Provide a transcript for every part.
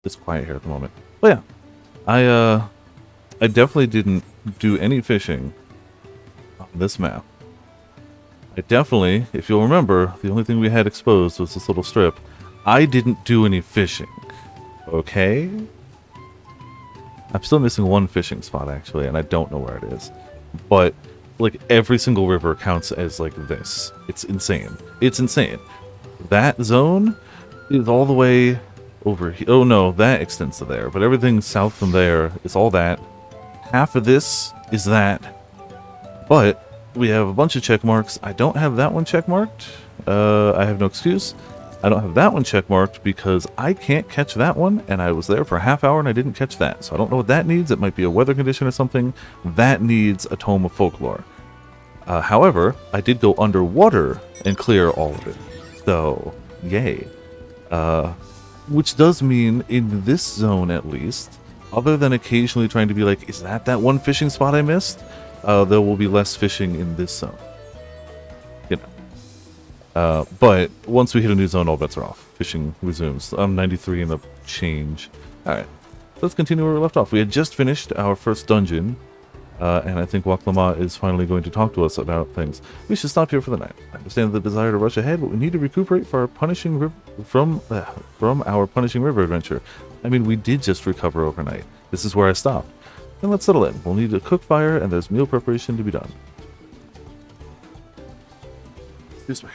Just quiet here at the moment. But yeah, I definitely didn't do any fishing on this map. I definitely, if you'll remember, the only thing we had exposed was this little strip. I didn't do any fishing. Okay? I'm still missing one fishing spot, actually, and I don't know where it is. But, like, every single river counts as, like, this. It's insane. It's insane. That zone is all the way over here. Oh, no, that extends to there. But everything south from there is all that. Half of this is that. But we have a bunch of check marks. I don't have that one check marked. I have no excuse. I don't have that one check marked because I can't catch that one, and I was there for a half hour and I didn't catch that. So I don't know what that needs. It might be a weather condition or something. That needs a tome of folklore. However, I did go underwater and clear all of it. So, yay. Which does mean in this zone at least, other than occasionally trying to be like, is that one fishing spot I missed? There will be less fishing in this zone. You know. But once we hit a new zone, all bets are off. Fishing resumes. I'm 93 and a change. Alright. Let's continue where we left off. We had just finished our first dungeon. And I think Waklama is finally going to talk to us about things. We should stop here for the night. I understand the desire to rush ahead, but we need to recuperate for our from our punishing river adventure. I mean, we did just recover overnight. This is where I stopped. Then let's settle in. We'll need to cook fire, and there's meal preparation to be done. Excuse me.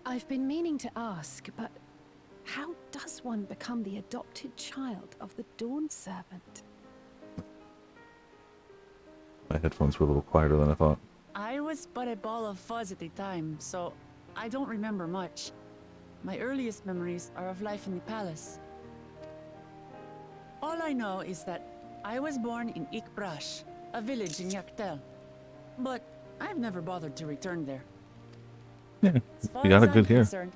I've been meaning to ask, but how does one become the adopted child of the Dawn Servant? My headphones were a little quieter than I thought. I was but a ball of fuzz at the time, so I don't remember much. My earliest memories are of life in the palace. All I know is that I was born in Ikbrash, a village in Yaktel. But I've never bothered to return there. Yeah, As far you got as it good I'm here. concerned,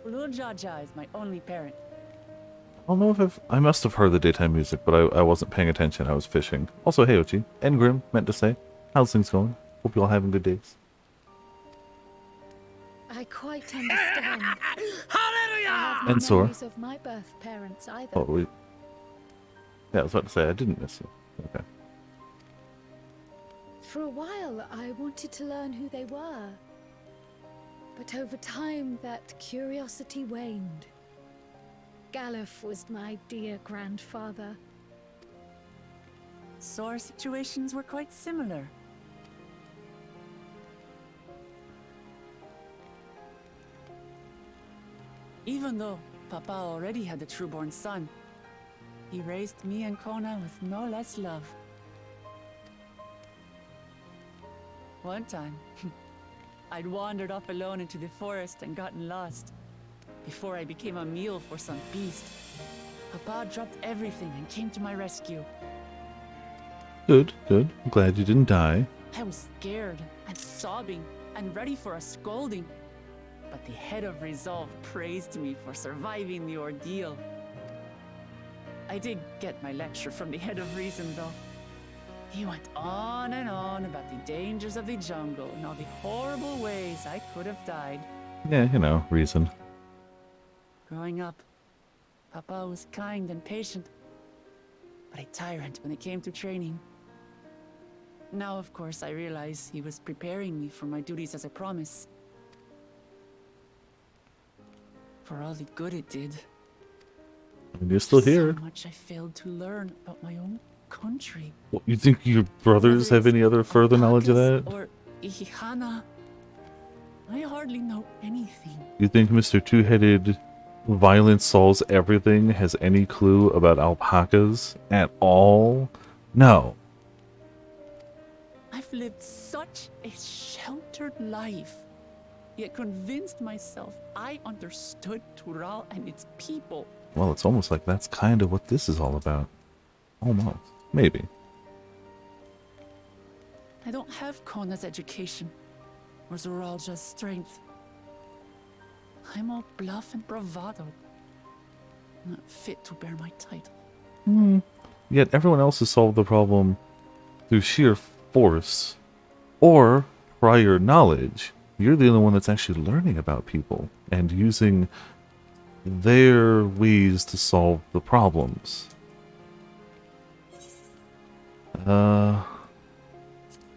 Ulul Jaja is my only parent. I don't know if I must have heard the daytime music, but I wasn't paying attention. I was fishing. Also, hey Ochi, and Grim, meant to say. How's things going? Hope you all having good days. I quite understand. Hallelujah! I have no And sore. memories of my birth parents either. Oh, yeah, I was about to say, I didn't miss you. Okay. For a while, I wanted to learn who they were. But over time, that curiosity waned. Galuf was my dear grandfather. So our situations were quite similar. Even though Papa already had a trueborn son, he raised me and Kona with no less love. One time, I'd wandered off alone into the forest and gotten lost. Before I became a meal for some beast, Papa dropped everything and came to my rescue. Good, good. I'm glad you didn't die. I was scared and sobbing and ready for a scolding. But the head of resolve praised me for surviving the ordeal. I did get my lecture from the head of reason, though. He went on and on about the dangers of the jungle and all the horrible ways I could have died. Yeah, you know, reason. Growing up, Papa was kind and patient, but a tyrant when it came to training. Now, of course, I realize he was preparing me for my duties as a promise. For all the good it did. And you're still here. So much I failed to learn about my own country. Well, you think your brothers have any other further knowledge of that? Or Ihihana. I hardly know anything. You think Mr. Two-Headed Violence Solves Everything has any clue about alpacas at all? No. I've lived such a sheltered life, yet convinced myself I understood Tural and its people. Well, it's almost like that's kind of what this is all about. Almost. Maybe. I don't have Kona's education, or Zoralja's strength. I'm all bluff and bravado, not fit to bear my title. Yet everyone else has solved the problem through sheer force or prior knowledge. You're the only one that's actually learning about people and using their ways to solve the problems.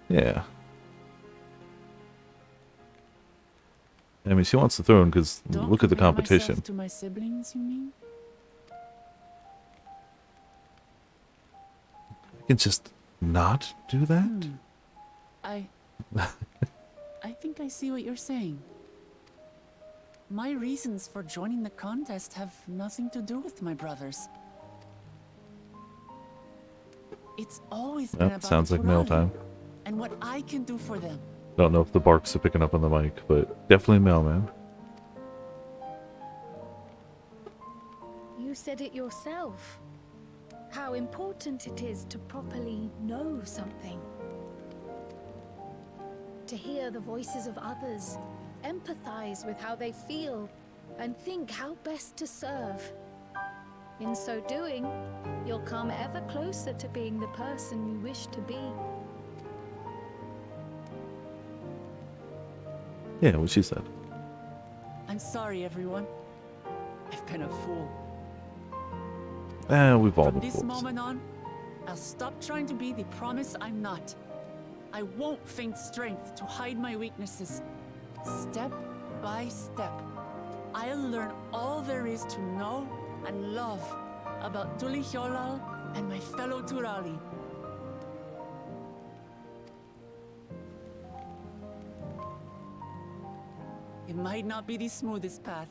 Yeah. I mean, she wants the throne because Don't look at the compare myself competition. to my siblings, you mean? I can just not do that? I think I see what you're saying. My reasons for joining the contest have nothing to do with my brothers. It's always been Well, about sounds like mail Turali time. and what I can do for them. Don't know if the barks are picking up on the mic, but definitely mailman. You said it yourself. How important it is to properly know something. To hear the voices of others, empathize with how they feel, and think how best to serve. In so doing, you'll come ever closer to being the person you wish to be. Yeah, what she said. I'm sorry, everyone. I've been a fool. We've all From been this fools. moment on, I'll stop trying to be the promise I'm not. I won't feign strength to hide my weaknesses. Step by step, I'll learn all there is to know and love about Tulihyolal and my fellow Turali. It might not be the smoothest path,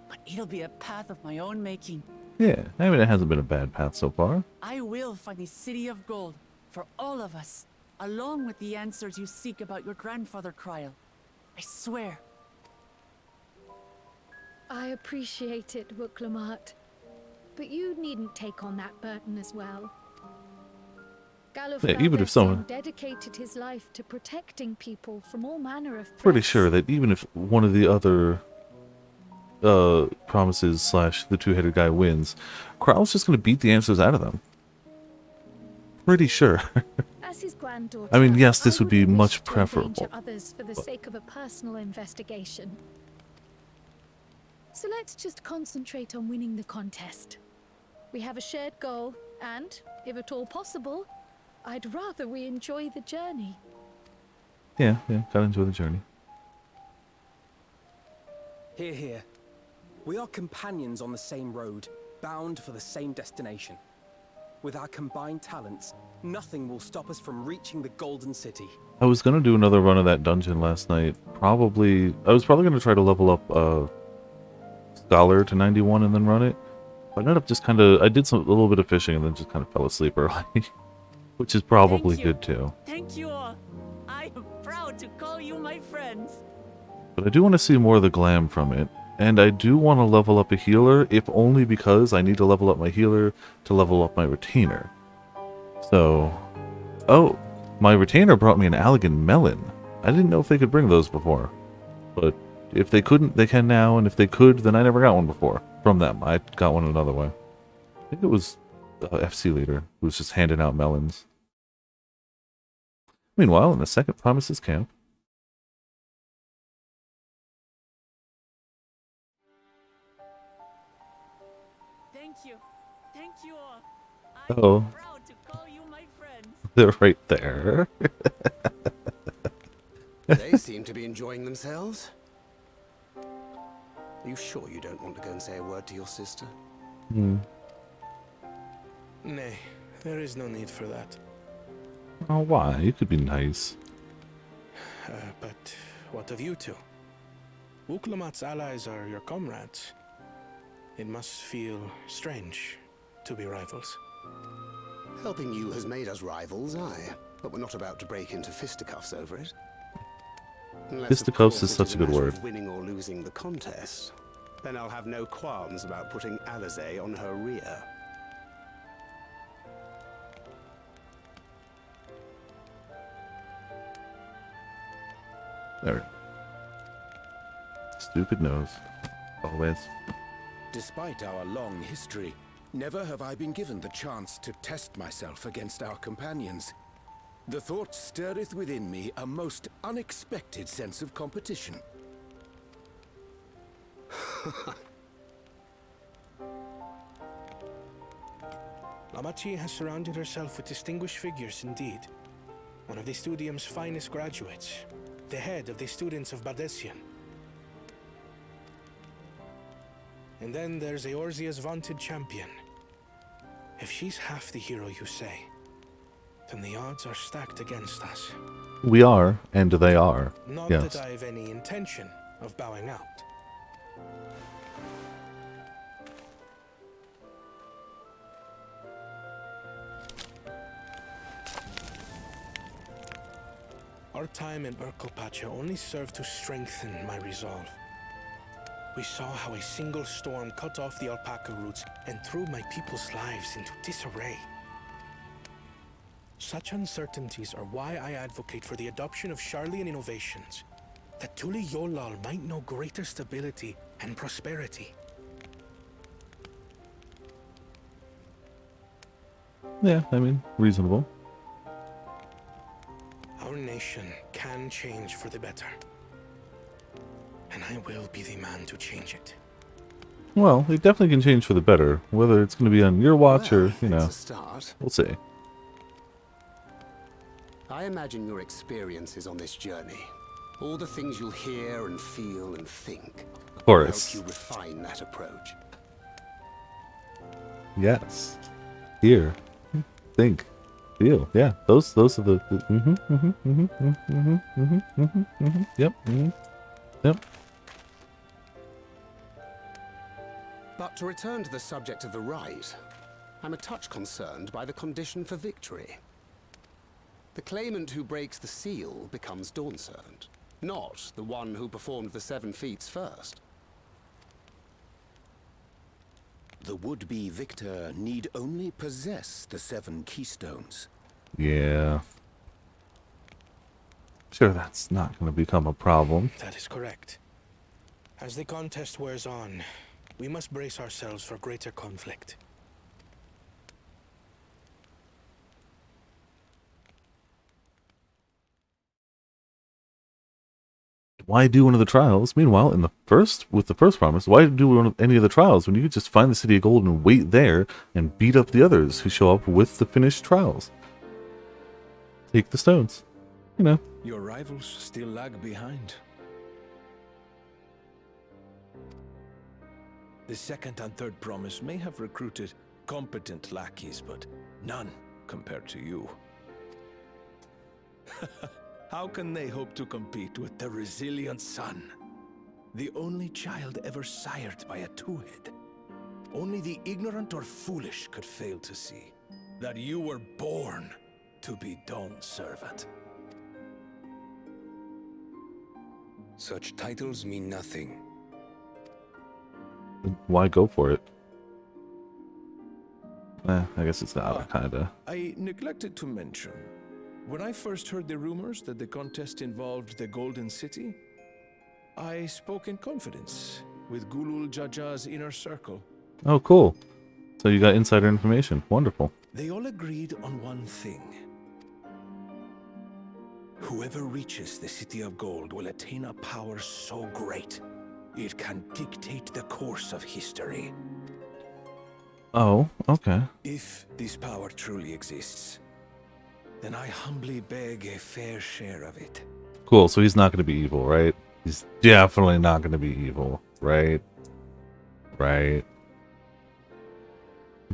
but it'll be a path of my own making. Yeah, I mean, it hasn't been a bad path so far. I will find a city of gold for all of us, along with the answers you seek about your grandfather Kryl. I swear. I appreciate it, Wuklamart. But you needn't take on that burden as well. Galuf Yeah, even if someone- dedicated his life to protecting people from all manner of threats. Pretty sure that even if one of the other promises slash the two-headed guy wins, Kryl's just gonna beat the answers out of them. Pretty sure. As his granddaughter, I mean, yes, this would be wouldn't much wish to endanger preferable. others for the sake of a personal investigation. So let's just concentrate on winning the contest. We have a shared goal, and, if at all possible, I'd rather we enjoy the journey. Yeah, gotta enjoy the journey. Hear, hear. We are companions on the same road, bound for the same destination. With our combined talents, nothing will stop us from reaching the Golden City. I was gonna do another run of that dungeon last night. I was probably gonna try to level up Scholar to 91 and then run it. But I ended up just I did a little bit of fishing and then just kind of fell asleep early. Which is probably Thank you. good too. Thank you all. I am proud to call you my friends. But I do want to see more of the glam from it. And I do want to level up a healer, if only because I need to level up my healer to level up my retainer. So... Oh! My retainer brought me an Allegan melon. I didn't know if they could bring those before. But if they couldn't, they can now, and if they could, then I never got one before. From them. I got one another way. I think it was the FC leader who was just handing out melons. Meanwhile, in the second Promises camp, Thank you all. I oh, am proud to call you my friends. they're right there. They seem to be enjoying themselves. Are you sure you don't want to go and say a word to your sister? Nay, there is no need for that. Oh, why? You could be nice. But what of you two? Wuklamat's allies are your comrades. It must feel strange to be rivals. Helping you has made us rivals, aye. But we're not about to break into fisticuffs over it. Unless, of Fisticuffs course, is it such a good matter word. of winning or losing the contest. Then I'll have no qualms about putting Alizé on her rear. There. Stupid nose. Always. Despite our long history, never have I been given the chance to test myself against our companions. The thought stirreth within me a most unexpected sense of competition. Lamachi has surrounded herself with distinguished figures indeed. One of the Studium's finest graduates, the head of the students of Bardessian. And then there's Eorzea's vaunted champion. If she's half the hero you say, then the odds are stacked against us. We are, and they are. Not Yes. that I have any intention of bowing out. Our time in Urkelpacha only served to strengthen my resolve. We saw how a single storm cut off the alpaca roots and threw my people's lives into disarray. Such uncertainties are why I advocate for the adoption of Sharlayan innovations, that Tuli Yolal might know greater stability and prosperity. Yeah, I mean, reasonable. Our nation can change for the better. And I will be the man to change it. Well, it definitely can change for the better. Whether it's going to be on your watch or, you know, It's a start. we'll see. I imagine your experiences on this journey, all the things you'll hear and feel and think, Of will help course. you refine that approach. Yes. Hear. Think. Feel. Yeah. Those are the Yep. Yep. But to return to the subject of the rite, I'm a touch concerned by the condition for victory. The claimant who breaks the seal becomes Dawn Servant, not the one who performed the 7 feats first. The would-be victor need only possess the 7 keystones. Yeah. Sure, that's not going to become a problem. That is correct. As the contest wears on, we must brace ourselves for greater conflict. Why do one of the trials? Meanwhile, with the first promise, why do any of the trials when you could just find the City of Gold and wait there and beat up the others who show up with the finished trials? Take the stones. You know. Your rivals still lag behind. The second and third promise may have recruited competent lackeys, but none compared to you. How can they hope to compete with the resilient son? The only child ever sired by a two-head. Only the ignorant or foolish could fail to see that you were born to be Dawn's servant. Such titles mean nothing. Why go for it? I guess it's not kinda. I neglected to mention, when I first heard the rumors that the contest involved the Golden City, I spoke in confidence with Gulul Jaja's inner circle. Oh, cool. So you got insider information. Wonderful. They all agreed on one thing. Whoever reaches the City of Gold will attain a power so great, it can dictate the course of history. Oh, okay. If this power truly exists, then I humbly beg a fair share of it. Cool. So he's not going to be evil, right? He's definitely not going to be evil, right? Right.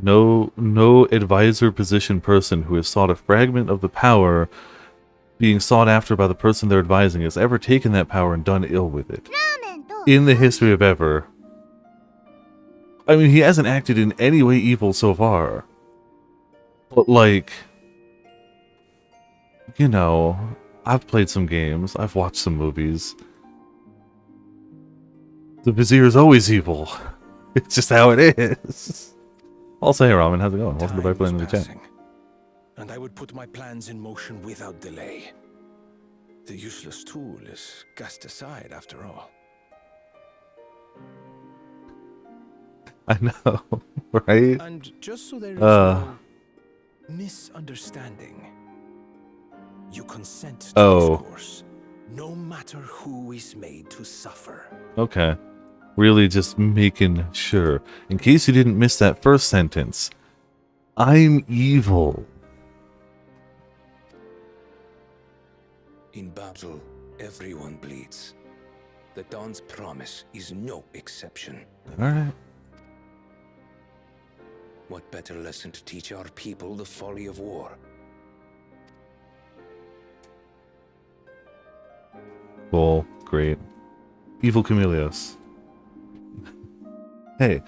No advisor position person who has sought a fragment of the power being sought after by the person they're advising has ever taken that power and done ill with it. In the history of ever. I mean, he hasn't acted in any way evil so far. But, like, you know, I've played some games, I've watched some movies. The Vizier is always evil. It's just how it is. Also, hey Ramen, how's it going? Welcome to By Playing in the Chat. And I would put my plans in motion without delay. The useless tool is cast aside after all. I know, right? And just so there is no misunderstanding, You consent to Oh. this course, no matter who is made to suffer. Okay. Really just making sure. In case you didn't miss that first sentence. I'm evil. In battle, everyone bleeds. The Dawn's promise is no exception. Alright. What better lesson to teach our people the folly of war? Cool. Great. Evil Camelios. Hey,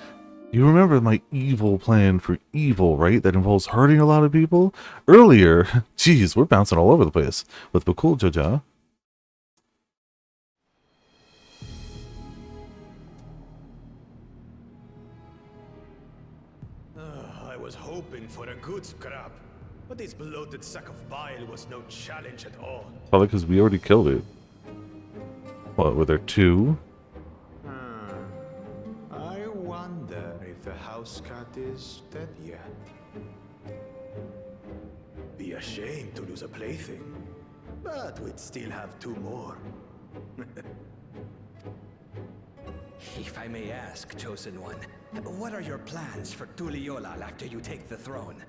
you remember my evil plan for evil, right? That involves hurting a lot of people? Earlier, geez, we're bouncing all over the place with Bakul Jaja. I was hoping for a good scrap, but this bloated sack of bile was no challenge at all. Probably because we already killed it. What, were there two? I wonder if the house cat is dead yet. Be ashamed to lose a plaything, but we'd still have two more. If I may ask, Chosen One, what are your plans for Tuliolal after you take the throne?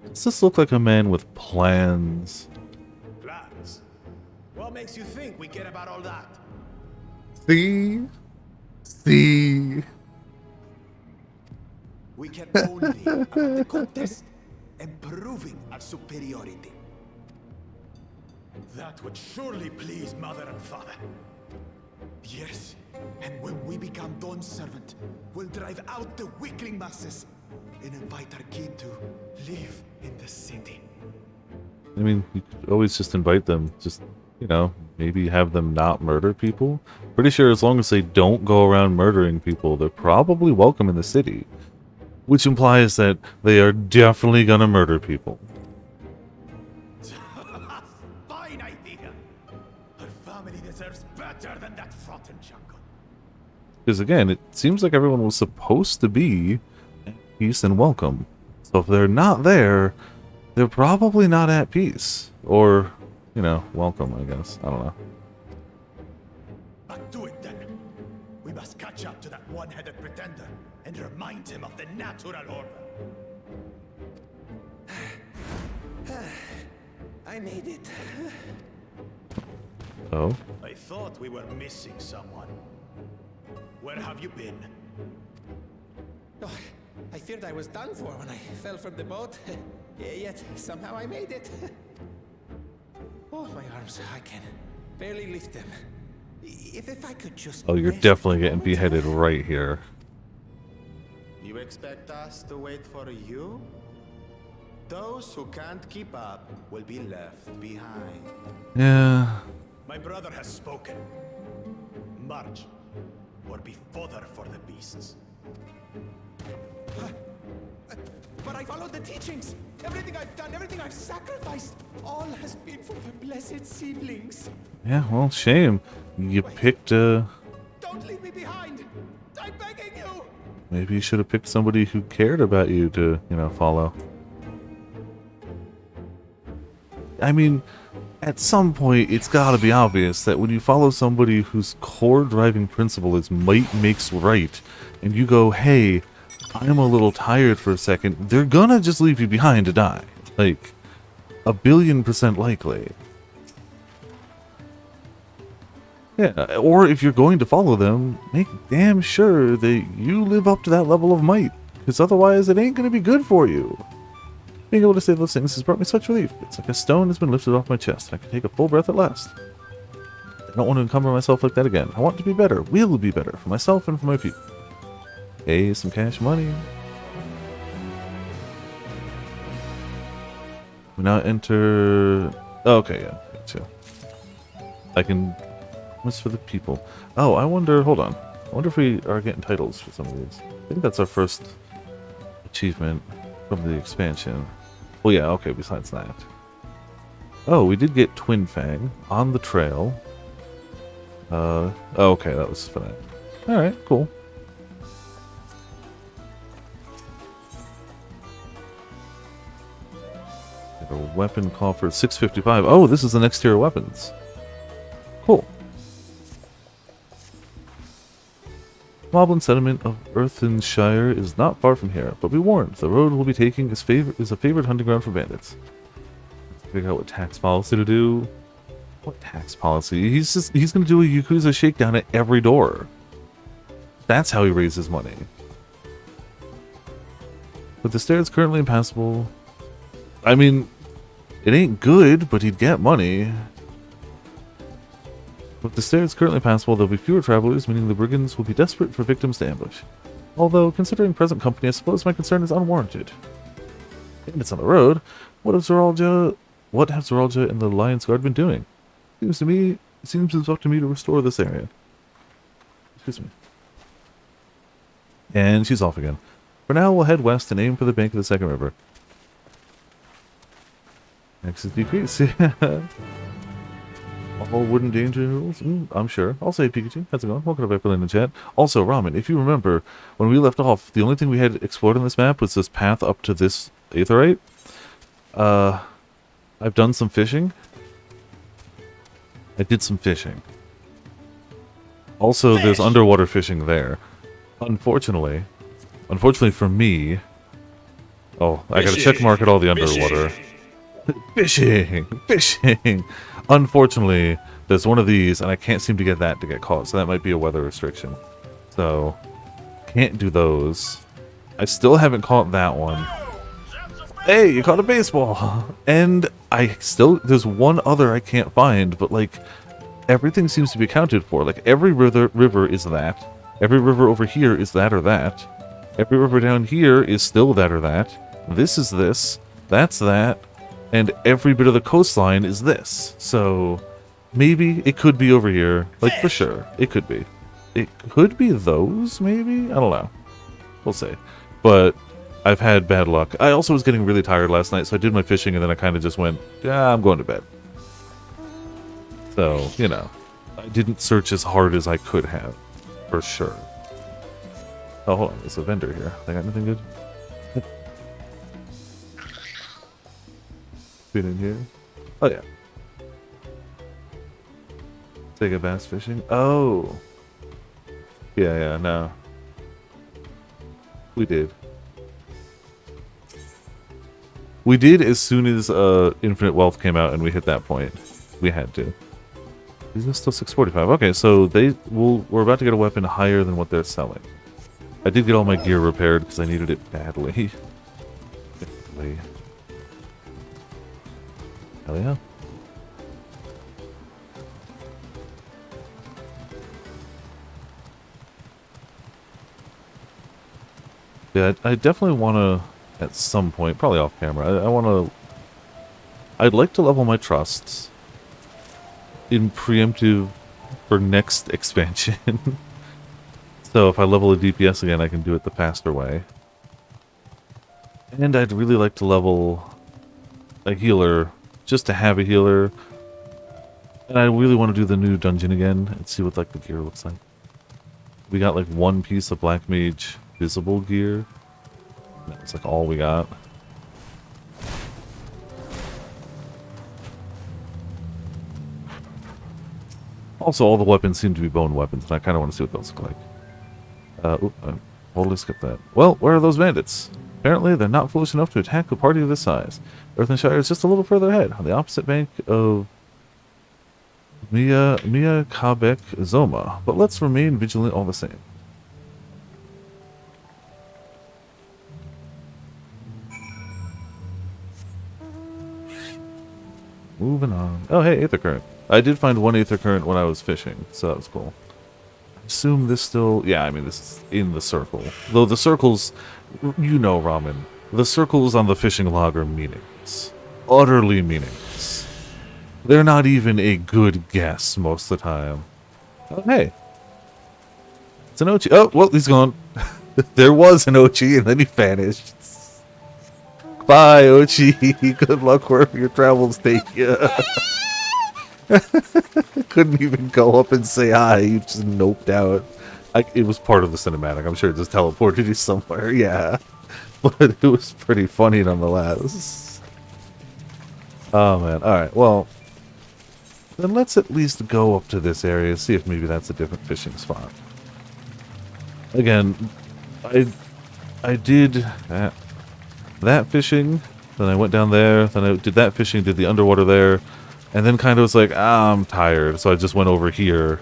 Does this look like a man with plans? Plans? What makes you think we care about all that? See? See? We care only about the contest and proving our superiority. That would surely please Mother and Father. Yes, and when we become Dawn's servant, we'll drive out the weakling masses and invite our kin to live in the city. I mean, you could always just invite them. Just, you know, maybe have them not murder people. Pretty sure as long as they don't go around murdering people, they're probably welcome in the city. Which implies that they are definitely gonna murder people. Fine idea! Our family deserves better than that rotten jungle. Because again, it seems like everyone was supposed to be at peace and welcome. So if they're not there, they're probably not at peace. Or, you know, welcome, I guess. I don't know. But do it then. We must catch up to that one-headed pretender and remind him of the natural order. I made it. Oh? I thought we were missing someone. Where have you been? Oh, I feared I was done for when I fell from the boat. Yet somehow I made it. Oh, my arms, I can barely lift them. If I could just... Oh, you're rest definitely a getting moment. beheaded right here. You expect us to wait for you? Those who can't keep up will be left behind. Yeah. My brother has spoken. March, or be fodder for the beasts. But I followed the teachings. Everything I've done, everything I've sacrificed, all has been for the blessed seedlings. Yeah, well, shame. You picked, Don't leave me behind. I'm begging you. maybe you should have picked somebody who cared about you to, you know, follow. I mean, at some point, it's gotta be obvious that when you follow somebody whose core driving principle is might makes right, and you go, hey, I'm a little tired for a second, they're gonna just leave you behind to die. Like, 1,000,000,000% likely. Yeah, or if you're going to follow them, make damn sure that you live up to that level of might, because otherwise it ain't gonna be good for you. Being able to say those things has brought me such relief. It's like a stone has been lifted off my chest, and I can take a full breath at last. I don't want to encumber myself like that again. I want to be better. Will be better for myself and for my people. Hey, some cash money. We now enter... Oh, okay, yeah. Gotcha. I can... What's for the people? Oh, I wonder... Hold on. I wonder if we are getting titles for some of these. I think that's our first achievement from the expansion. Well, yeah, okay, besides that. Oh, we did get Twin Fang on the trail. Oh, okay, that was for that. Alright, cool. Get a weapon call for 655. Oh, this is the next tier of weapons. Cool. Moblin settlement of Earthenshire is not far from here, but be warned, the road we'll be taking is a favored hunting ground for bandits. Let's figure out what tax policy to do. What tax policy? He's gonna do a Yakuza shakedown at every door. That's how he raises money. But the stair is currently impassable. I mean, it ain't good, but he'd get money. With the stairs currently passable, there'll be fewer travelers, meaning the brigands will be desperate for victims to ambush. Although, considering present company, I suppose my concern is unwarranted. And it's on the road. What have Zoralja and the Lion's Guard been doing? It seems it's up to me to restore this area. Excuse me. And she's off again. For now, we'll head west and aim for the bank of the second river. Next is decrease. All wooden danger rules? I'm sure. I'll say Pikachu. How's it going? Welcome to Evelyn in the chat. Also, Ramen, if you remember, when we left off, the only thing we had explored on this map was this path up to this aetherite. I've done some fishing. I did some fishing. Also, there's underwater fishing there. Unfortunately for me... Oh, I gotta check mark at all the underwater. Fishing! Unfortunately, there's one of these, and I can't seem to get that to get caught, so that might be a weather restriction. So, can't do those. I still haven't caught that one. Hey, you caught a baseball! And there's one other I can't find, but like, everything seems to be accounted for. Like, every river is that. Every river over here is that or that. Every river down here is still that or that. This is this. That's that. And every bit of the coastline is this. So, maybe it could be over here. Like, for sure. It could be. It could be those, maybe? I don't know. We'll see. But I've had bad luck. I also was getting really tired last night, so I did my fishing, and then I kind of just went, yeah, I'm going to bed. So, you know. I didn't search as hard as I could have. For sure. Oh, hold on. There's a vendor here. They got anything good? In here. Oh yeah. Take a bass fishing. Oh. Yeah, no. We did. We did as soon as Infinite Wealth came out and we hit that point. We had to. Is this still 645? Okay, so we're about to get a weapon higher than what they're selling. I did get all my gear repaired because I needed it badly. Badly. Hell yeah. Yeah, I definitely want to, at some point, probably off camera, I'd like to level my trusts in preemptive for next expansion. So if I level a DPS again, I can do it the faster way. And I'd really like to level a healer, just to have a healer. And I really want to do the new dungeon again and see what like the gear looks like. We got like one piece of Black Mage visible gear. That's like all we got. Also, all the weapons seem to be bone weapons, and I kind of want to see what those look like. Oop, I totally skipped that. Well, where are those bandits? Apparently, they're not foolish enough to attack a party of this size. Earthenshire is just a little further ahead, on the opposite bank of Mia Kabek Zoma, but let's remain vigilant all the same. Moving on. Oh, hey, Aether Current. I did find one Aether Current when I was fishing, so that was cool. I assume this still... Yeah, I mean, this is in the circle. Though the circles... You know, Ramen. The circles on the fishing log are meaningless. Utterly meaningless. They're not even a good guess most of the time. Oh, hey. It's an Ochi. Oh, well, he's gone. There was an Ochi, and then he vanished. Bye, Ochi. Good luck wherever your travels take you. Couldn't even go up and say hi. You just noped out. It was part of the cinematic. I'm sure it just teleported you somewhere. Yeah. But it was pretty funny nonetheless. Oh man. Alright, well. Then let's at least go up to this area, see if maybe that's a different fishing spot. Again, I did that fishing, then I went down there, then I did that fishing, did the underwater there, and then kind of was like, I'm tired, so I just went over here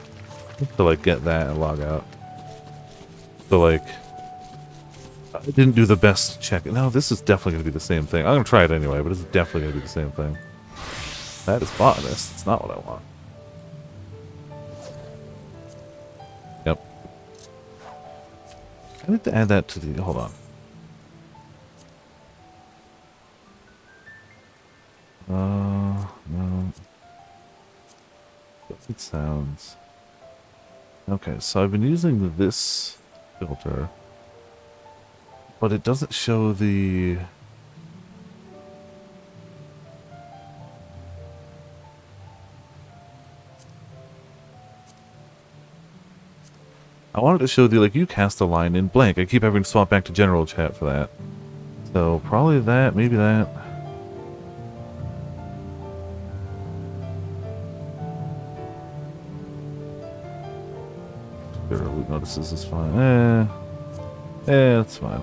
to like get that and log out. So like, I didn't do the best check. No, this is definitely going to be the same thing. I'm going to try it anyway, but it's definitely going to be the same thing. That is botanist. It's not what I want. Yep. I need to add that to the... Hold on. No. It sounds... Okay, so I've been using this filter, but it doesn't show the... I wanted to show the, like, you cast a line in blank. I keep having to swap back to general chat for that. So, probably that, maybe that. Root notices is fine. That's fine.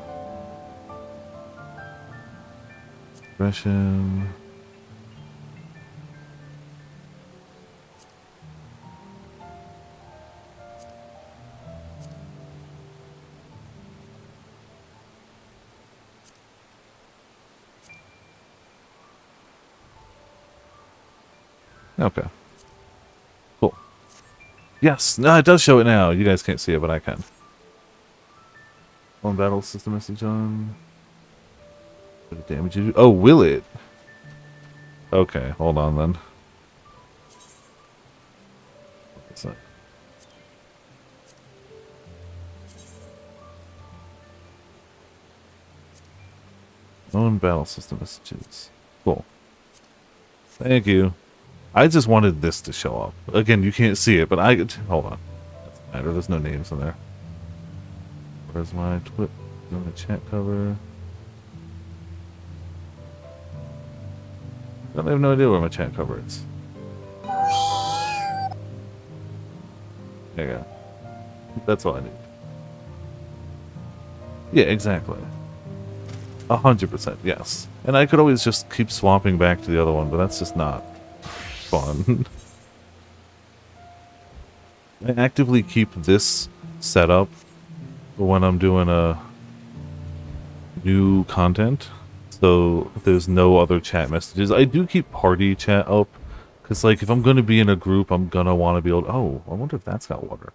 Expression. Okay. Cool. Yes! No, it does show it now. You guys can't see it, but I can. On battle system message on. What damage you do? Oh, will it? Okay, hold on then. What's that? Own battle system messages. Cool. Thank you. I just wanted this to show up. Again, you can't see it, but I... Hold on. Doesn't matter. There's no names in there. Where's my twit? On the chat cover. I have no idea where my chat cover is. There you go. That's all I need. Yeah, exactly. 100%, yes. And I could always just keep swapping back to the other one, but that's just not fun. I actively keep this set up for when I'm doing a new content, so there's no other chat messages. I do keep party chat up, because like if I'm going to be in a group, I'm going to want to be able to... Oh, I wonder if that's got water.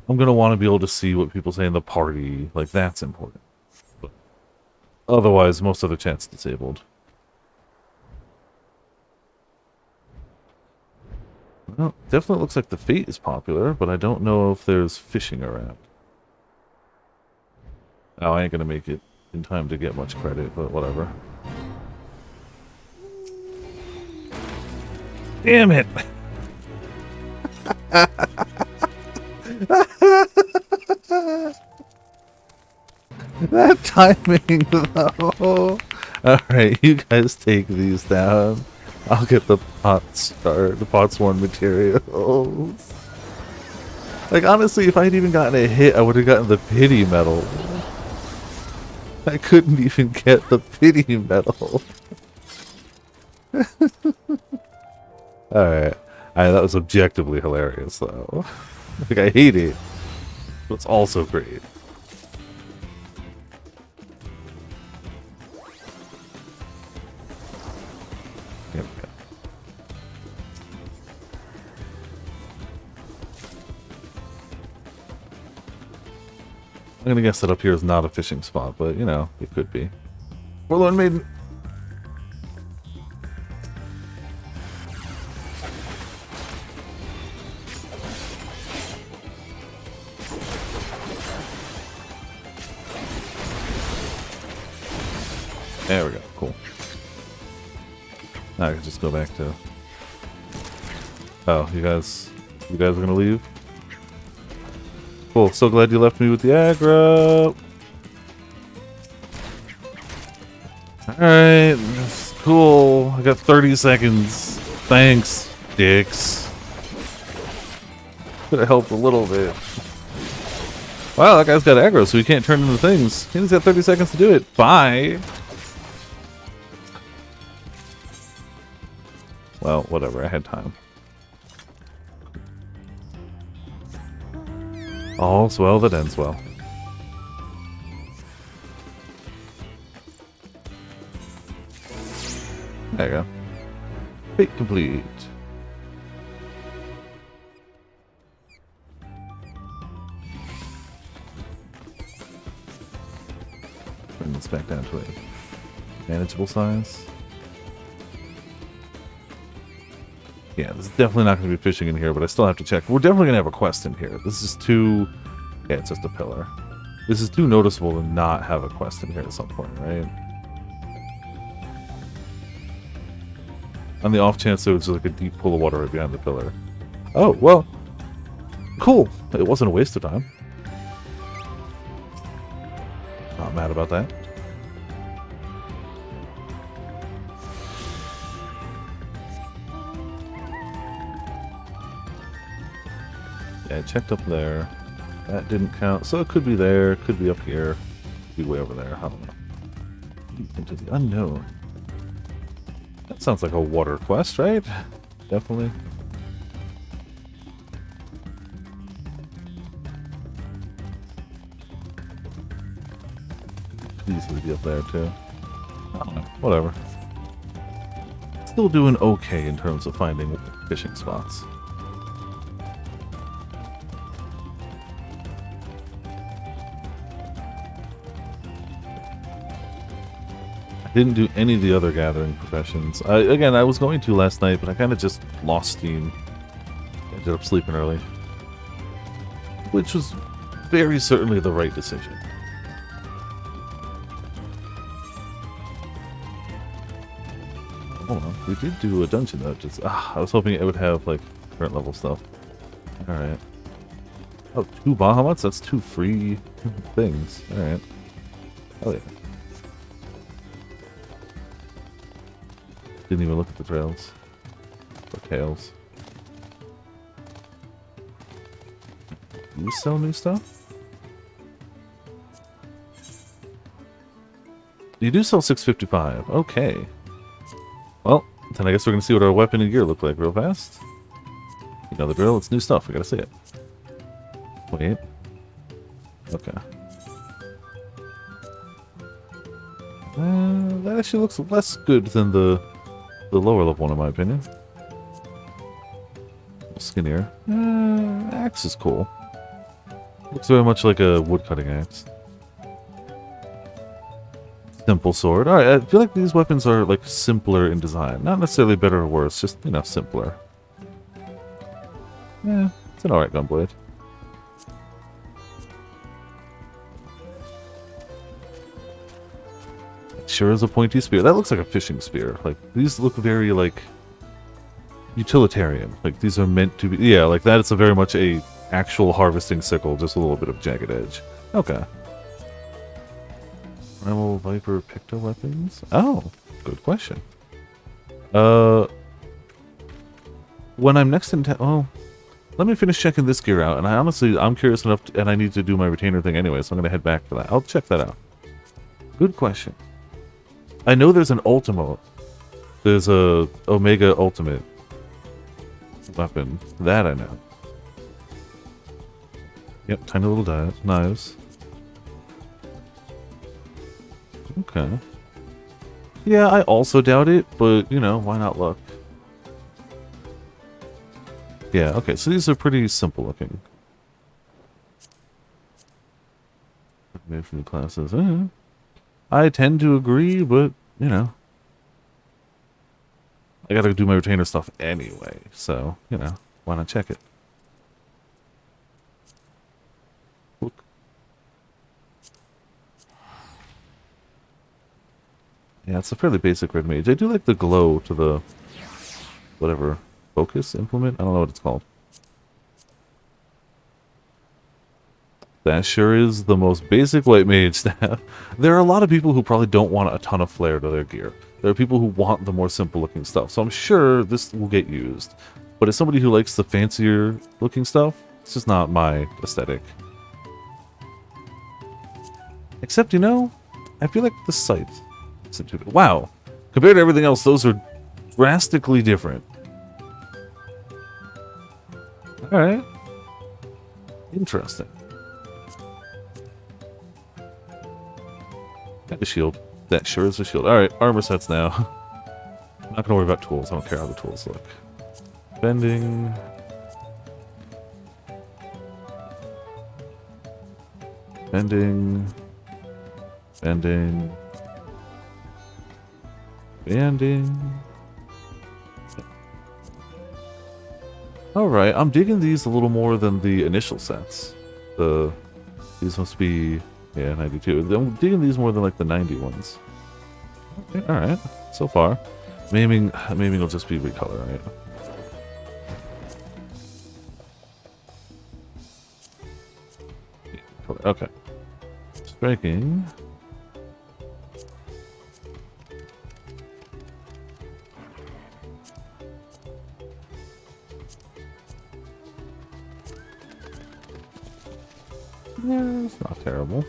I'm going to want to be able to see what people say in the party. Like, that's important. But otherwise, most of the chat's disabled. Well, definitely looks like the Fate is popular, but I don't know if there's fishing around. Oh, I ain't gonna make it in time to get much credit, but whatever. Damn it! That timing, though! Alright, you guys take these down. I'll get the Potsworn materials. Like, honestly, if I'd even gotten a hit, I would have gotten the pity medal. I couldn't even get the pity medal. Alright. That was objectively hilarious, though. Like, I hate it. But it's also great. I'm gonna guess that up here is not a fishing spot, but, you know, it could be. Forlorn Maiden! There we go, cool. Now I can just go back to... Oh, you guys are gonna leave? Cool, so glad you left me with the aggro. Alright, cool. I got 30 seconds. Thanks, dicks. Could have helped a little bit. Wow, that guy's got aggro, so he can't turn into things. He's got 30 seconds to do it. Bye. Well, whatever. I had time. All's well that ends well. There you go. Fate complete. Bring this back down to a manageable size. Yeah, this is definitely not going to be fishing in here, but I still have to check. We're definitely going to have a quest in here. This is too... Yeah, it's just a pillar. This is too noticeable to not have a quest in here at some point, right? On the off chance there was like a deep pool of water right behind the pillar. Oh, well. Cool. It wasn't a waste of time. Not mad about that. Yeah, I checked up there. That didn't count. So it could be there, could be up here, could be way over there. I don't know. Into the unknown. That sounds like a water quest, right? Definitely. Could easily be up there too. I don't know. Whatever. Still doing okay in terms of finding fishing spots. Didn't do any of the other gathering professions. Again, I was going to last night, but I kind of just lost steam. Ended up sleeping early. Which was very certainly the right decision. Hold on. We did do a dungeon though. Just, I was hoping it would have like current level stuff. Alright. Oh, 2 Bahamut's? That's 2 free things. Alright. Oh yeah. Didn't even look at the trails. Or tails. Do you sell new stuff? You do sell 655. Okay. Well, then I guess we're going to see what our weapon and gear look like real fast. You know the drill. It's new stuff. We got to see it. Wait. Okay. That actually looks less good than the lower level one, in my opinion. Skinnier. Axe is cool. Looks very much like a woodcutting axe. Simple sword. Alright, I feel like these weapons are like simpler in design. Not necessarily better or worse, just, you know, simpler. Yeah, it's an alright gunblade. Sure is a pointy spear. That looks like a fishing spear. Like, these look very, like, utilitarian. Like, these are meant to be... Yeah, like that is a very much a actual harvesting sickle, just a little bit of jagged edge. Okay. Primal Viper Picto weapons? Oh, good question. When I'm next in town... Well, let me finish checking this gear out. And I'm curious enough, and I need to do my retainer thing anyway, so I'm going to head back for that. I'll check that out. Good question. I know there's an Ultimo. There's a Omega Ultimate weapon. That I know. Yep, tiny little knives. Okay. Yeah, I also doubt it, but, you know, why not look? Yeah, okay, so these are pretty simple looking. Made for new classes. I tend to agree, but, you know. I gotta do my retainer stuff anyway, so, you know, why not check it? Look. Yeah, it's a fairly basic red mage. I do like the glow to the, whatever, focus implement? I don't know what it's called. That sure is the most basic white mage staff. There are a lot of people who probably don't want a ton of flair to their gear. There are people who want the more simple looking stuff. So I'm sure this will get used. But as somebody who likes the fancier looking stuff, it's just not my aesthetic. Except, you know, I feel like the scythe. Wow. Compared to everything else, those are drastically different. Alright. Interesting. Got the shield. That sure is a shield. Alright, armor sets now. I'm not gonna worry about tools. I don't care how the tools look. Bending. Bending. Bending. Bending. Alright, I'm digging these a little more than the initial sets. These must be, yeah, 92. I'm digging these more than like the 90 ones. Okay, alright. So far. Maiming will just be recolor, right? Okay. Striking. Yeah, it's not terrible.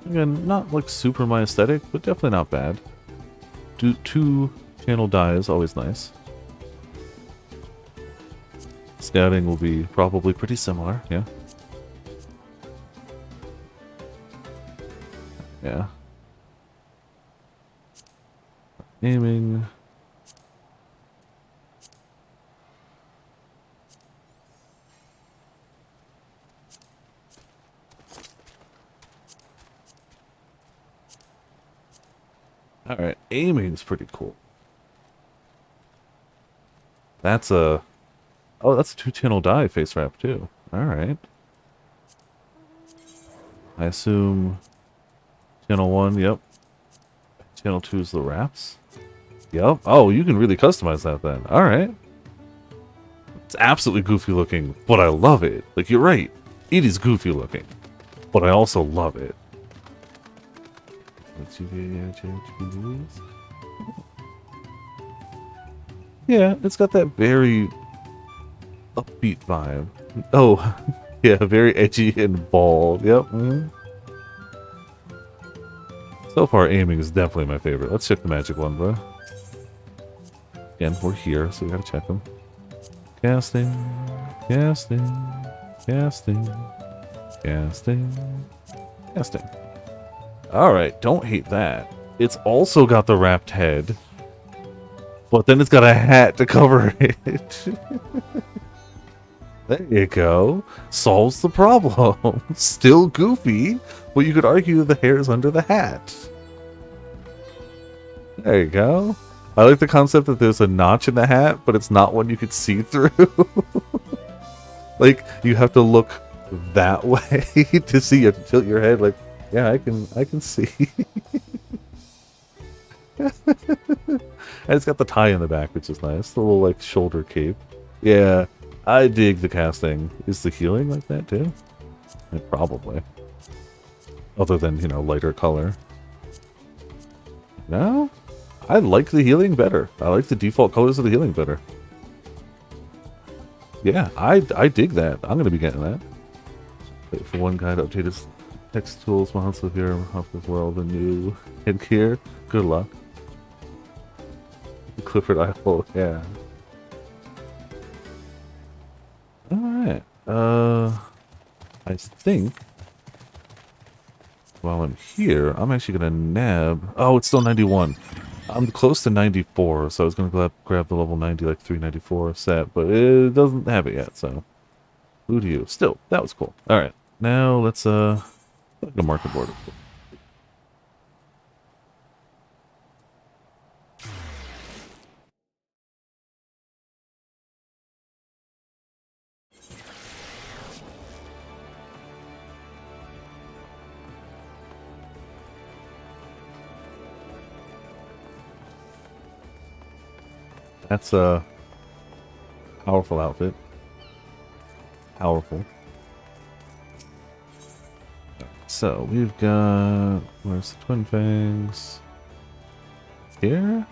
Again, not like super my aesthetic, but definitely not bad. Two channel die is always nice. Scouting will be probably pretty similar, yeah. Yeah. Aiming. Alright, aiming is pretty cool. That's a... Oh, that's a 2-channel die face wrap too. Alright. I assume... Channel 1, yep. Channel 2 is the wraps. Yep. Oh, you can really customize that then. Alright. It's absolutely goofy looking, but I love it. Like, you're right. It is goofy looking, but I also love it. Yeah, it's got that very upbeat vibe. Oh, yeah, very edgy and bald. Yep. So far, aiming is definitely my favorite. Let's check the magic one, bro. Again, we're here, so we gotta check them. Casting, casting, casting, casting, casting. Alright, don't hate that. It's also got the wrapped head, but then it's got a hat to cover it. There you go. Solves the problem. Still goofy, but you could argue the hair's under the hat. There you go. I like the concept that there's a notch in the hat, but it's not one you could see through. Like, you have to look that way to see. You have to tilt your head like, yeah, I can see. And it's got the tie in the back, which is nice. The little like shoulder cape. Yeah, I dig the casting. Is the healing like that too? Yeah, probably. Other than, you know, lighter color. No? I like the healing better. I like the default colors of the healing better. Yeah, I dig that. I'm gonna be getting that. Wait for one guy to update his text tools once with your off this world and new headgear. Good luck. Clifford Eiffel, yeah. Alright. I think while I'm here, I'm actually gonna nab. Oh, it's still 91. I'm close to 94, so I was gonna grab the level 90, like 394 set, but it doesn't have it yet, so. Who do you? Still, that was cool. Alright, now let's go market board. That's a powerful outfit. Powerful. Let's so we've got, where's the Twin Fangs? Here?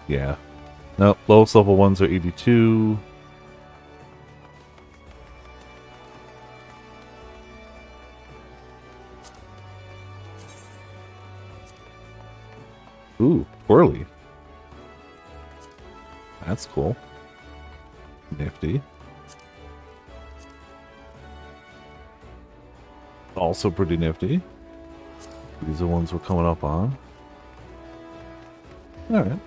Yeah. Nope, lowest level ones are 82. Ooh, twirly. That's cool. Nifty. Also pretty nifty. These are ones we're coming up on. Alright.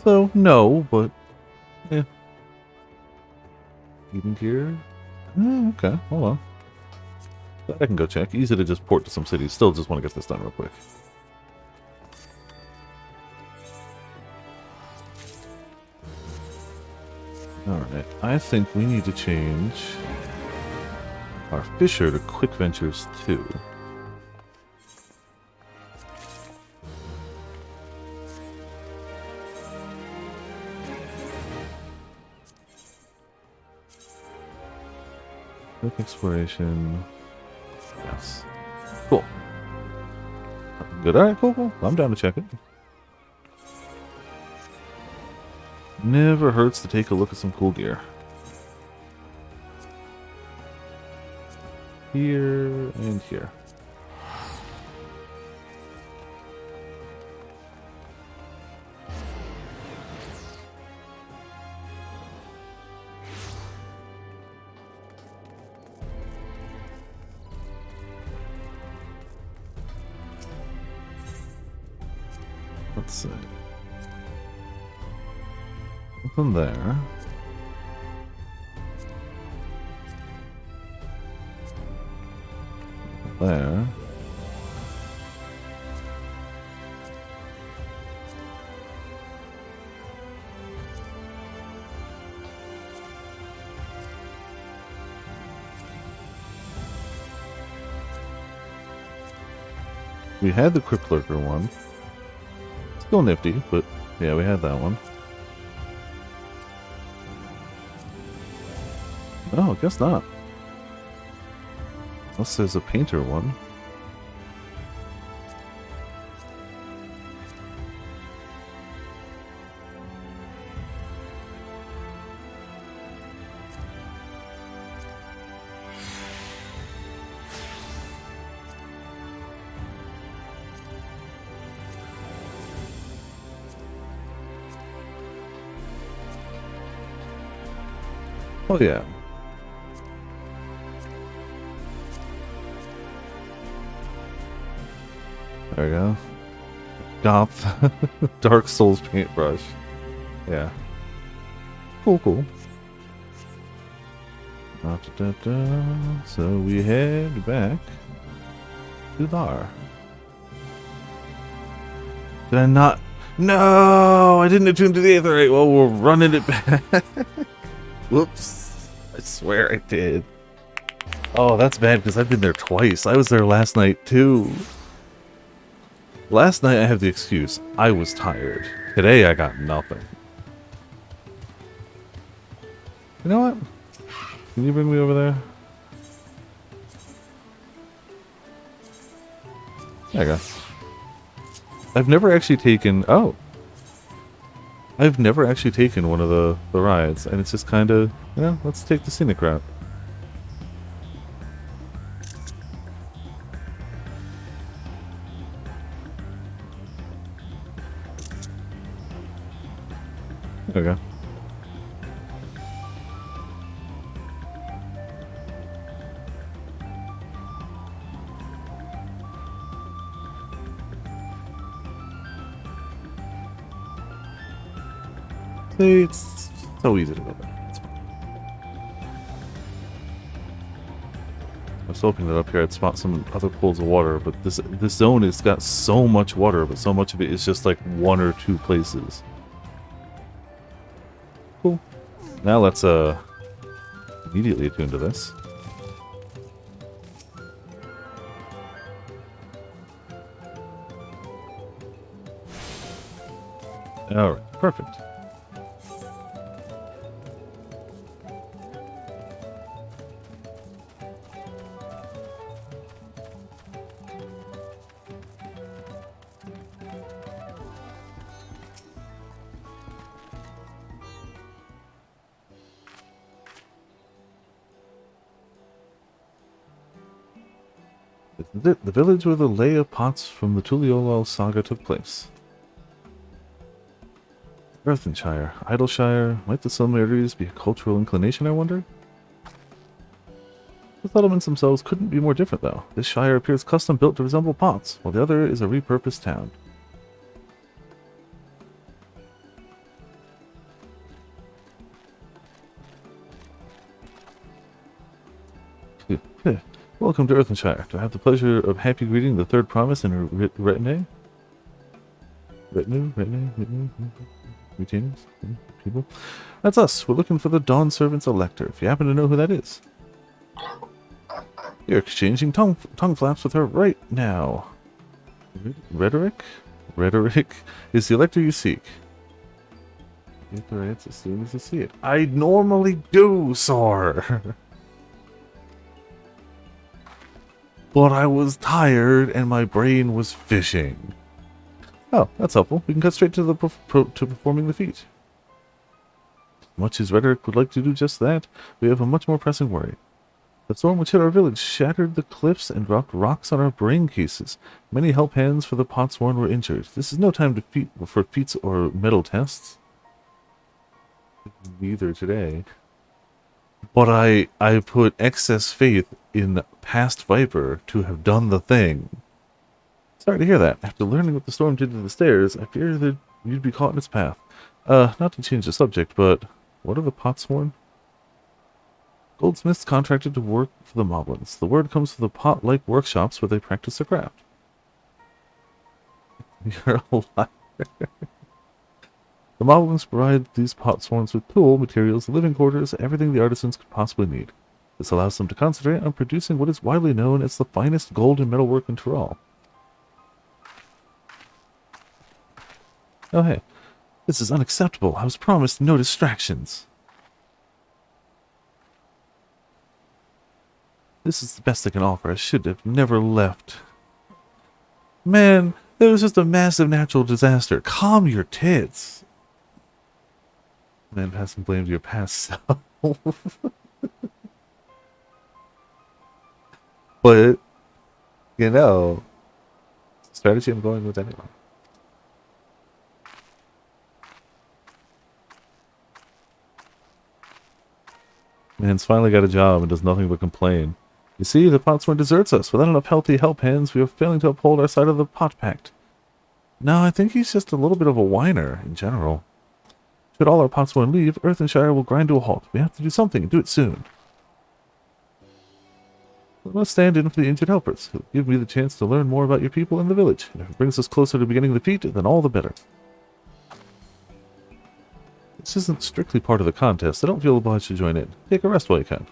So, no, but... yeah. Eating gear? Okay, hold on. That I can go check. Easy to just port to some cities. Still just want to get this done real quick. Alright, I think we need to change our Fisher to Quick Ventures 2. Quick Exploration. Yes. Cool. Good. Alright, cool. I'm down to check it. Never hurts to take a look at some cool gear. Here and here. Let's see. Open there. There. We had the Crypt Lurker one. Still nifty, but yeah, we had that one. No, I guess not. Unless there's a painter one. Oh yeah. There we go. Goth Dark Souls paintbrush. Yeah. Cool. So we head back to the bar. Did I not? No! I didn't attune to the Aetherite. Well, we're running it back. Whoops. I swear I did. Oh, that's bad because I've been there twice. I was there last night too. Last night I have the excuse. I was tired. Today I got nothing. You know what? Can you bring me over there? There you go. I've never actually taken... Oh! I've never actually taken one of the rides, and it's just kind of, you know, let's take the scenic route. There we go. See, it's so easy to go back. It's fine. I was hoping that up here I'd spot some other pools of water, but this zone has got so much water, but so much of it is just like one or two places. Cool. Now let's immediately attune to this. Alright, perfect. This is it, the village where the lay of pots from the Tuliolal saga took place. Earthenshire, Idleshire. Might the similarities be a cultural inclination, I wonder? The settlements themselves couldn't be more different, though. This shire appears custom-built to resemble pots, while the other is a repurposed town. Welcome to Earthenshire. Do I have the pleasure of happy greeting the third promise in her retinue? Retinue? Retainers? People? That's us. We're looking for the Dawn Servant's Elector, if you happen to know who that is. You're exchanging tongue flaps with her right now. Rhetoric? Rhetoric is the Elector you seek. Get the rights as soon as you see it. I normally do, sir. But I was tired and my brain was fishing. Oh, that's helpful. We can cut straight to the performing the feat. Much as Rhetoric would like to do just that, we have a much more pressing worry. The storm which hit our village shattered the cliffs and dropped rocks on our brain cases. Many help hands for the Potsworn were injured. This is no time for feats or medal tests. Neither today. But I put excess faith in past Viper to have done the thing. Sorry to hear that. After learning what the storm did to the stairs, I fear that you'd be caught in its path. Not to change the subject, but what are the Potsworn? Goldsmiths contracted to work for the Moblins. The word comes from the pot-like workshops where they practice their craft. You're a liar. The Moblins provide these Potsworns with tool, materials, living quarters, everything the artisans could possibly need. This allows them to concentrate on producing what is widely known as the finest gold and metalwork in Tyrol. Oh hey, this is unacceptable. I was promised no distractions. This is the best I can offer. I should have never left. Man, there was just a massive natural disaster. Calm your tits. Man hasn't blamed your past self. But, you know, strategy I'm going with anyway. Man's finally got a job and does nothing but complain. You see, the Potsworn deserts us. Without enough healthy help hands, we are failing to uphold our side of the Pot Pact. No, I think he's just a little bit of a whiner in general. Should all our Potsworn leave, Earthenshire will grind to a halt. We have to do something and do it soon. Let's stand in for the injured helpers. It'll give me the chance to learn more about your people and the village. And if it brings us closer to beginning the feat, then all the better. This isn't strictly part of the contest. I don't feel obliged to join in. Take a rest while you can.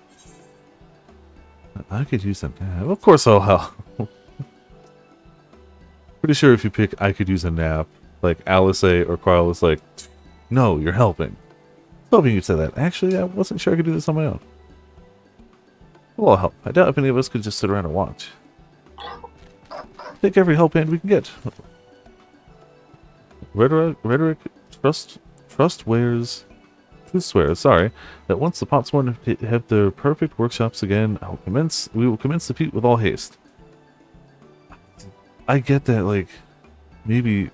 I could use a nap. Of course I'll help. Pretty sure if you pick I could use a nap, like Alice or Carl is like, no, you're helping. Hoping you'd say that. Actually, I wasn't sure I could do this on my own. Well, I'll help. I doubt if any of us could just sit around and watch. Take every help hand we can get. Rhetoric Trust swears, sorry, that once the Potsworn have their perfect workshops again, we will commence the feat with all haste. I get that, like, maybe...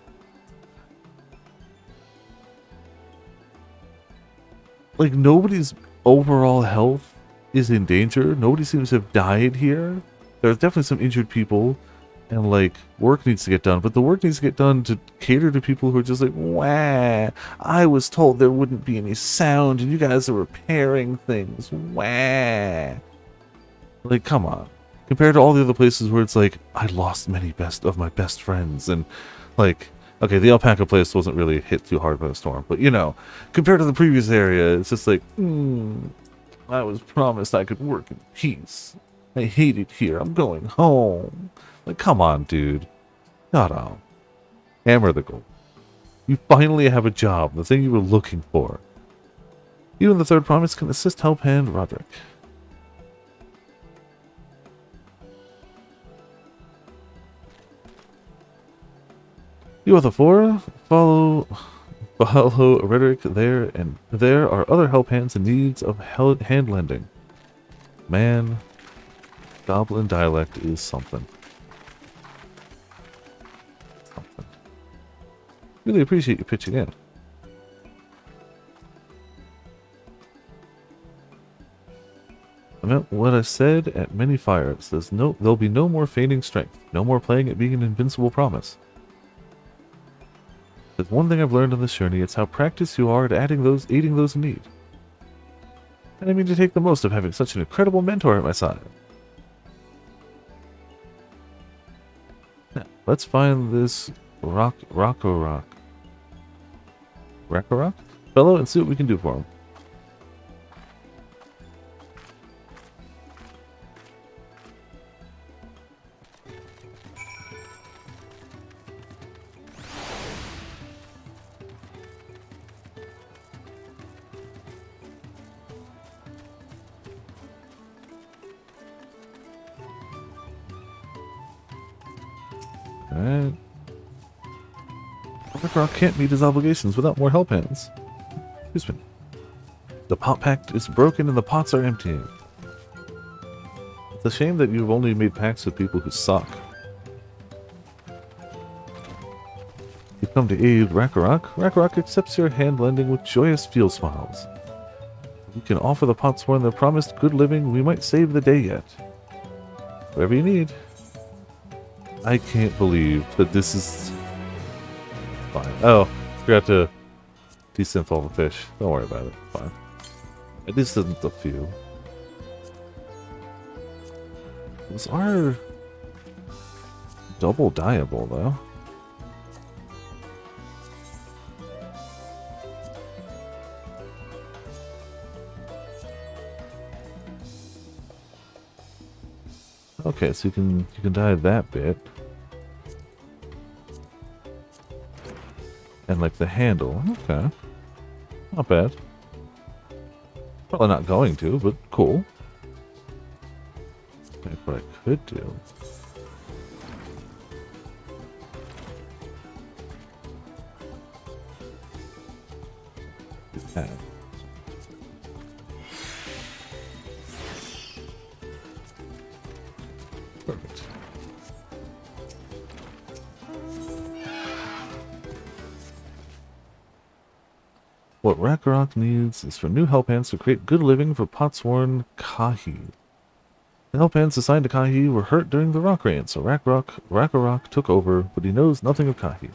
Like, nobody's overall health is in danger. Nobody seems to have died here. There's definitely some injured people, and, like, work needs to get done. But the work needs to get done to cater to people who are just like, wah, I was told there wouldn't be any sound, and you guys are repairing things. Wah. Like, come on. Compared to all the other places where it's like, I lost many of my best friends, and, like... Okay, the alpaca place wasn't really hit too hard by the storm, but, you know, compared to the previous area, it's just like, I was promised I could work in peace. I hate it here. I'm going home. Like, come on, dude. Shut up. Hammer the goal. You finally have a job, the thing you were looking for. You and the third promise can assist help hand Roderick. You are the four. Follow Rhetoric there, and there are other help hands in needs of hand lending. Man, goblin dialect is something. Really appreciate you pitching in. I meant what I said at many fires. There'll be no more feigning strength. No more playing at being an invincible promise. There's one thing I've learned on this journey, it's how practiced you are at aiding those in need. And I mean to take the most of having such an incredible mentor at my side. Now, let's find this Rocko fellow and see what we can do for him. Alright. Rock can't meet his obligations without more help hands. Excuse me. The pot pact is broken and the pots are emptying. It's a shame that you've only made pacts with people who suck. You've come to aid Rakarok. Rakarok accepts your hand lending with joyous field smiles. You can offer the Potsworn their promised good living. We might save the day yet. Whatever you need. I can't believe that this is fine. Oh, forgot to desynth all the fish. Don't worry about it. Fine. At least isn't a few. Those are double dyeable though. Okay, so you can dye that bit. And like the handle. Okay. Not bad. Probably not going to, but cool. Like what I could do. That. Perfect. What Rakarok needs is for new help hands to create good living for Potsworn Kahi. The help hands assigned to Kahi were hurt during the rock rain, so Rakarok took over, but he knows nothing of Kahi.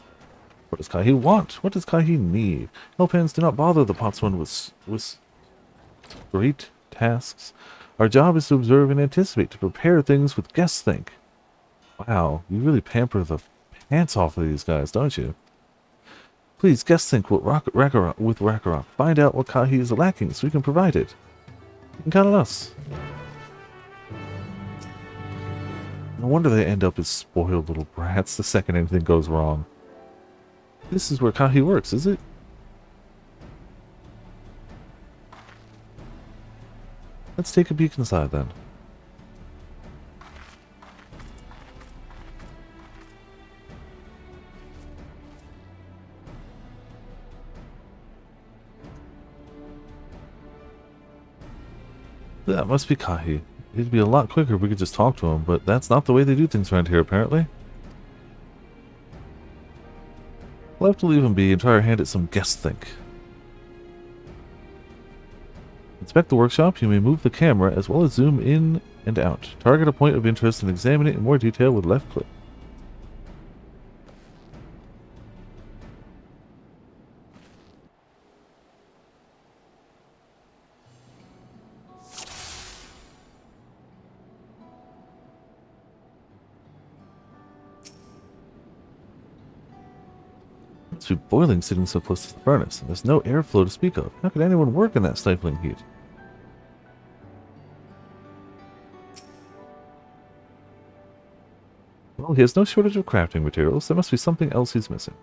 What does Kahi want? What does Kahi need? Help hands do not bother the Potsworn with great tasks. Our job is to observe and anticipate, to prepare things with guests think. Wow, you really pamper the pants off of these guys, don't you? Please, guest think with Rakarok. Find out what Kahi is lacking so we can provide it. You can count on us. No wonder they end up as spoiled little brats the second anything goes wrong. This is where Kahi works, is it? Let's take a peek inside then. That must be Kahi. It'd be a lot quicker if we could just talk to him, but that's not the way they do things around here, apparently. We'll have to leave him be and try our hand at some guest think. Inspect the workshop. You may move the camera as well as zoom in and out. Target a point of interest and examine it in more detail with left click. It's too boiling sitting so close to the furnace, and there's no airflow to speak of. How could anyone work in that stifling heat? Well, he has no shortage of crafting materials. There must be something else he's missing.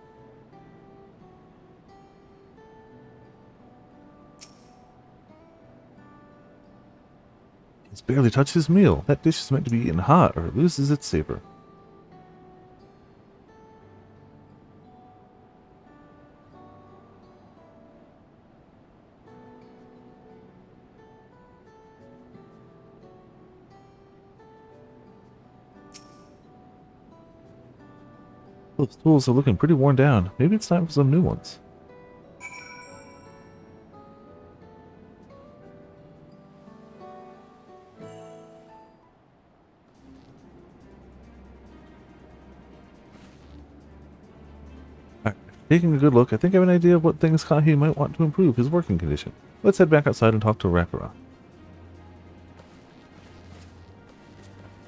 He's barely touched his meal. That dish is meant to be eaten hot, or it loses its savor. Those tools are looking pretty worn down. Maybe it's time for some new ones. Alright, taking a good look, I think I have an idea of what things Kahi might want to improve his working condition. Let's head back outside and talk to Rakura.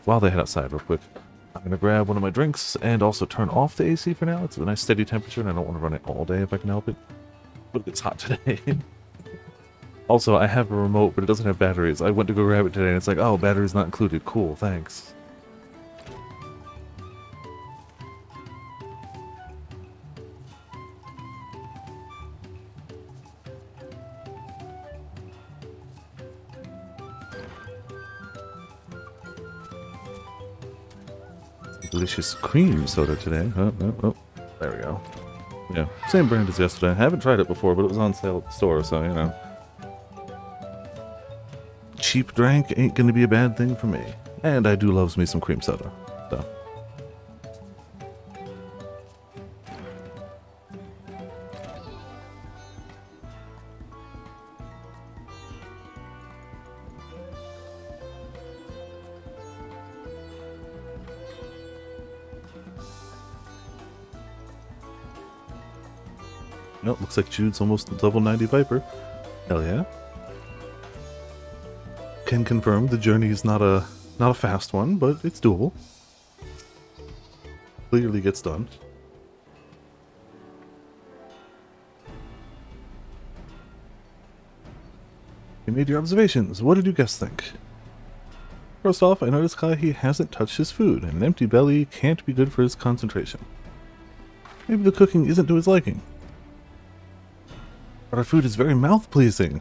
While they head outside real quick, I'm going to grab one of my drinks and also turn off the AC for now. It's a nice steady temperature and I don't want to run it all day if I can help it. But it's hot today. Also, I have a remote, but it doesn't have batteries. I went to go grab it today and it's like, oh, batteries not included. Cool, thanks. Delicious cream soda today. Oh, there we go. Yeah, same brand as yesterday. I haven't tried it before, but it was on sale at the store, so, you know. Cheap drink ain't gonna be a bad thing for me. And I do loves me some cream soda, so. Nope, looks like Jude's almost level 90 Viper. Hell yeah. Can confirm the journey is not a fast one, but it's doable. Clearly gets done. You made your observations. What did you guys think? First off, I noticed Kahi hasn't touched his food, and an empty belly can't be good for his concentration. Maybe the cooking isn't to his liking. But our food is very mouth-pleasing.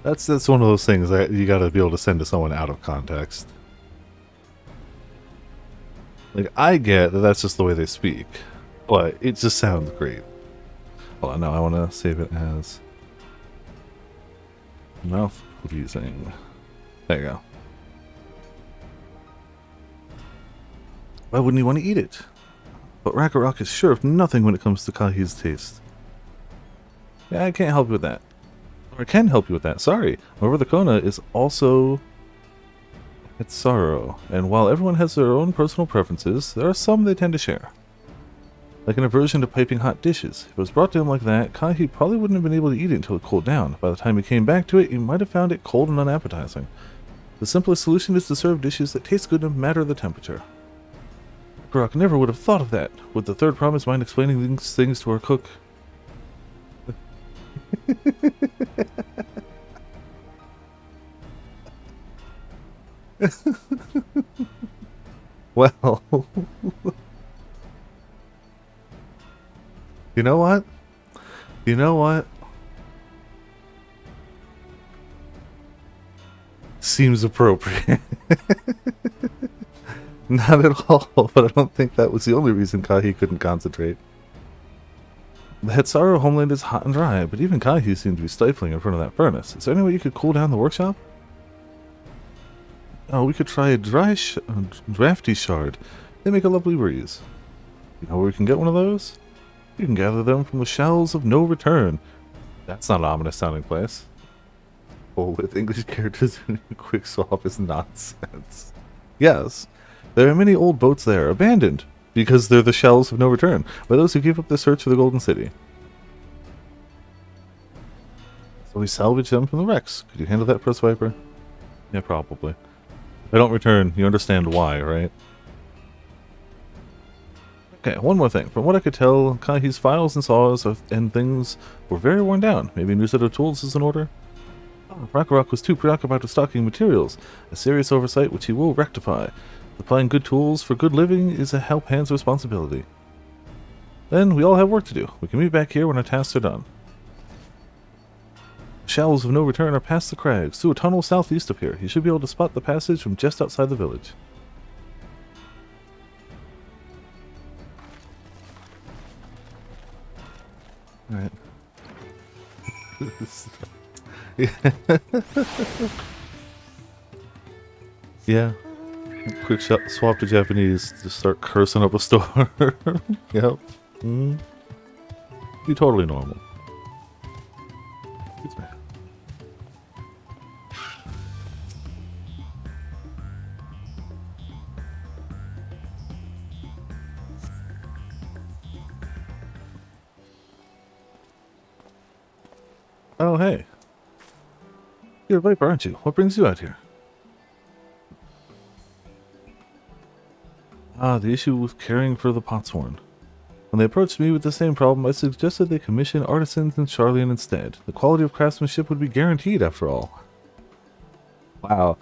That's one of those things that you gotta be able to send to someone out of context. Like, I get that that's just the way they speak, but it just sounds great. Hold on, now I want to save it as mouth-pleasing. There you go. Why wouldn't he want to eat it? But Rakarok is sure of nothing when it comes to Kahi's taste. Yeah, I can't help you with that. Or I can help you with that, sorry. However, the Kona is also its sorrow, and while everyone has their own personal preferences, there are some they tend to share. Like an aversion to piping hot dishes. If it was brought to him like that, Kahi probably wouldn't have been able to eat it until it cooled down. By the time he came back to it, he might have found it cold and unappetizing. The simplest solution is to serve dishes that taste good no matter the temperature. Rakarok never would have thought of that. Would the third promise mind explaining these things to our cook? Well, you know what? You know what? Seems appropriate. Not at all, but I don't think that was the only reason Kahi couldn't concentrate. The Hetsaru homeland is hot and dry, but even Kahi seemed to be stifling in front of that furnace. Is there any way you could cool down the workshop? Oh, we could try a drafty shard. They make a lovely breeze. You know where we can get one of those? You can gather them from the shells of no return. That's not an ominous sounding place. Oh, with English characters in a quick swap is nonsense. Yes, there are many old boats there, abandoned, because they're the shells of no return, by those who give up the search for the Golden City. So we salvage them from the wrecks. Could you handle that for us, Viper? Yeah, probably. If I don't return, you understand why, right? Okay, one more thing. From what I could tell, Kahi's files and saws and things were very worn down. Maybe a new set of tools is in order? Oh, Rakarok was too preoccupied with stocking materials, a serious oversight which he will rectify. Supplying good tools for good living is a help hand's responsibility. Then we all have work to do. We can meet back here when our tasks are done. Shells of no return are past the crags, through a tunnel southeast of here. You should be able to spot the passage from just outside the village. Alright. Yeah. Quick swap to Japanese to start cursing up a store. Yep. Be totally normal. Excuse me. Oh, hey. You're a Viper, aren't you? What brings you out here? Ah, the issue with caring for the Potsworn. When they approached me with the same problem, I suggested they commission artisans in Charlian instead. The quality of craftsmanship would be guaranteed, after all. Wow.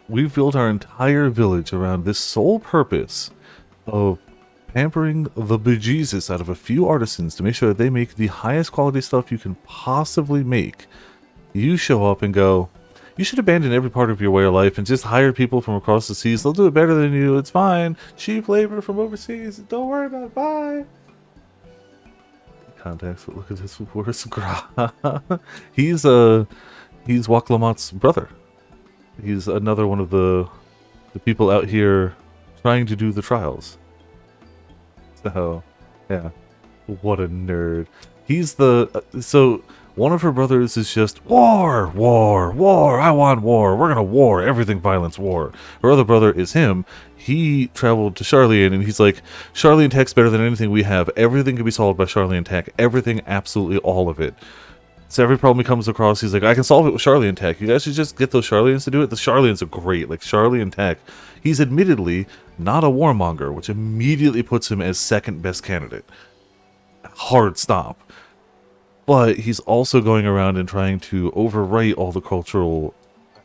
We've built our entire village around this sole purpose of pampering the bejesus out of a few artisans to make sure that they make the highest quality stuff you can possibly make. You show up and go, you should abandon every part of your way of life and just hire people from across the seas. They'll do it better than you. It's fine. Cheap labor from overseas. Don't worry about it. Bye. Contacts, but look at this worst gra. He's Waklamat's brother. He's another one of the people out here trying to do the trials. So, yeah. What a nerd. He's so one of her brothers is just war, war, war. I want war. We're gonna war. Everything violence, war. Her other brother is him. He traveled to Charlian and he's like, Charlian Tech's better than anything we have. Everything can be solved by Charlian Tech. Everything, absolutely all of it. So every problem he comes across, he's like, I can solve it with Charlian Tech. You guys should just get those Charlians to do it. The Charlians are great. Like Charlian Tech. He's admittedly not a warmonger, which immediately puts him as second best candidate. Hard stop. But he's also going around and trying to overwrite all the cultural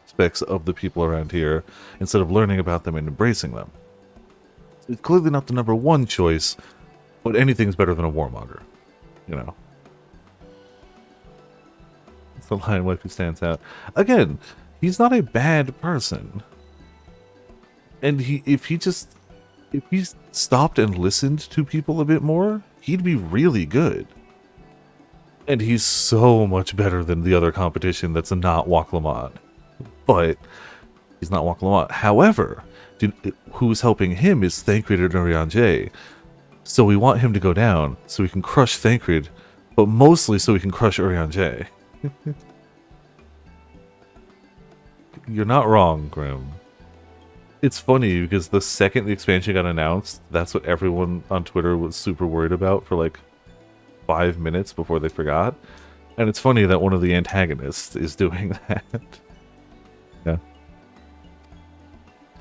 aspects of the people around here instead of learning about them and embracing them. It's clearly not the number one choice, but anything's better than a warmonger. You know. It's the line wife who stands out. Again, he's not a bad person. And if he stopped and listened to people a bit more, he'd be really good. And he's so much better than the other competition that's not Waklamat. But he's not Waklamat. However, who's helping him is Thancred and Urianger. So we want him to go down so we can crush Thancred, but mostly so we can crush Urianger. You're not wrong, Grim. It's funny because the second the expansion got announced, that's what everyone on Twitter was super worried about for like 5 minutes before they forgot. And it's funny that one of the antagonists is doing that. Yeah.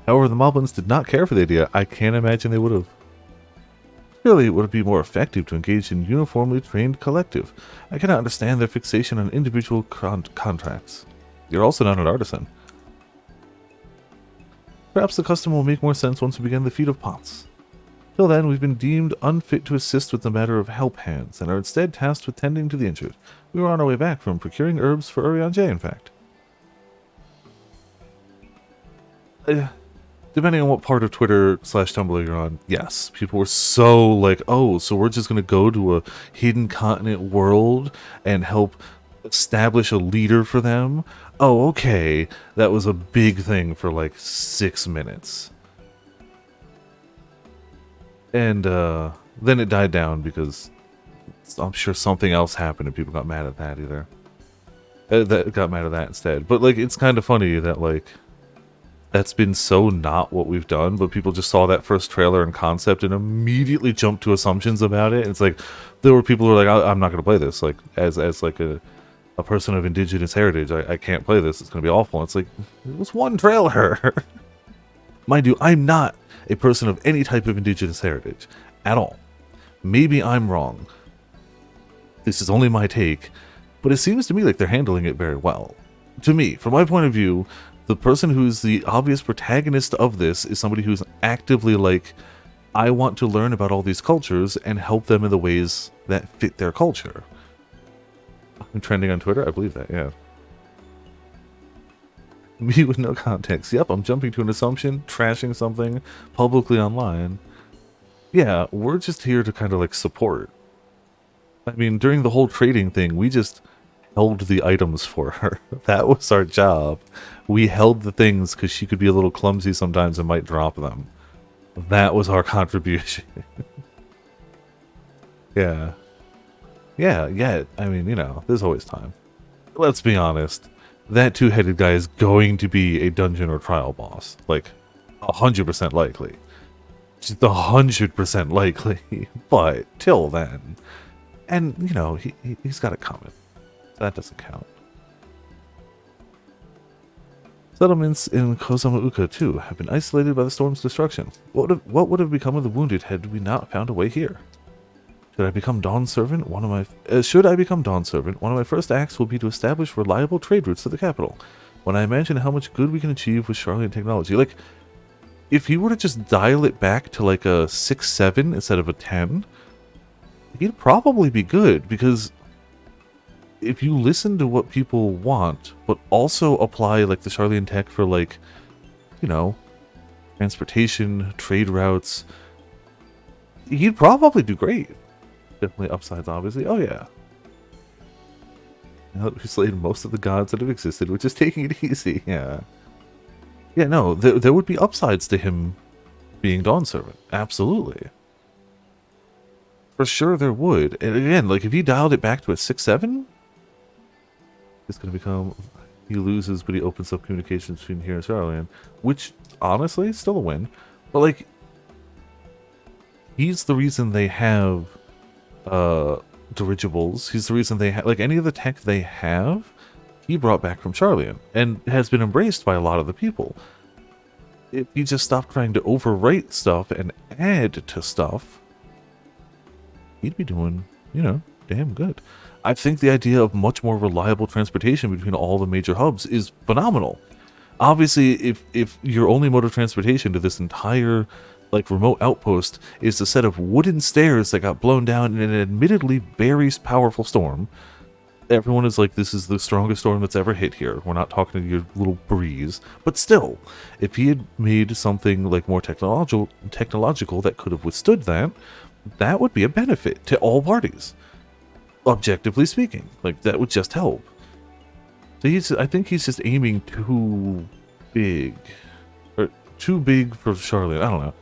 However, the Moblins did not care for the idea. I can't imagine they would have. Surely it would be more effective to engage in uniformly trained collective. I cannot understand their fixation on individual contracts. You're also not an artisan. Perhaps the custom will make more sense once we begin the feat of pots. Till then, we've been deemed unfit to assist with the matter of help hands, and are instead tasked with tending to the injured. We were on our way back from procuring herbs for Urianger, in fact. Depending on what part of Twitter/Tumblr you're on, yes, people were so like, oh, so we're just going to go to a hidden continent world and help establish a leader for them? Oh, okay. That was a big thing for like 6 minutes. And then it died down because I'm sure something else happened and people got mad at that either. That got mad at that instead. But like, it's kind of funny that like, that's been so not what we've done, but people just saw that first trailer and concept and immediately jumped to assumptions about it. And it's like, there were people who were like, I'm not going to play this. Like, as like a person of indigenous heritage, I can't play this. It's going to be awful. And it's like, it was one trailer. Mind you, I'm not a person of any type of indigenous heritage at all. Maybe I'm wrong. This is only my take, but it seems to me like they're handling it very well. To me, from my point of view, the person who's the obvious protagonist of this is somebody who's actively like, I want to learn about all these cultures and help them in the ways that fit their culture. I'm trending on Twitter? I believe that, yeah. Me with no context. Yep, I'm jumping to an assumption, trashing something publicly online. Yeah, we're just here to kind of like support. I mean, during the whole trading thing, we just held the items for her. That was our job. We held the things because she could be a little clumsy sometimes and might drop them. That was our contribution. Yeah. Yeah. I mean, you know, there's always time. Let's be honest. That two-headed guy is going to be a dungeon or trial boss. Like, 100% likely. Just 100% likely. But, till then. And, you know, he's got it coming. That doesn't count. Settlements in Kozama-uka, too, have been isolated by the storm's destruction. What would have become of the wounded had we not found a way here? Should I become Dawn Servant? One of my first acts will be to establish reliable trade routes to the capital. When I imagine how much good we can achieve with Charlian technology, like, if he were to just dial it back to like a 6-7 instead of a 10, he'd probably be good, because if you listen to what people want, but also apply like the Charlian tech for, like, you know, transportation, trade routes, he'd probably do great. Definitely upsides, obviously. Oh yeah. Now that we've slayed most of the gods that have existed, we're just taking it easy. Yeah. Yeah, no, there would be upsides to him being Dawn Servant. Absolutely. For sure there would. And again, like, if he dialed it back to a 6-7, it's going to become... He loses, but he opens up communications between here and Charlian. Which, honestly, is still a win. But, like, he's the reason they have dirigibles. He's the reason they have... Like, any of the tech they have, he brought back from Charlian. And has been embraced by a lot of the people. If he just stopped trying to overwrite stuff and add to stuff, he'd be doing, you know, damn good. I think the idea of much more reliable transportation between all the major hubs is phenomenal. Obviously, if your only mode of transportation to this entire, like, remote outpost is a set of wooden stairs that got blown down in an admittedly very powerful storm, everyone is like, this is the strongest storm that's ever hit here. We're not talking to your little breeze. But still, if he had made something, like, more technological that could have withstood that, that would be a benefit to all parties. Objectively speaking, like, that would just help. So I think he's just aiming too big for Charlian. I don't know,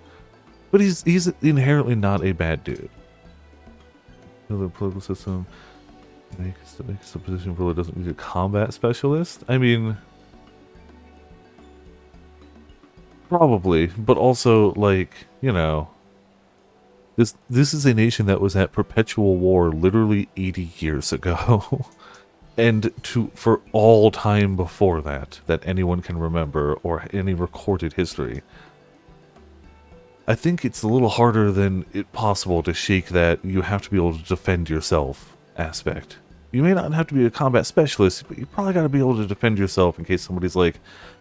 but he's inherently not a bad dude. The political system makes the position ruler doesn't need a combat specialist. I mean, probably, but also, like, you know. This is a nation that was at perpetual war literally 80 years ago. And for all time before that anyone can remember, or any recorded history. I think it's a little harder than possible to shake that you have to be able to defend yourself aspect. You may not have to be a combat specialist, but you probably got to be able to defend yourself in case somebody's like,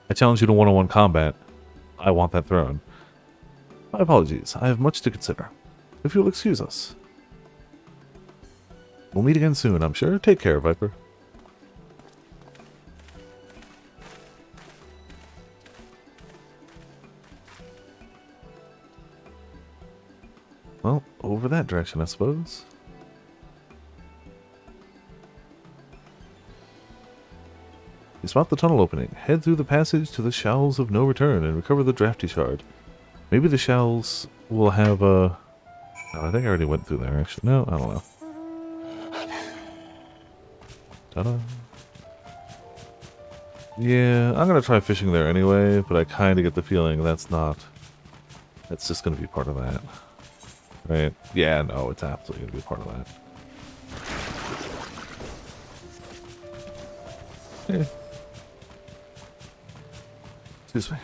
I challenge you to one-on-one combat. I want that throne. My apologies. I have much to consider. If you'll excuse us. We'll meet again soon, I'm sure. Take care, Viper. Well, over that direction, I suppose. You spot the tunnel opening. Head through the passage to the Shells of No Return and recover the Drafty Shard. Maybe the Shells will have a... Oh, I think I already went through there, actually. No, I don't know. Ta-da. Yeah, I'm gonna try fishing there anyway, but I kind of get the feeling that's just gonna be part of that. Right? Yeah, no, it's absolutely gonna be part of that. Yeah. Excuse me.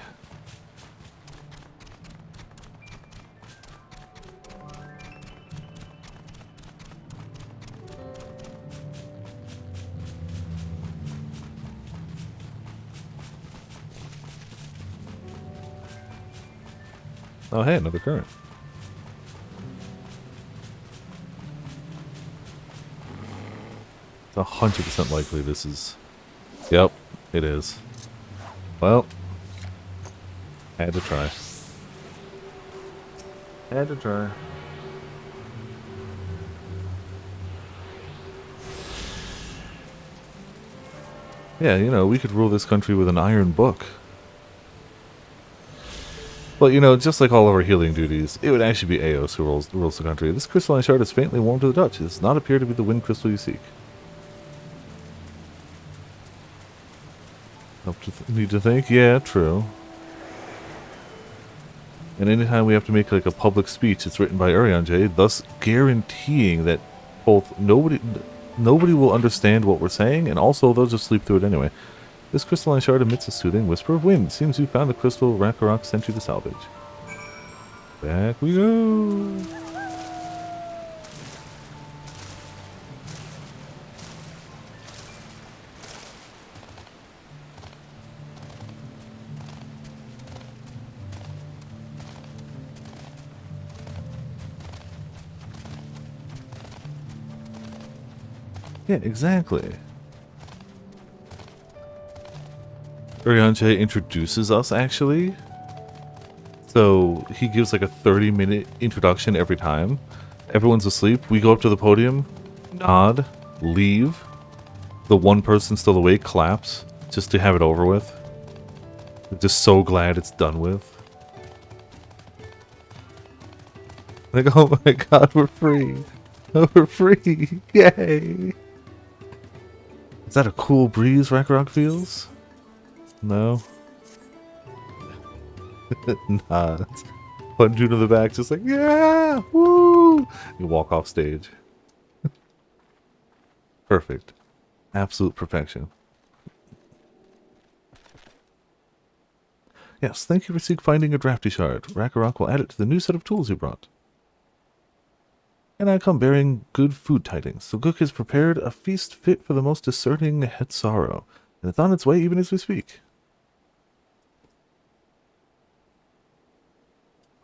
Oh, hey, another current. It's 100% likely this is... Yep, it is. Well, had to try. Had to try. Yeah, you know, we could rule this country with an iron book. But, you know, just like all of our healing duties, it would actually be Eos who rules the country. This crystalline shard is faintly warm to the touch. It does not appear to be the wind crystal you seek. Need to think? Yeah, true. And anytime we have to make like a public speech, it's written by Urianger, thus guaranteeing that both nobody will understand what we're saying, and also they'll just sleep through it anyway. This crystalline shard emits a soothing whisper of wind. Seems you found the crystal Rakarok sent you to salvage. Back we go. Yeah, exactly. Urianger introduces us, actually. So, he gives like a 30-minute introduction every time. Everyone's asleep. We go up to the podium, nod, leave. The one person still awake claps, just to have it over with. We're just so glad it's done with. Like, oh my god, we're free. We're free. Yay. Is that a cool breeze Rakarok feels? No? Nah. Punch you to the back, just like, yeah! Woo! You walk off stage. Perfect. Absolute perfection. Yes, thank you for finding a drafty shard. Rakarok will add it to the new set of tools you brought. And I come bearing good food tidings. So Gook has prepared a feast fit for the most discerning Hetsaro, and it's on its way even as we speak.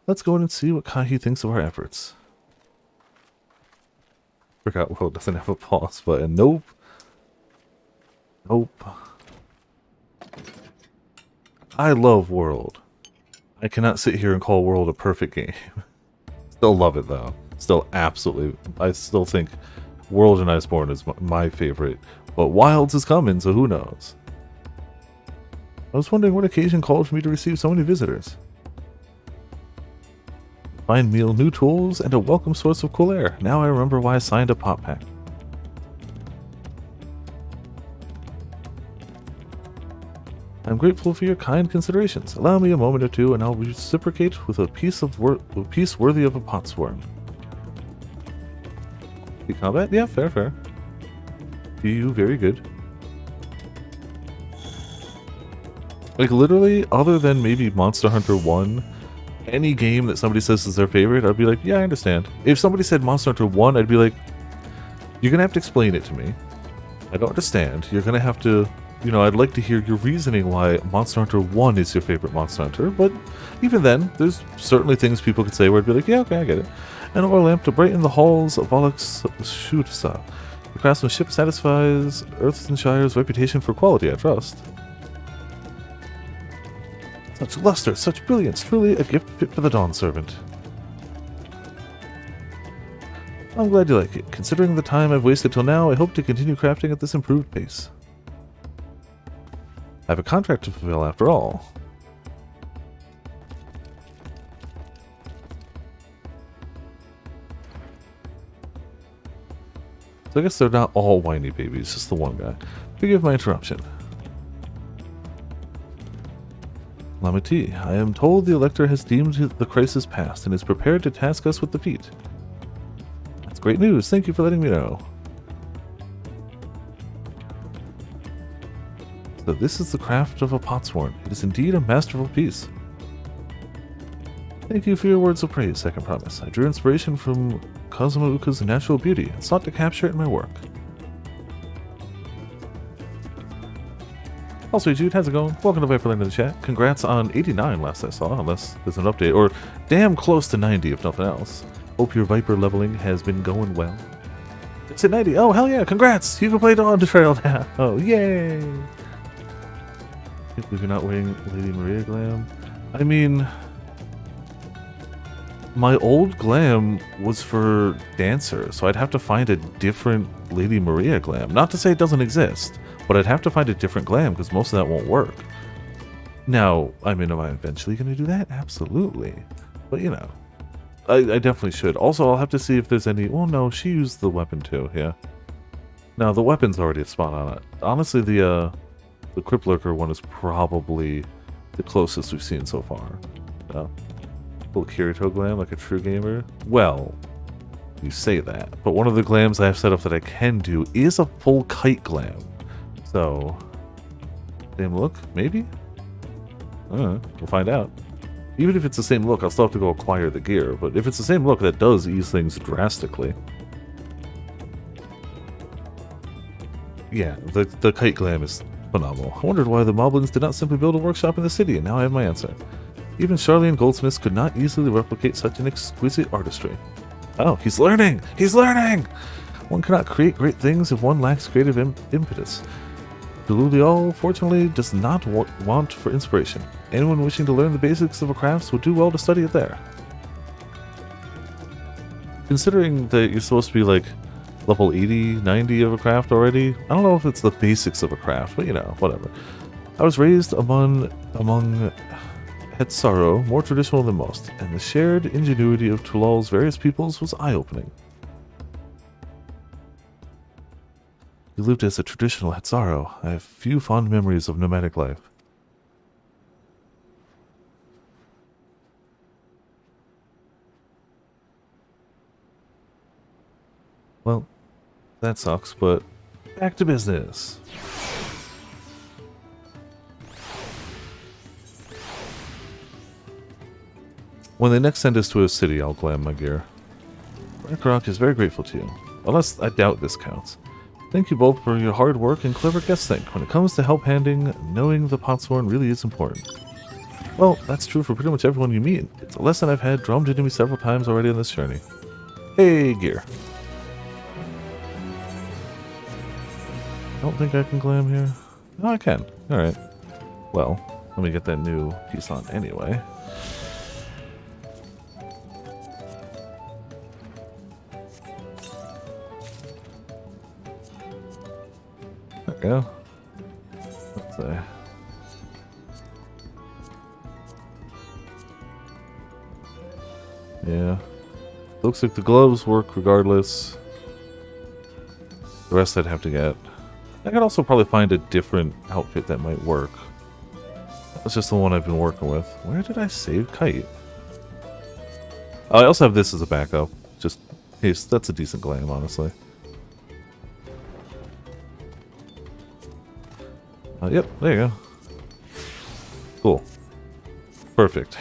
Let's go in and see what Kahi thinks of our efforts. Forgot World doesn't have a pause button. Nope. Nope. I love World. I cannot sit here and call World a perfect game. Still love it though. Still absolutely, I still think World and Iceborne is my favorite, but Wilds is coming, so who knows. I was wondering what occasion called for me to receive so many visitors. Fine meal, new tools, and a welcome source of cool air. Now I remember why I signed a pop pack. I'm grateful for your kind considerations. Allow me a moment or two, and I'll reciprocate with a piece worthy of a potsworm. The combat? Yeah, fair, fair. You very good. Like, literally, other than maybe Monster Hunter 1, any game that somebody says is their favorite, I'd be like, yeah, I understand. If somebody said Monster Hunter 1, I'd be like, you're gonna have to explain it to me. I don't understand. You're gonna have to, you know, I'd like to hear your reasoning why Monster Hunter 1 is your favorite Monster Hunter, but even then, there's certainly things people could say where I'd be like, yeah, okay, I get it. An oil lamp to brighten the halls of Volux Shutsa. The craftsmanship satisfies Earthenshire's reputation for quality, I trust. Such luster, such brilliance, truly a gift fit for the Dawn Servant. I'm glad you like it. Considering the time I've wasted till now, I hope to continue crafting at this improved pace. I have a contract to fulfill after all. So I guess they're not all whiny babies, just the one guy. Forgive my interruption. Lamati, I am told the Elector has deemed the crisis past and is prepared to task us with defeat. That's great news. Thank you for letting me know. So this is the craft of a potsworn. It is indeed a masterful piece. Thank you for your words of praise, Second Promise. I drew inspiration from Kazuma Uka's natural beauty and sought to capture it in my work. Also, Jude, how's it going? Welcome to Viperland in the chat. Congrats on 89 last I saw, unless there's an update, or damn close to 90 if nothing else. Hope your Viper leveling has been going well. It's at 90. Oh, hell yeah, congrats! You can play Dawntrail now. Oh, yay! If you're not wearing Lady Maria glam. I mean, my old glam was for Dancer, so I'd have to find a different Lady Maria glam. Not to say it doesn't exist, But I'd have to find a different glam because most of that won't work. Now, I mean, am I eventually going to do that? Absolutely. But, you know, I definitely should. Also, I'll have to see if there's any... Well, no, she used the weapon too, yeah. Now, the weapon's already a spot on it. Honestly, the Crypt Lurker one is probably the closest we've seen so far. Full Kirito glam, like a true gamer? Well, you say that. But one of the glams I have set up that I can do is a full kite glam. So, same look, maybe? I don't know, we'll find out. Even if it's the same look, I'll still have to go acquire the gear. But if it's the same look, that does ease things drastically. Yeah, the kite glam is phenomenal. I wondered why the Moblins did not simply build a workshop in the city, and now I have my answer. Even Charlene Goldsmiths could not easily replicate such an exquisite artistry. Oh, he's learning! He's learning! One cannot create great things if one lacks creative impetus. Deluliol, fortunately, does not want for inspiration. Anyone wishing to learn the basics of a craft would do well to study it there. Considering that you're supposed to be like level 80, 90 of a craft already, I don't know if it's the basics of a craft, but you know, whatever. I was raised among Hetsaro, more traditional than most, and the shared ingenuity of Tulal's various peoples was eye-opening. You lived as a traditional Hetsaro. I have few fond memories of nomadic life. Well, that sucks, but back to business. When they next send us to a city, I'll glam my gear. Ragnarok is very grateful to you, unless I doubt this counts. Thank you both for your hard work and clever guest think. When it comes to help handing, knowing the Potsworn really is important. Well, that's true for pretty much everyone you meet. It's a lesson I've had drummed into me several times already on this journey. Hey, gear. I don't think I can glam here. No, I can. Alright. Well, let me get that new piece on anyway. There we go. Let's see. Yeah. Looks like the gloves work regardless. The rest I'd have to get. I could also probably find a different outfit that might work. That's just the one I've been working with. Where did I save Kite? Oh, I also have this as a backup. Just in case. That's a decent glam, honestly. Yep, there you go. Cool. Perfect.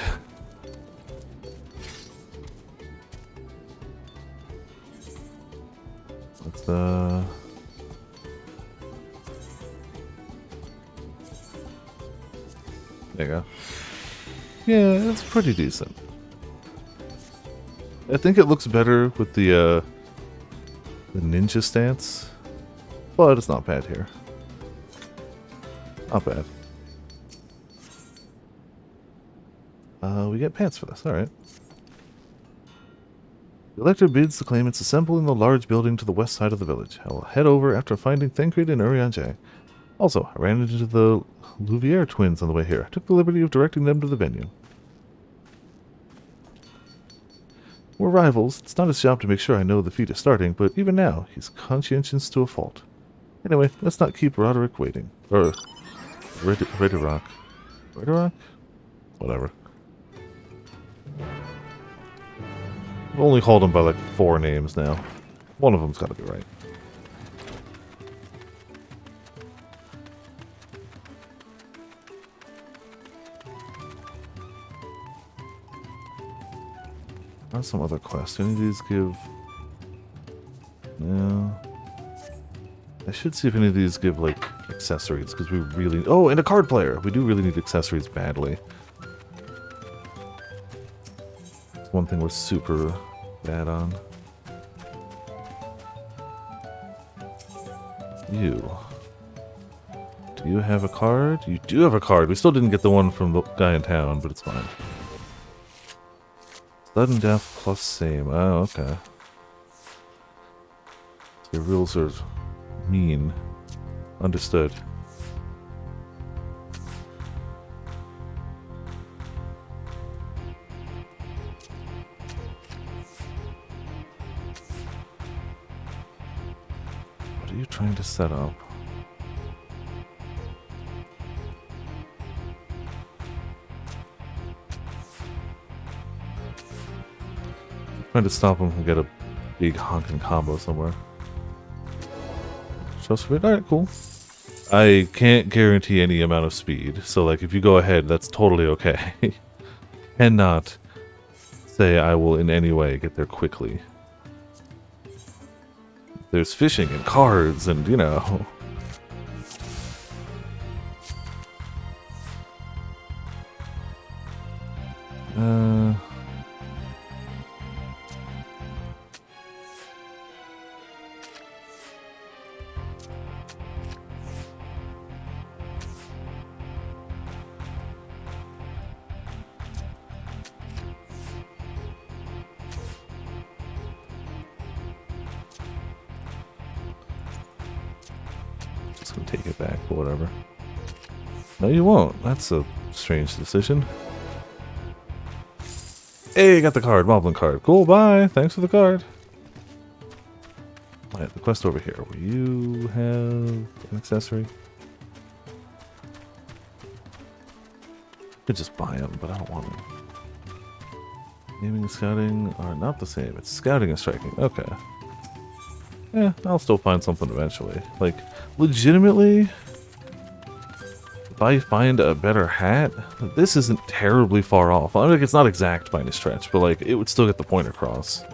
Let's, there you go. Yeah, it's pretty decent. I think it looks better with the ninja stance, but it's not bad here. Not bad. We get pants for this, alright. The elector bids the claimants assemble in the large building to the west side of the village. I will head over after finding Thancred and Urianger. Also, I ran into the Louviere twins on the way here. I took the liberty of directing them to the venue. We're rivals. It's not his job to make sure I know the feat is starting, but even now, he's conscientious to a fault. Anyway, let's not keep Roderick waiting. Or... Redderock. Redderock? Whatever. I've only called him by like 4 names now. One of them's gotta be right. Not some other quest. Any of these give... No. I should see if any of these give, like, accessories, because we really... Oh, and a card player! We do really need accessories badly. It's one thing we're super bad on. You. Do you have a card? You do have a card! We still didn't get the one from the guy in town, but it's fine. Sudden death plus same. Oh, okay. The rules are... mean. Understood. What are you trying to set up? Trying to stop him from get a big honking combo somewhere. Just for it. Alright, cool. I can't guarantee any amount of speed, so like if you go ahead, that's totally okay. Cannot say I will in any way get there quickly. There's fishing and cards and, you know. Just gonna take it back, but whatever. No, you won't. That's a strange decision. Hey, got the card, Moblin card. Cool, bye. Thanks for the card. Alright, the quest over here. Will you have an accessory? Could just buy them, but I don't want them. Aiming and scouting are not the same. It's scouting and striking. Okay. Yeah, I'll still find something eventually. Like, legitimately, if I find a better hat, this isn't terribly far off. I mean, like, it's not exact by any stretch, but like, it would still get the point across.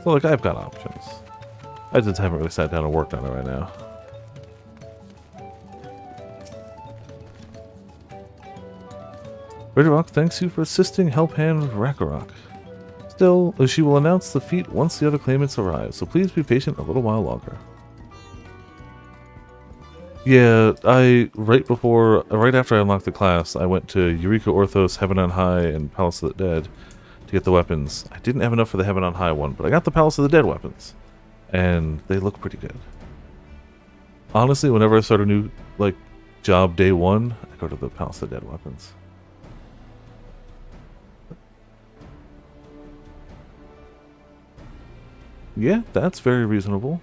So like, I've got options. I just haven't really sat down and worked on it right now. Ragnarok thanks you for assisting Help Hand Ragnarok. Still, she will announce the feat once the other claimants arrive, so please be patient a little while longer. Yeah, right after I unlocked the class, I went to Eureka Orthos, Heaven on High, and Palace of the Dead to get the weapons. I didn't have enough for the Heaven on High one, but I got the Palace of the Dead weapons, and they look pretty good. Honestly, whenever I start a new, like, job day one, I go to the Palace of the Dead weapons. Yeah, that's very reasonable.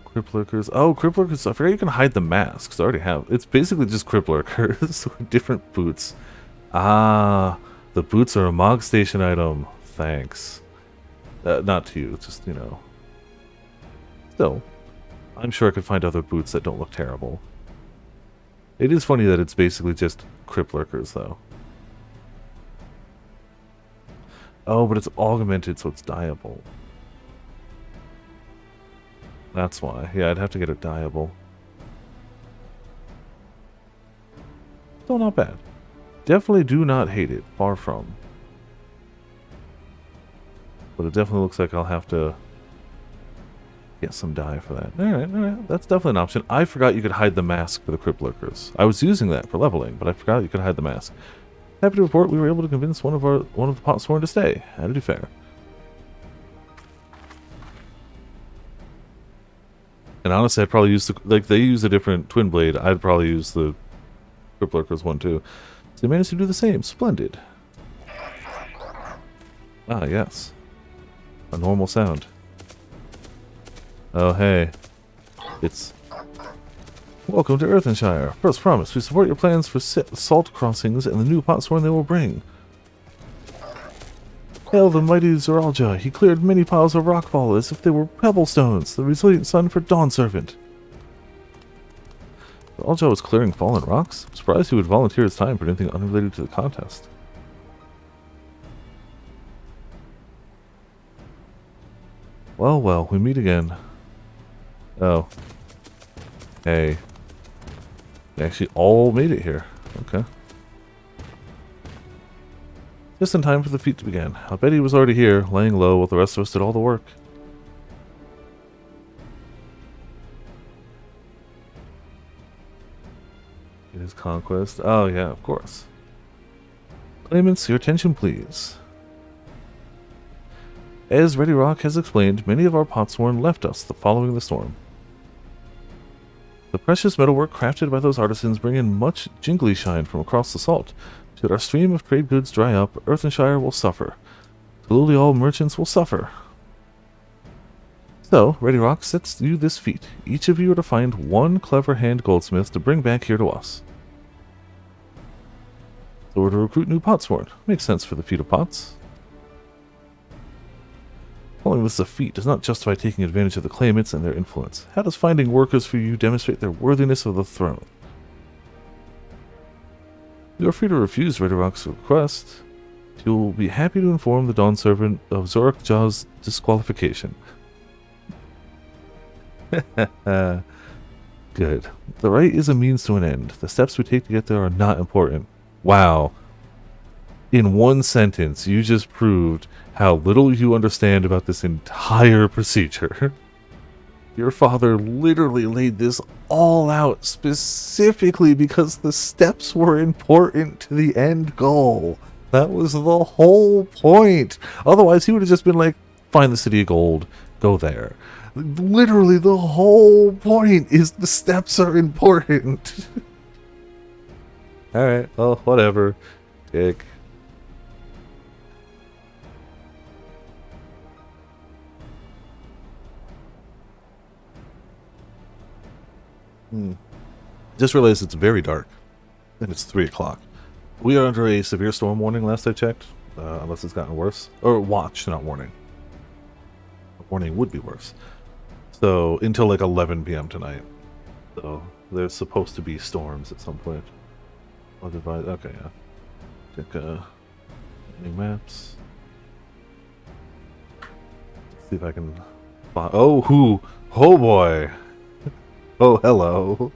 Crypt Lurkers. Oh, Crypt Lurkers. I forgot you can hide the masks. I already have. It's basically just Crypt Lurkers with different boots. Ah, the boots are a Mog Station item. Thanks. Not to you, just, you know. Still, I'm sure I could find other boots that don't look terrible. It is funny that it's basically just Crypt Lurkers, though. Oh, but it's augmented, so it's dyeable. That's why. Yeah, I'd have to get it dyeable. Still not bad. Definitely do not hate it. Far from. But it definitely looks like I'll have to get some dye for that. Alright. That's definitely an option. I forgot you could hide the mask for the Crypt Lurkers. I was using that for leveling, but I forgot you could hide the mask. Happy to report we were able to convince one of the pot sworn to stay. Had to do fair. And honestly, I'd probably use like they use a different twin blade. I'd probably use the Crypt Lurkers one too. So they managed to do the same. Splendid. Ah, yes. A normal sound. Oh hey. It's welcome to Earthenshire. First promise, we support your plans for salt crossings and the new potsworn they will bring. Hail the mighty Zoralja. He cleared many piles of rockfall as if they were pebble stones, the resilient son for Dawn Servant. Zoralja was clearing fallen rocks? I'm surprised he would volunteer his time for anything unrelated to the contest. Well, we meet again. Oh. Hey. They actually all made it here. Okay. Just in time for the feat to begin. I bet he was already here, laying low while the rest of us did all the work. It is conquest. Oh yeah, of course. Claimants, your attention please. As Ready Rock has explained, many of our potsworn left us following the storm. The precious metalwork crafted by those artisans bring in much jingly shine from across the salt. Should our stream of trade goods dry up, Earthenshire will suffer. Slowly all merchants will suffer. So, Ready Rock sets you this feat. Each of you are to find one clever hand goldsmith to bring back here to us. So we're to recruit new potsworn. Makes sense for the feat of pots. Calling this a feat does not justify taking advantage of the claimants and their influence. How does finding workers for you demonstrate their worthiness of the throne? You are free to refuse Ready Rock's request. You will be happy to inform the Dawn Servant of Zorak Jaw's disqualification. Good. The right is a means to an end. The steps we take to get there are not important. Wow. In one sentence, you just proved how little you understand about this entire procedure. Your father literally laid this all out specifically because the steps were important to the end goal. That was the whole point. Otherwise, he would have just been like, find the city of gold, go there. Literally, the whole point is the steps are important. Alright, well, whatever. Dick. Just realized it's very dark. And it's 3 o'clock. We are under a severe storm warning last I checked. Unless it's gotten worse. Or watch, not warning. Warning would be worse. So, until like 11 p.m. tonight. So, there's supposed to be storms at some point. Okay, yeah. Check, new maps. See if I can... Oh, who? Oh boy! Oh, hello.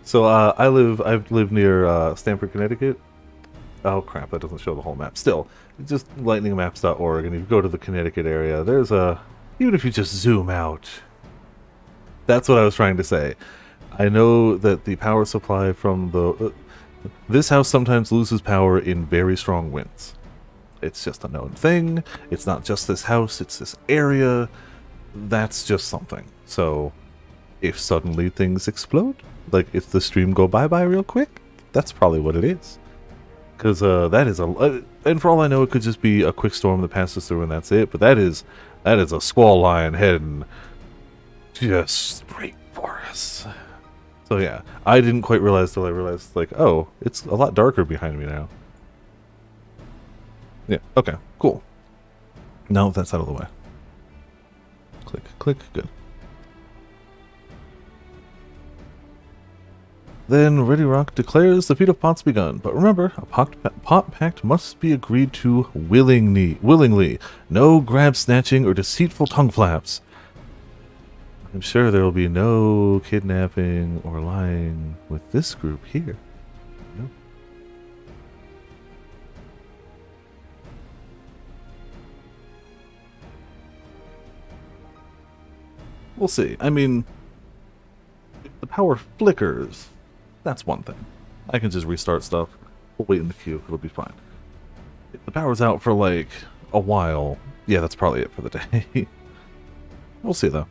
So, I've lived near, Stamford, Connecticut. Oh crap, that doesn't show the whole map. Still, just lightningmaps.org, and if you go to the Connecticut area, there's a... Even if you just zoom out. That's what I was trying to say. I know that the power supply from the... this house sometimes loses power in very strong winds. It's just a known thing. It's not just this house, it's this area. That's just something. So, if suddenly things explode, like if the stream go bye-bye real quick, that's probably what it is. Because that is a... and for all I know, it could just be a quick storm that passes through and that's it. But that is a squall line heading just straight for us. So yeah, I didn't quite realize till I realized, like, oh, it's a lot darker behind me now. Yeah, okay, cool. Now that's out of the way. Click, click, good. Then Ready Rock declares the feat of pots begun. But remember, a pot pact must be agreed to willingly. No grab snatching or deceitful tongue flaps. I'm sure there will be no kidnapping or lying with this group here. No. We'll see. I mean, if the power flickers, that's one thing. I can just restart stuff. We'll wait in the queue. It'll be fine. If the power's out for like a while, yeah, that's probably it for the day. We'll see though.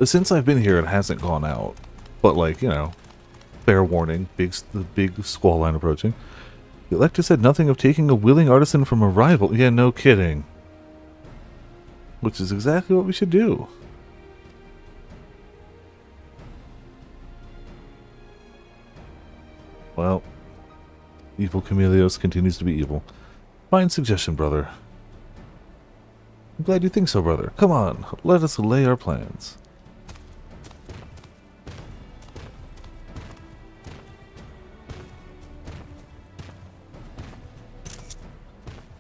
Since I've been here, it hasn't gone out. But like, you know, fair warning, the big squall line approaching. The elector said nothing of taking a willing artisan from a rival. Yeah, no kidding. Which is exactly what we should do. Well, evil Camelios continues to be evil. Fine suggestion, brother. I'm glad you think so, brother. Come on, let us lay our plans.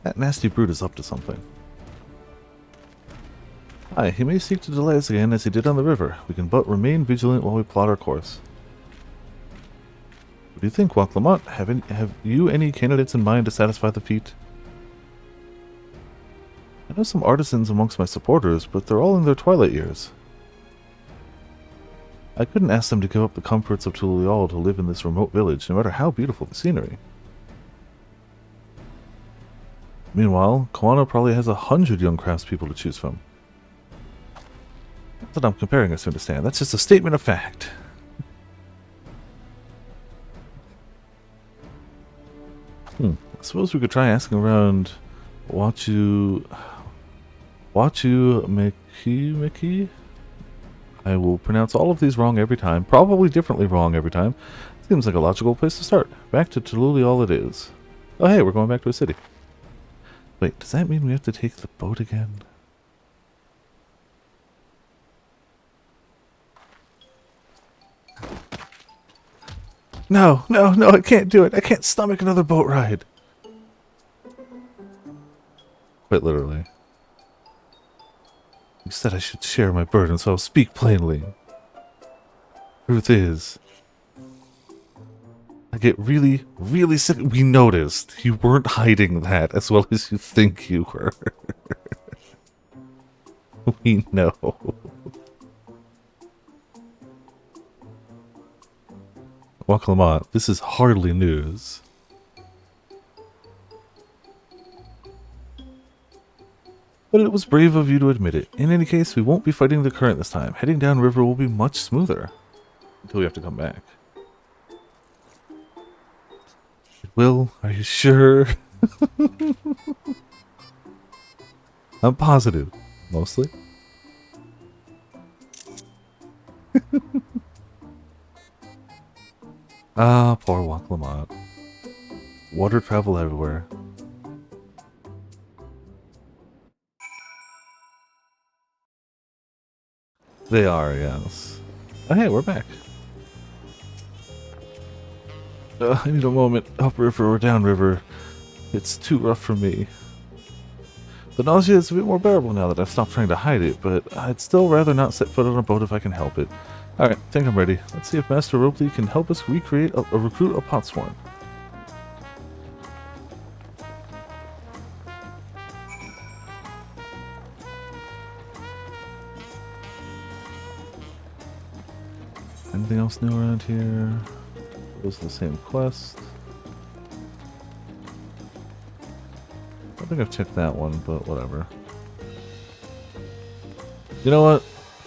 That nasty brute is up to something. Aye, he may seek to delay us again as he did on the river. We can but remain vigilant while we plot our course. What do you think, Waclamont? Have you any candidates in mind to satisfy the feat? I know some artisans amongst my supporters, but they're all in their twilight years. I couldn't ask them to give up the comforts of Tululial to live in this remote village, no matter how beautiful the scenery. Meanwhile, Koana probably has 100 young craftspeople to choose from. Not that I'm comparing us to understand, that's just a statement of fact. I suppose we could try asking around Wachu Miki? I will pronounce all of these wrong every time, probably differently wrong every time. Seems like a logical place to start. Back to Tululial it is. Oh hey, we're going back to a city. Wait, does that mean we have to take the boat again? No, no, no, I can't do it. I can't stomach another boat ride. Quite literally. You said I should share my burden, so I'll speak plainly. Truth is, I get really, really sick. We noticed. You weren't hiding that as well as you think you were. We know. Well, Clement, this is hardly news. But it was brave of you to admit it. In any case, we won't be fighting the current this time. Heading downriver will be much smoother. Until we have to come back. It will? Are you sure? I'm positive. Mostly. Ah, poor Juan Clement. Water travel everywhere. They are, yes. Oh, hey, we're back. I need a moment. Upriver or downriver. It's too rough for me. The nausea is a bit more bearable now that I've stopped trying to hide it, but I'd still rather not set foot on a boat if I can help it. Alright, think I'm ready. Let's see if Master Ropley can help us recreate recruit a pot swarm. Anything else new around here? It was the same quest. I don't think I've checked that one, but whatever. You know what?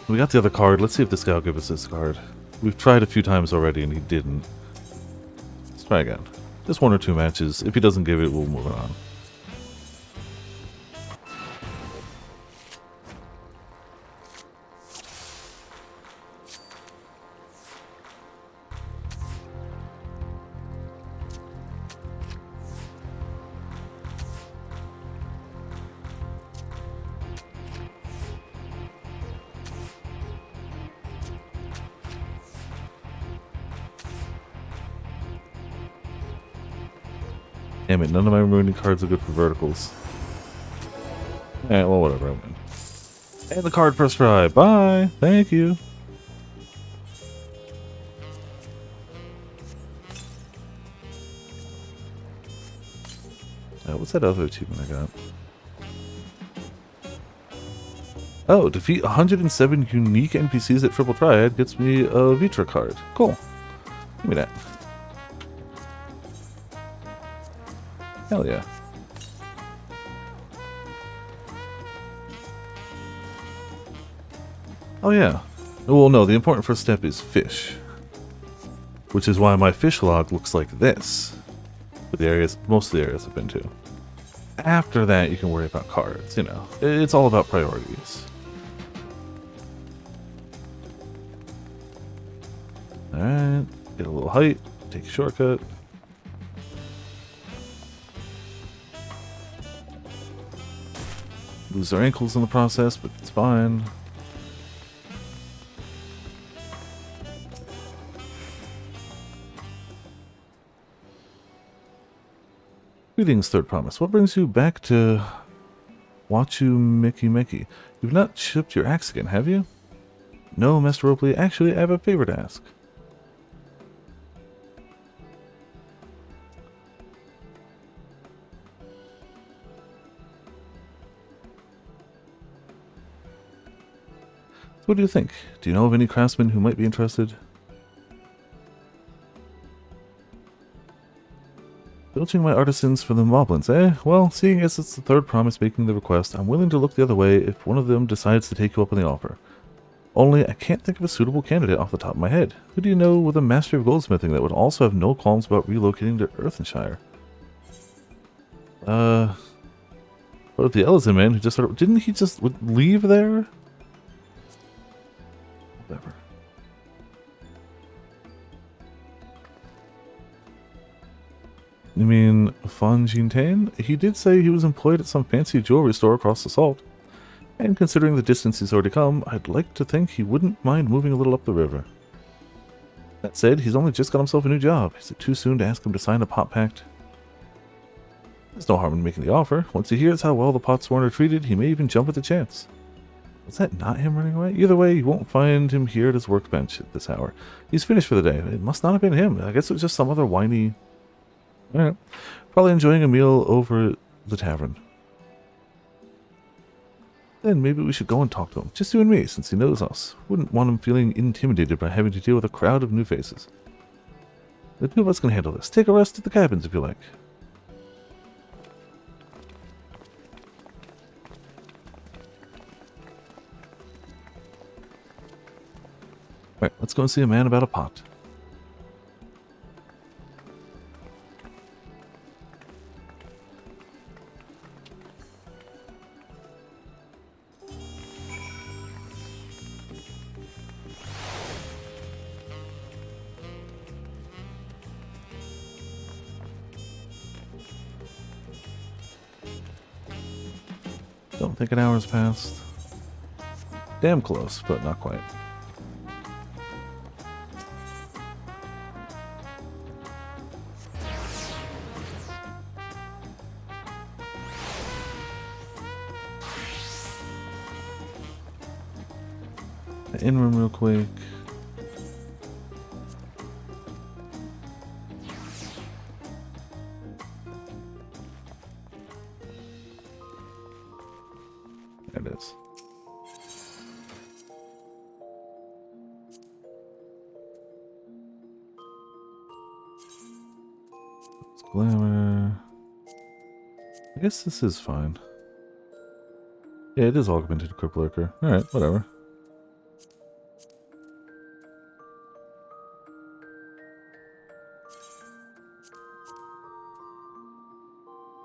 We got the other card. Let's see if this guy will give us this card. We've tried a few times already and he didn't. Let's try again. Just 1 or 2 matches. If he doesn't give it, we'll move it on. Damn it, none of my remaining cards are good for verticals. Alright, well, whatever, I win. And the card first try. Bye! Thank you! What's that other achievement I got? Oh, defeat 107 unique NPCs at Triple Triad gets me a Vitra card. Cool. Give me that. Hell yeah. Oh yeah. Well, no, the important first step is fish. Which is why my fish log looks like this. For the areas, most of the areas I've been to. After that, you can worry about cards, you know. It's all about priorities. Alright, get a little height, take a shortcut. Lose our ankles in the process, but it's fine. Greetings, Third Promise. What brings you back to Wachu Miki? You've not shipped your axe again, have you? No, Master Ropley. Actually, I have a favor to ask. What do you think? Do you know of any craftsmen who might be interested? Filching my artisans for the moblins, eh? Well, seeing as it's the third promise making the request, I'm willing to look the other way if one of them decides to take you up on the offer. Only, I can't think of a suitable candidate off the top of my head. Who do you know with a mastery of goldsmithing that would also have no qualms about relocating to Earthenshire? What of the Ellison man who just sort of... Didn't he just leave there? Whatever. You mean Fan Jintain? He did say he was employed at some fancy jewelry store across the salt. And considering the distance he's already come, I'd like to think he wouldn't mind moving a little up the river. That said, he's only just got himself a new job. Is it too soon to ask him to sign a pot pact? There's no harm in making the offer. Once he hears how well the Potsworn are treated, he may even jump at the chance. Was that not him running away? Either way, you won't find him here at his workbench at this hour. He's finished for the day. It must not have been him. I guess it was just some other whiny... Alright. Probably enjoying a meal over at the tavern. Then maybe we should go and talk to him. Just you and me, since he knows us. Wouldn't want him feeling intimidated by having to deal with a crowd of new faces. The two of us can handle this. Take a rest at the cabins if you like. Alright, let's go and see a man about a pot. Don't think an hour's passed. Damn close, but not quite. In room real quick. There it is. It's glamour. I guess this is fine. Yeah, it is augmented crypt lurker. Alright, whatever.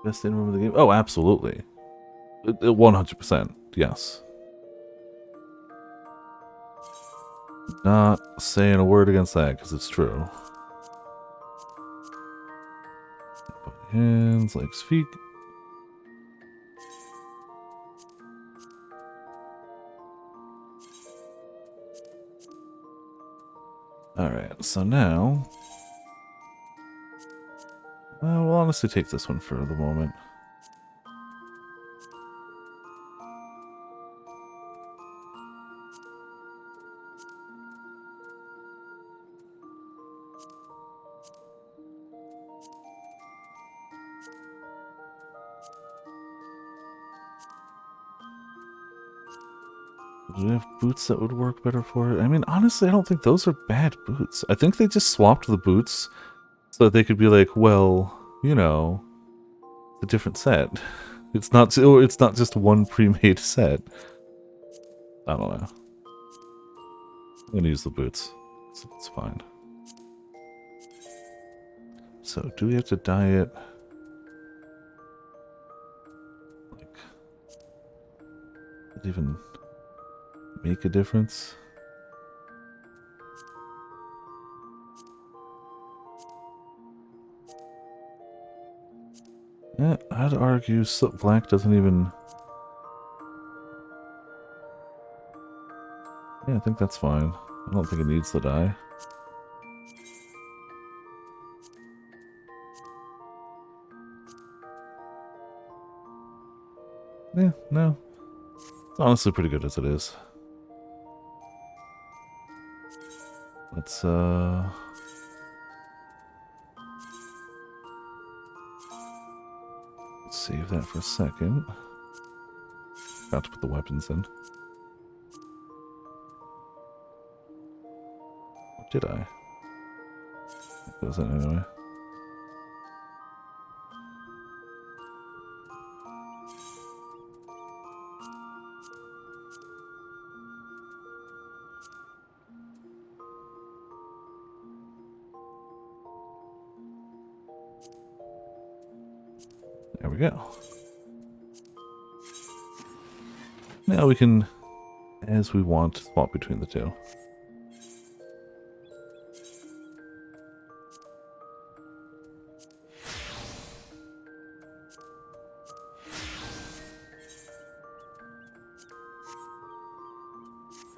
Best in room of the game? Oh, absolutely. 100%. Yes. Not saying a word against that because it's true. Hands, legs, feet. Alright, so now... we'll honestly take this one for the moment. Do we have boots that would work better for it? I mean, honestly, I don't think those are bad boots. I think they just swapped the boots so that they could be like, well, you know, a different set. It's not just one pre-made set. I don't know. I'm gonna use the boots. So it's fine. So, do we have to dye it? Like, does it even make a difference? Yeah, I'd argue soot black doesn't even... Yeah, I think that's fine. I don't think it needs the dye. Yeah, no. It's honestly pretty good as it is. Let's, save that for a second. About to put the weapons in. Did I? It was it anyway. There we go. Now we can, as we want, swap between the two.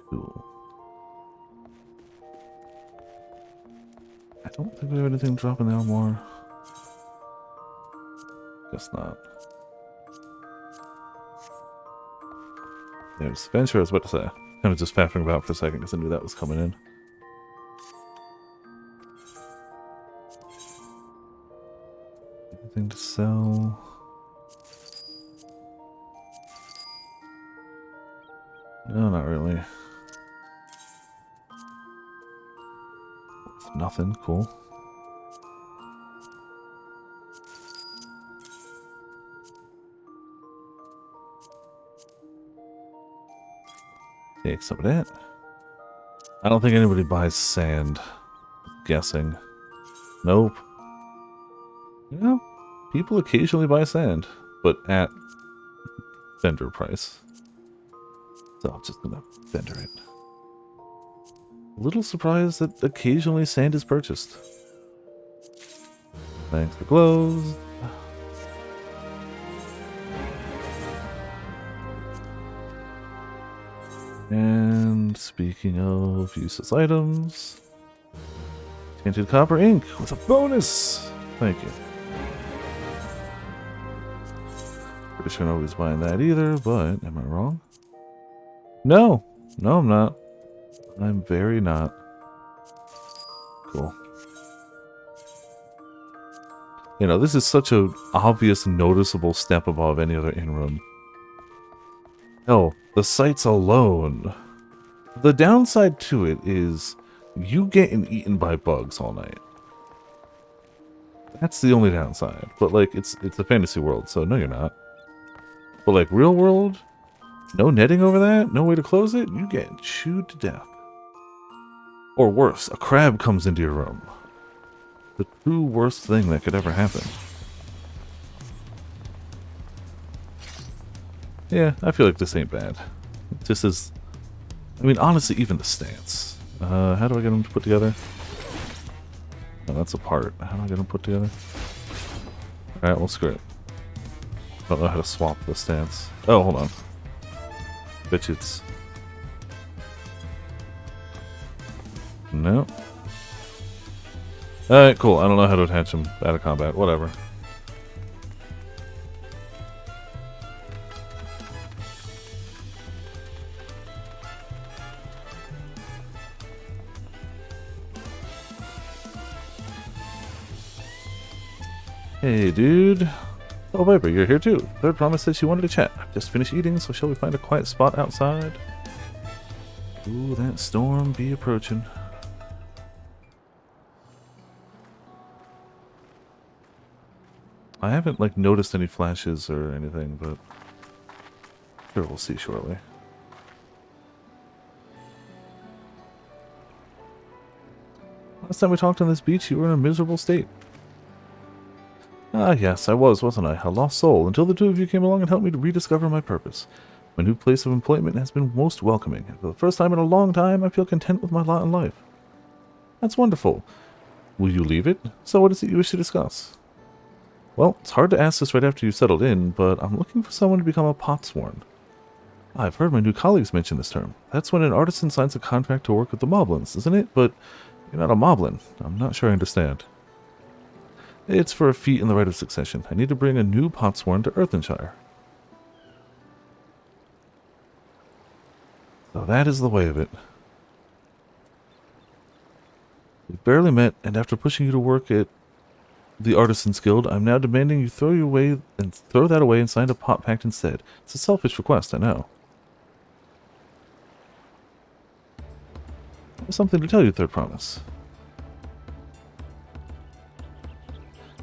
Cool. I don't think we have anything dropping now more. Guess not. There's Venture, I was about to say. Kind of just faffing about for a second because I knew that was coming in. Anything to sell? No, not really. Nothing, cool. Take some of that. I don't think anybody buys sand. Guessing. Nope. You know, people occasionally buy sand, but at vendor price. So I'm just gonna vendor it. A little surprised that occasionally sand is purchased. Thanks for clothes. And speaking of useless items, tinted copper ink with a bonus. Thank you. Pretty sure nobody's buying that either, but am I wrong? No, no, I'm not. I'm very not. Cool. You know, this is such a obvious, noticeable step above any other in-room. Hell, the sights alone. The downside to it is you getting eaten by bugs all night. That's the only downside. But like, it's a fantasy world, so no, you're not. But like real world, no netting over that, no way to close it, you get chewed to death. Or worse, a crab comes into your room. The true worst thing that could ever happen. Yeah, I feel like this ain't bad. This is... I mean, honestly, even the stance. How do I get them to put together? Oh, that's a part. How do I get them put together? Alright, well, screw it. I don't know how to swap the stance. Oh, hold on. Bet you it's... No. Alright, cool. I don't know how to attach them out of combat. Whatever. Hey, dude. Oh, Viper, you're here too. Third promised said she wanted to chat. I've just finished eating, so shall we find a quiet spot outside? Ooh, that storm be approaching. I haven't, like, noticed any flashes or anything, but sure, we'll see shortly. Last time we talked on this beach, you were in a miserable state. Ah, yes, I was, wasn't I? A lost soul, until the two of you came along and helped me to rediscover my purpose. My new place of employment has been most welcoming, and for the first time in a long time, I feel content with my lot in life. That's wonderful. Will you leave it? So what is it you wish to discuss? Well, it's hard to ask this right after you settled in, but I'm looking for someone to become a potsworn. I've heard my new colleagues mention this term. That's when an artisan signs a contract to work with the moblins, isn't it? But you're not a moblin. I'm not sure I understand. It's for a feat in the rite of succession. I need to bring a new potsworn to Earthenshire. So that is the way of it. We've barely met, and after pushing you to work at the Artisans Guild, I'm now demanding you throw that away and sign a pot pact instead. It's a selfish request, I know. have something to tell you, Third Promise.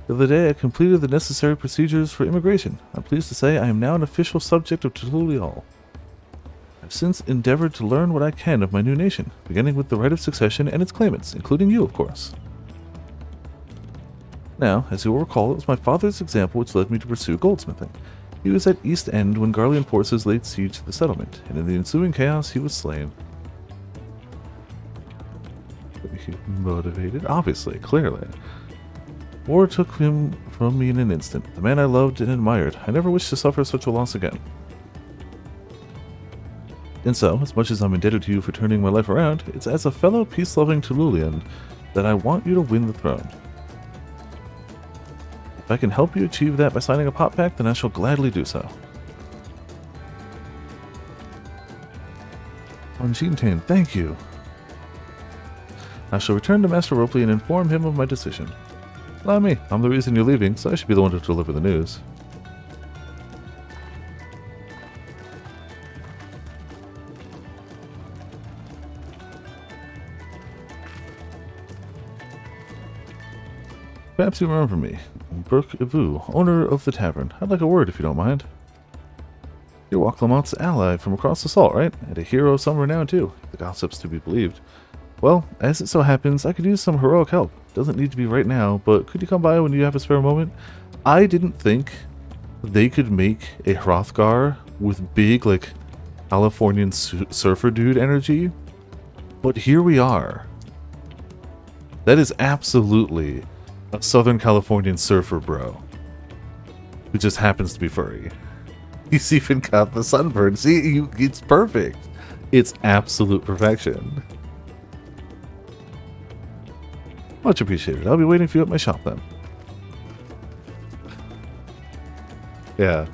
The other day, I completed the necessary procedures for immigration. I'm pleased to say I am now an official subject of Tululial. I've since endeavored to learn what I can of my new nation, beginning with the right of succession and its claimants, including you, of course. Now, as you will recall, it was my father's example which led me to pursue goldsmithing. He was at East End when Garlean forces laid siege to the settlement, and in the ensuing chaos he was slain. Motivated? Obviously, clearly. War took him from me in an instant, the man I loved and admired. I never wish to suffer such a loss again. And so, as much as I'm indebted to you for turning my life around, it's as a fellow peace-loving Tululian that I want you to win the throne. If I can help you achieve that by signing a pot pact, then I shall gladly do so. Onjintain, thank you. I shall return to Master Ropley and inform him of my decision. Allow me, I'm the reason you're leaving, so I should be the one to deliver the news. Perhaps you remember me. Brooke Ivu, owner of the tavern. I'd like a word if you don't mind. You're Waclamont's ally from across the salt, right? And a hero of some renown too, if the gossip's to be believed. Well, as it so happens, I could use some heroic help. Doesn't need to be right now, but could you come by when you have a spare moment? I didn't think they could make a Hrothgar with big, like, Californian surfer dude energy, but here we are. That is absolutely a Southern Californian surfer bro who just happens to be furry. He's even got the sunburn. See, it's perfect. It's absolute perfection. Much appreciated. I'll be waiting for you at my shop then. Yeah.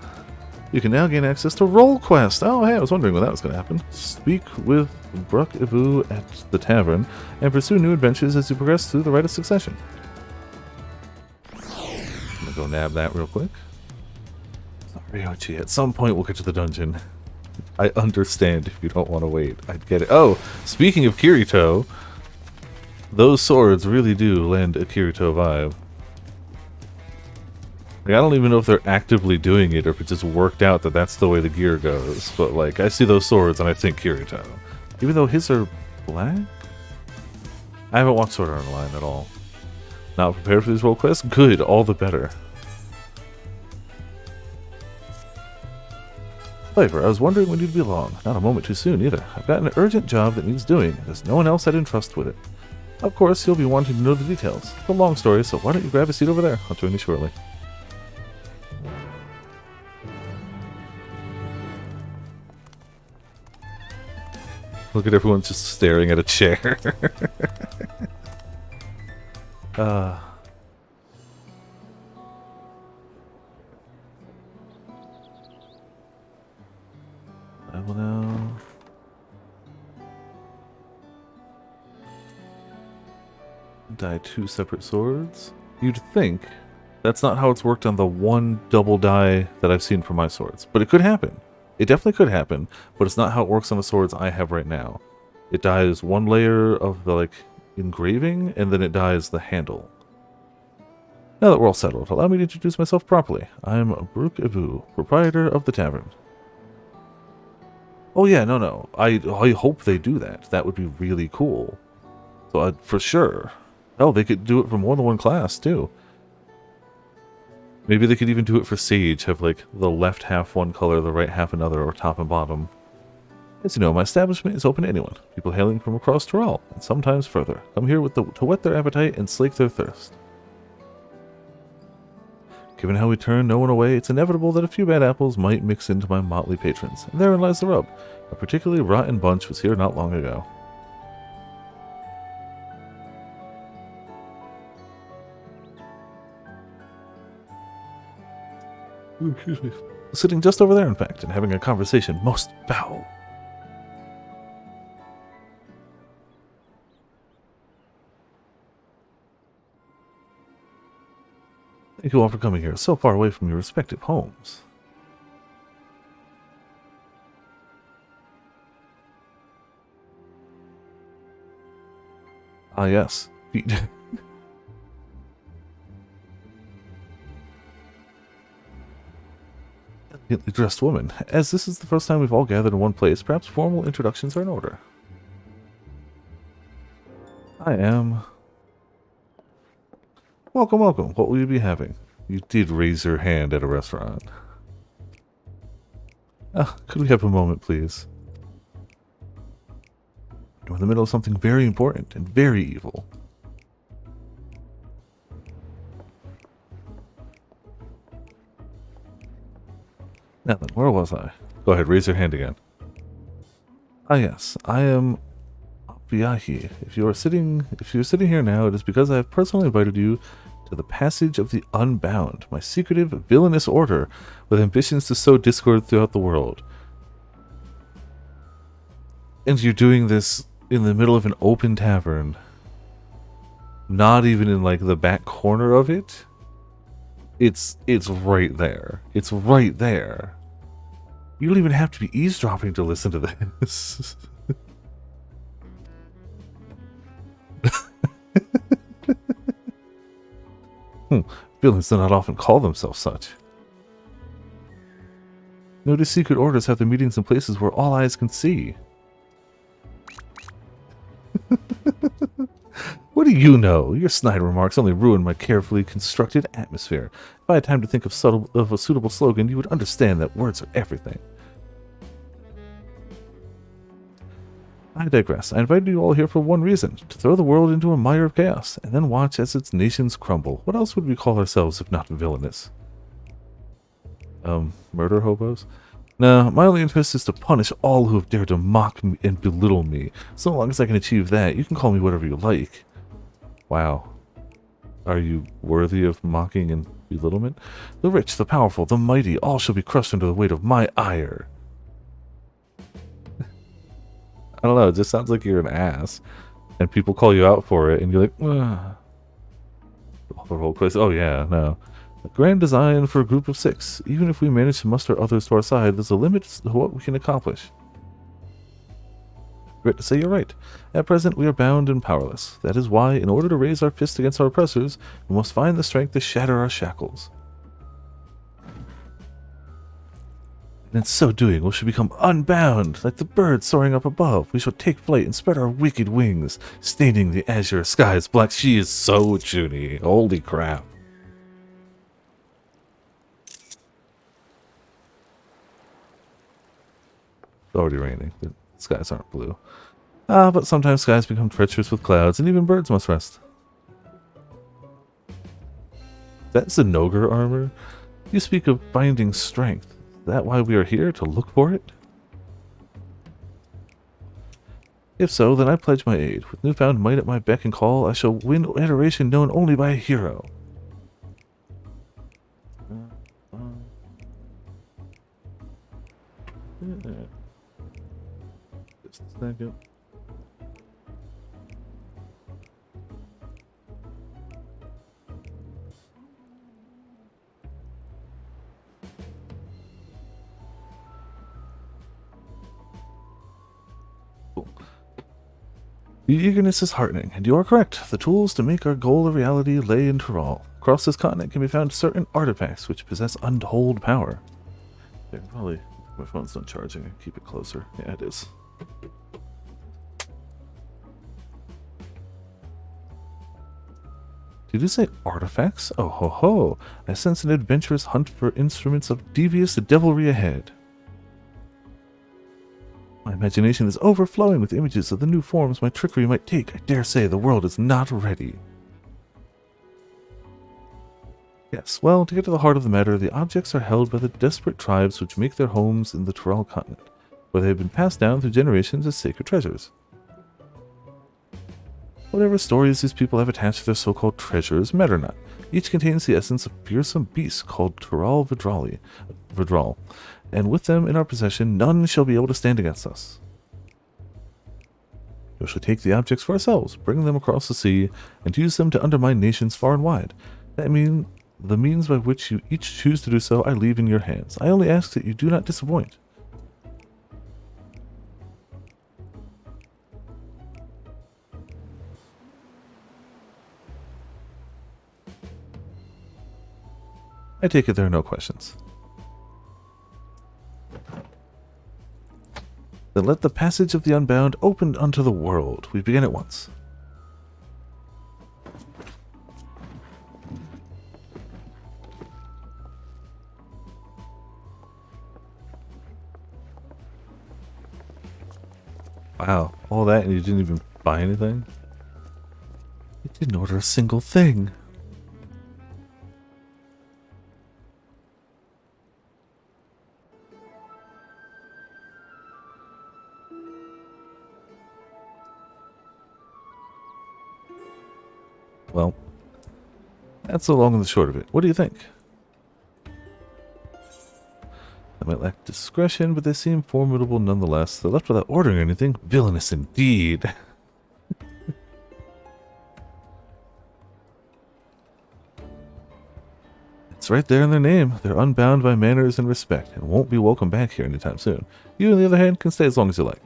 You can now gain access to Roll Quest. Oh, hey, I was wondering when that was going to happen. Speak with Brooke Ivu at the tavern and pursue new adventures as you progress through the rite of succession. I'm going to go nab that real quick. Sorry, Archie. At some point we'll get to the dungeon. I understand if you don't want to wait. I'd get it. Oh, speaking of Kirito, those swords really do lend a Kirito vibe. Like, I don't even know if they're actively doing it or if it just worked out that that's the way the gear goes. But, like, I see those swords and I think Kirito. Even though his are black? I haven't watched Sword Art Online at all. Not prepared for these role quests? Good, all the better. Flavor, I was wondering when you'd be along. Not a moment too soon either. I've got an urgent job that needs doing. There's no one else I'd entrust with it. Of course, you'll be wanting to know the details. It's a long story, so why don't you grab a seat over there? I'll join you shortly. Look at everyone just staring at a chair. I will now... dye 2 separate swords. You'd think that's not how it's worked on the one double dye that I've seen for my swords, but it could happen. It definitely could happen, but it's not how it works on the swords I have right now. It dyes one layer of the, like, engraving, and then it dyes the handle. Now that we're all settled, allow me to introduce myself properly. I'm Brooke Ivu, proprietor of the tavern. Oh yeah, no. I hope they do that. That would be really cool. So for sure. Hell, they could do it for more than one class, too. Maybe they could even do it for Sage, have like the left half one color, the right half another, or top and bottom. As you know, my establishment is open to anyone, people hailing from across Tyrol, and sometimes further. Come here to whet their appetite and slake their thirst. Given how we turn no one away, it's inevitable that a few bad apples might mix into my motley patrons, and therein lies the rub. A particularly rotten bunch was here not long ago. Excuse me. Sitting just over there, in fact, and having a conversation most foul. Thank you all for coming here so far away from your respective homes. Ah, yes. Elegantly dressed woman. As this is the first time we've all gathered in one place, perhaps formal introductions are in order. I am. Welcome, welcome. What will you be having? You did raise your hand at a restaurant. Could we have a moment, please? We're in the middle of something very important and very evil. Now then, where was I? Go ahead, raise your hand again. Ah yes, I am Biahi. If you're sitting here now, it is because I have personally invited you to the Passage of the Unbound, my secretive, villainous order with ambitions to sow discord throughout the world. And you're doing this in the middle of an open tavern. Not even in like the back corner of it. It's right there. It's right there. You don't even have to be eavesdropping to listen to this. Villains do not often call themselves such. Notice secret orders have their meetings in places where all eyes can see. What do you know? Your snide remarks only ruin my carefully constructed atmosphere. If I had time to think of a suitable slogan, you would understand that words are everything. I digress. I invited you all here for one reason, to throw the world into a mire of chaos, and then watch as its nations crumble. What else would we call ourselves if not villainous? Murder hobos? No, my only interest is to punish all who have dared to mock me and belittle me. So long as I can achieve that, you can call me whatever you like. Wow. Are you worthy of mocking and belittlement? The rich, the powerful, the mighty, all shall be crushed under the weight of my ire. I don't know, it just sounds like you're an ass. And people call you out for it, and you're like, ugh. The whole place, oh yeah, no. A grand design for a group of 6. Even if we manage to muster others to our side, there's a limit to what we can accomplish. Great to say you're right. At present, we are bound and powerless. That is why, in order to raise our fist against our oppressors, we must find the strength to shatter our shackles. And in so doing, we shall become unbound, like the birds soaring up above. We shall take flight and spread our wicked wings, staining the azure skies black. She is so Junie. Holy crap. It's already raining. The skies aren't blue. But sometimes skies become treacherous with clouds, and even birds must rest. That's the Nogar armor? You speak of finding strength. Is that why we are here, to look for it? If so, then I pledge my aid. With newfound might at my beck and call, I shall win adoration known only by a hero. Just a second. The eagerness is heartening, and you are correct. The tools to make our goal a reality lay in Tural. Across this continent can be found certain artifacts which possess untold power. Yeah, probably. My phone's not charging. I keep it closer. Yeah, it is. Did you say artifacts? Oh ho ho! I sense an adventurous hunt for instruments of devious devilry ahead. My imagination is overflowing with images of the new forms my trickery might take. I dare say the world is not ready. Yes, well, to get to the heart of the matter, the objects are held by the desperate tribes which make their homes in the Tural continent, where they have been passed down through generations as sacred treasures. Whatever stories these people have attached to their so-called treasures matter not. Each contains the essence of fearsome beasts called Tural Vidral, and with them in our possession, none shall be able to stand against us. We shall take the objects for ourselves, bring them across the sea, and use them to undermine nations far and wide. That means the means by which you each choose to do so, I leave in your hands. I only ask that you do not disappoint. I take it there are no questions. Then let the passage of the unbound open unto the world. We begin at once. Wow, all that and you didn't even buy anything? You didn't order a single thing. Well, that's the long and the short of it. What do you think? They might lack discretion, but they seem formidable nonetheless. They're left without ordering anything. Villainous indeed. It's right there in their name. They're unbound by manners and respect, and won't be welcome back here anytime soon. You, on the other hand, can stay as long as you like.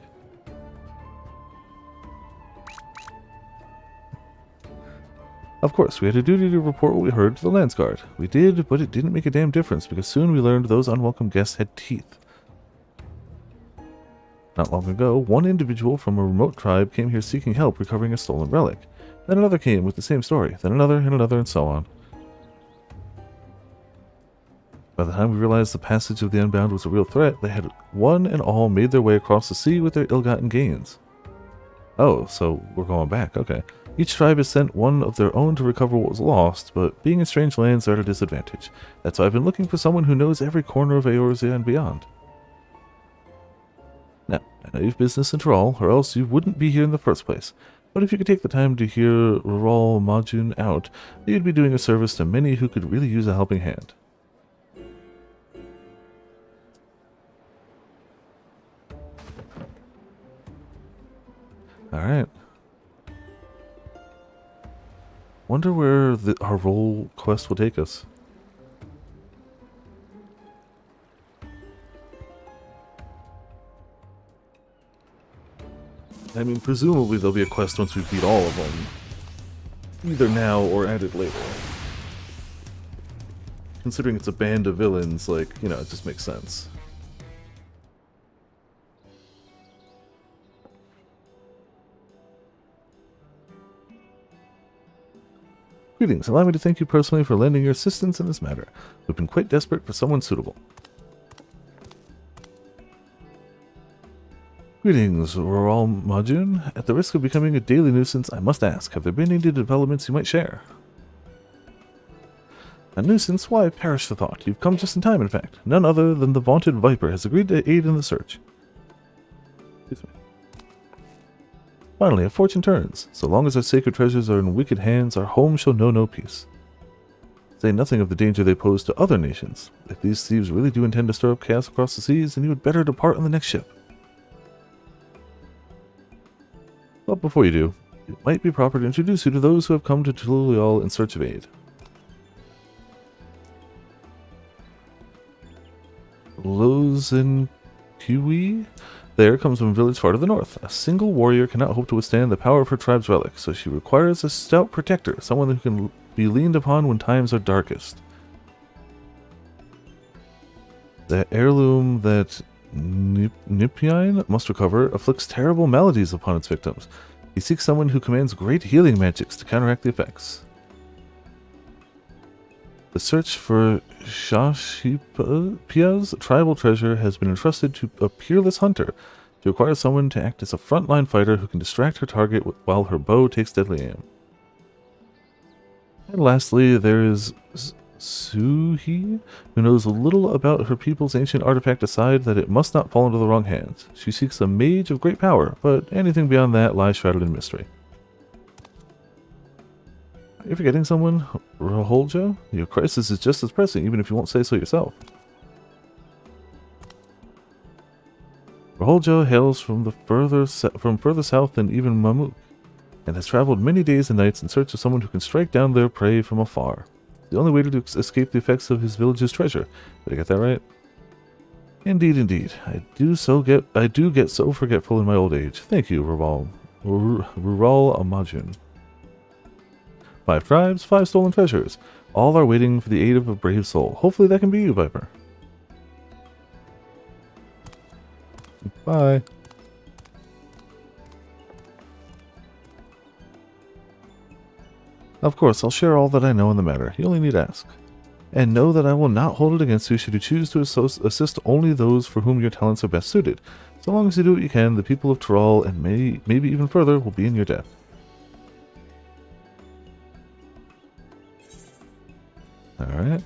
Of course, we had a duty to report what we heard to the Landsguard. We did, but it didn't make a damn difference, because soon we learned those unwelcome guests had teeth. Not long ago, one individual from a remote tribe came here seeking help recovering a stolen relic. Then another came with the same story, then another, and so on. By the time we realized the passage of the Unbound was a real threat, they had one and all made their way across the sea with their ill-gotten gains. Oh, so we're going back, okay. Each tribe has sent one of their own to recover what was lost, but being in strange lands, they're at a disadvantage. That's why I've been looking for someone who knows every corner of Eorzea and beyond. Now, I know you've business in Tyrol, or else you wouldn't be here in the first place. But if you could take the time to hear Rural Majun out, you'd be doing a service to many who could really use a helping hand. Alright. Wonder where our role quest will take us. I mean, presumably there'll be a quest once we beat all of them. Either now or added later. Considering it's a band of villains, like, you know, it just makes sense. Greetings. Allow me to thank you personally for lending your assistance in this matter. We've been quite desperate for someone suitable. Greetings, Rural Majun. At the risk of becoming a daily nuisance, I must ask, have there been any developments you might share? A nuisance? Why, perish the thought. You've come just in time, in fact. None other than the vaunted Viper has agreed to aid in the search. Excuse me. Finally, a fortune turns. So long as our sacred treasures are in wicked hands, our home shall know no peace. Say nothing of the danger they pose to other nations. If these thieves really do intend to stir up chaos across the seas, then you had better depart on the next ship. But before you do, it might be proper to introduce you to those who have come to Tululial in search of aid. Lozenkui? There comes from a village far to the north. A single warrior cannot hope to withstand the power of her tribe's relic, so she requires a stout protector, someone who can be leaned upon when times are darkest. The heirloom that Nipian must recover afflicts terrible maladies upon its victims. He seeks someone who commands great healing magics to counteract the effects. The search for Shashipia's tribal treasure has been entrusted to a peerless hunter. She requires someone to act as a frontline fighter who can distract her target while her bow takes deadly aim. And lastly, there is Suhi, who knows a little about her people's ancient artifact aside that it must not fall into the wrong hands. She seeks a mage of great power, but anything beyond that lies shrouded in mystery. Are you forgetting someone? Raholja? Your crisis is just as pressing, even if you won't say so yourself. Raholja hails from further south than even Mamuk, and has traveled many days and nights in search of someone who can strike down their prey from afar. The only way to escape the effects of his village's treasure. Did I get that right? Indeed, indeed. I do get so forgetful in my old age. Thank you, Rural Amajun. 5 tribes, 5 stolen treasures. All are waiting for the aid of a brave soul. Hopefully that can be you, Viper. Bye. Of course, I'll share all that I know in the matter. You only need ask. And know that I will not hold it against you should you choose to assist only those for whom your talents are best suited. So long as you do what you can, the people of Tyrol, and maybe even further, will be in your debt. Alright.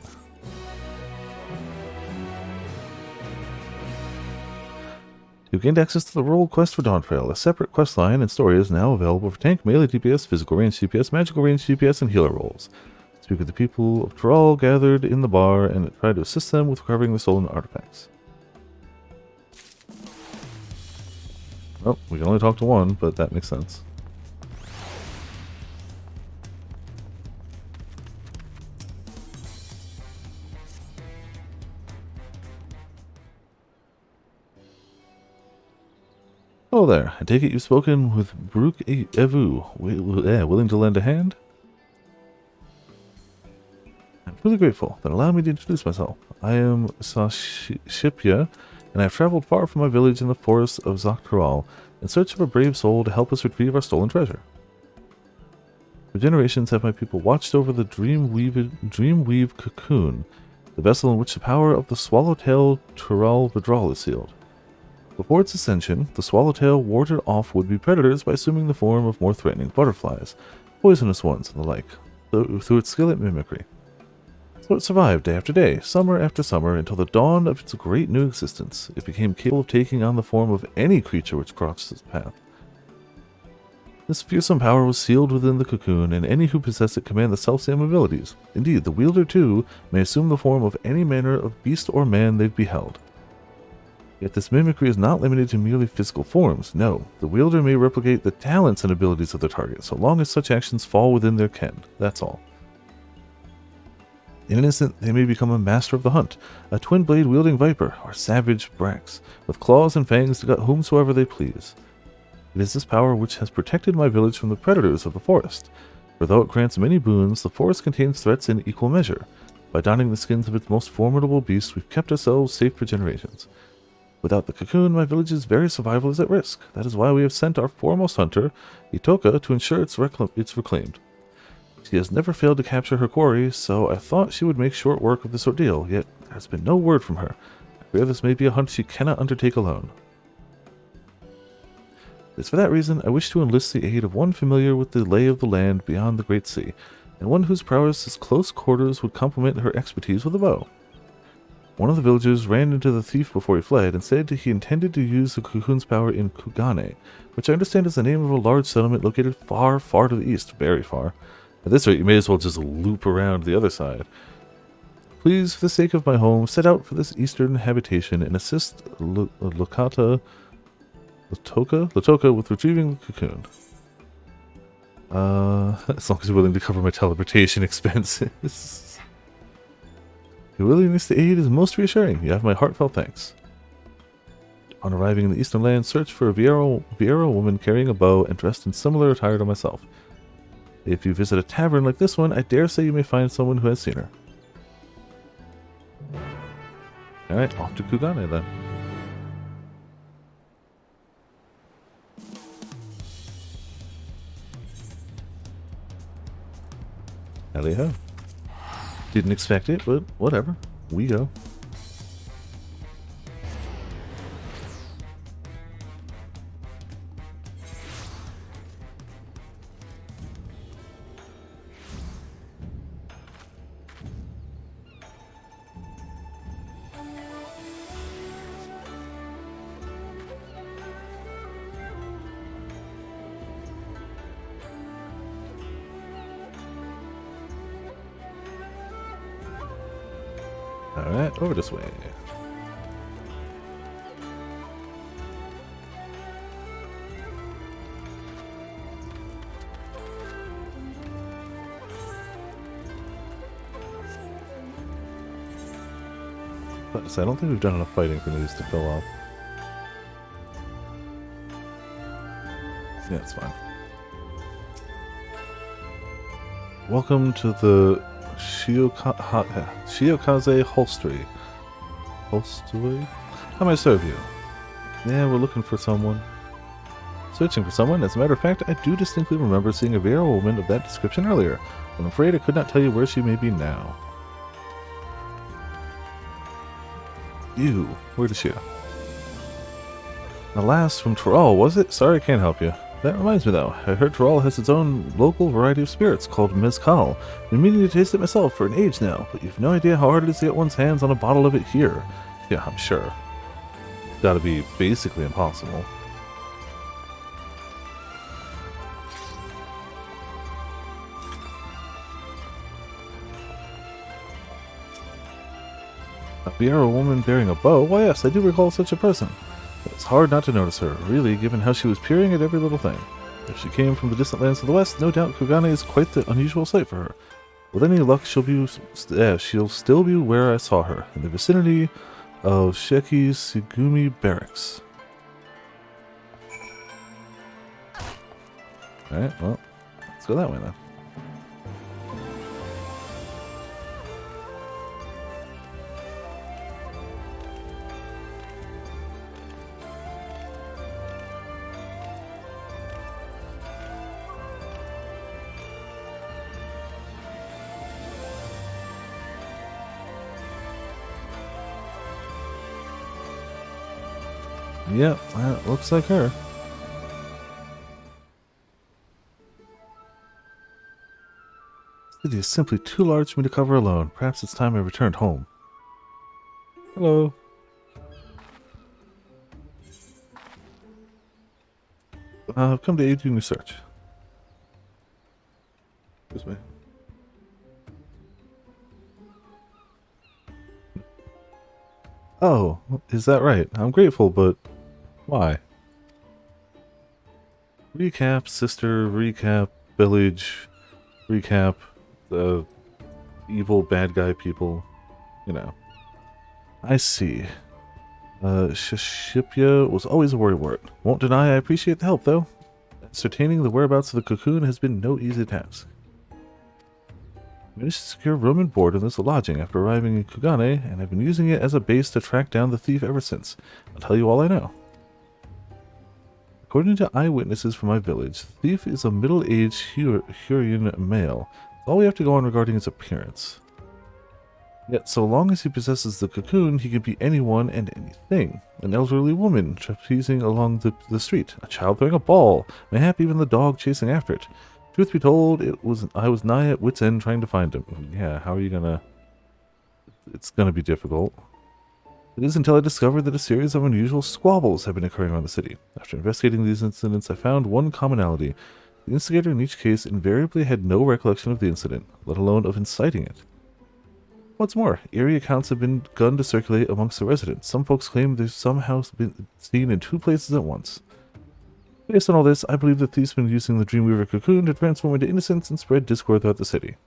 You gained access to the role quest for Dawntrail. A separate quest line and story is now available for tank, melee DPS, physical range DPS, magical range DPS, and healer roles. Speak with the people of Tyrol gathered in the bar and try to assist them with recovering the stolen artifacts. Well, we can only talk to one, but that makes sense. Oh there, I take it you've spoken with Brooke Evu, willing to lend a hand? I'm truly grateful. Then allow me to introduce myself. I am Sashipya, and I have traveled far from my village in the forests of Zaktaral in search of a brave soul to help us retrieve our stolen treasure. For generations have my people watched over the Dreamweave cocoon, the vessel in which the power of the Swallowtail Tyrol withdrawal is sealed. Before its ascension, the Swallowtail warded off would-be predators by assuming the form of more threatening butterflies, poisonous ones, and the like, through its skill at mimicry. So it survived day after day, summer after summer, until the dawn of its great new existence. It became capable of taking on the form of any creature which crossed its path. This fearsome power was sealed within the cocoon, and any who possess it command the self-same abilities. Indeed, the wielder, too, may assume the form of any manner of beast or man they've beheld. Yet this mimicry is not limited to merely physical forms. No, the wielder may replicate the talents and abilities of their target, so long as such actions fall within their ken. That's all. In an instant, they may become a master of the hunt, a twin-blade wielding viper, or savage brax, with claws and fangs to gut whomsoever they please. It is this power which has protected my village from the predators of the forest, for though it grants many boons, the forest contains threats in equal measure. By donning the skins of its most formidable beasts, we've kept ourselves safe for generations. Without the cocoon, my village's very survival is at risk. That is why we have sent our foremost hunter, Itoka, to ensure it's reclaimed. She has never failed to capture her quarry, so I thought she would make short work of this ordeal, yet there has been no word from her. I fear this may be a hunt she cannot undertake alone. It is for that reason I wish to enlist the aid of one familiar with the lay of the land beyond the Great Sea, and one whose prowess at close quarters would complement her expertise with a bow. One of the villagers ran into the thief before he fled and said he intended to use the cocoon's power in Kugane, which I understand is the name of a large settlement located far, far to the east, very far. At this rate, you may as well just loop around the other side. Please, for the sake of my home, set out for this eastern habitation and assist Latoka with retrieving the cocoon. As long as you're willing to cover my teleportation expenses. Your willingness to aid is most reassuring. You have my heartfelt thanks. On arriving in the eastern land, search for a Vieira woman carrying a bow and dressed in similar attire to myself. If you visit a tavern like this one, I dare say you may find someone who has seen her. Alright, off to Kugane then. Hell. Didn't expect it, but whatever. We go. Alright, over this way. So I don't think we've done enough fighting for these to fill up. Yeah, it's fine. Welcome to the Shiokaze Holstery. Holstery? How may I serve you? Yeah, we're looking for someone. Searching for someone? As a matter of fact, I do distinctly remember seeing a Vera woman of that description earlier. But I'm afraid I could not tell you where she may be now. You, where is she? Alas, from Tyrol, was it? Sorry, I can't help you. That reminds me though, I heard Tyrol has its own local variety of spirits called mezcal. I've been meaning to taste it myself for an age now, but you've no idea how hard it is to get one's hands on a bottle of it here. Yeah, I'm sure. Gotta be basically impossible. A Viera woman bearing a bow? Why yes, I do recall such a person. It's hard not to notice her, really, given how she was peering at every little thing. If she came from the distant lands of the west, no doubt Kugane is quite the unusual sight for her. With any luck, she'll still be where I saw her, in the vicinity of Sheki Sugumi Barracks. Alright, well, let's go that way then. Yep, that looks like her. The city is simply too large for me to cover alone. Perhaps it's time I returned home. Hello. I've come to aid you in your search. This way. Oh, is that right? I'm grateful, but why? Recap, sister, recap, village, recap, the evil bad guy people, you know. I see. Shishipya was always a worrywart. Won't deny I appreciate the help, though. Ascertaining the whereabouts of the cocoon has been no easy task. I managed to secure room and board in this lodging after arriving in Kugane, and I've been using it as a base to track down the thief ever since. I'll tell you all I know. According to eyewitnesses from my village, the thief is a middle-aged Hurrian male. That's all we have to go on regarding his appearance. Yet, so long as he possesses the cocoon, he can be anyone and anything. An elderly woman trapezing along the street, a child throwing a ball, mayhap even the dog chasing after it. Truth be told, I was nigh at wit's end trying to find him. Yeah, how are you gonna... It's gonna be difficult. It is until I discovered that a series of unusual squabbles have been occurring around the city. After investigating these incidents, I found one commonality. The instigator in each case invariably had no recollection of the incident, let alone of inciting it. What's more, eerie accounts have been begun to circulate amongst the residents. Some folks claim they've somehow been seen in two places at once. Based on all this, I believe the thief's been using the Dreamweaver cocoon to transform into innocence and spread discord throughout the city.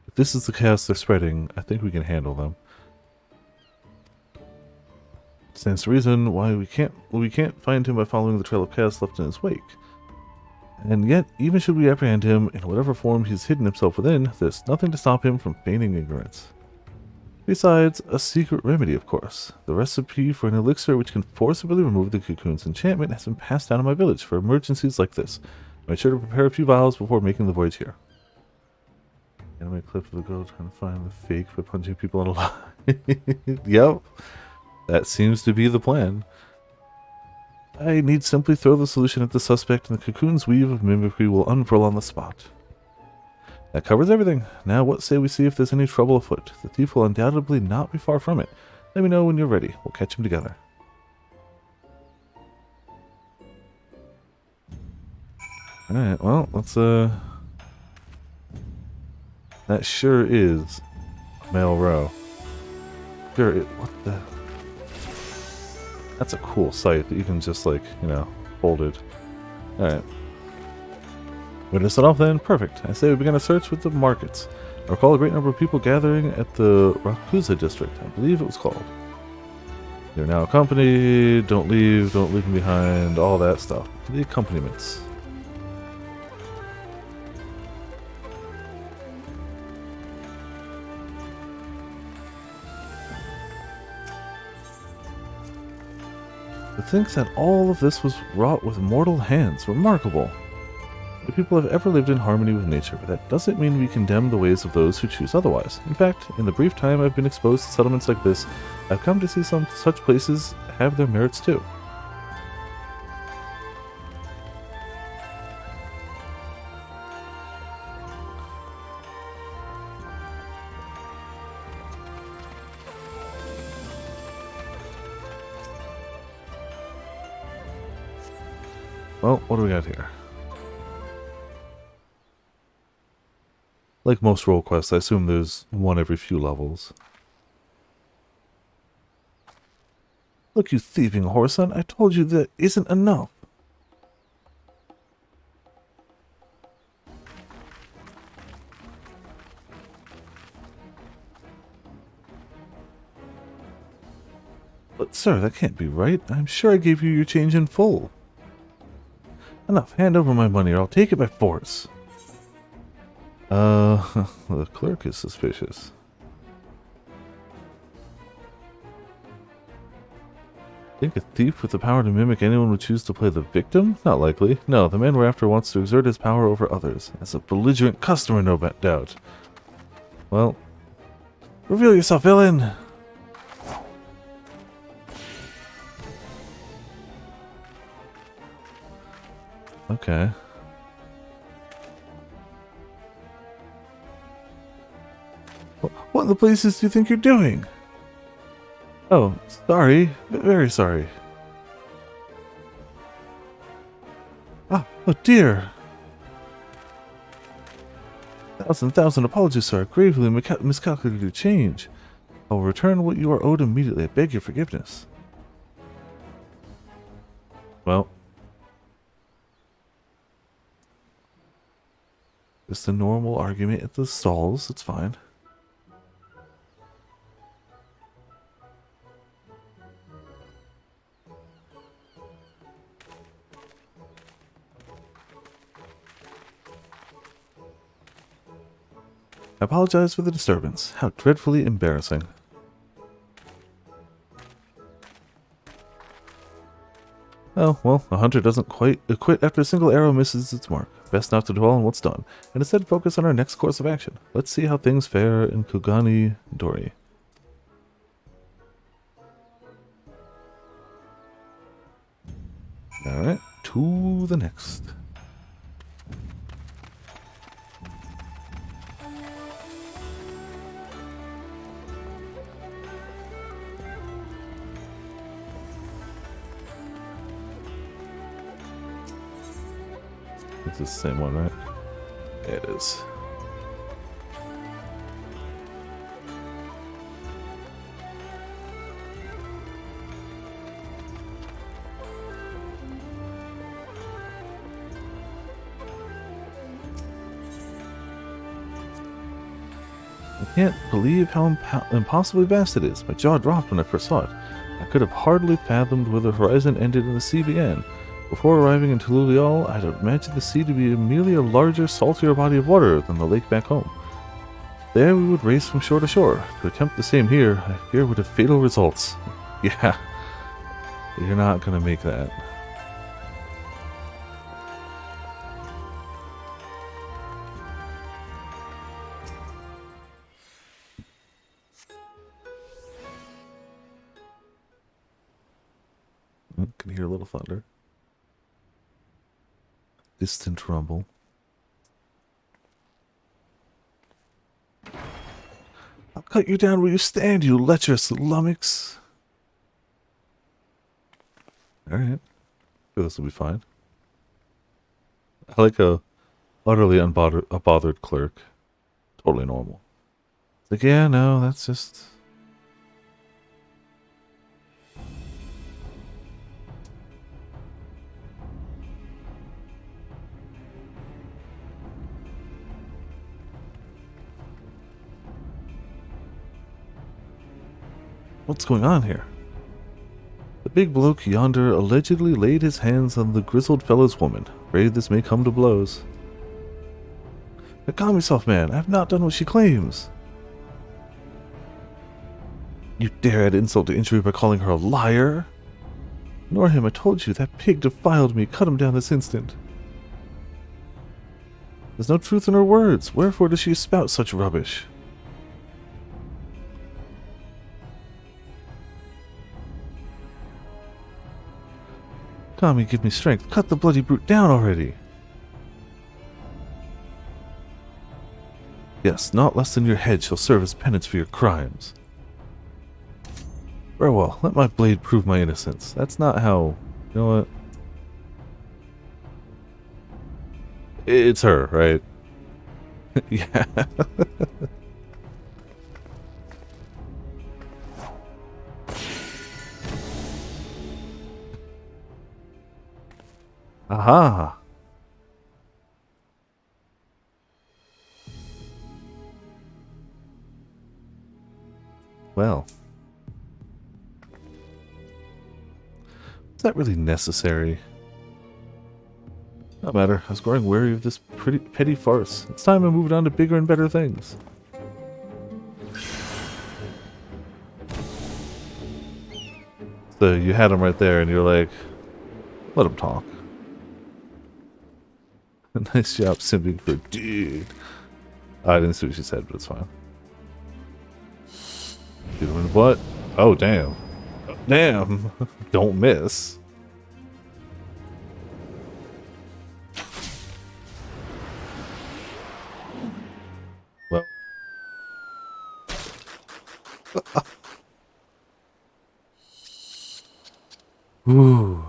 If this is the chaos they're spreading, I think we can handle them. Stands to reason why we can't find him by following the trail of chaos left in his wake. And yet, even should we apprehend him in whatever form he's hidden himself within, there's nothing to stop him from feigning ignorance. Besides, a secret remedy, of course. The recipe for an elixir which can forcibly remove the cocoon's enchantment has been passed down in my village for emergencies like this. I made sure to prepare a few vials before making the voyage here. Anime clip of the girl trying to find the fake by punching people in a lie. Yep. That seems to be the plan. I need simply throw the solution at the suspect and the cocoon's weave of mimicry will unfurl on the spot. That covers everything. Now what say we see if there's any trouble afoot? The thief will undoubtedly not be far from it. Let me know when you're ready. We'll catch him together. Alright, well, let's, that sure is male row. Sure, what the... That's a cool sight that you can just, like, you know, hold it. Alright. Witness it off then? Perfect. I say we begin a search with the markets. I recall a great number of people gathering at the Rakuza district. I believe it was called. You're now accompanied. Don't leave them behind. All that stuff. The accompaniments. To think that all of this was wrought with mortal hands. Remarkable. The people have ever lived in harmony with nature, but that doesn't mean we condemn the ways of those who choose otherwise. In fact, in the brief time I've been exposed to settlements like this, I've come to see some such places have their merits too. Well, what do we got here? Like most role quests, I assume there's one every few levels. Look, you thieving whoreson, I told you that isn't enough. But sir, that can't be right. I'm sure I gave you your change in full. Enough, hand over my money or I'll take it by force. The clerk is suspicious. Think a thief with the power to mimic anyone would choose to play the victim? Not likely. No, the man we're after wants to exert his power over others. As a belligerent customer, no doubt. Well, reveal yourself, villain! Okay. What in the places do you think you're doing? Oh, sorry. Very sorry. Ah, oh dear. Thousand apologies, sir. Gravely miscalculated your change. I will return what you are owed immediately. I beg your forgiveness. Well. Just a normal argument at the stalls. It's fine. I apologize for the disturbance. How dreadfully embarrassing. Oh, well, a hunter doesn't quite quit after a single arrow misses its mark. Best not to dwell on what's done, and instead focus on our next course of action. Let's see how things fare in Kugani Dori. Alright, to the next. It's the same one, right? It is. I can't believe how impossibly vast it is. My jaw dropped when I first saw it. I could have hardly fathomed where the horizon ended and the sea began. Before arriving in Tululial, I'd imagined the sea to be merely a larger, saltier body of water than the lake back home. There we would race from shore to shore. To attempt the same here, I fear would have fatal results. Yeah, you're not gonna make that. I can hear a little thunder. Distant rumble. I'll cut you down where you stand, you lecherous lummox. Alright. Sure, this will be fine. I like a utterly unbothered clerk. Totally normal. It's like, yeah, no, that's just... What's going on here? The big bloke yonder allegedly laid his hands on the grizzled fellow's woman. Afraid this may come to blows. Now calm yourself, man. I've not done what she claims. You dare add insult to injury by calling her a liar? Ignore him, I told you. That pig defiled me. Cut him down this instant. There's no truth in her words. Wherefore does she spout such rubbish? Kami, give me strength. Cut the bloody brute down already. Yes, not less than your head shall serve as penance for your crimes. Very well, let my blade prove my innocence. That's not how... You know what? It's her, right? Yeah. Aha! Well. Is that really necessary? No matter. I was growing weary of this petty farce. It's time I moved on to bigger and better things. So you had him right there and you're like, let him talk. Nice job simping for dude. I didn't see what she said, but it's fine. Shoot him in the butt. Oh, damn. Damn. Don't miss. Well. Ooh.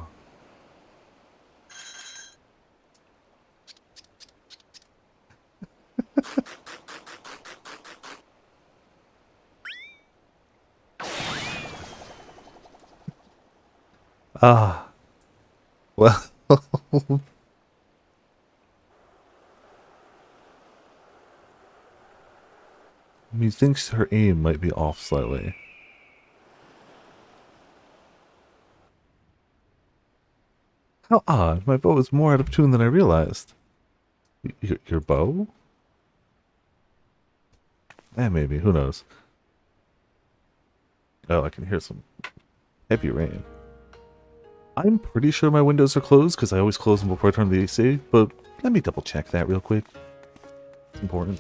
Ah. Well. Methinks her aim might be off slightly. How odd. My bow is more out of tune than I realized. Your bow? Eh, maybe. Who knows? Oh, I can hear some heavy rain. I'm pretty sure my windows are closed because I always close them before I turn the AC, but let me double check that real quick. It's important.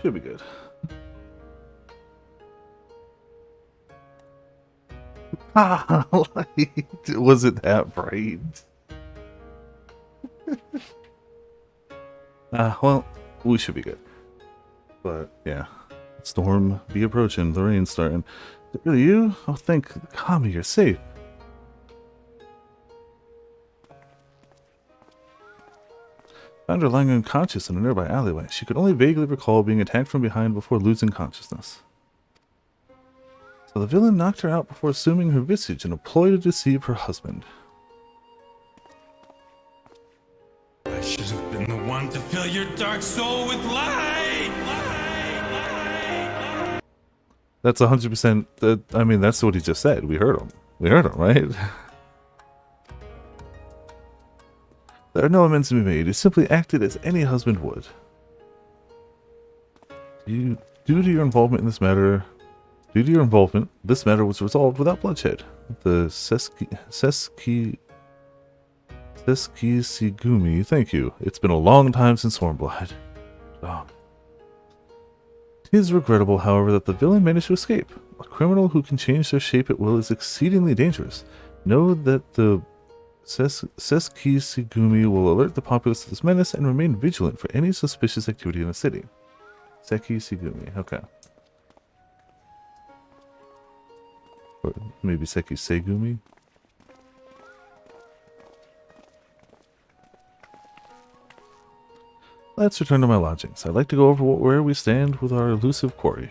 Should be good. Ah, light. Was it that bright? Well, we should be good. But, yeah. Storm be approaching, the rain's starting. Is it really you? Oh, thank Kami, you're safe. Found her lying unconscious in a nearby alleyway. She could only vaguely recall being attacked from behind before losing consciousness. So the villain knocked her out before assuming her visage in a ploy to deceive her husband. I should have been the one to fill your dark soul with light! That's 100%. I mean, that's what he just said. We heard him. We heard him, right? There are no amends to be made. He simply acted as any husband would. Due to your involvement in this matter, this matter was resolved without bloodshed. The Seskisigumi, thank you. It's been a long time since Stormblood. Oh. It is regrettable, however, that the villain managed to escape. A criminal who can change their shape at will is exceedingly dangerous. Know that the Sekisigumi will alert the populace to this menace and remain vigilant for any suspicious activity in the city. Sekisigumi, okay. Or maybe Sekisegumi? Let's return to my lodgings. I'd like to go over where we stand with our elusive quarry.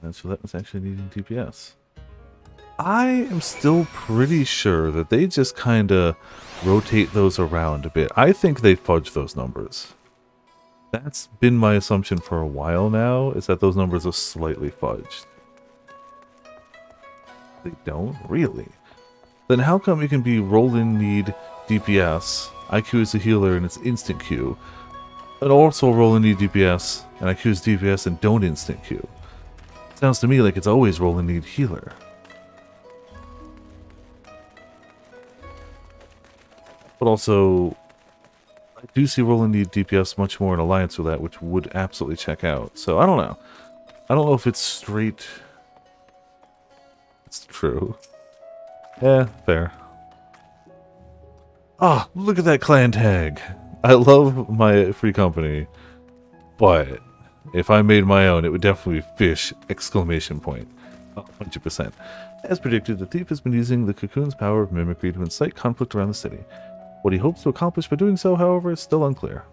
And so that was actually needing DPS. I am still pretty sure that they just kind of rotate those around a bit. I think they fudge those numbers. That's been my assumption for a while now, is that those numbers are slightly fudged. They don't? Really? Then how come it can be roll in need DPS, IQ is a healer and it's instant Q, and also roll in need DPS, and IQ is DPS and don't instant Q? Sounds to me like it's always roll in need healer. But also, I do see roll in need DPS much more in alliance with that, which would absolutely check out. So I don't know. I don't know if it's straight. It's true. Yeah, fair. Ah, look at that clan tag. I love my free company, but if I made my own, it would definitely be fish! Exclamation point. 100%. As predicted, the thief has been using the cocoon's power of mimicry to incite conflict around the city. What he hopes to accomplish by doing so, however, is still unclear.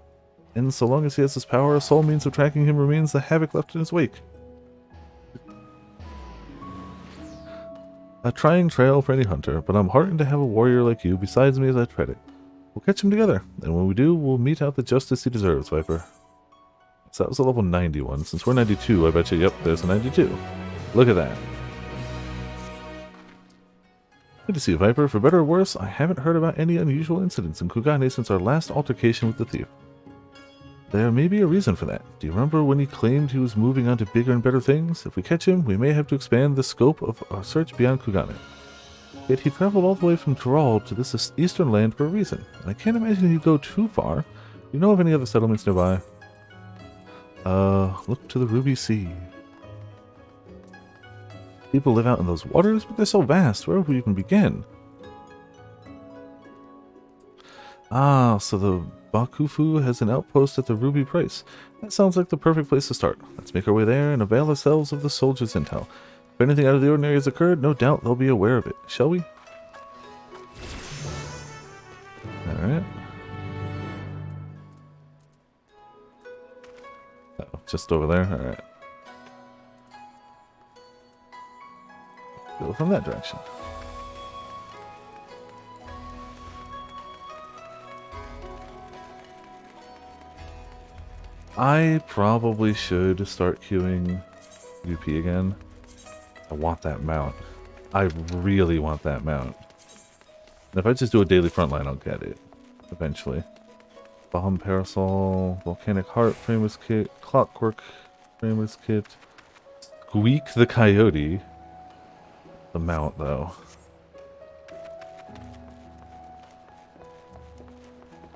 And so long as he has this power, a sole means of tracking him remains the havoc left in his wake. A trying trail for any hunter, but I'm heartened to have a warrior like you besides me as I tread it. We'll catch him together, and when we do, we'll mete out the justice he deserves, Viper. So that was a level 91. Since we're 92, I bet you, yep, there's a 92. Look at that. Good to see you, Viper. For better or worse, I haven't heard about any unusual incidents in Kugane since our last altercation with the thief. There may be a reason for that. Do you remember when he claimed he was moving on to bigger and better things? If we catch him, we may have to expand the scope of our search beyond Kugane. Yet he traveled all the way from Tyrol to this eastern land for a reason, and I can't imagine he'd go too far. Do you know of any other settlements nearby? Look to the Ruby Sea. People live out in those waters, but they're so vast, where would we even begin? Ah, so the Bakufu has an outpost at the Ruby Price. That sounds like the perfect place to start. Let's make our way there and avail ourselves of the soldiers' intel. If anything out of the ordinary has occurred, no doubt they'll be aware of it. Shall we? Alright. Oh, just over there? Alright. Go from that direction. I probably should start queuing UP again. I want that mount. I really want that mount. And if I just do a daily frontline, I'll get it. Eventually. Bomb Parasol, Volcanic Heart, Framer's Kit, Clockwork, Framer's Kit, Squeak the Coyote. The mount, though.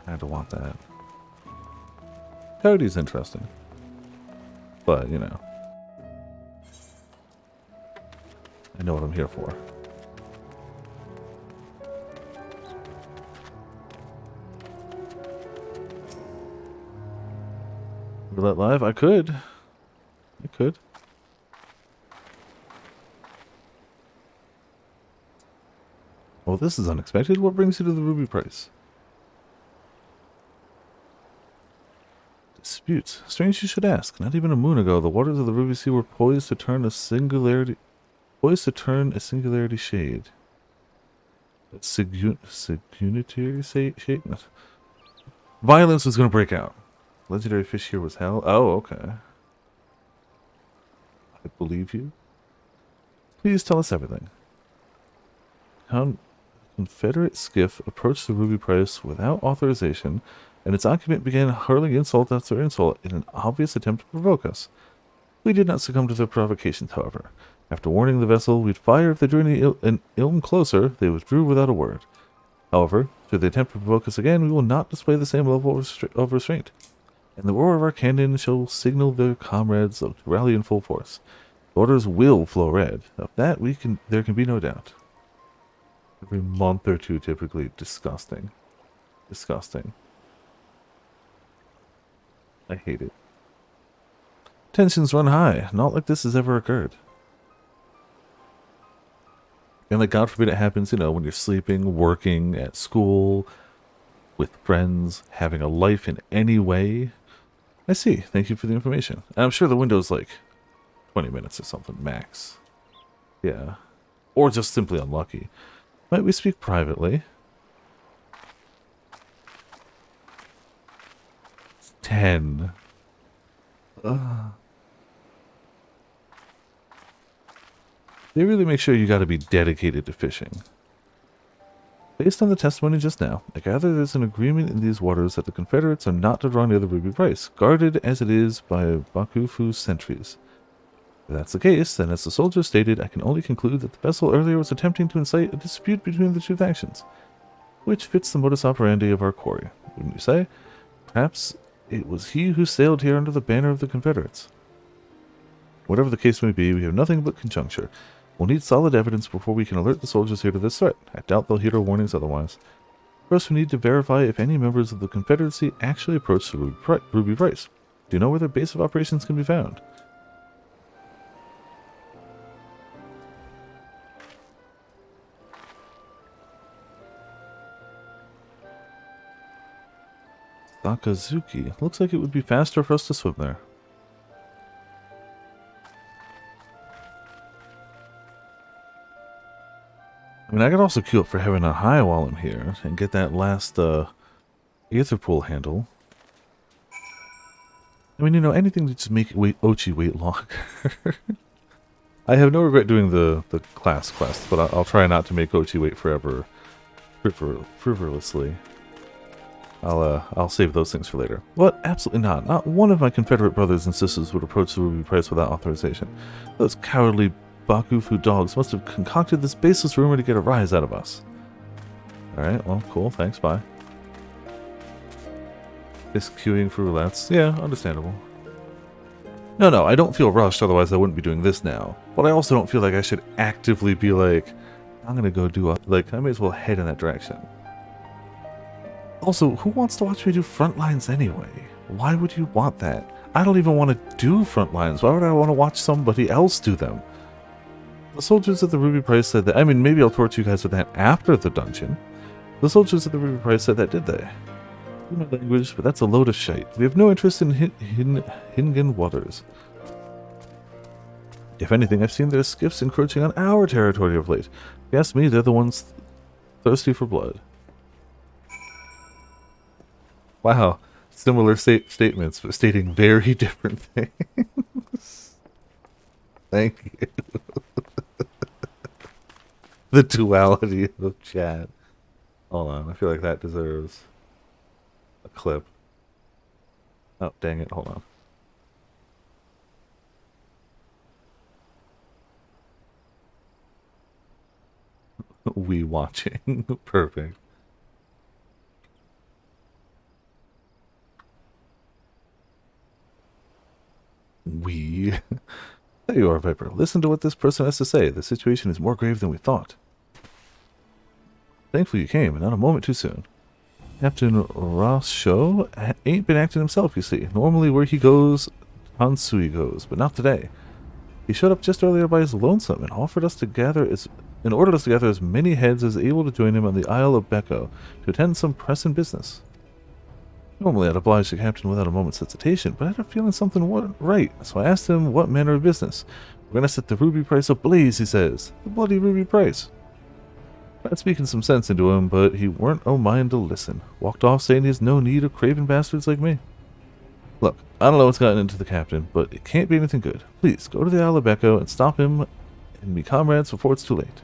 I had to want that. Coyote's interesting. But, you know. I know what I'm here for. Roulette live? I could. I could. Well, this is unexpected. What brings you to the Ruby Price? Disputes. Strange you should ask. Not even a moon ago, the waters of the Ruby Sea were poised to turn a singularity shade. Unitary shade? Violence was going to break out. Legendary fish here was hell. Oh, okay. I believe you. Please tell us everything. Confederate skiff approached the Ruby Price without authorization, and its occupant began hurling insult after insult in an obvious attempt to provoke us. We did not succumb to their provocations, however. After warning the vessel we'd fire if they drew any ilm closer, they withdrew without a word. However, should they attempt to provoke us again, we will not display the same level of restraint. and the roar of our cannon shall signal their comrades to rally in full force. Orders will flow red. Of that there can be no doubt. Every month or two, typically. Disgusting. Disgusting. I hate it. Tensions run high. Not like this has ever occurred. And like, God forbid it happens, you know, when you're sleeping, working, at school, with friends, having a life in any way. I see. Thank you for the information. And I'm sure the window's like 20 minutes or something, max. Yeah. Or just simply unlucky. Might we speak privately? 10. Ugh. They really make sure you gotta be dedicated to fishing. Based on the testimony just now, I gather there's an agreement in these waters that the Confederates are not to draw near the Ruby Price, guarded as it is by Bakufu's sentries. If that's the case, then as the soldier stated, I can only conclude that the vessel earlier was attempting to incite a dispute between the two factions, which fits the modus operandi of our quarry, wouldn't you say? Perhaps it was he who sailed here under the banner of the Confederates. Whatever the case may be, we have nothing but conjecture. We'll need solid evidence before we can alert the soldiers here to this threat. I doubt they'll heed our warnings otherwise. First, we need to verify if any members of the Confederacy actually approached the Ruby Price. Do you know where their base of operations can be found? Sakazuki. Looks like it would be faster for us to swim there. I mean, I could also queue up for Heaven on High while I'm here and get that last Aether Pool handle. I mean, you know, anything to just make Ochi wait longer. I have no regret doing the class quests, but I'll try not to make Ochi wait forever frivolously. I'll save those things for later. What? Absolutely not. Not one of my Confederate brothers and sisters would approach the Ruby Price without authorization. Those cowardly Bakufu dogs must have concocted this baseless rumor to get a rise out of us. Alright, well, cool. Thanks, bye. Is queuing for roulettes? Yeah, understandable. No, I don't feel rushed, otherwise I wouldn't be doing this now. But I also don't feel like I should actively be like, I'm gonna go do a... Like, I may as well head in that direction. Also, who wants to watch me do front lines anyway? Why would you want that? I don't even want to do front lines. Why would I want to watch somebody else do them? The soldiers at the Ruby Price said that... I mean, maybe I'll torture you guys with that after the dungeon. The soldiers at the Ruby Price said that, did they? My language, but that's a load of shite. We have no interest in Hingen waters. If anything, I've seen their skiffs encroaching on our territory of late. If you ask me, they're the ones thirsty for blood. Wow. Similar statements, but stating very different things. Thank you. The duality of chat. Hold on, I feel like that deserves a clip. Oh, dang it, hold on. We watching. Perfect. We. There you are, Viper. Listen to what this person has to say. The situation is more grave than we thought. Thankfully you came, and not a moment too soon. Captain Rasho ain't been acting himself, you see. Normally where he goes, Hansui goes, but not today. He showed up just earlier by his lonesome and ordered us to gather as many heads as able to join him on the Isle of Beko to attend some pressing business. Normally I'd oblige the captain without a moment's hesitation, but I had a feeling something wasn't right, so I asked him what manner of business. We're gonna set the Ruby Price ablaze, he says. The bloody Ruby Price. Tried speaking some sense into him, but he weren't o' mind to listen. Walked off saying he has no need of craven bastards like me. Look, I don't know what's gotten into the captain, but it can't be anything good. Please, go to the Isle of Beko and stop him and be comrades before it's too late.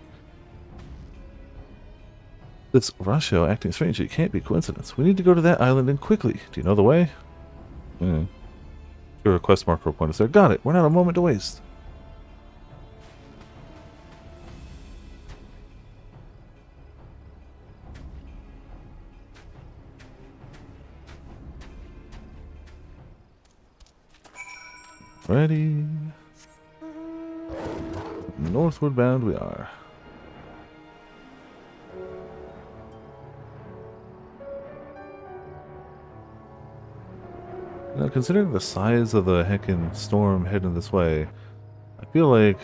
This Rasho acting strangely can't be coincidence. We need to go to that island and quickly. Do you know the way? Your request marker will point us there. Got it. We're not a moment to waste. Alrighty. Northward bound we are. Now, considering the size of the heckin' storm heading this way, I feel like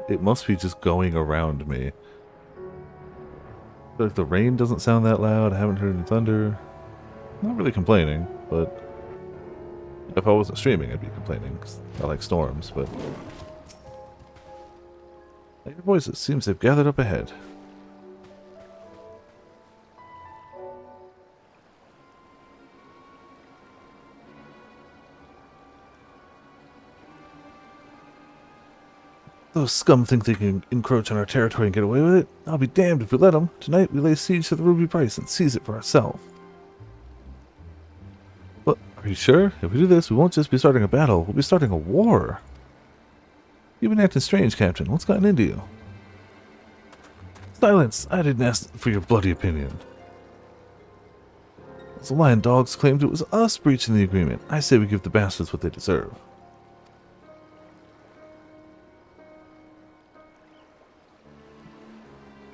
it must be just going around me. I feel like the rain doesn't sound that loud. I haven't heard any thunder. Not really complaining, but if I wasn't streaming, I'd be complaining, 'cause I like storms, but I hear voices. Seems they've gathered up ahead. Those scum think they can encroach on our territory and get away with it. I'll be damned if we let them. Tonight we lay siege to the Ruby Price and seize it for ourselves. But are you sure? If we do this, we won't just be starting a battle. We'll be starting a war. You've been acting strange, Captain. What's gotten into you? Silence! I didn't ask for your bloody opinion. Those lion dogs claimed it was us breaching the agreement. I say we give the bastards what they deserve.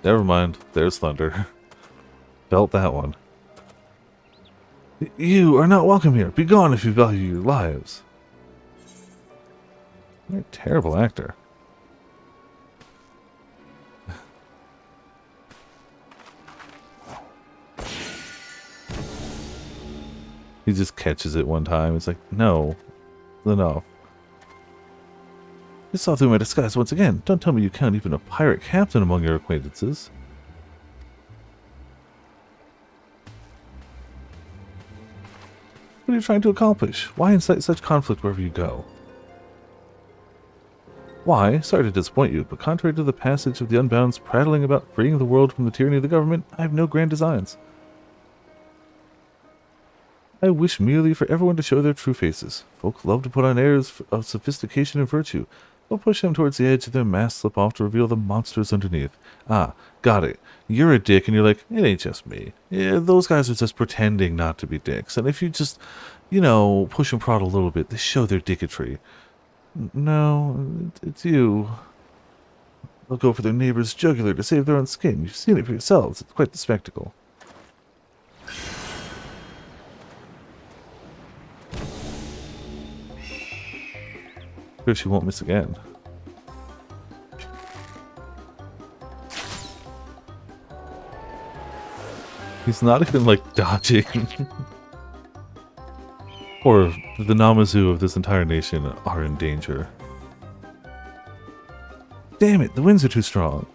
Never mind. There's thunder. Felt that one. You are not welcome here. Be gone if you value your lives. You're a terrible actor. He just catches it one time. It's like, no. Enough. You saw through my disguise once again. Don't tell me you count even a pirate captain among your acquaintances. What are you trying to accomplish? Why incite such conflict wherever you go? Why? Sorry to disappoint you, but contrary to the passage of the Unbound's prattling about freeing the world from the tyranny of the government, I have no grand designs. I wish merely for everyone to show their true faces. Folk love to put on airs of sophistication and virtue. They'll push them towards the edge of their mask slip off to reveal the monsters underneath. Ah, got it. You're a dick and you're like, it ain't just me. Yeah, those guys are just pretending not to be dicks. And if you just, you know, push and prod a little bit, they show their dicketry. No, it's you. They'll go for their neighbor's jugular to save their own skin. You've seen it for yourselves. It's quite the spectacle. Sure she won't miss again. He's not even like dodging. Or the Namazu of this entire nation are in danger. Damn it, the winds are too strong.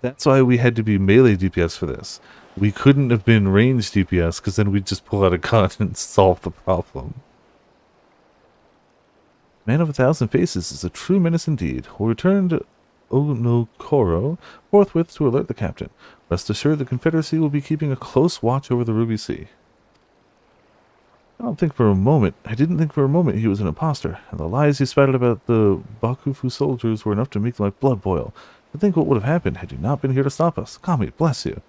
That's why we had to be melee DPS for this. We couldn't have been range DPS because then we'd just pull out a gun and solve the problem. Man of 1,000 Faces is a true menace indeed. We'll return to Onokoro forthwith to alert the captain. Rest assured the Confederacy will be keeping a close watch over the Ruby Sea. I didn't think for a moment he was an imposter, and the lies he spouted about the Bakufu soldiers were enough to make my blood boil. I think what would have happened had you not been here to stop us. Kami, bless you.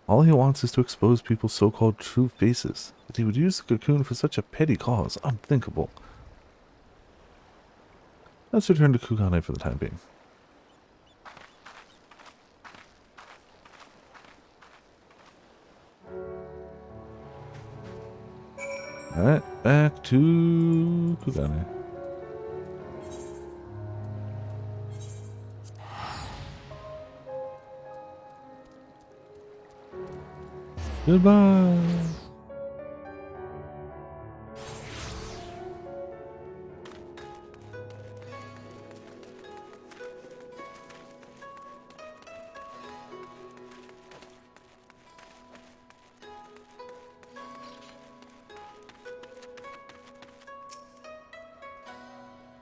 All he wants is to expose people's so-called true faces. That he would use the cocoon for such a petty cause, unthinkable. Let's return to Kugane for the time being. Alright, back to Kugane. Goodbye.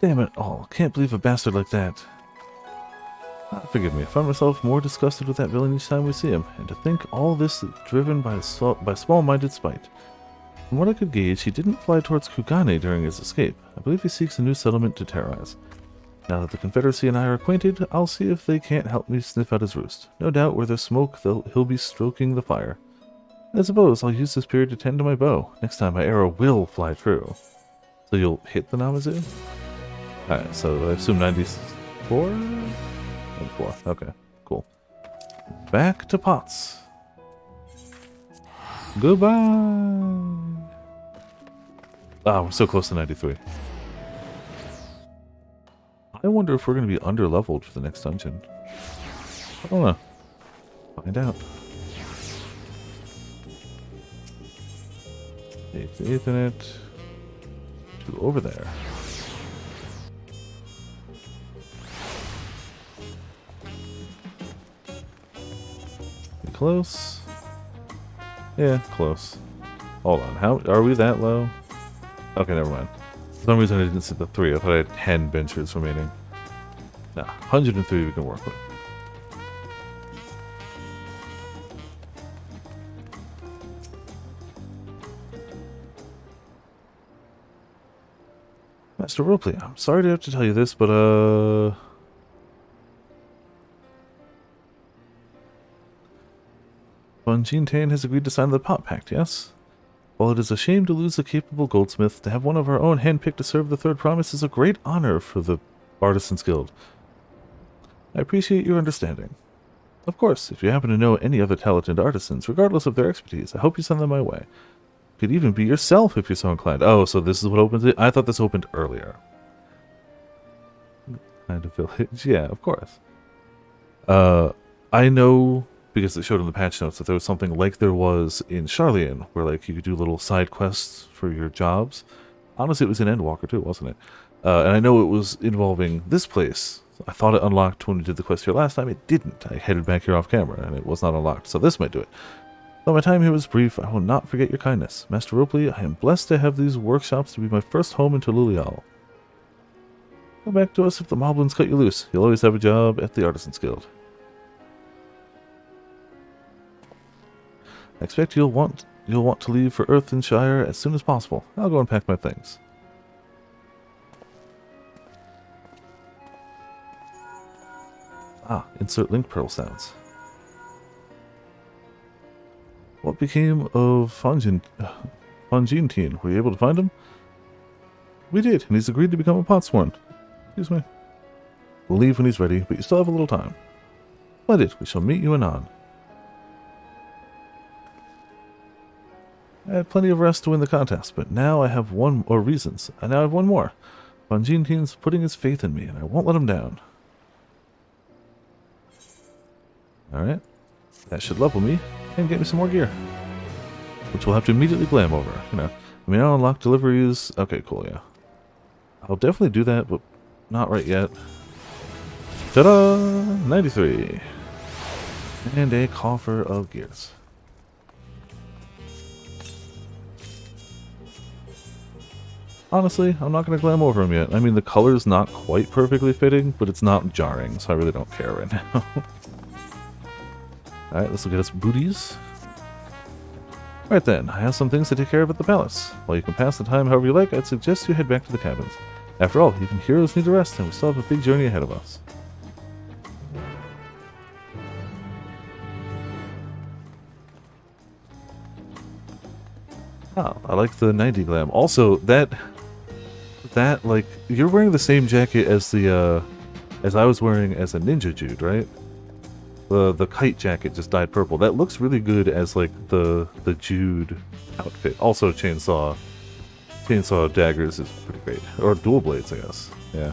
Damn it all. Can't believe a bastard like that. Forgive me, I find myself more disgusted with that villain each time we see him, and to think all this is driven by small-minded spite. From what I could gauge, he didn't fly towards Kugane during his escape. I believe he seeks a new settlement to terrorize. Now that the Confederacy and I are acquainted, I'll see if they can't help me sniff out his roost. No doubt where there's smoke, he'll be stroking the fire. I suppose I'll use this period to tend to my bow. Next time my arrow will fly true. So you'll hit the Namazu? Alright, so I assume 94? 94, okay, cool. Back to pots. Goodbye! Ah, we're so close to 93. I wonder if we're going to be under-leveled for the next dungeon. I don't know. Find out. Take the Ethernet to over there. Be close. Yeah, close. Hold on. How are we that low? Okay, never mind. For some reason I didn't see the 3. I thought I had 10 benchers remaining. No, 103 we can work with. Master Roleplay, I'm sorry to have to tell you this, but Von Tane has agreed to sign the Pot Pact, yes? While it is a shame to lose a capable goldsmith, to have one of our own handpicked to serve the Third Promise is a great honor for the Artisans Guild. I appreciate your understanding. Of course, if you happen to know any other talented artisans, regardless of their expertise, I hope you send them my way. Could even be yourself if you're so inclined. Oh, so this is what opens it? I thought this opened earlier. Kind of village. Yeah, of course. I know, because it showed in the patch notes, that there was something like there was in Charlian, where like you could do little side quests for your jobs. Honestly, it was in Endwalker too, wasn't it? And I know it was involving this place. I thought it unlocked when we did the quest here last time. It didn't. I headed back here off camera, and it was not unlocked. So this might do it. Though my time here was brief, I will not forget your kindness. Master Ropley, I am blessed to have these workshops to be my first home in Tululial. Come back to us if the moblins cut you loose. You'll always have a job at the Artisans Guild. I expect you'll want to leave for Earthenshire as soon as possible. I'll go and pack my things. Ah, insert link pearl sounds. What became of Fangine Teen? Were you able to find him? We did, and he's agreed to become a potsworn. Excuse me. We'll leave when he's ready, but you still have a little time. Splendid, we shall meet you anon. I had plenty of rest to win the contest, but now I have one more. Fangine Teen's putting his faith in me, and I won't let him down. Alright. That should level me and get me some more gear. Which we'll have to immediately glam over. You know, I mean, I'll unlock deliveries. Okay, cool, yeah. I'll definitely do that, but not right yet. Ta-da! 93. And a coffer of gears. Honestly, I'm not going to glam over him yet. I mean, the color's not quite perfectly fitting, but it's not jarring, so I really don't care right now. Alright, this will get us booties. Alright then, I have some things to take care of at the palace. While you can pass the time however you like, I'd suggest you head back to the cabins. After all, even heroes need a rest, and we still have a big journey ahead of us. Oh, I like the 90 glam. Also, that like, you're wearing the same jacket as the, as I was wearing as a ninja Jude, right? The kite jacket just dyed purple. That looks really good as like the Jude outfit. Also chainsaw daggers is pretty great. Or dual blades, I guess. Yeah.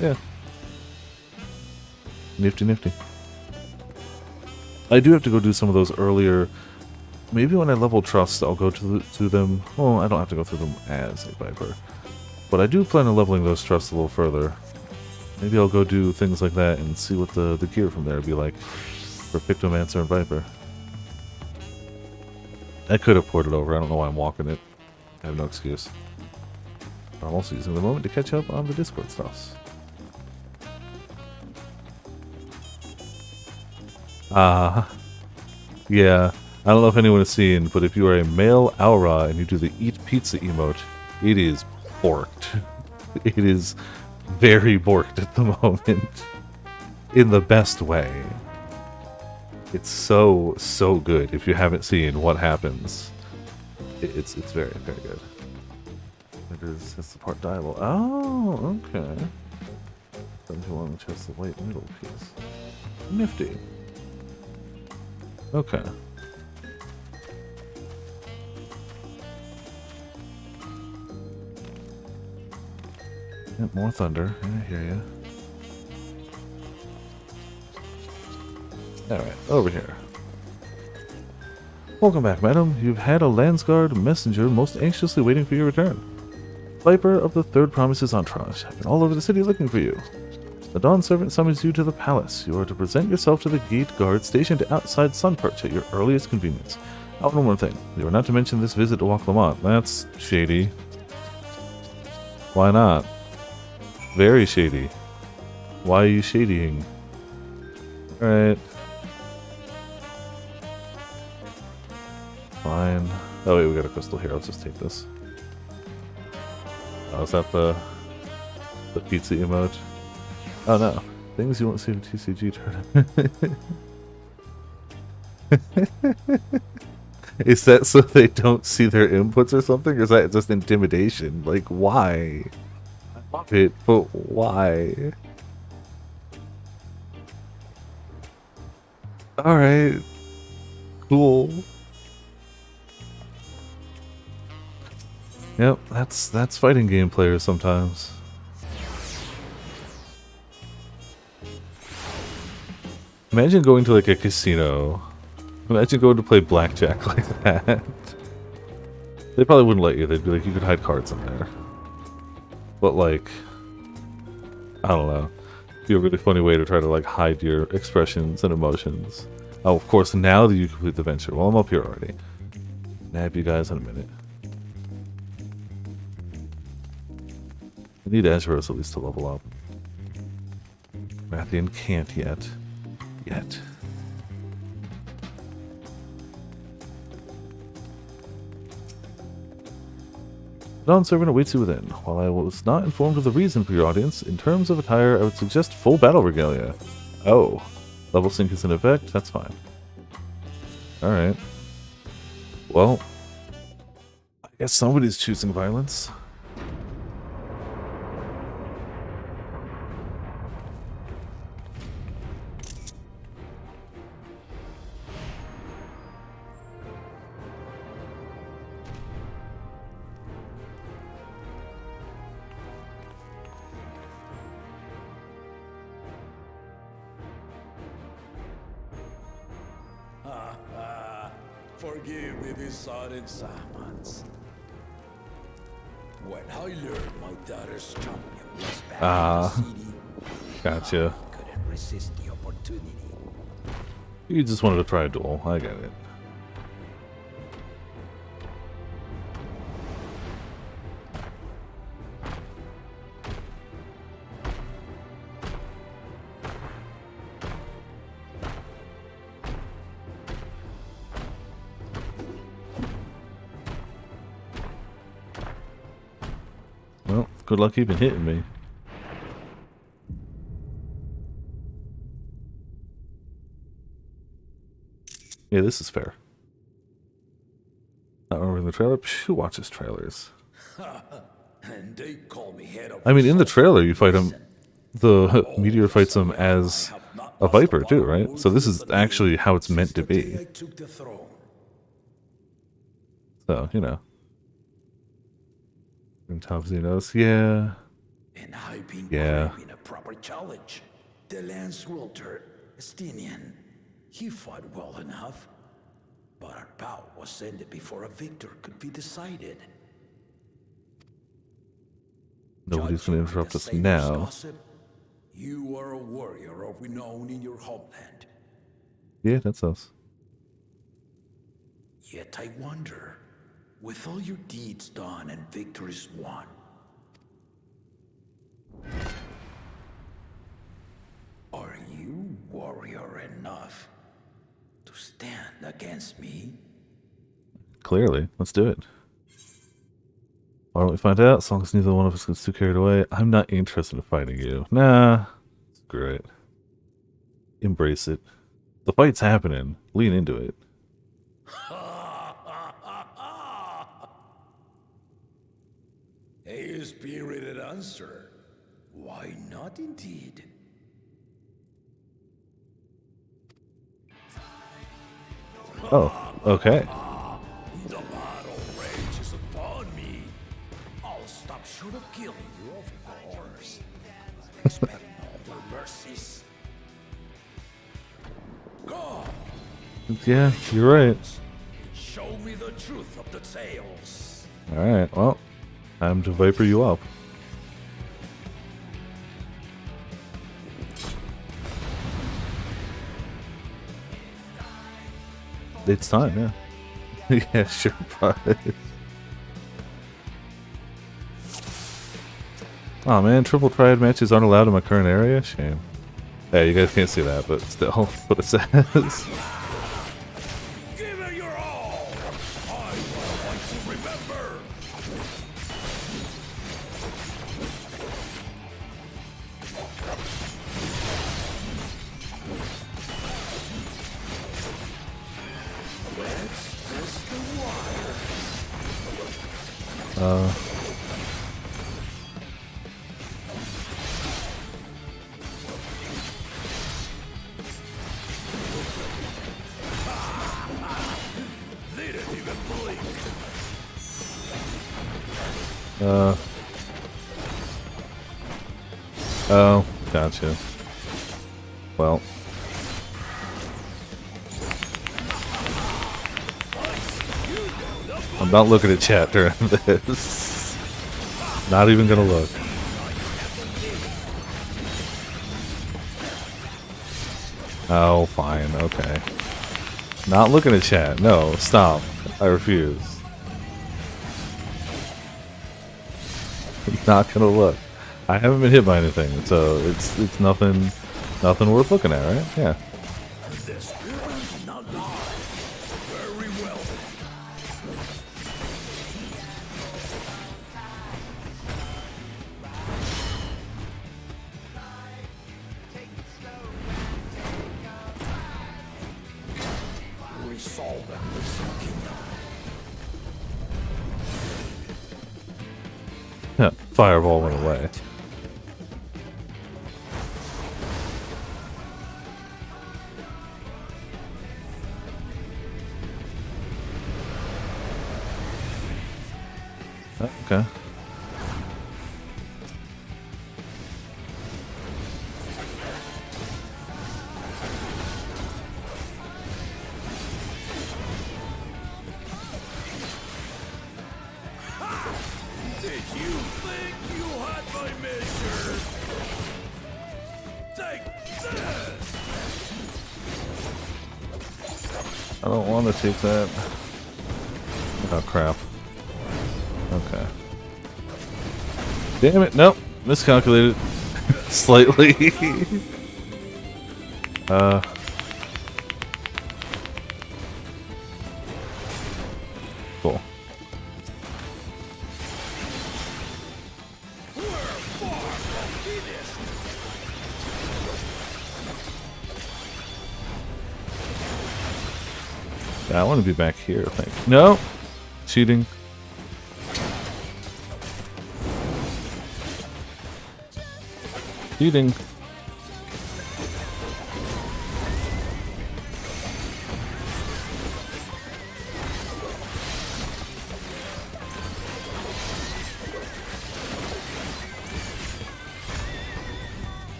Yeah. Nifty nifty. I do have to go do some of those earlier. Maybe when I level Trust, I'll go to them. Well, I don't have to go through them as a Viper. But I do plan on leveling those Trusts a little further. Maybe I'll go do things like that and see what the gear from there would be like for Pictomancer and Viper. I could have ported over. I don't know why I'm walking it. I have no excuse. But I'm also using the moment to catch up on the Discord stuff. Yeah. I don't know if anyone has seen, but if you are a male Aura and you do the Eat Pizza emote, it is porked. It is very borked at the moment. In the best way. It's so good. If you haven't seen what happens, it's very good. That's the part dialogue. Oh, okay. Don't you want to chest the white middle piece? Nifty. Okay. Yep, more thunder. I hear you. Alright, over here. Welcome back, madam. You've had a Landsguard messenger most anxiously waiting for your return. Viper of the Third Promise's entourage have been all over the city looking for you. The Dawn Servant summons you to the palace. You are to present yourself to the gate guard stationed outside Sunperch at your earliest convenience. Oh, one more thing. You are not to mention this visit to Waklamont. That's shady. Why not? Very shady. Why are you shadying? Alright. Fine. Oh wait, we got a crystal here. Let's just take this. Oh, is that the pizza emote? Oh no. Things you won't see in TCG tournament. Is that so they don't see their inputs or something? Or is that just intimidation? Like, why? I love it, but why? Alright. Cool. Yep, that's fighting game players sometimes. Imagine going to like a casino. Imagine going to play blackjack like that. They probably wouldn't let you. They'd be like, you could hide cards in there. But like, I don't know. It'd be a really funny way to try to like hide your expressions and emotions. Oh, of course, now that you complete the venture. Well, I'm up here already. Nab you guys in a minute. I need Azuros at least to level up. Rathian can't yet. Dawn Servant awaits you within. While I was not informed of the reason for your audience, in terms of attire, I would suggest full battle regalia. Oh. Level sync is in effect? That's fine. Alright. Well, I guess somebody's choosing violence. Forgive me these sudden summons. When I learned my daughter's champion was back in the city, Gotcha. I couldn't resist the opportunity. You just wanted to try a duel. I get it. Well, good luck even hitting me. Yeah, this is fair. Not remembering the trailer? Who watches trailers? And they call me head of I mean, in the trailer, you fight him. The meteor fights him as a viper, too, right? So this is actually how it's meant to be. So, you know. And Tom Xenos, yeah. And I've been craving a proper challenge. The Lance Wilter, Estinian. He fought well enough, but our bout was ended before a victor could be decided. Nobody's going to interrupt us now. Gossip, you are a warrior of renown in your homeland. Yeah, that's us. Yet I wonder, with all your deeds done and victories won, are you warrior enough to stand against me? Clearly. Let's do it. Why don't we find out? As long as neither one of us gets too carried away. I'm not interested in fighting you. Nah. Screw it. Embrace it. The fight's happening. Lean into it. A spirited answer. Why not indeed? Oh, okay. The battle rages upon me. I'll stop short of killing you, of course. Expect no other mercies. Go, Yeah, you're right. show me the truth of the tales. Alright, well, time to Viper you up. It's time, yeah. Yeah, sure, but... Oh man, triple triad matches aren't allowed in my current area? Shame. Yeah, you guys can't see that, but still, that's what it says. Give it your all. I want to remember. Let's test the water. They didn't even blink. Oh, gotcha. Well. I'm not looking at chat during this. Not even gonna look. Oh, fine, okay. Not looking at chat. No, stop. I refuse. Not gonna look. I haven't been hit by anything, so it's nothing worth looking at, right? Yeah. The spirit not lie. Very well. Resolve and listen, kingdom. Yeah, fireball went away. Okay. Did you think you had my measure? Take this! I don't want to take that. Oh crap. Okay. Damn it! Nope, miscalculated slightly. Cool. Yeah, I want to be back here, I think. No! Cheating. Cheating.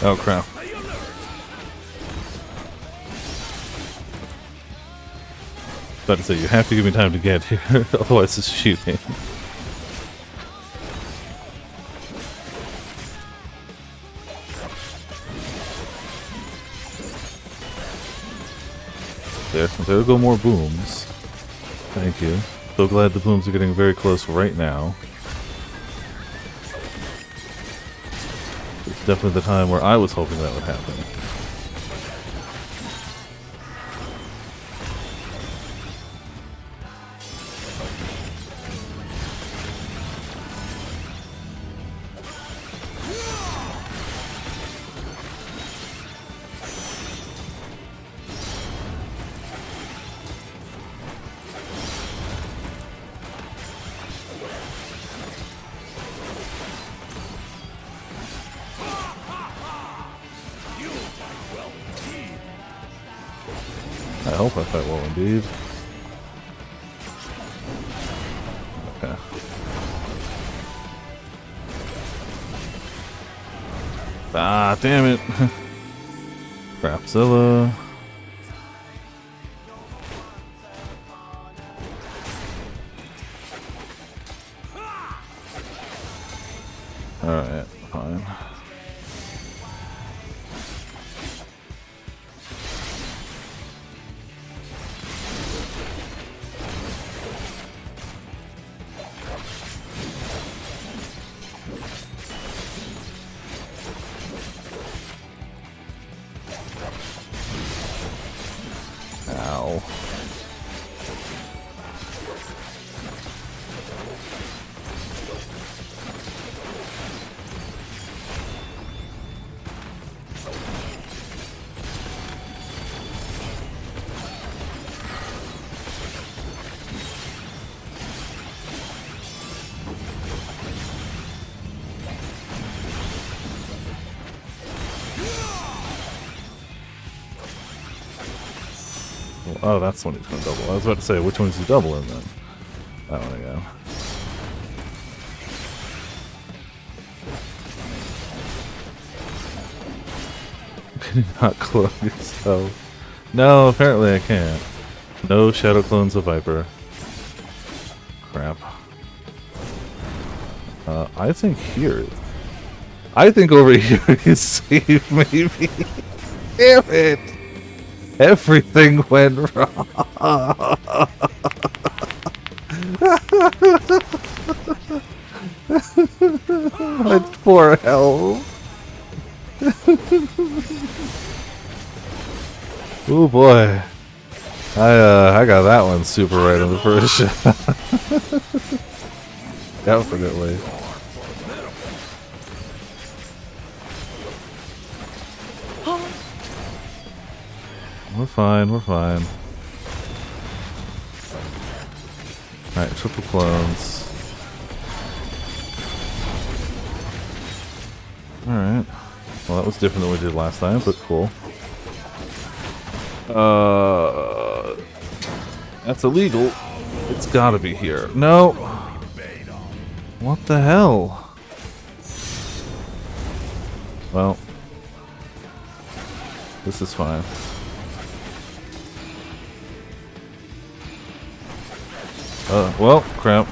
Oh crap. About to say, you have to give me time to get here, otherwise it's shooting. There go more booms. Thank you. So glad the booms are getting very close right now. Definitely the time where I was hoping that would happen. I hope I fight well indeed. Okay. Ah, damn it. Crapzilla. Alright, fine. Ow. Oh, that's the one he's going to double. I was about to say, which one's he doubling then? That one again. Can you not clone yourself? No, apparently I can't. No shadow clones of Viper. Crap. I think here. I think over here is safe, maybe. Damn it! Everything went wrong. That poor hell. Oh boy. I got that one super right on the first shot. Definitely. We're fine, we're fine. Alright, triple clones. Alright. Well, that was different than we did last time, but cool. That's illegal. It's gotta be here. No! What the hell? Well. This is fine. Well, crap.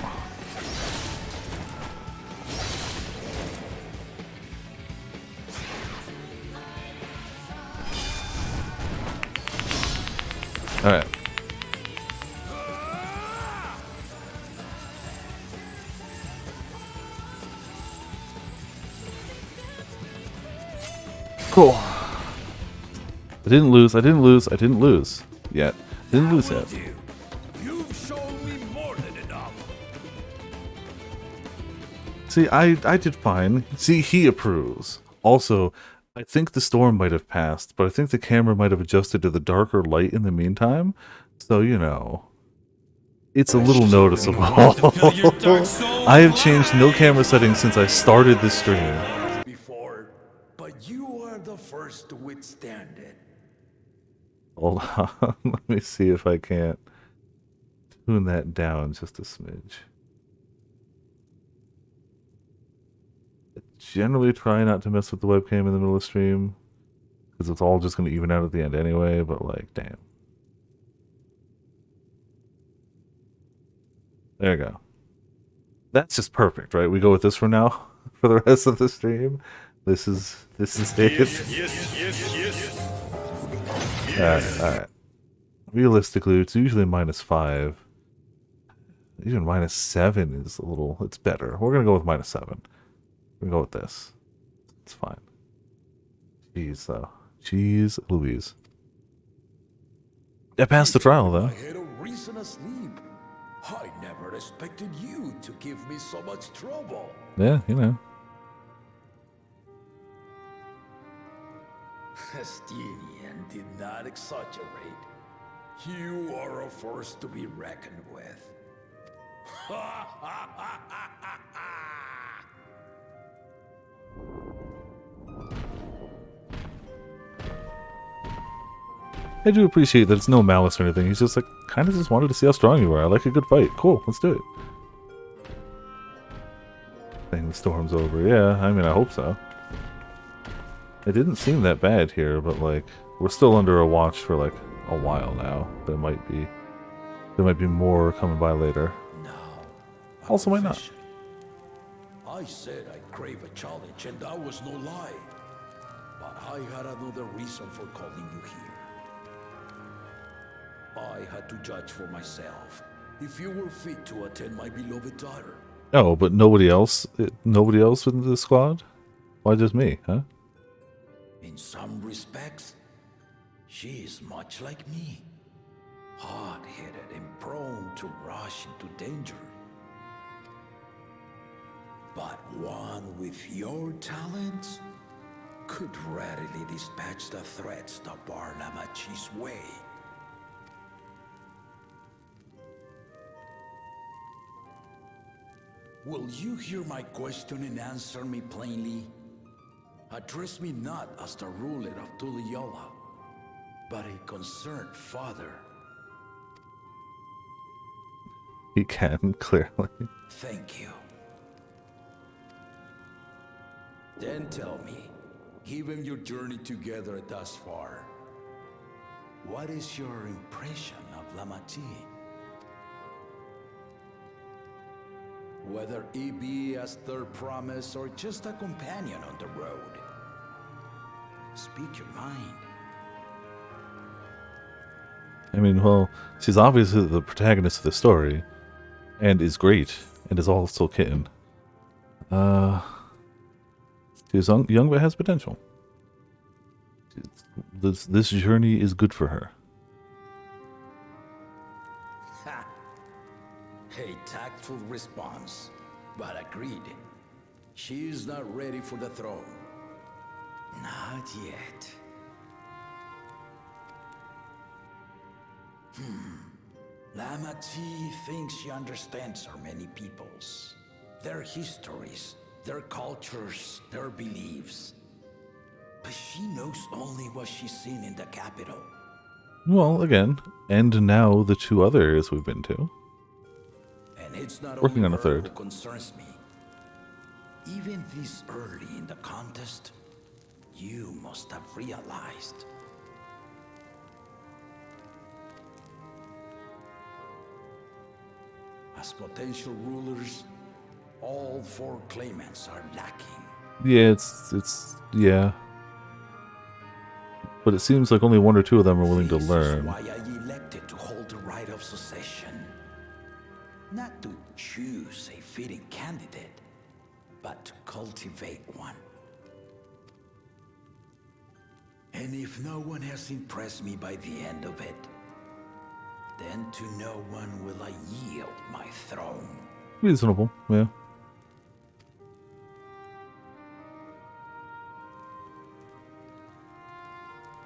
Alright. Cool. I didn't lose, I didn't lose, I didn't lose yet. Didn't lose yet. See, I did fine. See, he approves. Also, I think the storm might have passed, but I think the camera might have adjusted to the darker light in the meantime. So, you know, it's a little noticeable. I have changed no camera settings since I started this stream. Before, but you are the first to withstand it. Hold on, let me see if I can't tune that down just a smidge. Generally try not to mess with the webcam in the middle of stream, because it's all just going to even out at the end anyway, but like, damn. There you go. That's just perfect, right? We go with this for now, for the rest of the stream. This is it. Yes. Alright. Realistically, it's usually -5. Even -7 is a little, it's better. We're going to go with -7. We're going to go with this. It's fine. Jeez, though. Jeez Louise. I passed the trial, though. I had a reason asleep. I never expected you to give me so much trouble. Yeah, you know. Estinian did not exaggerate. You are a force to be reckoned with. I do appreciate that it's no malice or anything. He's just like, kind of just wanted to see how strong you are. I like a good fight. Cool, let's do it. Dang, the storm's over. Yeah, I mean, I hope so. It didn't seem that bad here, but like, we're still under a watch for like a while now. There might be more coming by later. Now, Also might not. I said I crave a challenge, and that was no lie. But I had another reason for calling you here. I had to judge for myself if you were fit to attend my beloved daughter. Oh, but nobody else? Nobody else in the squad? Why just me, huh? In some respects, she is much like me. Hard-headed and prone to rush into danger. But one with your talents could readily dispatch the threats that bar Lamachi's way. Will you hear my question and answer me plainly? Address me not as the ruler of Tuliola, but a concerned father. He can, clearly. Thank you. Then tell me, given your journey together thus far, what is your impression of Lamachi? Whether it be as their promise or just a companion on the road. Speak your mind. I mean, well, she's obviously the protagonist of the story, and is great, and is also kitten. She's young but has potential. This journey is good for her. Ha! A tactful response, but agreed. She is not ready for the throne. Not yet. Lamachi thinks she understands our many peoples. Their histories, their cultures, their beliefs. But she knows only what she's seen in the capital. Well, again, and now the two other areas we've been to. And it's not Working only on a her third. who concerns me. Even this early in the contest, you must have realized. As potential rulers, all four claimants are lacking. Yeah, yeah. But it seems like only one or two of them are willing to This learn. is why I elected to hold the right of succession. Not to choose a fitting candidate, but to cultivate one. And if no one has impressed me by the end of it, then to no one will I yield my throne. Reasonable, yeah.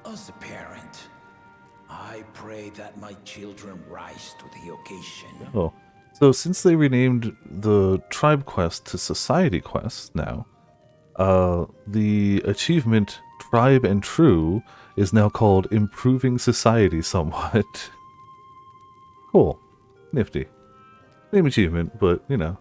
As a parent, I pray that my children rise to the occasion. Oh. So since they renamed the Tribe Quest to Society Quest now, the achievement Tribe and True is now called Improving Society Somewhat. Cool. Nifty. Same achievement, but, you know.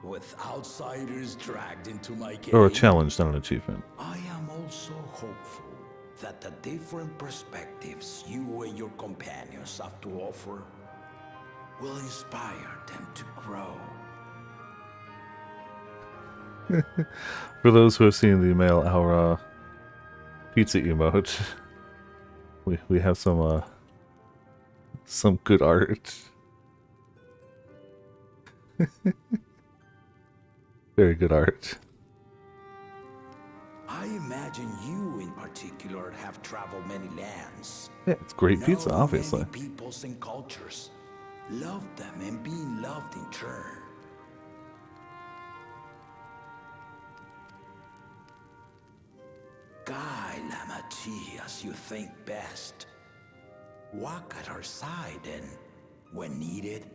With outsiders dragged into my game, Or a challenge, not an achievement. I am also hopeful that the different perspectives you and your companions have to offer will inspire them to grow. For those who have seen the email, our pizza emote, we have some good art. Very good art. I imagine you in particular have traveled many lands. Yeah, it's great pizza, Know obviously. many peoples and cultures. Love them and being loved in turn. Guide Lamachi as you think best. Walk at her side and, when needed,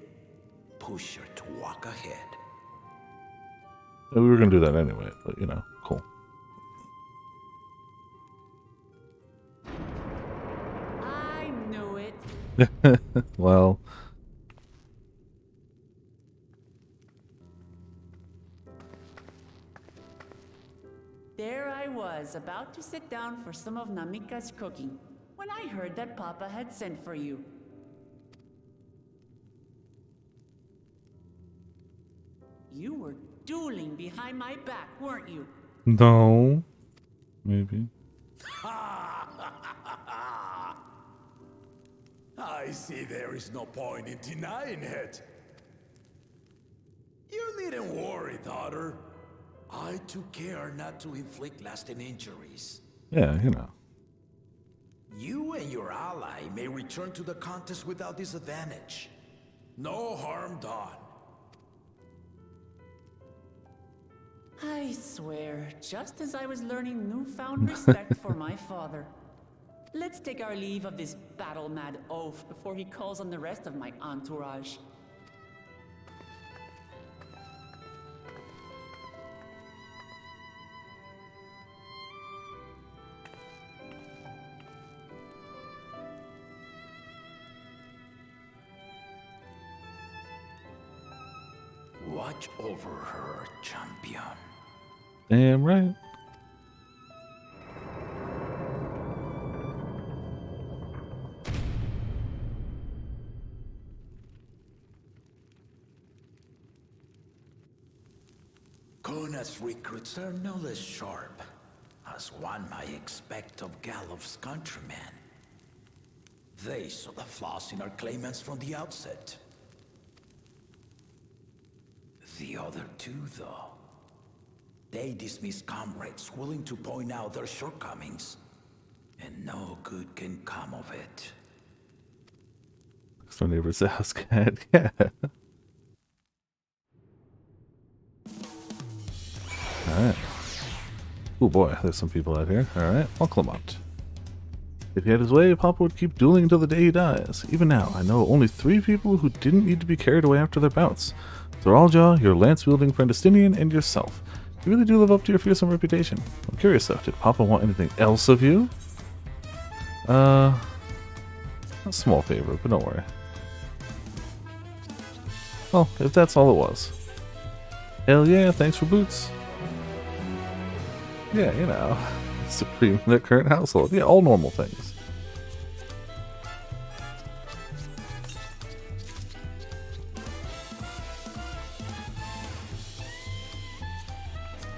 push her to walk ahead. We were gonna do that anyway, but you know, cool. I knew it. Well, There I was, about to sit down for some of Namika's cooking, when I heard that Papa had sent for you. You were dueling behind my back, weren't you? no. Maybe. I see there is no point in denying it. You needn't worry, daughter. I took care not to inflict lasting injuries. Yeah, you know. You and your ally may return to the contest without disadvantage. No harm done. I swear, just as I was learning newfound respect for my father. Let's take our leave of this battle-mad oaf before he calls on the rest of my entourage. Watch over her, champion. Damn right. Kona's recruits are no less sharp, as one might expect of Gallop's countrymen. They saw the flaws in our claimants from the outset. The other two, though, they dismiss comrades willing to point out their shortcomings, and no good can come of it. Next door neighbor's house cat. Yeah. Alright. Oh boy, there's some people out here. Alright, I'll Clement. If he had his way, Papa would keep dueling until the day he dies. Even now, I know only 3 people who didn't need to be carried away after their bouts. Thoralja, your lance-wielding friend Estinian, and yourself. You really do live up to your fearsome reputation. I'm curious though, did Papa want anything else of you? A small favor, but don't worry. Well, if that's all it was. Hell yeah, thanks for boots. Yeah, you know, supreme in the current household. Yeah, all normal things.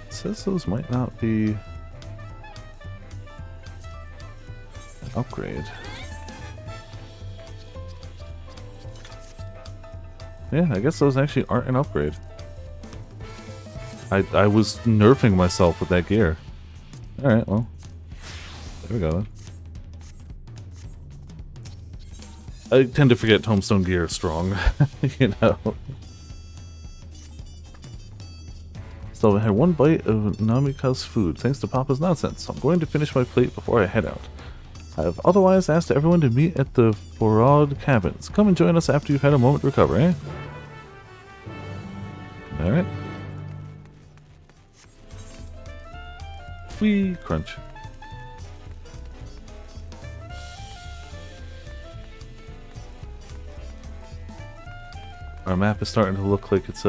It says those might not be an upgrade. Yeah, I guess those actually aren't an upgrade. I was nerfing myself with that gear. Alright, well. There we go then. I tend to forget Tombstone gear is strong. You know. So I had 1 bite of Namika's food, thanks to Papa's nonsense. So I'm going to finish my plate before I head out. I have otherwise asked everyone to meet at the Forod cabins. Come and join us after you've had a moment to recover, eh? Alright. Whee! Crunch. Our map is starting to look like it's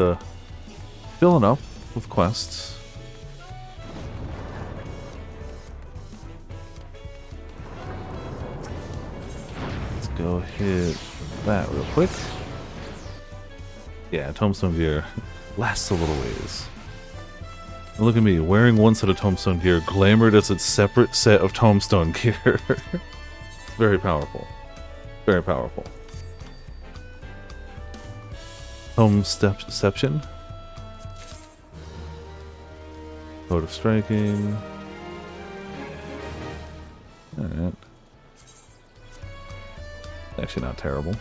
filling up with quests. Let's go hit that real quick. Yeah, Tombstone gear lasts a little ways. And look at me, wearing one set of Tombstone gear, glamored as a separate set of Tombstone gear. Very powerful. Very powerful. Homeception. Mode of striking. Alright. Actually not terrible.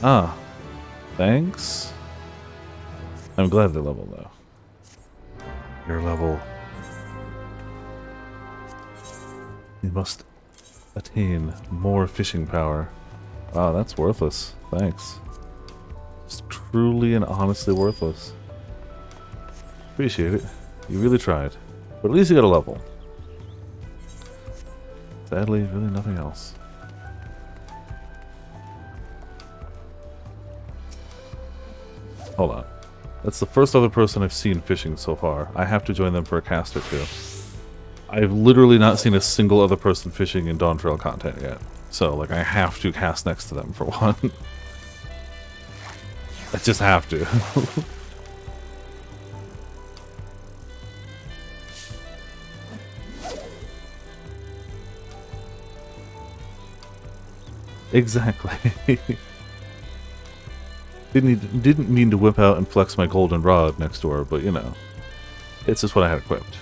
Ah. Thanks. I'm glad they're level though. Your level. You must attain more fishing power. Wow, that's worthless. Thanks. It's truly and honestly worthless. Appreciate it. You really tried. But at least you got a level. Sadly, really nothing else. Hold on. That's the first other person I've seen fishing so far. I have to join them for a cast or two. I've literally not seen a single other person fishing in Dawntrail content yet. So, like, I have to cast next to them for one. I just have to. Exactly. Didn't mean to whip out and flex my golden rod next door, but you know, it's just what I had equipped.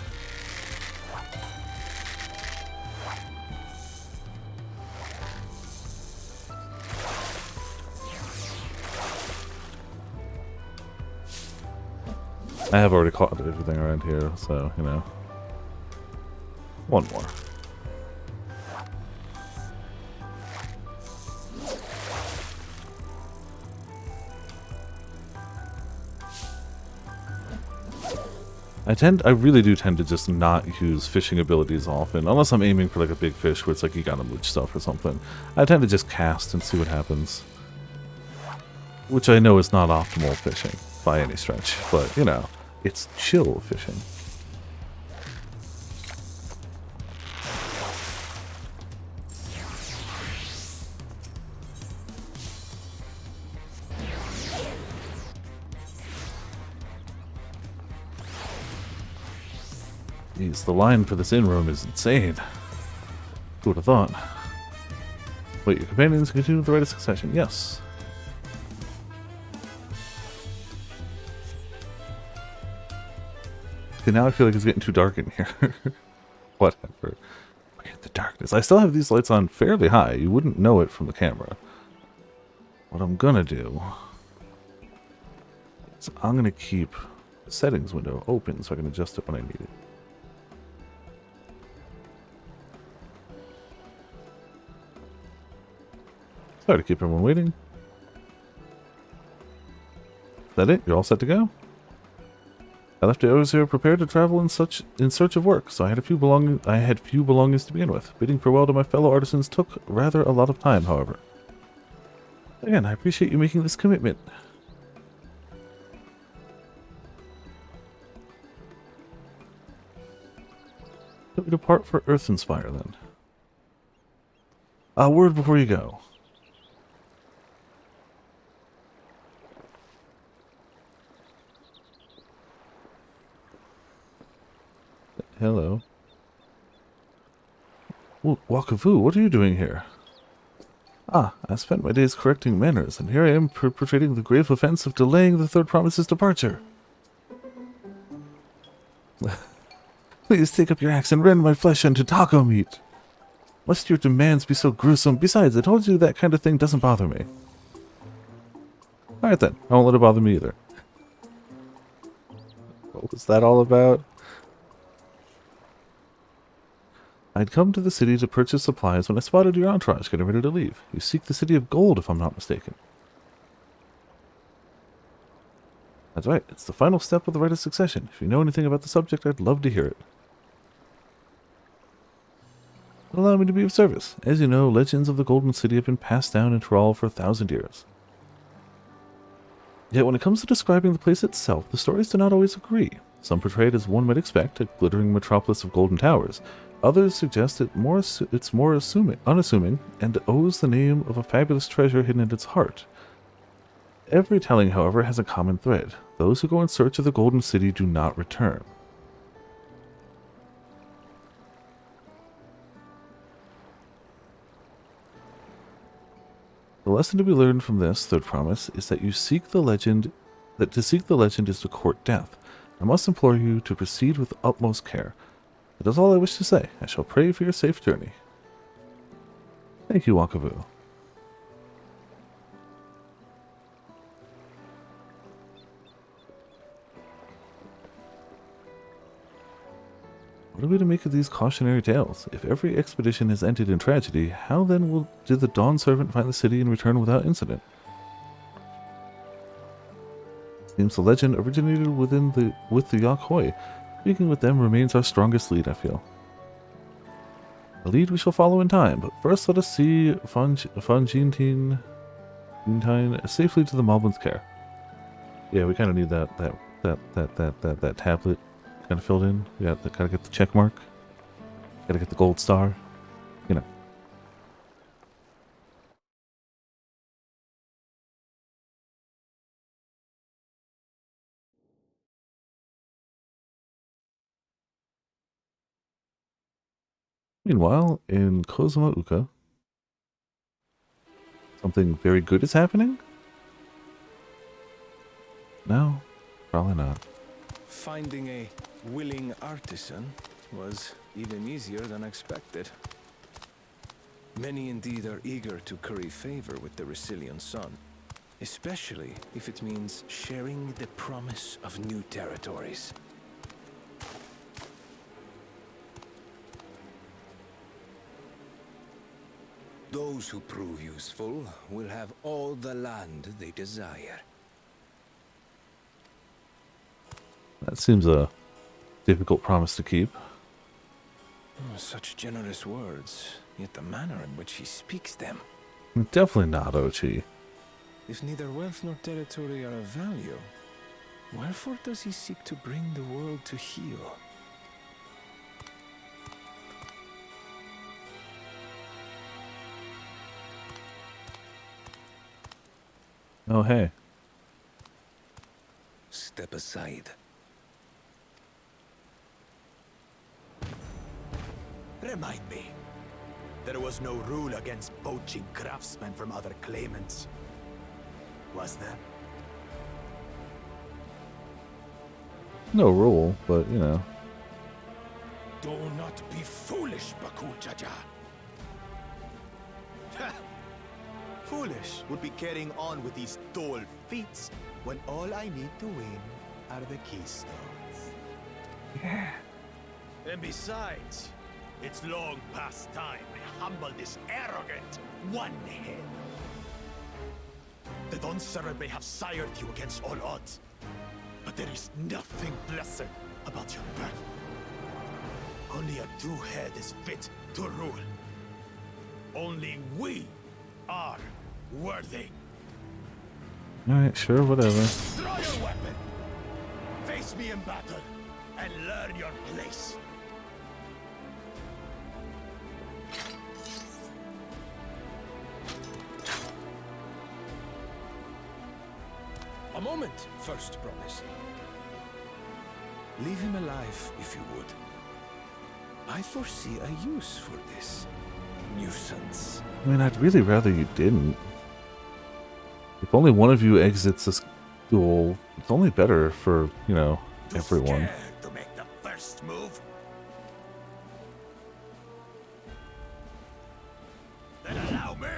I have already caught everything around here, so, you know. One more. I really do tend to just not use fishing abilities often, unless I'm aiming for like a big fish where it's like you gotta mooch stuff or something. I tend to just cast and see what happens. Which I know is not optimal fishing, by any stretch, but, you know, it's chill fishing. Jeez, the line for this inn room is insane. Who would have thought? Wait, your companions continue the right of succession? Yes. Okay, now I feel like it's getting too dark in here. Whatever. Look at the darkness. I still have these lights on fairly high. You wouldn't know it from the camera. What I'm gonna do is I'm gonna keep the settings window open so I can adjust it when I need it. Sorry to keep everyone waiting. Is that it? You're all set to go? I left the others here prepared to travel in search of work, so I had few belongings to begin with. Bidding farewell to my fellow artisans took rather a lot of time, however. Again, I appreciate you making this commitment. Let me depart for Earthinspire then. A word before you go. Hello. Wakavu, what are you doing here? Ah, I spent my days correcting manners, and here I am perpetrating the grave offense of delaying the third promise's departure. Please take up your axe and rend my flesh into taco meat. Must your demands be so gruesome? Besides, I told you that kind of thing doesn't bother me. Alright then, I won't let it bother me either. What was that all about? I'd come to the city to purchase supplies when I spotted your entourage getting ready to leave. You seek the city of gold, if I'm not mistaken. That's right, it's the final step of the rite of succession. If you know anything about the subject, I'd love to hear it. Allow me to be of service. As you know, legends of the Golden City have been passed down in Thrall for 1,000 years. Yet when it comes to describing the place itself, the stories do not always agree. Some portray it as one might expect, a glittering metropolis of golden towers. Others suggest it's more unassuming and owes the name of a fabulous treasure hidden in its heart. Every telling, however, has a common thread. Those who go in search of the Golden City do not return. The lesson to be learned from this third promise is that to seek the legend is to court death. I must implore you to proceed with utmost care. That is all I wish to say. I shall pray for your safe journey. Thank you, Wakavu. What are we to make of these cautionary tales? If every expedition has ended in tragedy, how then did the Dawn Servant find the city and return without incident? Seems the legend originated with the Yakhoi. Speaking with them remains our strongest lead, I feel. A lead we shall follow in time, but first let us see Fanjintine safely to the Moblins' care. Yeah, we kind of need that tablet kind of filled in. We got to kind of get the check mark. Got to get the gold star. You know. Meanwhile, in Kozuma Uka, something very good is happening? No, probably not. Finding a willing artisan was even easier than expected. Many indeed are eager to curry favor with the Resilient Sun, especially if it means sharing the promise of new territories. Those who prove useful will have all the land they desire. That seems a difficult promise to keep. Such generous words, yet the manner in which he speaks them. Definitely not, Ochi. If neither wealth nor territory are of value, wherefore does he seek to bring the world to heel? Oh, hey. Step aside. Remind me. There was no rule against poaching craftsmen from other claimants. Was there? No rule, but, you know. Do not be foolish, Bakul Jaja. Foolish would be carrying on with these dull feats when all I need to win are the keystones. Yeah. And besides, it's long past time I humble this arrogant one-head. The Dawn Servant may have sired you against all odds, but there is nothing blessed about your birth. Only a two-head is fit to rule. Only we are worthy. Alright, sure, whatever. Draw your weapon! Face me in battle, and learn your place. A moment, first promise. Leave him alive, if you would. I foresee a use for this nuisance. I mean, I'd really rather you didn't. If only one of you exits this duel, it's only better for, you know, everyone. Scared to make the first move? Then allow me!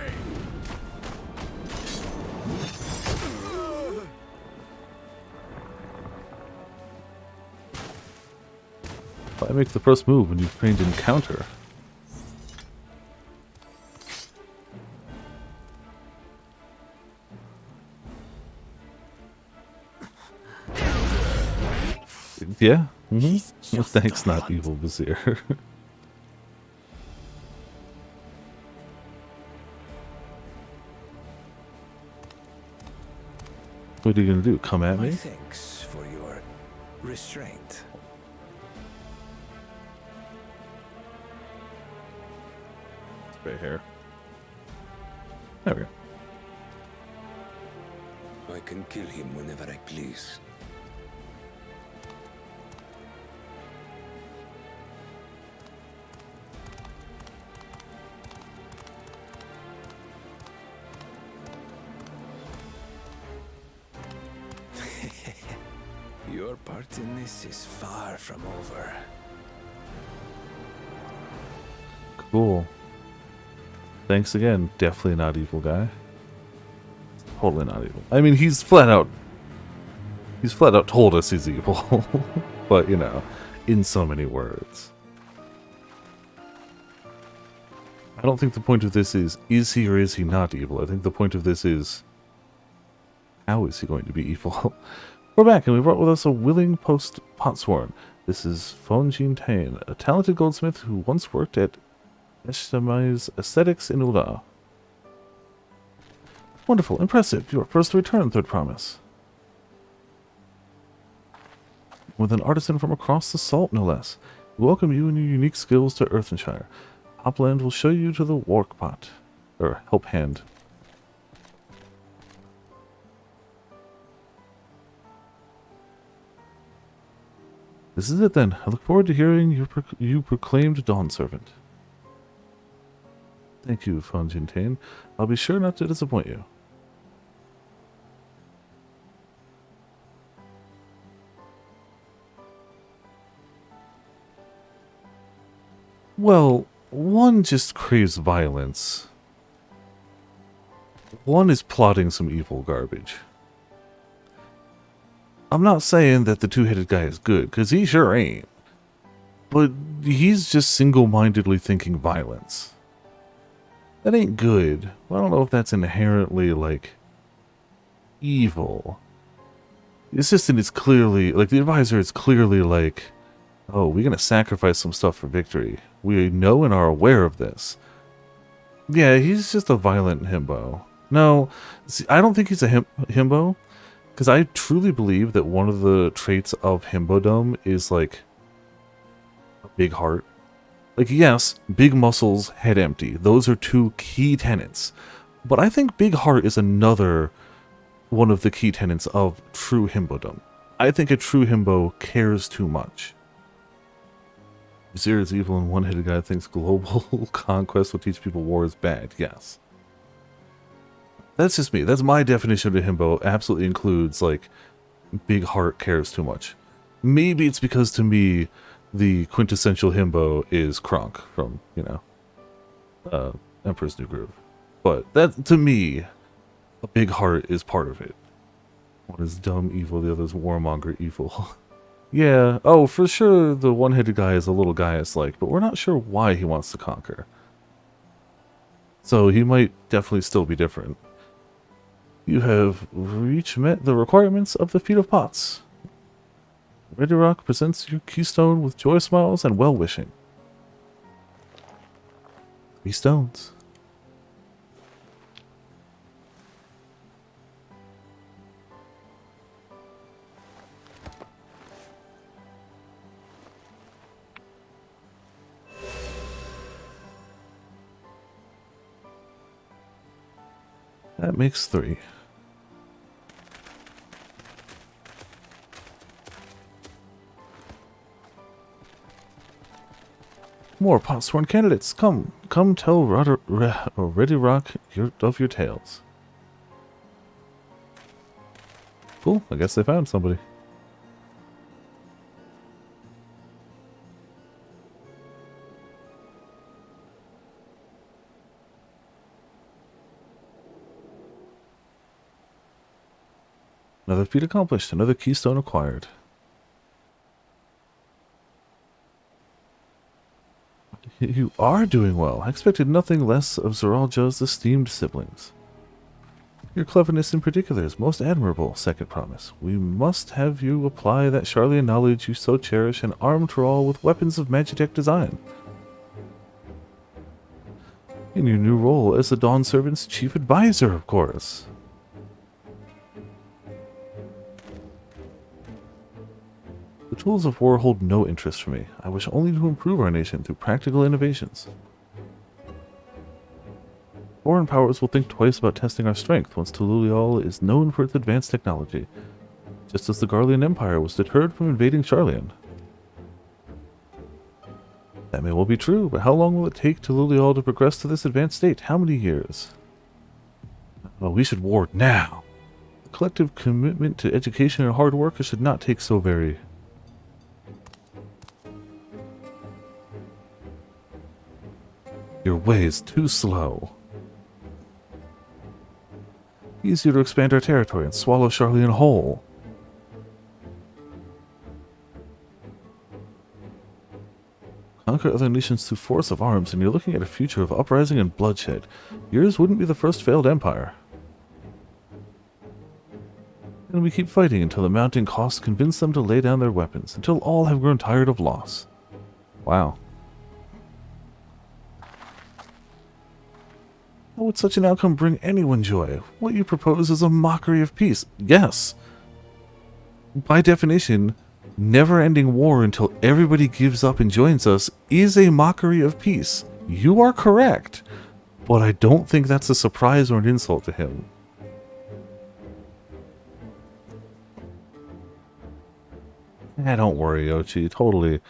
Why make the first move when you've trained in counter? Yeah? Mm-hmm. Well, thanks, not evil Vizier. What are you gonna do? Come at me? Thanks for your restraint. Right here. There we go. I can kill him whenever I please. Your part in this is far from over. Cool. Thanks again. Definitely not evil guy. Totally not evil. I mean, he's flat out told us he's evil. But, you know, in so many words. I don't think the point of this is he or is he not evil? I think the point of this is, how is he going to be evil? We're back, and we brought with us a willing potsworn. This is Fonjin Tain, a talented goldsmith who once worked at Eshtami's Aesthetics in Ula. Wonderful, impressive. You are first to return, Third Promise. With an artisan from across the salt, no less. We welcome you and your unique skills to Earthenshire. Hopland will show you to the work pot, or help hand. This is it then. I look forward to hearing you proclaimed Dawn Servant. Thank you, Fonjin. I'll be sure not to disappoint you. Well, one just craves violence. One is plotting some evil garbage. I'm not saying that the two-headed guy is good, because he sure ain't. But he's just single-mindedly thinking violence. That ain't good. I don't know if that's inherently, like, evil. The assistant is clearly, like, the advisor is clearly like, oh, we're going to sacrifice some stuff for victory. We know and are aware of this. Yeah, he's just a violent himbo. No, see, I don't think he's a himbo. Because I truly believe that one of the traits of himbodom is, like, a big heart. Like, yes, big muscles, head empty. Those are two key tenets. But I think big heart is another one of the key tenets of true himbodom. I think a true himbo cares too much. Vizier is evil and one-headed guy thinks global conquest will teach people war is bad. Yes. That's just me. That's my definition of a himbo. Absolutely includes, like, big heart cares too much. Maybe it's because, to me, the quintessential himbo is Kronk from, you know, Emperor's New Groove. But that, to me, a big heart is part of it. One is dumb evil, the other is warmonger evil. Yeah, oh, for sure the one-headed guy is a little Gaius-like, but we're not sure why he wants to conquer. So he might definitely still be different. You have met the requirements of the Feat of Pots. Ready Rock presents your keystone with joy smiles and well-wishing. 3 stones. That makes 3. More potsworn candidates. Come tell Ready Rock of your tales. Cool, I guess they found somebody. Another feat accomplished, another keystone acquired. You are doing well. I expected nothing less of Zoralja's esteemed siblings. Your cleverness in particular is most admirable, Second Promise. We must have you apply that Charlian knowledge you so cherish and arm Thrall with weapons of Magitech design. In your new role as the Dawn Servant's chief advisor, of course. The tools of war hold no interest for me. I wish only to improve our nation through practical innovations. Foreign powers will think twice about testing our strength once Tululial is known for its advanced technology, just as the Garlean Empire was deterred from invading Charlian. That may well be true, but how long will it take Tululial to progress to this advanced state? How many years? Well, we should war now. Collective commitment to education and hard work should not take so very. Your way is too slow. Easier to expand our territory and swallow Charlene whole. Conquer other nations through force of arms, and you're looking at a future of uprising and bloodshed. Yours wouldn't be the first failed empire. And we keep fighting until the mounting costs convince them to lay down their weapons, until all have grown tired of loss. Wow. How would such an outcome bring anyone joy? What you propose is a mockery of peace. Yes. By definition, never-ending war until everybody gives up and joins us is a mockery of peace. You are correct, but I don't think that's a surprise or an insult to him. Don't worry, Ochi. Totally.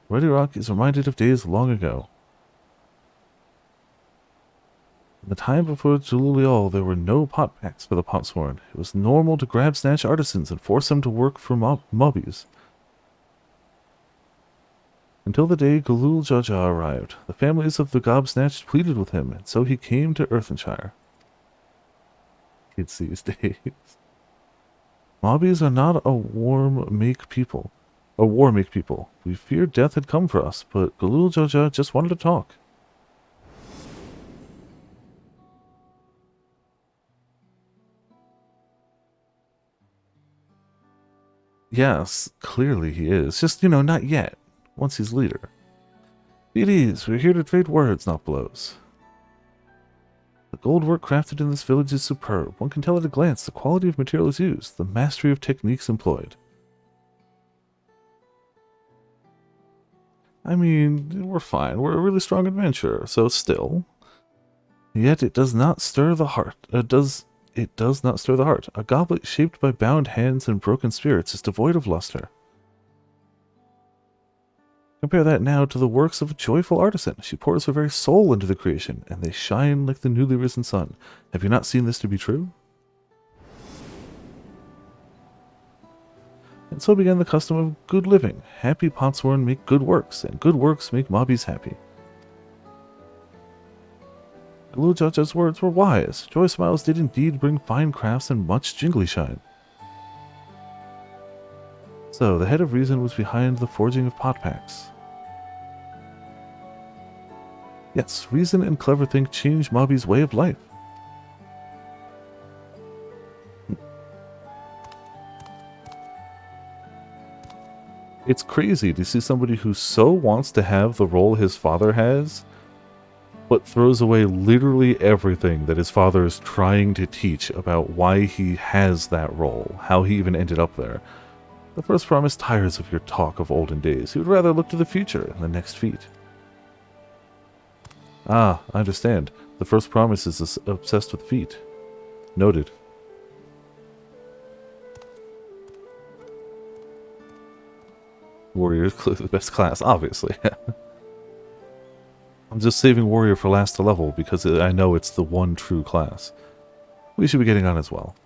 Ready Rock is reminded of days long ago. In the time before Juliol, there were no pot packs for the Potsworn. It was normal to grab snatch artisans and force them to work for mobbies. Until the day Galul Jaja arrived, the families of the Gobsnatched pleaded with him, and so he came to Earthenshire. Kids these days. Mobbies are not a war-make people. We feared death had come for us, but Galul Jaja just wanted to talk. Yes, clearly he is. Just, not yet. Once he's leader. Be at ease. We're here to trade words, not blows. The gold work crafted in this village is superb. One can tell at a glance the quality of materials used, the mastery of techniques employed. I mean, we're fine. We're a really strong adventurer, so still. Yet it does not stir the heart. It does not stir the heart. A goblet shaped by bound hands and broken spirits is devoid of luster. Compare that now to the works of a joyful artisan. She pours her very soul into the creation, and they shine like the newly risen sun. Have you not seen this to be true? And so began the custom of good living. Happy Potsworn make good works, and good works make mobbies happy. Galul Jaja's words were wise. Joy Smiles did indeed bring fine crafts and much jingly shine. So, the head of reason was behind the forging of pot packs. Yes, reason and clever think change Mobby's way of life. It's crazy to see somebody who so wants to have the role his father has, but throws away literally everything that his father is trying to teach about why he has that role, how he even ended up there. The first promise tires of your talk of olden days. He would rather look to the future and the next feat. Ah, I understand. The first promise is obsessed with feet. Noted. Warrior is clearly the best class, obviously. I'm just saving Warrior for last to level because I know it's the one true class. We should be getting on as well.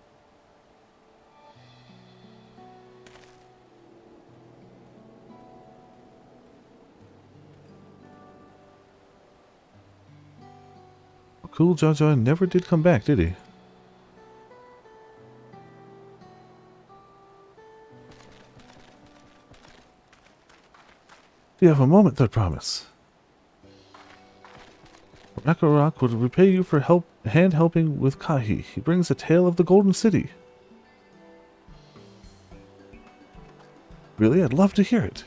Cool Jaja never did come back, did he? Do you have a moment, third promise? Rakarok would repay you for hand helping with Kahi. He brings a tale of the Golden City. Really? I'd love to hear it.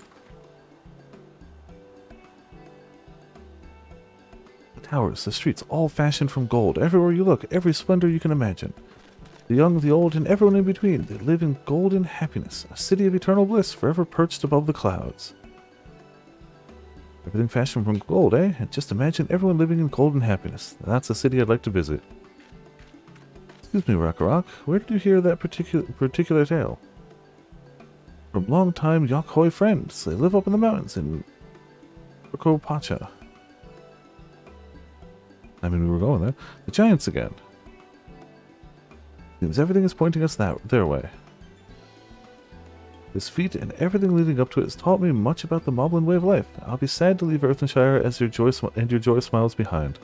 The towers, the streets, all fashioned from gold. Everywhere you look, every splendor you can imagine. The young, the old, and everyone in between, they live in golden happiness. A city of eternal bliss, forever perched above the clouds. Everything fashioned from gold, eh? And just imagine everyone living in golden happiness. That's a city I'd like to visit. Excuse me, Rakarok. Where did you hear that particular tale? From long-time Yakhoi friends. They live up in the mountains in Pacha. I mean, we were going there. The giants again. Seems everything is pointing us their way. This feat and everything leading up to it has taught me much about the Moblin way of life. I'll be sad to leave Earthenshire as your joy smiles behind.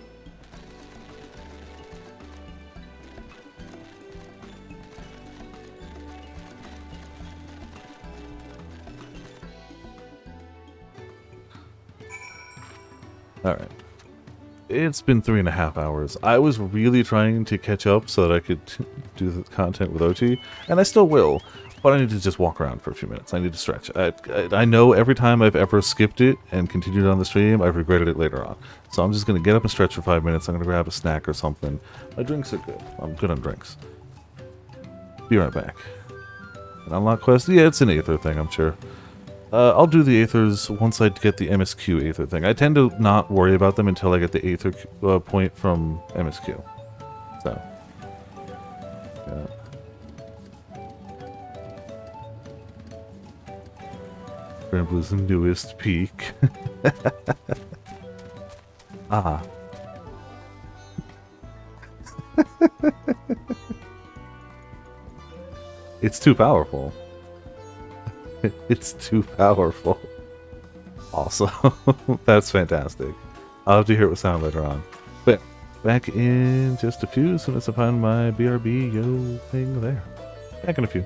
Alright. It's been 3.5 hours. I was really trying to catch up so that I could do the content with OT, and I still will, but I need to just walk around for a few minutes. I need to stretch. I know every time I've ever skipped it and continued on the stream, I've regretted it later on. So I'm just going to get up and stretch for 5 minutes. I'm going to grab a snack or something. My drinks are good. I'm good on drinks. Be right back. An unlock quest? Yeah, it's an Aether thing, I'm sure. I'll do the Aethers once I get the MSQ Aether thing. I tend to not worry about them until I get the Aether point from MSQ. So. Yeah. Granblue's newest peak. Ah. It's too powerful. It's too powerful. Also, that's fantastic. I'll have to hear it with sound later on. But back in just a few, as soon as I find my BRB yo thing there. Back in a few.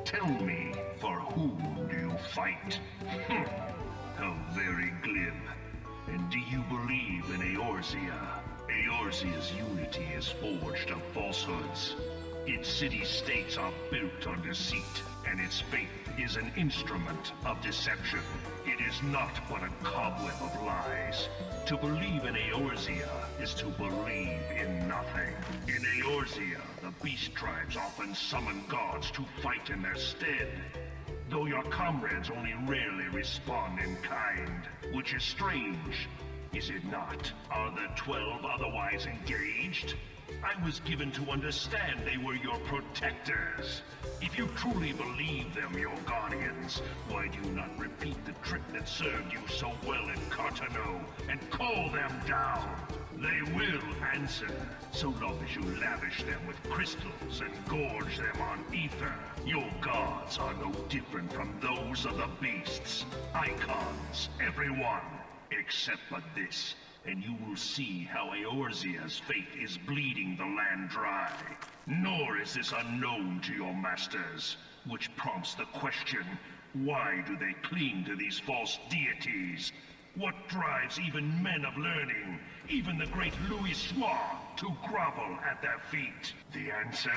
Tell me, for whom do you fight? How very glib. And do you believe in Eorzea? Eorzea's unity is forged of falsehoods. Its city-states are built on deceit, and its faith is an instrument of deception. It is not but a cobweb of lies. To believe in Eorzea is to believe in nothing. In Eorzea, the beast tribes often summon gods to fight in their stead. Though your comrades only rarely respond in kind, which is strange, is it not? Are the 12 otherwise engaged? I was given to understand they were your protectors. If you truly believe them your guardians, why do you not repeat the trick that served you so well in Cartano and call them down? They will answer, so long as you lavish them with crystals and gorge them on ether. Your gods are no different from those of the beasts. Icons, every one, except but this. And you will see how Eorzea's faith is bleeding the land dry. Nor is this unknown to your masters, which prompts the question, why do they cling to these false deities? What drives even men of learning, even the great Louis Soir, to grovel at their feet? The answer?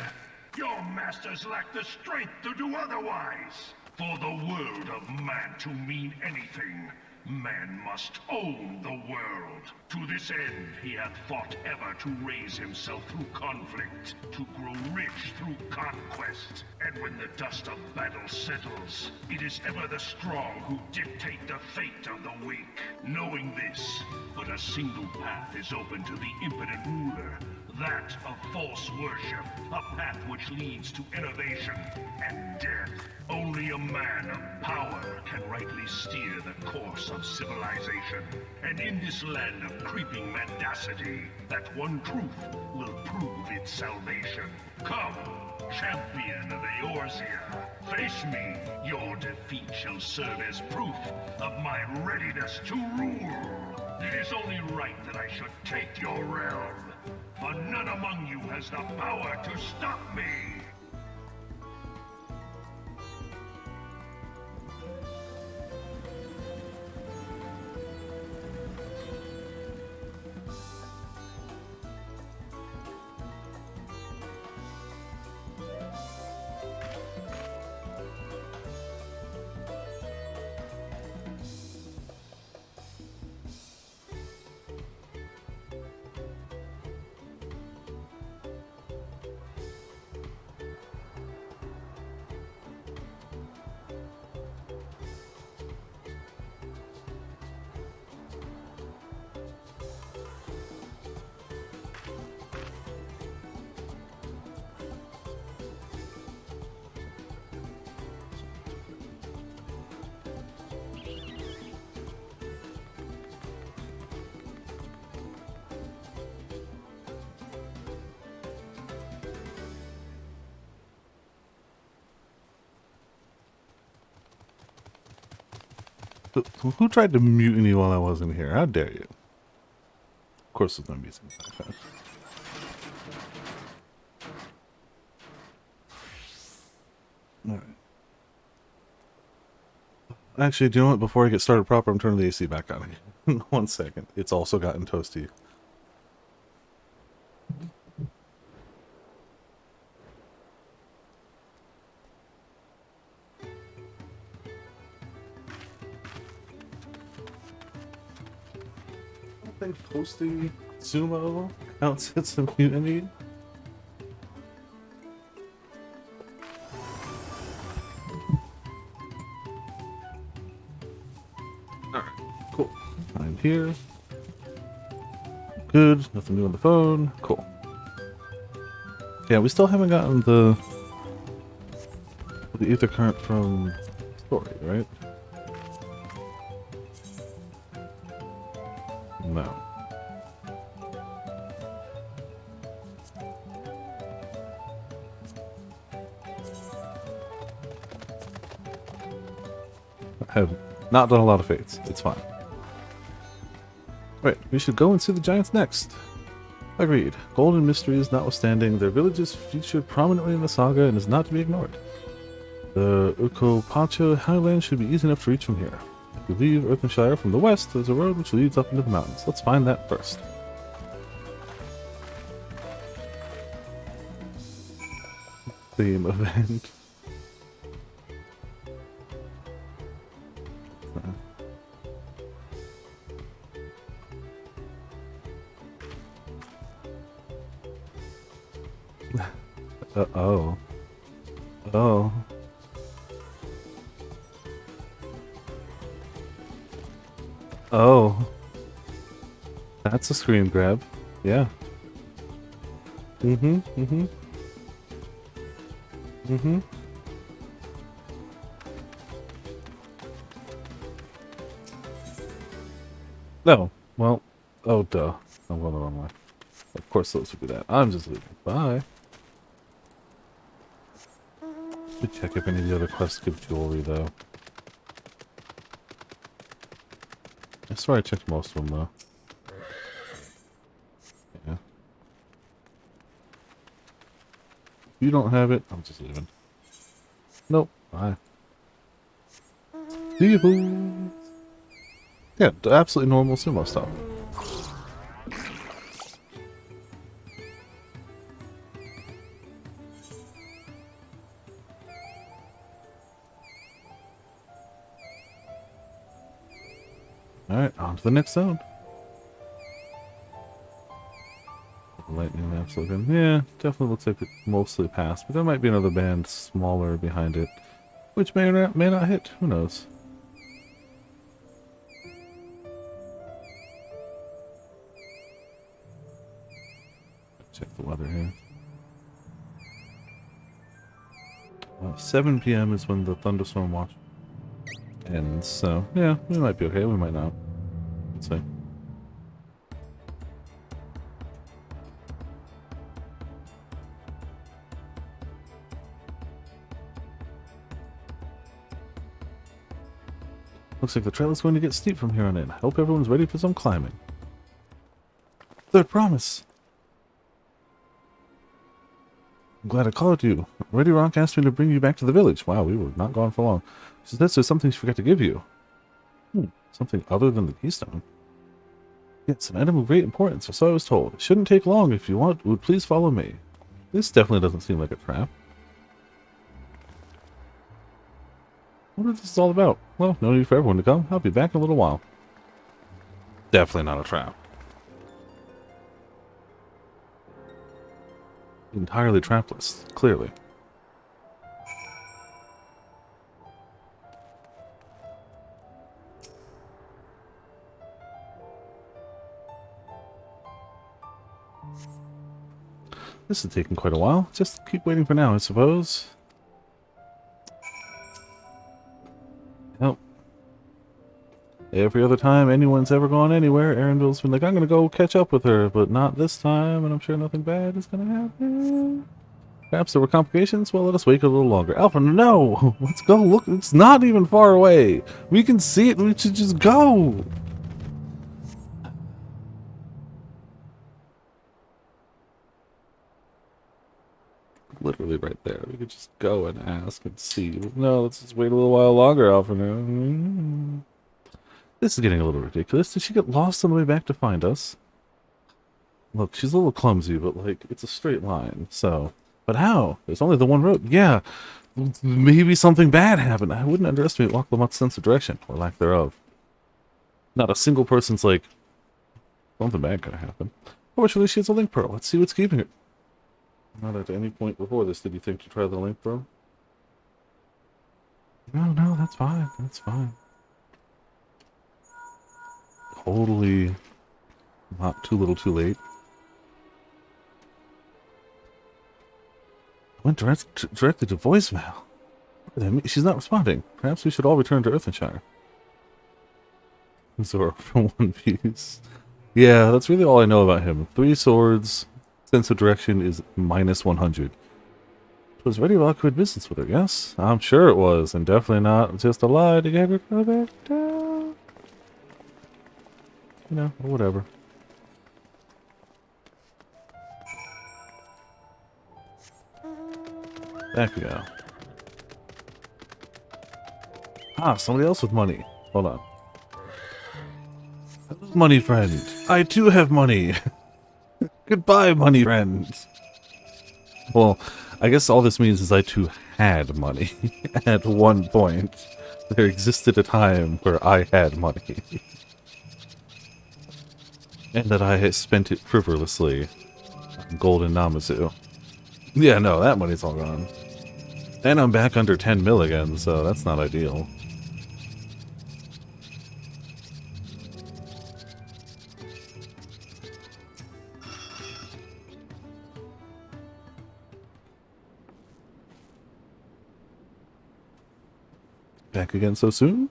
Your masters lack the strength to do otherwise. For the world of man to mean anything, man must own the world. To this end, he hath fought ever to raise himself through conflict, to grow rich through conquest. And when the dust of battle settles, it is ever the strong who dictate the fate of the weak. Knowing this, but a single path is open to the impotent ruler, that of false worship, a path which leads to innovation and death. Only a man of power can rightly steer the course of civilization. And in this land of creeping mendacity, that one truth will prove its salvation. Come, champion of Eorzea, face me. Your defeat shall serve as proof of my readiness to rule. It is only right that I should take your realm, for none among you has the power to stop me. Who tried to mutiny while I wasn't here? How dare you? Of course there's no music. Alright. Actually, do you know what? Before I get started proper, I'm turning the AC back on again. 1 second. It's also gotten toasty. I think posting Sumo counts as a mutiny. Alright, cool. I'm here. Good. Nothing new on the phone. Cool. Yeah, we still haven't gotten the ether current from Story, right? No. I have not done a lot of fates. It's fine. Right, we should go and see the giants next. Agreed. Golden mysteries notwithstanding, their village is featured prominently in the saga and is not to be ignored. The Ukopacha highlands should be easy enough to reach from here. If we leave Earthenshire from the west, there's a road which leads up into the mountains. Let's find that first. Theme event. Oh. Oh. Oh. That's a screen grab. Yeah. Mm-hmm. Mm-hmm. Mm-hmm. No. Well. Oh, duh. I'm going the wrong way. Of course those would be that. I'm just leaving. Bye. Should check if any of the other quests give jewelry, though. I swear I checked most of them, though. Yeah. If you don't have it, I'm just leaving. Nope. Bye. See you. Yeah, absolutely normal sumo stuff. Alright, on to the next zone. Lightning map's looking. Yeah, definitely looks like it mostly passed, but there might be another band smaller behind it, which may or may not hit. Who knows? Check the weather here. 7 p.m. is when the thunderstorm watch ends, so yeah, we might be okay, we might not. Let's see. Looks like the trail is going to get steep from here on in. I hope everyone's ready for some climbing. Third promise. I'm glad I called you. Ready Rock asked me to bring you back to the village. Wow, we were not gone for long. She said there's something she forgot to give you. Something other than the keystone. Yes, an item of great importance, or so I was told. It shouldn't take long. If you would please follow me. This definitely doesn't seem like a trap. What is this all about? Well, no need for everyone to come. I'll be back in a little while. Definitely not a trap. Entirely trapless, clearly. This is taking quite a while. Just keep waiting for now, I suppose. Nope. Every other time anyone's ever gone anywhere, Arendville's been like, I'm gonna go catch up with her, but not this time, and I'm sure nothing bad is gonna happen. Perhaps there were complications? Well, let us wait a little longer. Alpha, no! Let's go look. It's not even far away. We can see it. We should just go. Literally right there. We could just go and ask and see. No, let's just wait a little while longer, Alpha. This is getting a little ridiculous. Did she get lost on the way back to find us? Look, she's a little clumsy, but, like, it's a straight line, so... But how? There's only the one road. Yeah, maybe something bad happened. I wouldn't underestimate Waklamut's sense of direction, or lack thereof. Not a single person's like, something bad could have happened. Fortunately, she has a link pearl. Let's see what's keeping her. Not at any point before this did you think to try the link pearl? No, that's fine. That's fine. Totally not too little too late. Went directly to voicemail. She's not responding. Perhaps we should all return to Earthenshire. Zora for One Piece. Yeah, that's really all I know about him. 3 swords, sense of direction is minus 100. It was very well good business with her, yes? I'm sure it was, and definitely not just a lie to get her to go back down. You know, or whatever. Back we go. Ah, somebody else with money. Hold on. Hello, money friend. I too have money. Goodbye, money friend. Well, I guess all this means is I too had money. At one point, there existed a time where I had money. And that I had spent it frivolously on Golden Namazu. Yeah, no, that money's all gone. And I'm back under 10 mil again, so that's not ideal. Back again so soon?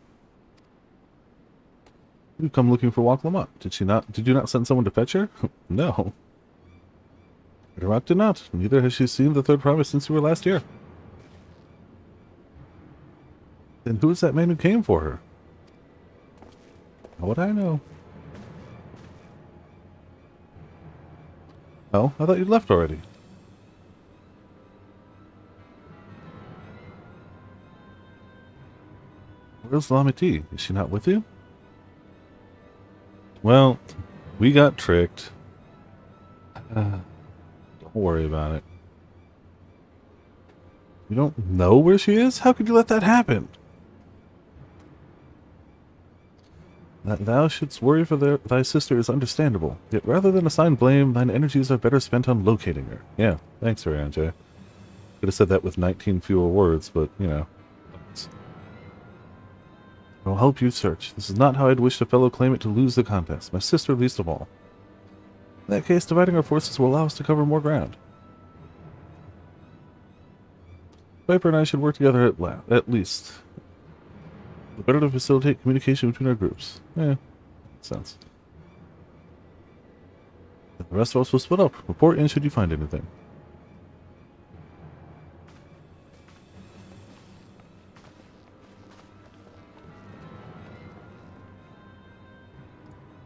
You come looking for Waklamut. Did you not send someone to fetch her? No. Rock did not. Neither has she seen the third promise since you were last here. Then who is that man who came for her? How would I know? Oh, I thought you'd left already. Where's Lamity? Is she not with you? Well, we got tricked. Don't worry about it. You don't know where she is? How could you let that happen? That thou shouldst worry for thy sister is understandable, yet rather than assign blame, thine energies are better spent on locating her. Yeah, thanks, Arianje. Could have said that with 19 fewer words, but, you know. I'll help you search. This is not how I'd wish a fellow claimant to lose the contest, my sister least of all. In that case, dividing our forces will allow us to cover more ground. Viper and I should work together at least. The better to facilitate communication between our groups. Yeah, makes sense. The rest of us will split up. Report in should you find anything.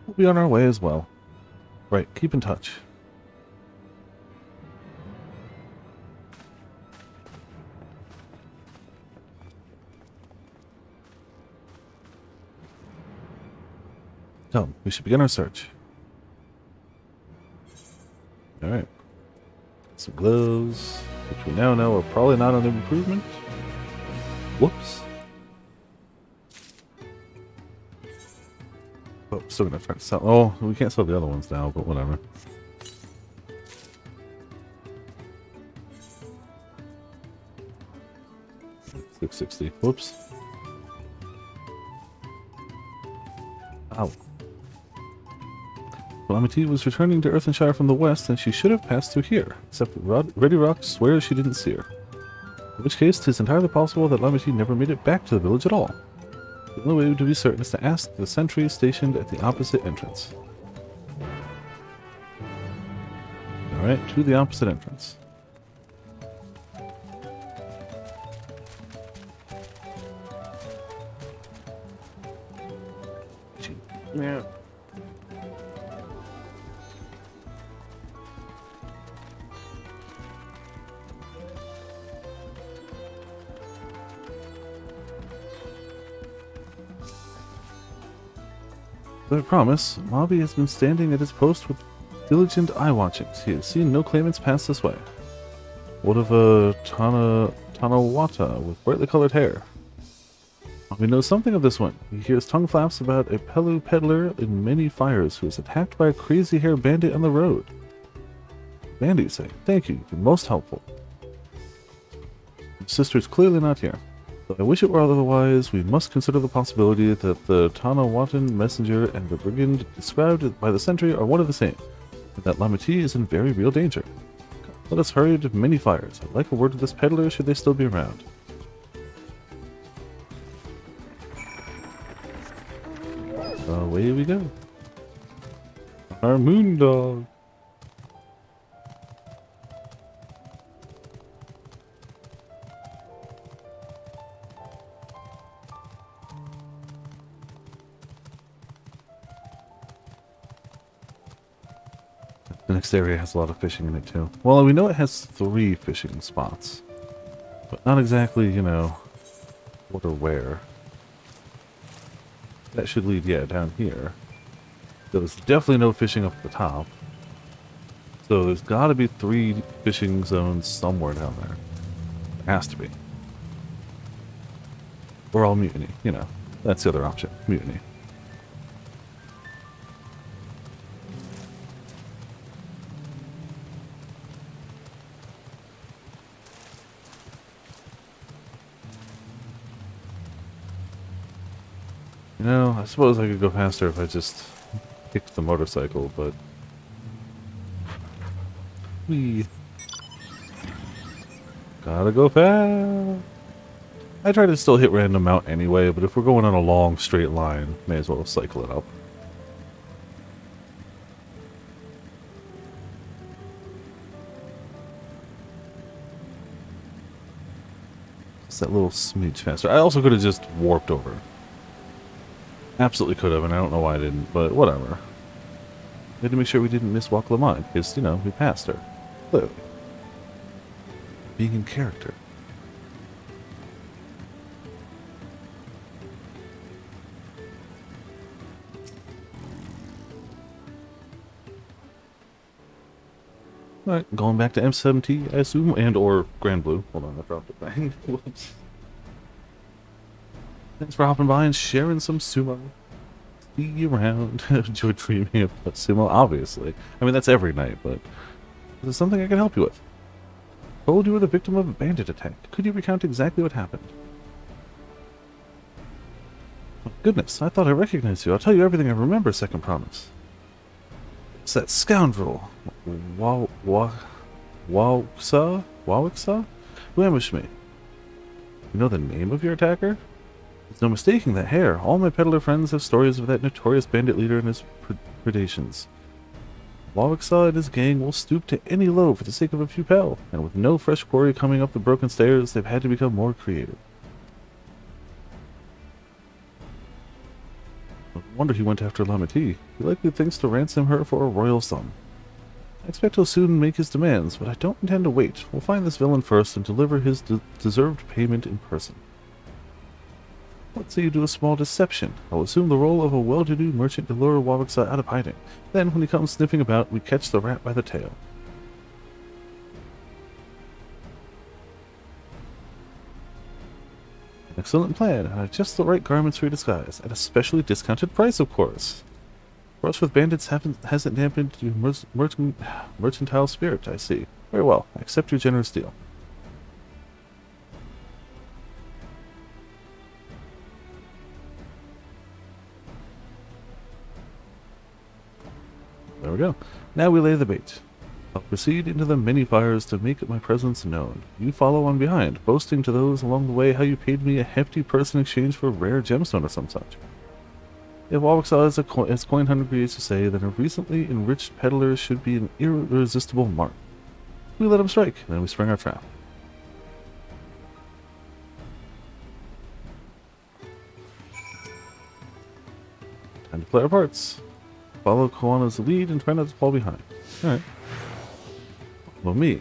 We'll be on our way as well. Right, keep in touch. So, we should begin our search. Alright. Some glows, which we now know are probably not an improvement. Whoops. Oh, still gonna try to sell. Oh, we can't sell the other ones now, but whatever. $660. Whoops. Ow. Calamity was returning to Earthenshire from the west, and she should have passed through here, except Ready Rock swears she didn't see her. In which case, 'tis entirely possible that Lamity never made it back to the village at all. The only way to be certain is to ask the sentry stationed at the opposite entrance. Alright, to the opposite entrance. Yeah. But I promise, Mobby has been standing at his post with diligent eye-watching. He has seen no claimants pass this way. What of a Tanawata with brightly colored hair? We know something of this one. He hears tongue flaps about a Pelu peddler in many fires who was attacked by a crazy hair bandit on the road. Bandit, you say? Thank you. You've been most helpful. Your sister's clearly not here. Though I wish it were otherwise, we must consider the possibility that the Tanawatan messenger and the brigand described by the sentry are one of the same, and that Lamity is in very real danger. Let us hurry to many fires. I'd like a word to this peddler should they still be around. Away we go. Our moon dog. The next area has a lot of fishing in it too. Well, we know it has 3 fishing spots, but not exactly, you know, what or where. That should lead, yeah, down here. There's definitely no fishing up at the top. So there's got to be 3 fishing zones somewhere down there. There has to be. Or all mutiny, you know. That's the other option, mutiny. You know, I suppose I could go faster if I just kicked the motorcycle, but... we gotta go fast. I try to still hit random out anyway, but if we're going on a long straight line, may as well cycle it up. Just that little smidge faster. I also could have just warped over. Absolutely could have, and I don't know why I didn't, but whatever. We had to make sure we didn't miss Walk Lamont, because, you know, we passed her. Clearly. Being in character. Alright, going back to M70, I assume, and or Grand Blue. Hold on, I dropped it back. Whoops. Thanks for hopping by and sharing some sumo. be around. Enjoy dreaming of Sumo, obviously. I mean, that's every night, but is there something I can help you with? Told you were the victim of a bandit attack. Could you recount exactly what happened? Oh, goodness, I thought I recognized you. I'll tell you everything I remember, second promise. It's that scoundrel, Wawiksa, who ambushed me. You know the name of your attacker? There's no mistaking that hair. All my peddler friends have stories of that notorious bandit leader and his predations. Wawiksa and his gang will stoop to any low for the sake of a few pel, and with no fresh quarry coming up the broken stairs, they've had to become more creative. No wonder he went after Lamati. He likely thinks to ransom her for a royal sum. I expect he'll soon make his demands, but I don't intend to wait. We'll find this villain first and deliver his deserved payment in person. Let's say you do a small deception. I'll assume the role of a well-to-do merchant to lure Wawiksa out of hiding. Then, when he comes sniffing about, we catch the rat by the tail. Excellent plan. I have just the right garments for your disguise, at a specially discounted price, of course. Brush with bandits hasn't dampened your mercantile spirit, I see. Very well. I accept your generous deal. There we go. Now we lay the bait. I'll proceed into the many fires to make my presence known. You follow on behind, boasting to those along the way how you paid me a hefty purse in exchange for a rare gemstone or some such. If Wawiksa is as coin-hungry as you say, then a recently enriched peddler should be an irresistible mark. We let him strike, and then we spring our trap. Time to play our parts. Follow Koana's lead and try not to fall behind. Alright. Follow me.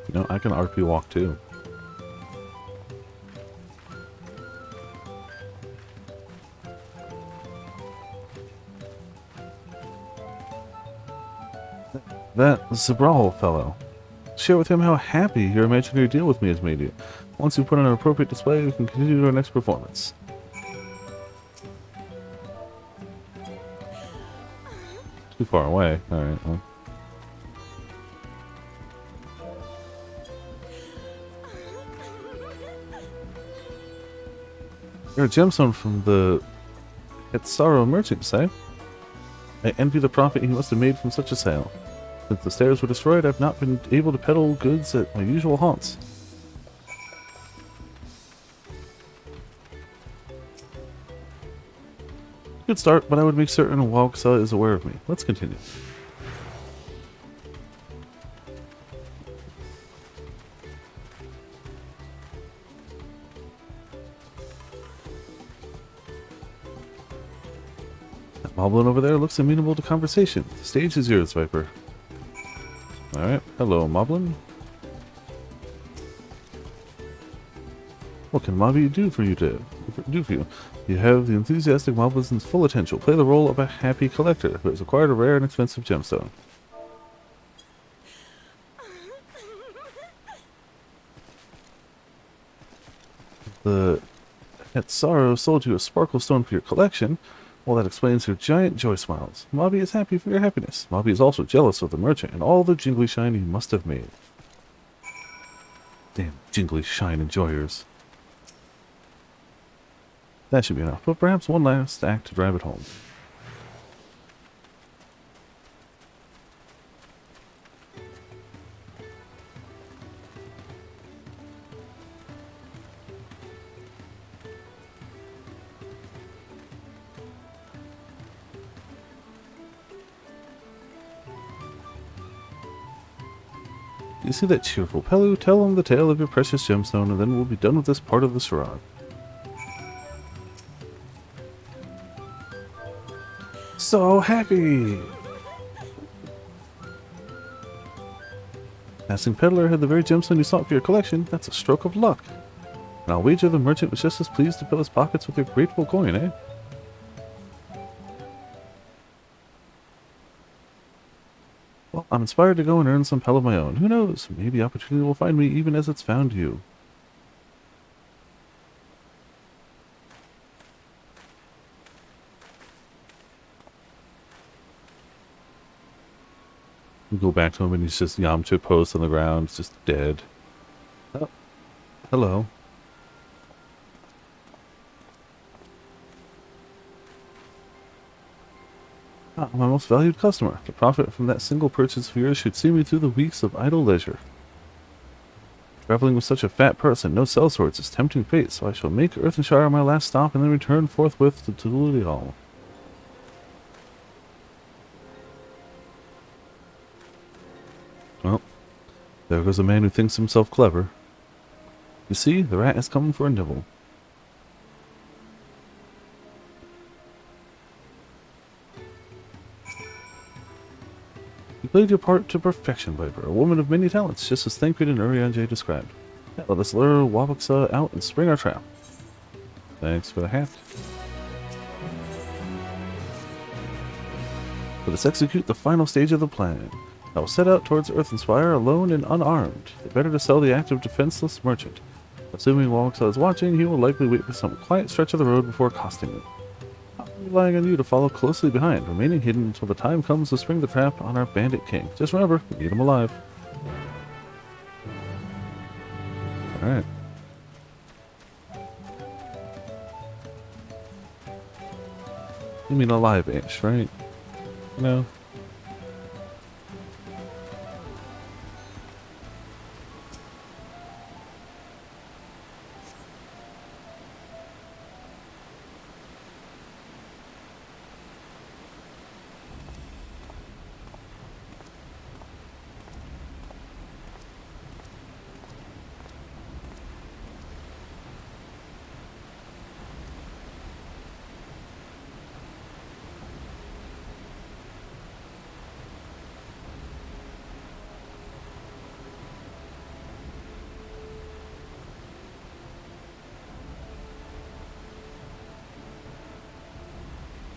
You know, I can RP walk too. That Zabral fellow. Share with him how happy your imaginary deal with me has made you. Once you put on an appropriate display, we can continue to our next performance. Too far away. Alright, well. You're a gemstone from the Hetsaro merchant, say? I envy the profit he must have made from such a sale. Since the stairs were destroyed, I've not been able to peddle goods at my usual haunts. Good start, but I would make certain Wawiksa is aware of me. Let's continue. That moblin over there looks amenable to conversation. The stage is yours, Viper. Alright, hello, Moblin. What can Mavi do for you You have the enthusiastic Moblin's full attention. Play the role of a happy collector who has acquired a rare and expensive gemstone. The Hetsaro sold you a sparkle stone for your collection. Well, that explains your giant joy smiles. Mavi is happy for your happiness. Mavi is also jealous of the merchant and all the jingly shine he must have made. Damn jingly shine enjoyers. That should be enough, but perhaps one last act to drive it home. You see that cheerful Pelu? Tell him the tale of your precious gemstone, and then we'll be done with this part of the charade. So happy! Passing peddler had the very gemstone you sought for your collection. That's a stroke of luck. And I'll wager the merchant was just as pleased to fill his pockets with your grateful coin, eh? Well, I'm inspired to go and earn some pell of my own. Who knows? Maybe opportunity will find me even as it's found you. We go back to him and he's just Yamcha posed on the ground, just dead. Oh, hello. Ah, my most valued customer. The profit from that single purchase of yours should see me through the weeks of idle leisure. Traveling with such a fat purse and no sellswords is tempting fate, so I shall make Earthenshire my last stop and then return forthwith to Tululi Hall. Well, there goes a man who thinks himself clever. You see, the rat is coming for a nibble. You played your part to perfection, Viper, a woman of many talents, just as Thancred and Urianger described. Yeah, let us lure Wabaksa out and spring our trap. Thanks for the hat. Let us execute the final stage of the plan. I will set out towards Earthenspire alone and unarmed. The better to sell the active defenseless merchant. Assuming Wabaksa is watching, he will likely wait for some quiet stretch of the road before accosting them. I'm relying on you to follow closely behind, remaining hidden until the time comes to spring the trap on our bandit king. Just remember, we need him alive. Alright. You mean alive-ish, right? No.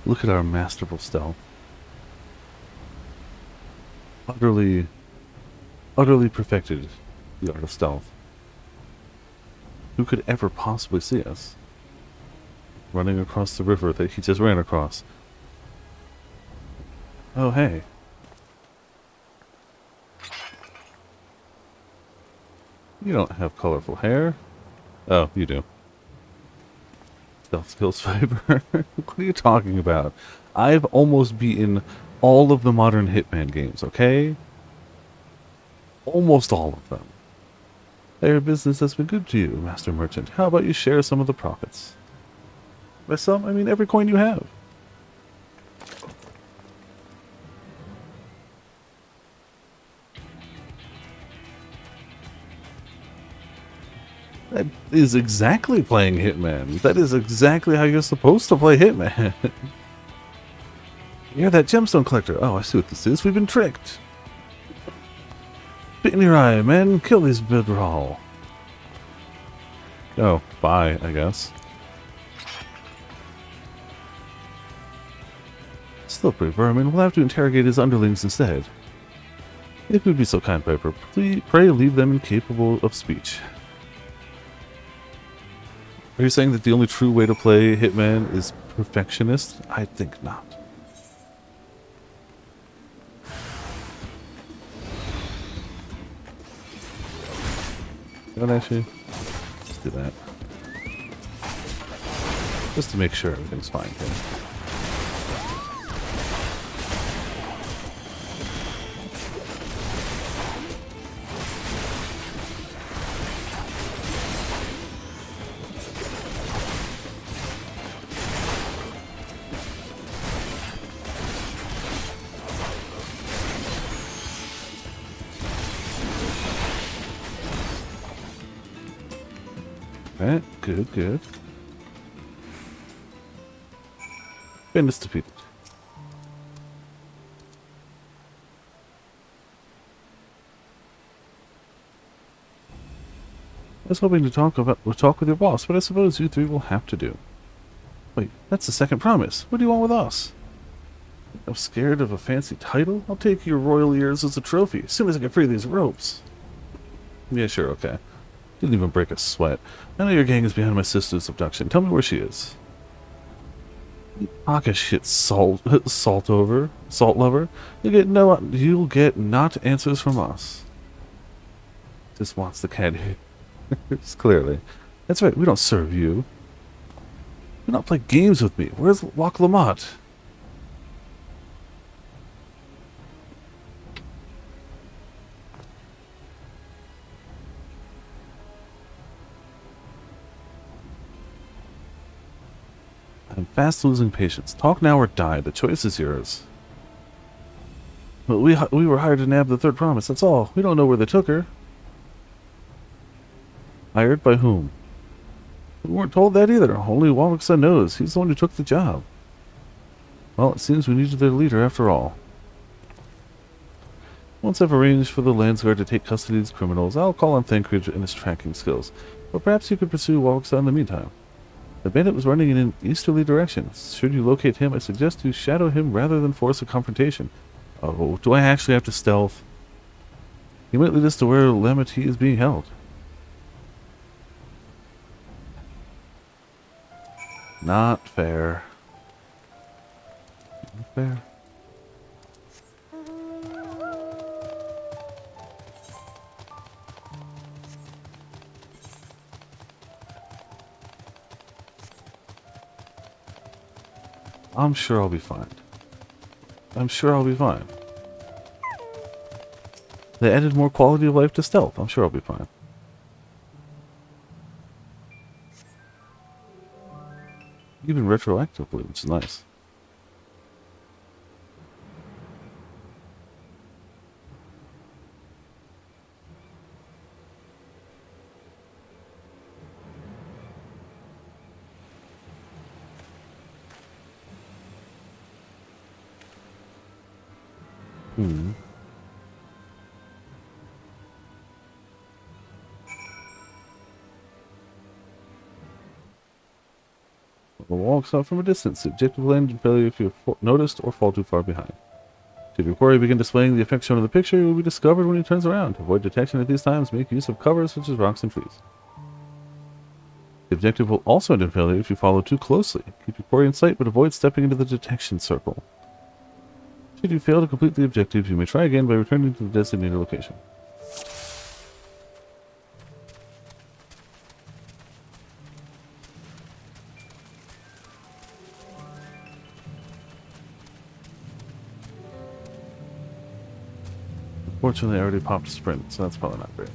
Look at our masterful stealth. Utterly perfected the art of stealth. Who could ever possibly see us? Running across the river that he just ran across. Oh, hey. You don't have colorful hair. Oh, you do. Stealth skills Viper. What are you talking about? I've almost beaten all of the modern Hitman games, okay? Almost all of them. Your business has been good to you, Master Merchant. How about you share some of the profits? By some, I mean every coin you have. That is exactly playing Hitman. That is exactly how you're supposed to play Hitman. You're that gemstone collector. Oh, I see what this is. We've been tricked. Spit in your eye, man. Kill these Bidral. Oh, bye, I guess. Slippery vermin. We'll have to interrogate his underlings instead. If you'd be so kind, Piper, pray leave them incapable of speech. Are you saying that the only true way to play Hitman is perfectionist? I think not. Don't actually. Let's do that. Just to make sure everything's fine here. Alright, good, good. Bandits defeated. I was hoping to talk with your boss, but I suppose you three will have to do. Wait, that's the second promise. What do you want with us? I'm scared of a fancy title? I'll take your royal ears as a trophy, as soon as I can free these ropes. Yeah, sure, okay. Didn't even break a sweat. I know your gang is behind my sister's abduction. Tell me where she is. Pocket shit, salt lover. You'll get not answers from us. Just wants the candy. Clearly. That's right, we don't serve you. Do not play games with me. Where's Wak Lamont? I'm fast losing patience. Talk now or die. The choice is yours. But we were hired to nab the third promise, that's all. We don't know where they took her. Hired by whom? We weren't told that either. Only Wawaksa knows. He's the one who took the job. Well, it seems we needed their leader after all. Once I've arranged for the Landsguard to take custody of these criminals, I'll call on Thancred and his tracking skills. But perhaps you could pursue Wawaksa in the meantime. The bandit was running in an easterly direction. Should you locate him, I suggest you shadow him rather than force a confrontation. Oh, do I actually have to stealth? He might lead us to where Lamity is being held. Not fair. Not fair. I'm sure I'll be fine. I'm sure I'll be fine. They added more quality of life to stealth. I'm sure I'll be fine. Even retroactively, which is nice. The walks out from a distance. The objective will end in failure if you are noticed or fall too far behind. Should your quarry begin displaying the effect shown in the picture, it will be discovered when he turns around. To avoid detection at these times, make use of cover such as rocks and trees. The objective will also end in failure if you follow too closely. Keep your quarry in sight, but avoid stepping into the detection circle. Should you fail to complete the objective, you may try again by returning to the designated location. Fortunately, I already popped a sprint, so that's probably not great.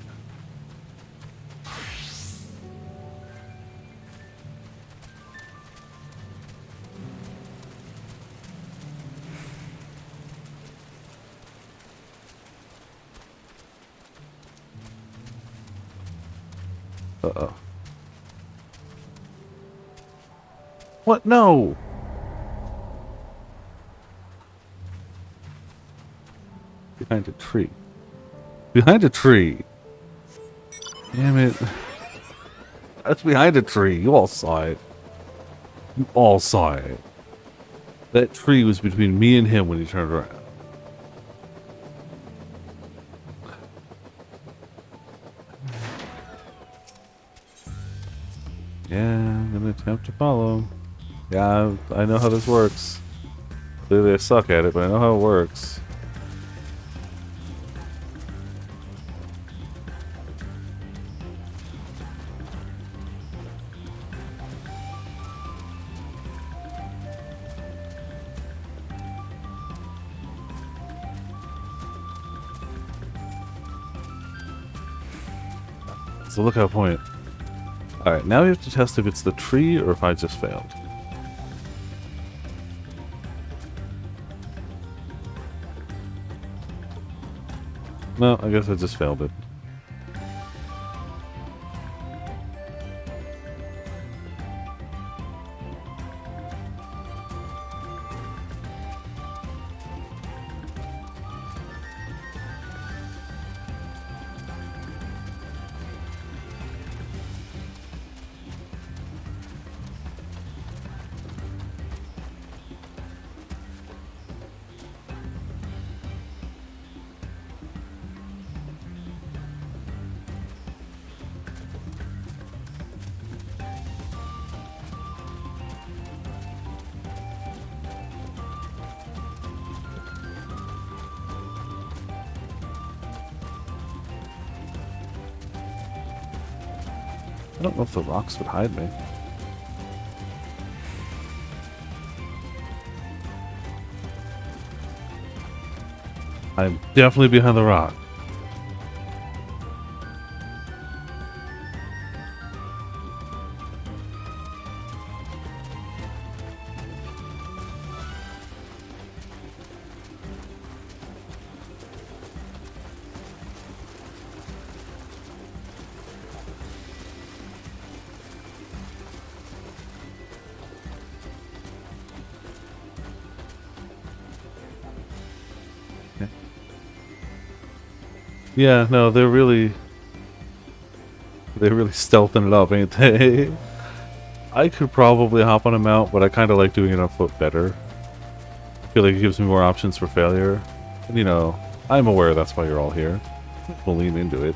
Uh-oh. What? No! Behind a tree. Behind a tree! Damn it. That's behind a tree. You all saw it. You all saw it. That tree was between me and him when he turned around. Yeah, I'm gonna attempt to follow. Yeah, I know how this works. Clearly I suck at it, but I know how it works. It's a lookout point. Alright, now we have to test if it's the tree or if I just failed. No, I guess I just failed it. don't know if the rocks would hide me. I'm definitely behind the rock. Yeah, no, they're really stealthing it up, ain't they? I could probably hop on a mount, but I kind of like doing it on foot better. I feel like it gives me more options for failure. And, you know, I'm aware that's why you're all here. We'll lean into it.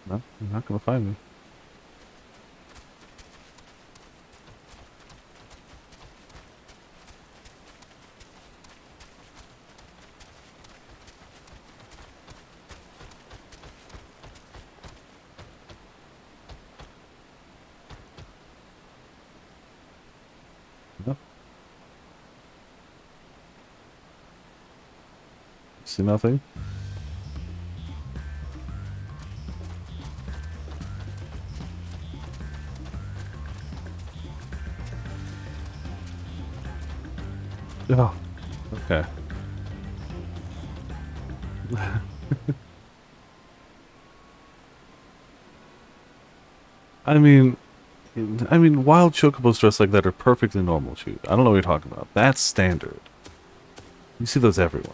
No, you're not gonna find me. No. See nothing? Oh, okay. I mean, wild chocobos dressed like that are perfectly normal, shoot. I don't know what you're talking about. That's standard. You see those everywhere.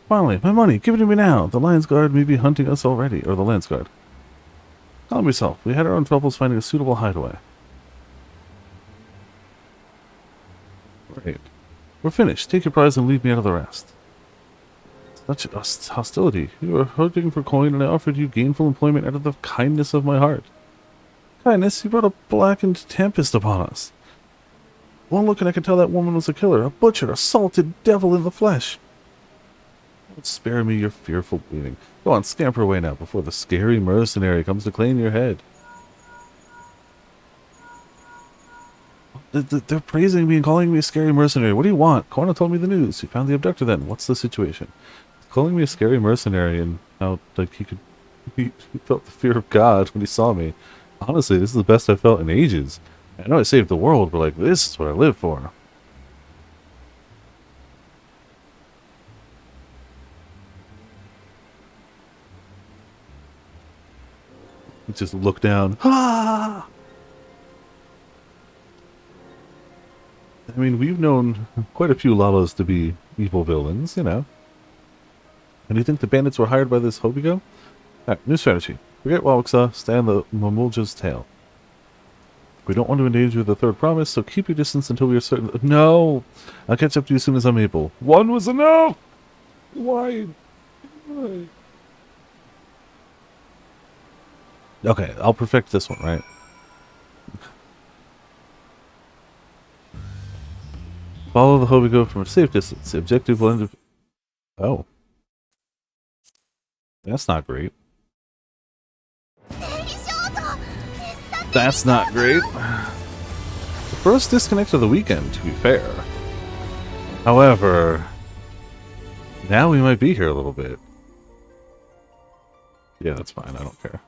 Finally, my money! Give it to me now! The Lion's Guard may be hunting us already. Or the Lance Guard. Calm yourself. We had our own troubles finding a suitable hideaway. Great. We're finished. Take your prize and leave me out of the rest. Such hostility. You were hurting for coin and I offered you gainful employment out of the kindness of my heart. Kindness? You brought a blackened tempest upon us. One look and I could tell that woman was a killer, a butcher, a salted devil in the flesh. Don't spare me your fearful bleeding. Go on, scamper away now before the scary mercenary comes to claim your head. They're praising me and calling me a scary mercenary. What do you want? Corna told me the news. He found the abductor then. What's the situation? He's calling me a scary mercenary and how, like, he felt the fear of God when he saw me. Honestly, this is the best I've felt in ages. I know I saved the world, but, like, this is what I live for. He just looked down. Ah! I mean, we've known quite a few Lalas to be evil villains, you know. And do you think the bandits were hired by this Hobigo? Alright, new strategy. Forget Wawaksa, stay on the Mamulja's tail. We don't want to endanger the third promise, so keep your distance until we are certain. No! I'll catch up to you as soon as I'm able. One was enough! Why? Why? Okay, I'll perfect this one, right? Follow the Hobigo from a safe distance. The objective will end up... Oh. That's not great. That's not great. The first disconnect of the weekend, to be fair. However, now we might be here a little bit. Yeah, that's fine. I don't care.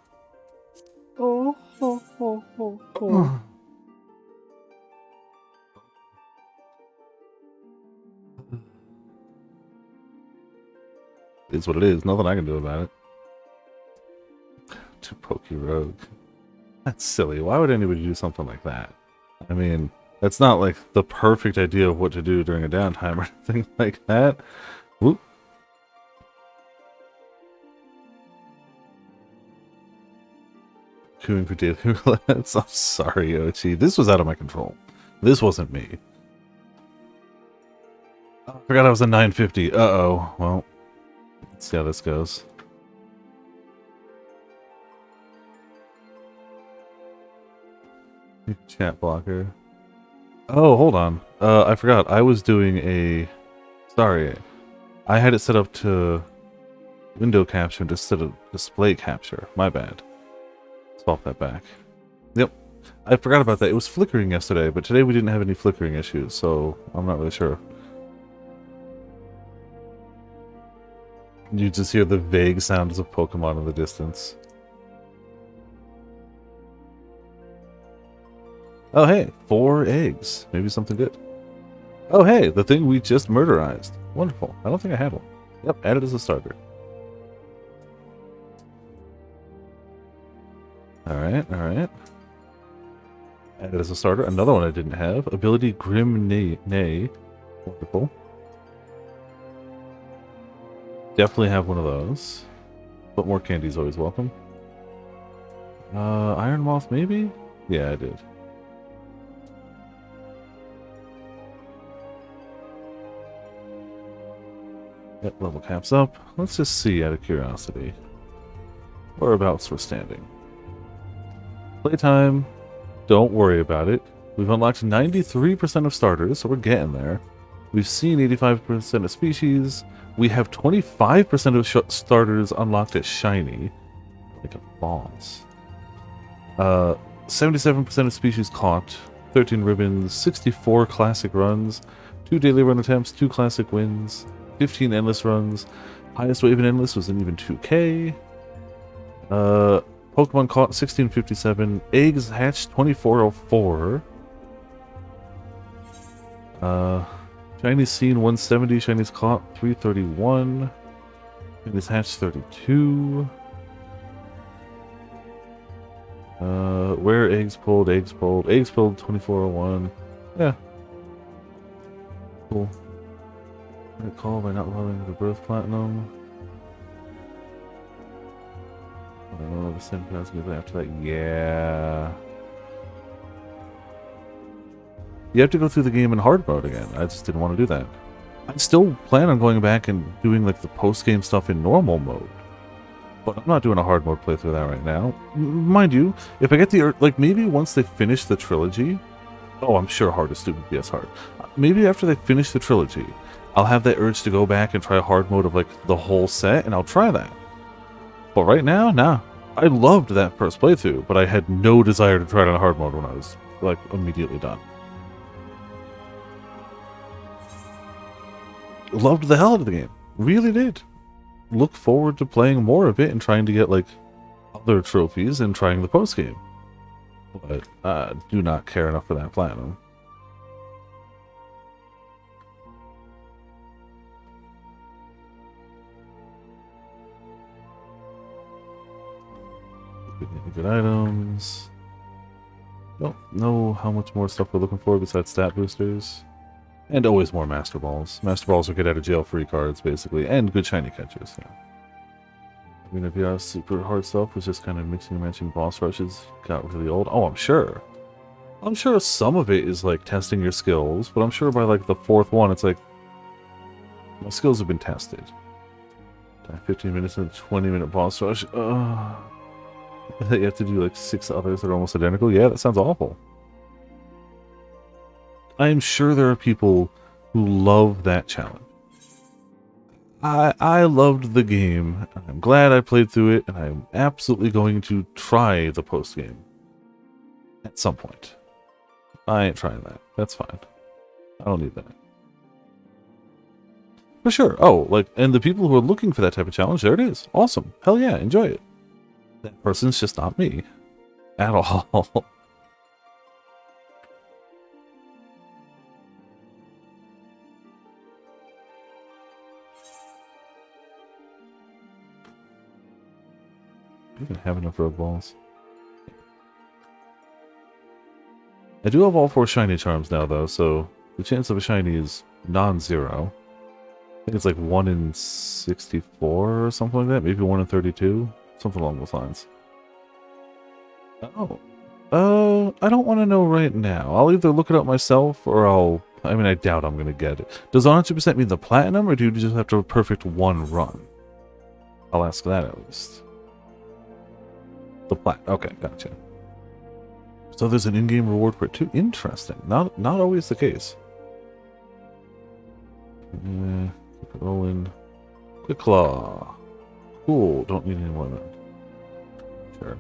It's what it is. Nothing I can do about it. To poke you rogue. That's silly. Why would anybody do something like that? I mean, that's not like the perfect idea of what to do during a downtime or anything like that. Whoop. Queuing for daily roulette. I'm sorry, Ochi. This was out of my control. This wasn't me. I forgot I was a 950. Uh-oh. Well. Let's see how this goes. Chat blocker. Oh, hold on. I forgot. I was doing a... Sorry. I had it set up to window capture instead of display capture. My bad. Swap that back. Yep. I forgot about that. It was flickering yesterday, but today we didn't have any flickering issues, so I'm not really sure. You just hear the vague sounds of Pokemon in the distance. Oh hey, 4 eggs. Maybe something good. Oh hey, the thing we just murderized. Wonderful. I don't think I had one. Yep, added as a starter. Alright, alright. Added as a starter. Another one I didn't have. Ability Grim Nay. Wonderful. Definitely have one of those. But more candy is always welcome. Iron Moth maybe? Yeah, I did. Yep, level caps up. Let's just see out of curiosity. Whereabouts we're standing. Playtime. Don't worry about it. We've unlocked 93% of starters, so we're getting there. We've seen 85% of species. We have 25% of starters unlocked as shiny. Like a boss. 77% of species caught. 13 ribbons. 64 classic runs. 2 daily run attempts. 2 classic wins. 15 endless runs. Highest wave in endless was an even 2K. Pokemon caught 1657. Eggs hatched 2404. Shinies seen 170. Shinies caught 331. Shinies hatched 32. Where eggs pulled? Eggs pulled 2401. Yeah. Cool. Recall by not loving the birth platinum. I don't know, the same class goes after that. Yeah. You have to go through the game in hard mode again. I just didn't want to do that. I still plan on going back and doing like the post-game stuff in normal mode. But I'm not doing a hard mode playthrough of that right now. Mind you, if I get the... Like, maybe once they finish the trilogy... Oh, I'm sure hardest student would be as hard. Maybe after they finish the trilogy, I'll have that urge to go back and try a hard mode of like the whole set, and I'll try that. But right now, nah. I loved that first playthrough, but I had no desire to try it on hard mode when I was like immediately done. Loved the hell out of the game. Really did. Look forward to playing more of it and trying to get like other trophies and trying the post game. But I do not care enough for that platinum. Good items. Don't know how much more stuff we're looking for besides stat boosters. And always more Master Balls. Master Balls are get out of jail free cards, basically, and good shiny catchers. Yeah. I mean, if you have super hard stuff was just kind of mixing and matching boss rushes, got really old. Oh, I'm sure. I'm sure some of it is like testing your skills, but I'm sure by like the 4th one, it's like my skills have been tested. 15 minutes and a 20-minute boss rush. You have to do like 6 others that are almost identical. Yeah, that sounds awful. I am sure there are people who love that challenge. I loved the game, and I'm glad I played through it, and I'm absolutely going to try the post game at some point. I ain't trying that. That's fine. I don't need that. For sure. Oh, like, and the people who are looking for that type of challenge, there it is. Awesome. Hell yeah, enjoy it. That person's just not me. At all. I don't have enough rogue balls. I do have all 4 shiny charms now, though, so the chance of a shiny is non-zero. I think it's like 1 in 64 or something like that. Maybe 1 in 32. Something along those lines. Oh. I don't want to know right now. I'll either look it up myself, or I'll... I mean, I doubt I'm going to get it. Does 100% mean the platinum, or do you just have to perfect 1 run? I'll ask that at least. The plat. Okay, gotcha. So there's an in-game reward for it too. Interesting. Not always the case. Keep it rolling. Quick claw. Cool. Don't need any more of that. Sure.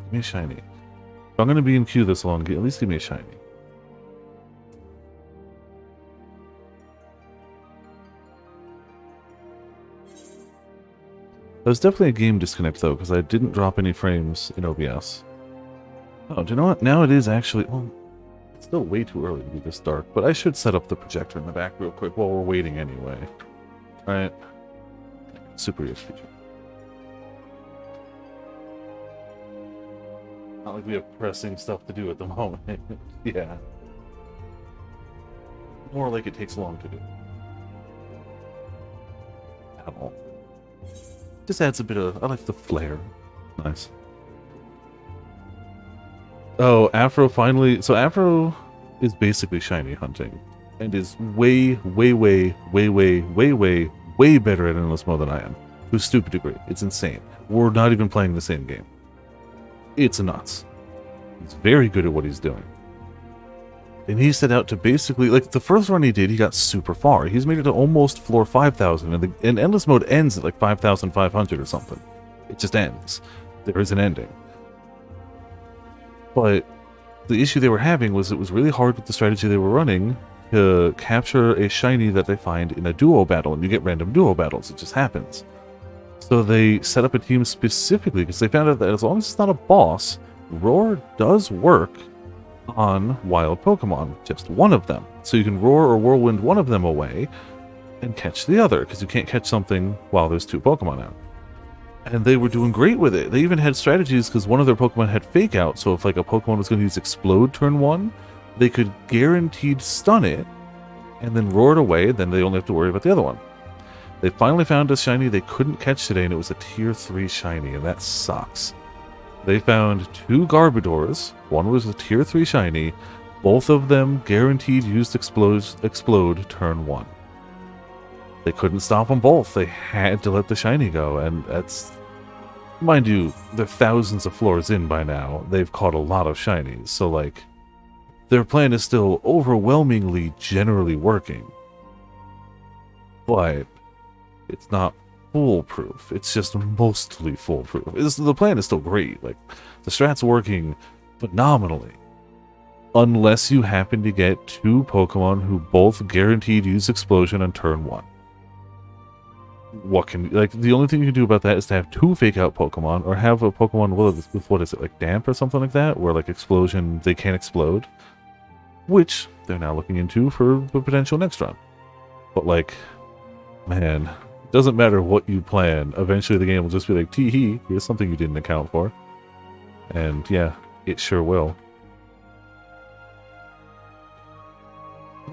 Give me a shiny. If I'm gonna be in queue this long, at least give me a shiny. There's definitely a game disconnect though, because I didn't drop any frames in OBS. Oh, do you know what? Now it is actually... Well, it's still way too early to be this dark, but I should set up the projector in the back real quick while we're waiting anyway. Alright. Super EXP. Not like we have pressing stuff to do at the moment. Yeah. More like it takes long to do. At all. Just adds a bit of... I like the flair. Nice. Oh, Afro finally... So Afro is basically shiny hunting. And is way better at endless mode than I am. To a stupid degree. It's insane. We're not even playing the same game. It's nuts. He's very good at what he's doing. And he set out to basically... Like, the first run he did, he got super far. He's made it to almost floor 5,000. And endless mode ends at like 5,500 or something. It just ends. There is an ending. But the issue they were having was it was really hard with the strategy they were running to capture a shiny that they find in a duo battle, and you get random duo battles. It just happens. So they set up a team specifically because they found out that as long as it's not a boss, Roar does work on wild Pokemon, just one of them. So you can Roar or Whirlwind one of them away and catch the other, because you can't catch something while there's two Pokemon out. And they were doing great with it. They even had strategies because one of their Pokemon had Fake Out, so if like a Pokemon was going to use Explode turn 1, they could guaranteed stun it and then roar it away, then they only have to worry about the other one. They finally found a shiny they couldn't catch today, and it was a tier 3 shiny, and that sucks. They found 2 Garbodors, one was a tier 3 shiny, both of them guaranteed used Explode turn 1. They couldn't stop them both. They had to let the shiny go, and that's... Mind you, they're thousands of floors in by now. They've caught a lot of shinies, so like... Their plan is still overwhelmingly generally working. But it's not foolproof. It's just mostly foolproof. The plan is still great. Like, the strat's working phenomenally. Unless you happen to get 2 Pokemon who both guaranteed use Explosion on turn 1. What can... Like, the only thing you can do about that is to have 2 Fake Out Pokemon, or have a Pokemon with, what is it, like Damp or something like that, where, like, Explosion, they can't explode. Which they're now looking into for the potential next run. But, like, man, it doesn't matter what you plan. Eventually the game will just be like, tee-hee, here's something you didn't account for. And, yeah, it sure will.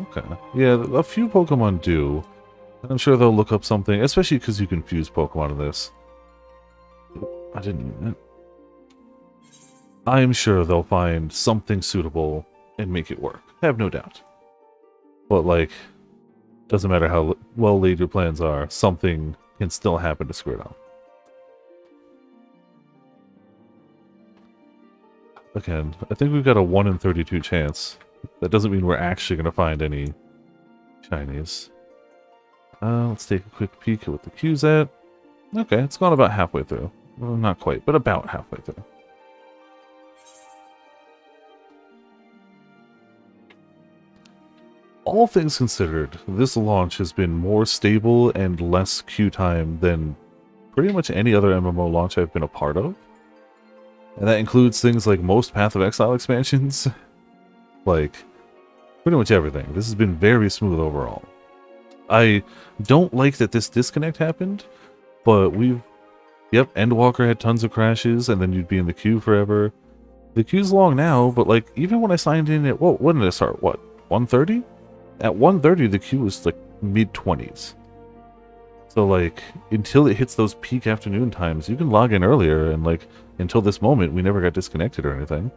Okay. Yeah, a few Pokemon do. I'm sure they'll look up something, especially because you can fuse Pokemon in this. I didn't mean that. I'm sure they'll find something suitable and make it work. I have no doubt. But, like, doesn't matter how well laid your plans are, something can still happen to screw it up. Again, I think we've got a 1 in 32 chance. That doesn't mean we're actually going to find any shinies. Let's take a quick peek at what the queue's at. Okay, it's gone about halfway through. Well, not quite, but about halfway through. All things considered, this launch has been more stable and less queue time than pretty much any other MMO launch I've been a part of. And that includes things like most Path of Exile expansions. Like, pretty much everything. This has been very smooth overall. I don't like that this disconnect happened, but yep, Endwalker had tons of crashes, and then you'd be in the queue forever. The queue's long now, but like, even when I signed in at, when did it start? What, 1:30? At 1:30, the queue was like mid-20s. So like, until it hits those peak afternoon times, you can log in earlier, and like, until this moment, we never got disconnected or anything.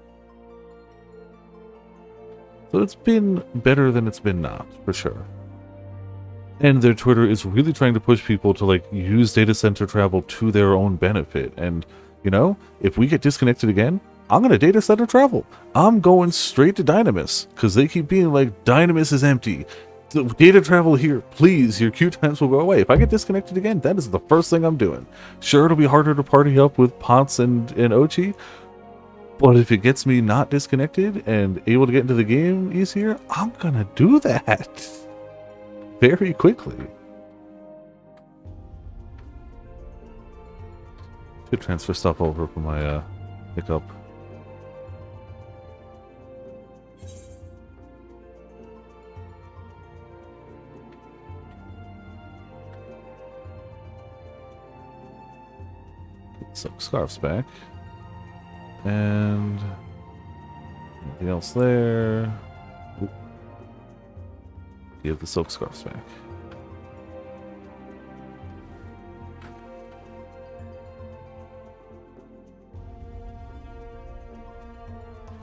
So it's been better than it's been not, for sure. And their Twitter is really trying to push people to like use data center travel to their own benefit. And you know, if we get disconnected again, I'm gonna data center travel. I'm going straight to Dynamis because they keep being like, Dynamis is empty. The data travel here, please. Your queue times will go away. If I get disconnected again, that is the first thing I'm doing. Sure, it'll be harder to party up with Potts and Ochi, but if it gets me not disconnected and able to get into the game easier, I'm gonna do that very quickly. Should transfer stuff over from my pickup. Silk scarves back. And anything else there? Oop. Give the silk scarves back.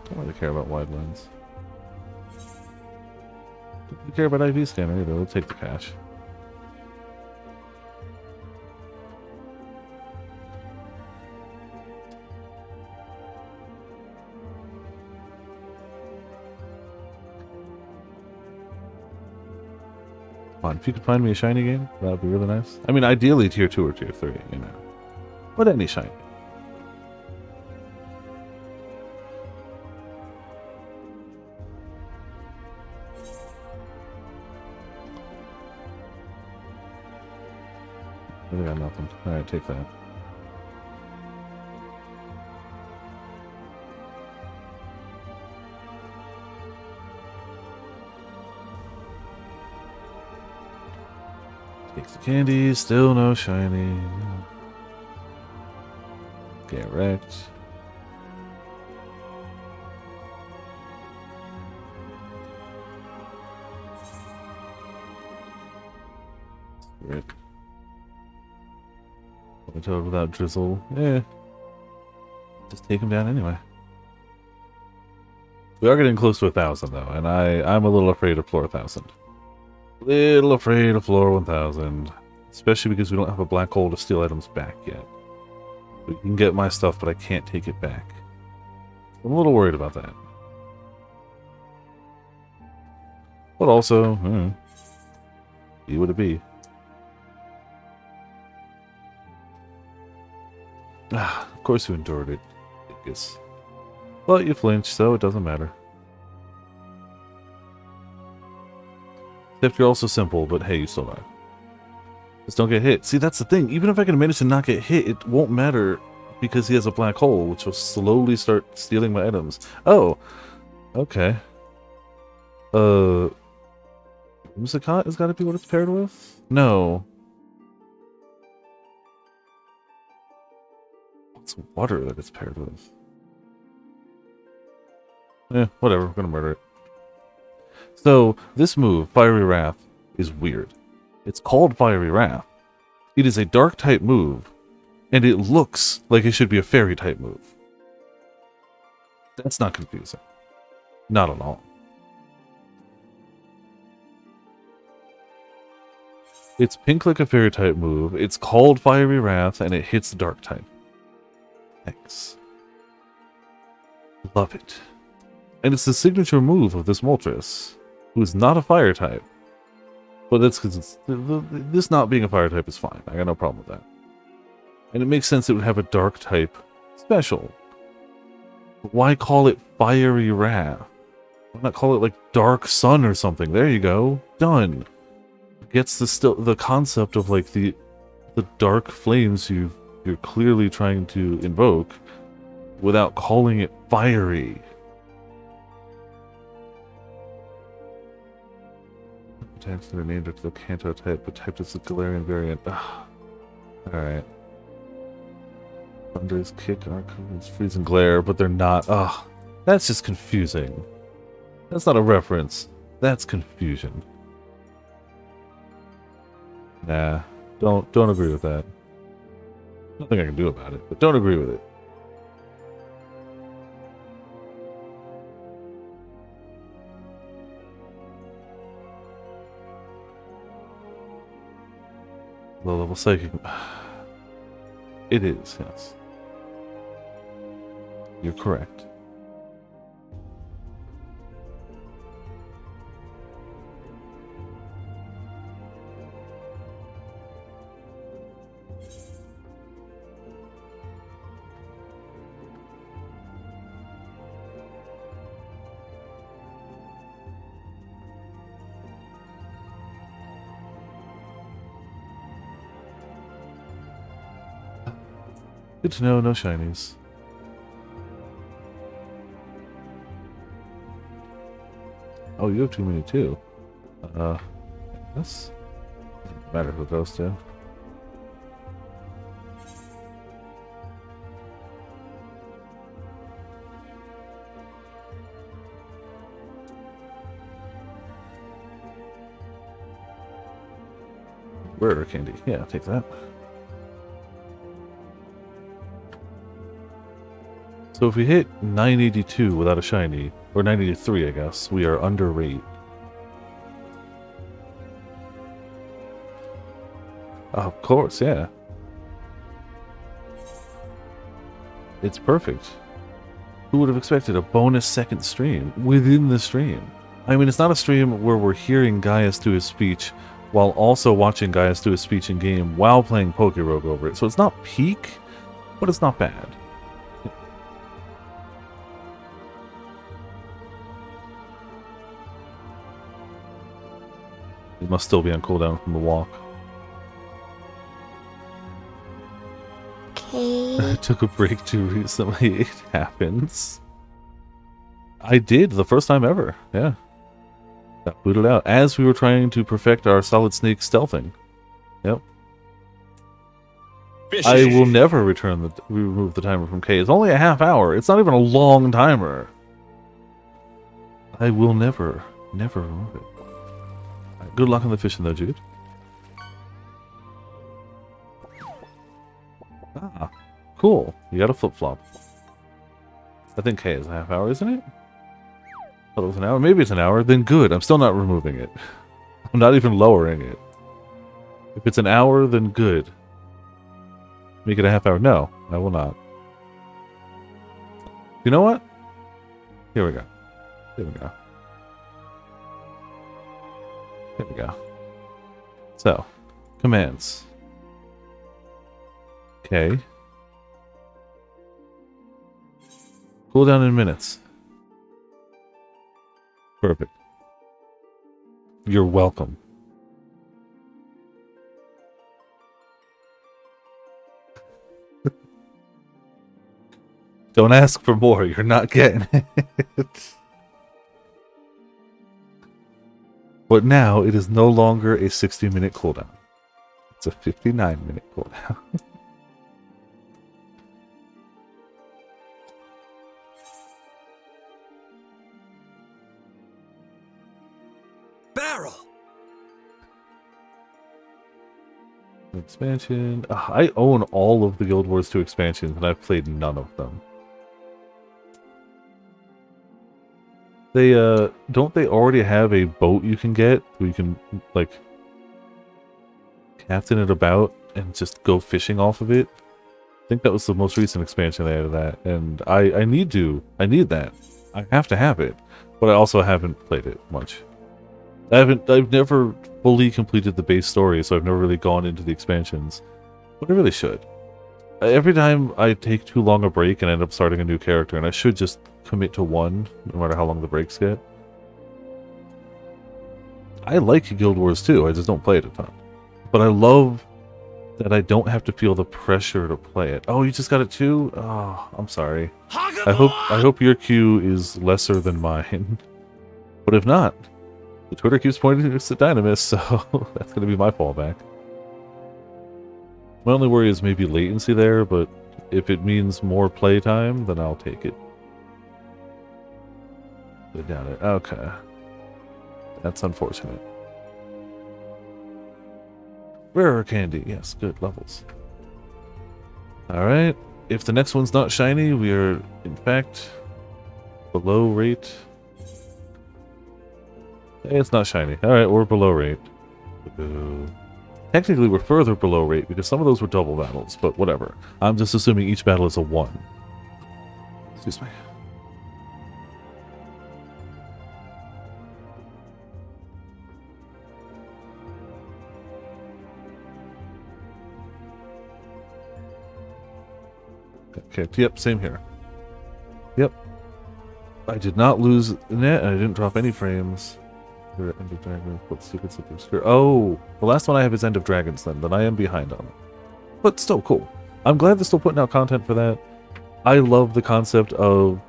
Don't really care about wide lens. Don't care about IV scanner either. We'll take the cash. Come on, if you could find me a shiny game, that would be really nice. I mean, ideally tier 2 or tier 3, you know. But any shiny. I got nothing. Alright, take that. Takes the candy, still no shiny. Get wrecked. Rip. A toad without drizzle. Eh. Just take him down anyway. We are getting close to 1,000 though, and I'm a little afraid of floor 1,000. Little afraid of floor 1,000. Especially because we don't have a black hole to steal items back yet. We can get my stuff, but I can't take it back. I'm a little worried about that. But also, be what it be. Ah, of course you endured it, Icus. But you flinched, so it doesn't matter. Except you're also simple, but hey, you still died. Just don't get hit. See, that's the thing. Even if I can manage to not get hit, it won't matter because he has a black hole, which will slowly start stealing my items. Oh, okay. Musicot has got to be what it's paired with? No. It's water that it's paired with. Yeah, whatever. We're gonna murder it. So, this move, Fiery Wrath, is weird. It's called Fiery Wrath. It is a dark type move, and it looks like it should be a fairy type move. That's not confusing. Not at all. It's pink like a fairy type move, it's called Fiery Wrath, and it hits the dark type. Thanks. Love it. And it's the signature move of this Moltres, who is not a fire type. But that's because this not being a fire type is fine. I got no problem with that. And it makes sense it would have a dark type special. But why call it Fiery Wrath? Why not call it like Dark Sun or something? There you go. Done. Gets the concept of like the dark flames you're clearly trying to invoke without calling it fiery. Attacks that are named after the Kanto type, but typed as the Galarian variant. Alright. Thunder's Kick, Arc's Freezing Glare, but they're not. That's just confusing. That's not a reference. That's confusion. Nah, don't agree with that. Nothing I can do about it, but don't agree with it. Low level psychic. It is, yes. You're correct. Good to know, no shinies. Oh, you have too many too. This doesn't matter who it goes to. Rare candy. Yeah, I'll take that. So if we hit 982 without a shiny, or 983 I guess, we are under rate. Of course, yeah. It's perfect. Who would have expected a bonus second stream within the stream? I mean, it's not a stream where we're hearing Gaius do his speech while also watching Gaius do his speech in game while playing Pokerogue over it. So it's not peak, but it's not bad. He must still be on cooldown from the walk. Okay. I took a break too recently. It happens. I did the first time ever. Yeah. Got booted out as we were trying to perfect our Solid Snake stealthing. Yep. I will never remove the timer from K. It's only a half hour. It's not even a long timer. I will never remove it. Right, good luck on the fishing though, Jude. Ah, cool. You got a flip-flop. I think K is a half hour, isn't it? I thought it was an hour. Maybe it's an hour. Then good. I'm still not removing it. I'm not even lowering it. If it's an hour, then good. Make it a half hour. No, I will not. You know what? Here we go. Here we go. Here we go. So, commands. Okay. Cooldown in minutes. Perfect. You're welcome. Don't ask for more. You're not getting it. But now it is no longer a 60-minute cooldown. It's a 59-minute cooldown. Barrel. Expansion. I own all of the Guild Wars 2 expansions, and I've played none of them. They, don't they already have a boat you can get where you can, like, captain it about and just go fishing off of it? I think that was the most recent expansion they added that, and I need that. I have to have it, but I also haven't played it much. I've never fully completed the base story, so I've never really gone into the expansions, but I really should. Every time I take too long a break and end up starting a new character, and I should just commit to one, no matter how long the breaks get. I like Guild Wars 2, I just don't play it a ton. But I love that I don't have to feel the pressure to play it. Oh, you just got it too? Oh, I'm sorry. I hope your queue is lesser than mine. But if not, the Twitter keeps pointing to Dynamis, so that's going to be my fallback. My only worry is maybe latency there, but if it means more playtime, then I'll take it. Put down it. Okay. That's unfortunate. Rarer candy. Yes, good levels. Alright. If the next one's not shiny, we are, in fact, below rate. Hey, it's not shiny. Alright, we're below rate. Boo. Technically, we're further below rate because some of those were double battles, but whatever. I'm just assuming each battle is a 1. Excuse me. Okay, yep, same here. Yep. I did not lose net, and I didn't drop any frames. End of Dragon, what secrets of the obscure. Oh, the last one I have is End of Dragons then I am behind on it. But still cool. I'm glad they're still putting out content for that. I love the concept of,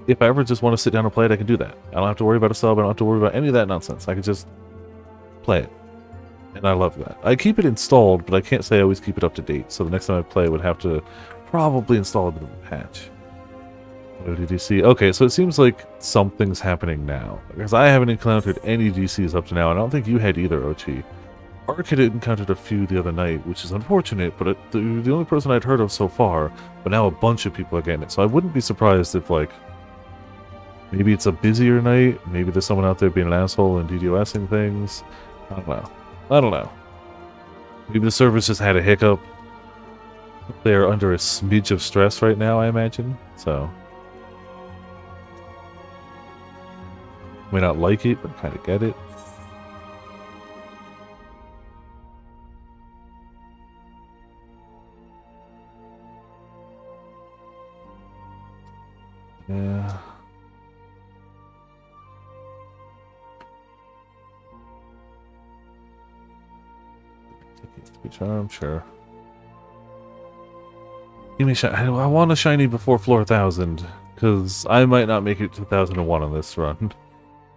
if I ever just want to sit down and play it, I can do that. I don't have to worry about a sub, I don't have to worry about any of that nonsense. I can just play it. And I love that. I keep it installed, but I can't say I always keep it up to date, so the next time I play I would have to probably install a bit of a patch. What did you see? Okay, so it seems like something's happening now. Because I haven't encountered any DCs up to now, and I don't think you had either, Ochi. Ark had encountered a few the other night, which is unfortunate, but the only person I'd heard of so far, but now a bunch of people are getting it. So I wouldn't be surprised if, like, maybe it's a busier night, maybe there's someone out there being an asshole and DDoSing things. I don't know. I don't know. Maybe the servers just had a hiccup. They're under a smidge of stress right now, I imagine. So may not like it, but kind of get it. Yeah. Charm, sure. Give me a shiny. I want a shiny before floor 1000, because I might not make it to 1001 on this run.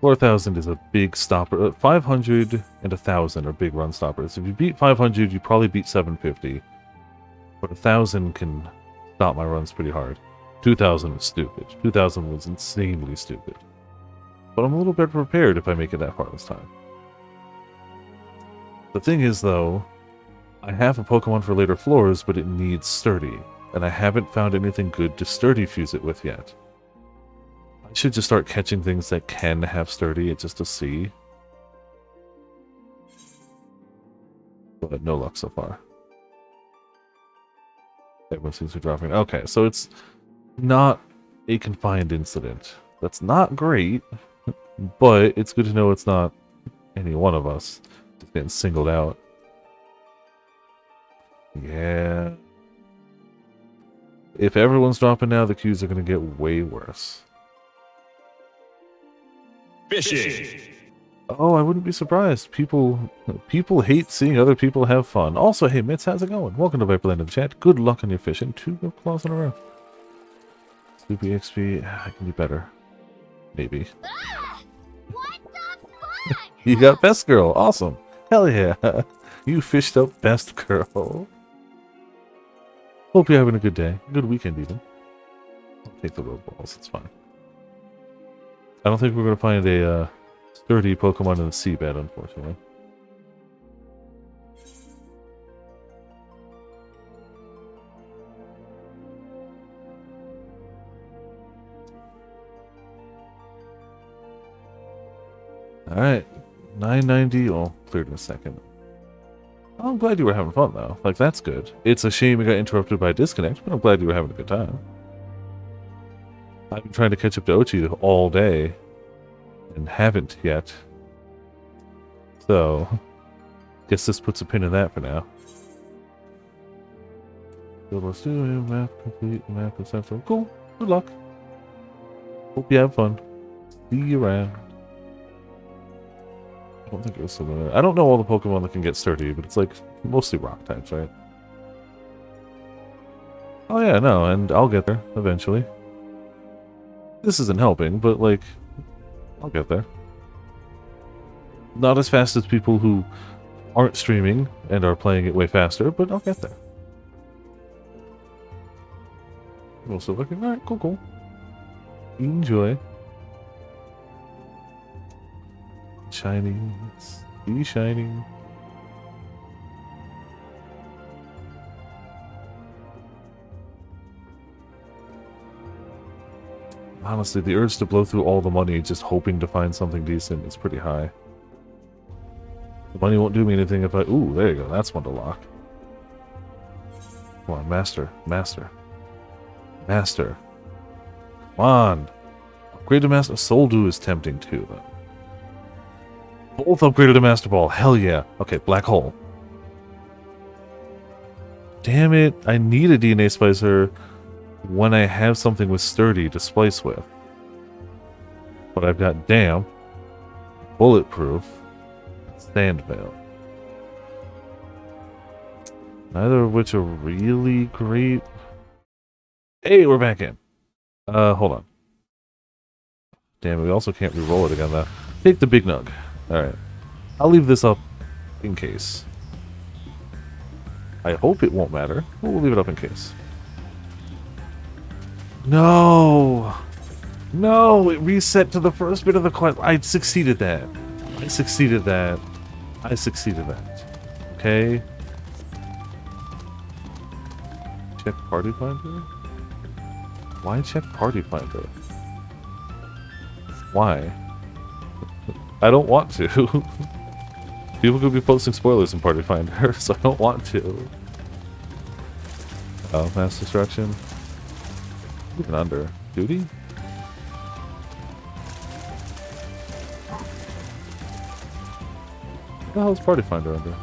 Floor 1000 is a big stopper. 500 and 1000 are big run stoppers. If you beat 500, you probably beat 750. But 1000 can stop my runs pretty hard. 2000 was stupid. 2000 was insanely stupid. But I'm a little bit prepared if I make it that far this time. The thing is, though, I have a Pokemon for later floors, but it needs Sturdy. And I haven't found anything good to Sturdy fuse it with yet. I should just start catching things that can have Sturdy just to see. But no luck so far. Everyone seems to be dropping. Okay, so it's not a confined incident. That's not great, but it's good to know it's not any one of us just getting singled out. Yeah. If everyone's dropping now, the queues are going to get way worse. Fishing! Oh, I wouldn't be surprised. People hate seeing other people have fun. Also, hey, Mitz, how's it going? Welcome to Viperland in the chat. Good luck on your fishing. 2 claws in a row. Sloopy XP, I can be better. Maybe. What the fuck? You got Best Girl. Awesome. Hell yeah. You fished up Best Girl. Hope you're having a good day. Good weekend, even. I'll take the road balls. It's fine. I don't think we're going to find a sturdy Pokemon in the seabed, unfortunately. Alright. 990. Oh, cleared in a second. Oh, I'm glad you were having fun, though. Like, that's good. It's a shame it got interrupted by a disconnect, but I'm glad you were having a good time. I've been trying to catch up to Ochi all day, and haven't yet. So, guess this puts a pin in that for now. Let's do map complete, map essential. Cool. Good luck. Hope you have fun. See you around. I don't think it was similar. I don't know all the Pokemon that can get sturdy, but it's like mostly rock types, right? Oh yeah, no, and I'll get there eventually. This isn't helping, but like, I'll get there. Not as fast as people who aren't streaming and are playing it way faster, but I'll get there. Also looking, alright, cool, cool. Enjoy. Shiny. Be shiny. Honestly, the urge to blow through all the money just hoping to find something decent is pretty high. The money won't do me anything if I... Ooh, there you go. That's one to lock. Come on, master. Master. Master. Come on. Upgrade to master... Soldu is tempting too, though. Both upgraded to master ball. Hell yeah. Okay, black hole. Damn it. I need a DNA splicer when I have something with sturdy to splice with. But I've got damp, bulletproof, sand veil. Neither of which are really great. Hey, we're back in. Hold on. Damn it, we also can't re-roll it again, though. Take the big nug. Alright. I'll leave this up in case. I hope it won't matter. We'll leave it up in case. No! No! It reset to the first bit of the quest. I succeeded that. I succeeded that. I succeeded that. Okay? Check party finder? Why check party finder? Why? I don't want to. People could be posting spoilers in party finder, so I don't want to. Oh, mass destruction. Even under. Duty? What the hell is party finder under?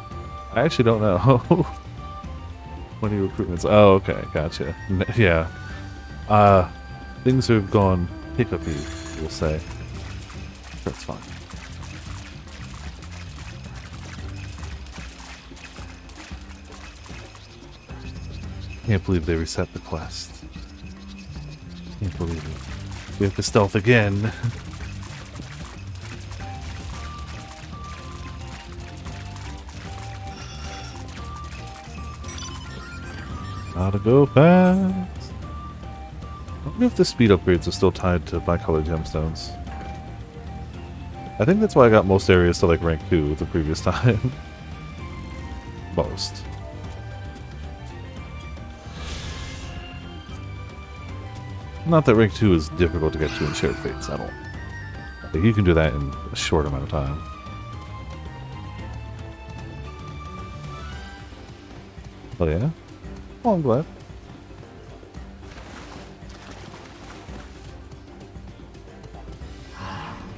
I actually don't know. 20 recruitments. Oh, okay, gotcha. Yeah. Things have gone hiccupy, we'll say. That's fine. Can't believe they reset the quest. Can't believe it. We have to stealth again. Gotta go fast. I wonder if the speed upgrades are still tied to bicolor gemstones. I think that's why I got most areas to like rank 2 the previous time. Most. Not that rank 2 is difficult to get to in Shared Fates at all. I think you can do that in a short amount of time. Oh yeah? Oh, I'm glad.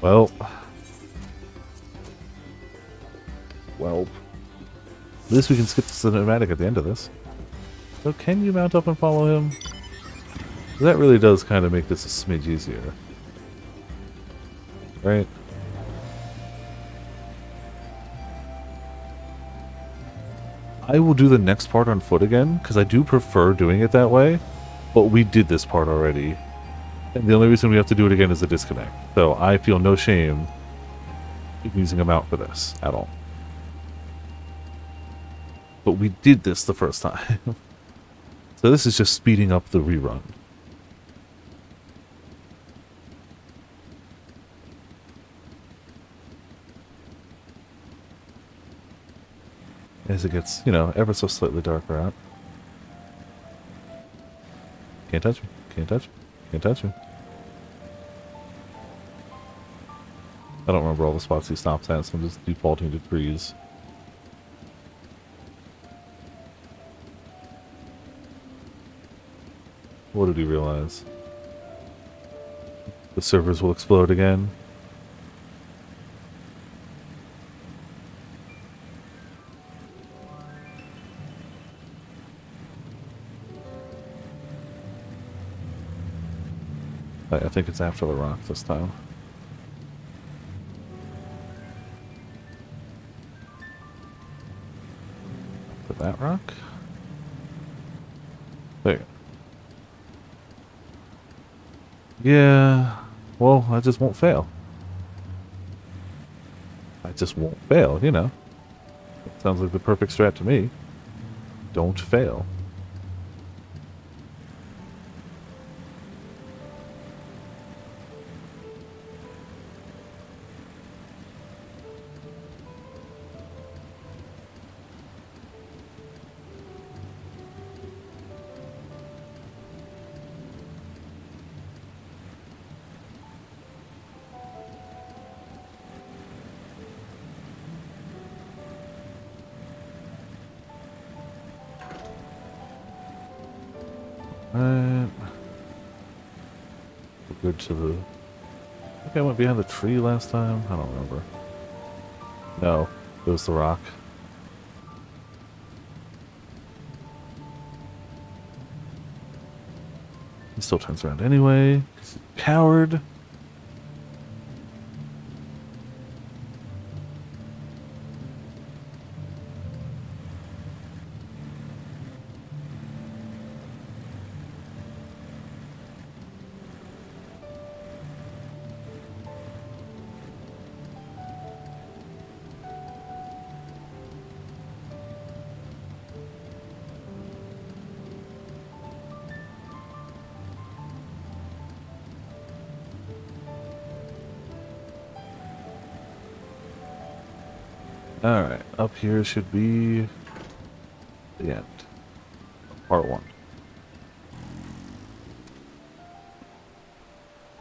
Well. At least we can skip the cinematic at the end of this. So can you mount up and follow him? That really does kind of make this a smidge easier. Right? I will do the next part on foot again, because I do prefer doing it that way, but we did this part already. And the only reason we have to do it again is the disconnect. So I feel no shame in using a mount for this at all. But we did this the first time. So this is just speeding up the rerun. As it gets, you know, ever so slightly darker out. Can't touch me. Can't touch me. Can't touch me. I don't remember all the spots he stops at, so I'm just defaulting to trees. What did he realize? The servers will explode again. I think it's after the rock this time. After that rock? There you go. Yeah, well, I just won't fail. I just won't fail, you know. Sounds like the perfect strat to me. Don't fail. Alright. We're good to the... I think I went behind the tree last time. I don't remember. No, it was the rock. He still turns around anyway. He's a coward. Alright, up here should be the end. Part 1.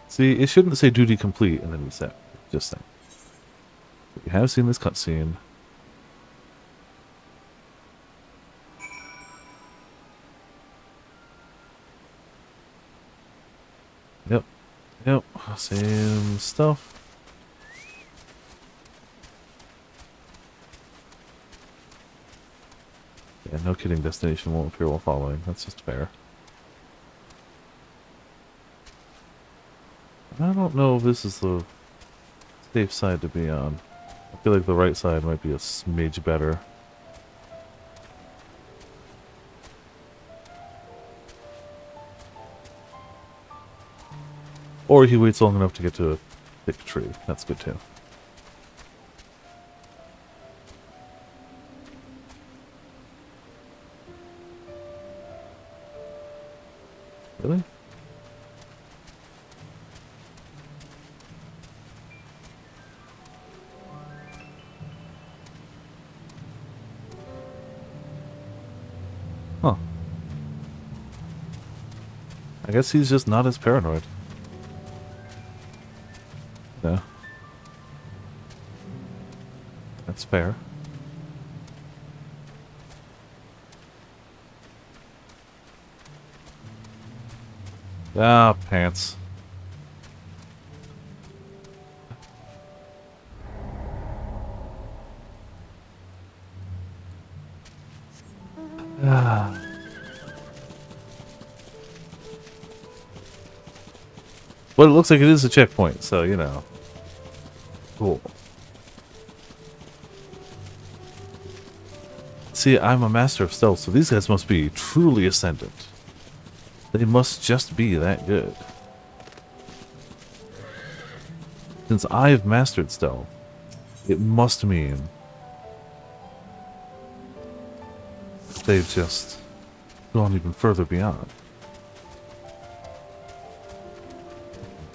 See, it shouldn't say duty complete and then reset. Just saying. We have seen this cutscene. Yep. Yep. Same stuff. Yeah, no kidding, destination won't appear while following. That's just fair. I don't know if this is the safe side to be on. I feel like the right side might be a smidge better. Or he waits long enough to get to a thick tree. That's good too. Really? Huh. I guess he's just not as paranoid. No. That's fair. Ah, pants. Ah. Well, it looks like it is a checkpoint, so, you know. Cool. See, I'm a master of stealth, so these guys must be truly ascendant. They must just be that good. Since I've mastered stealth, it must mean they've just gone even further beyond.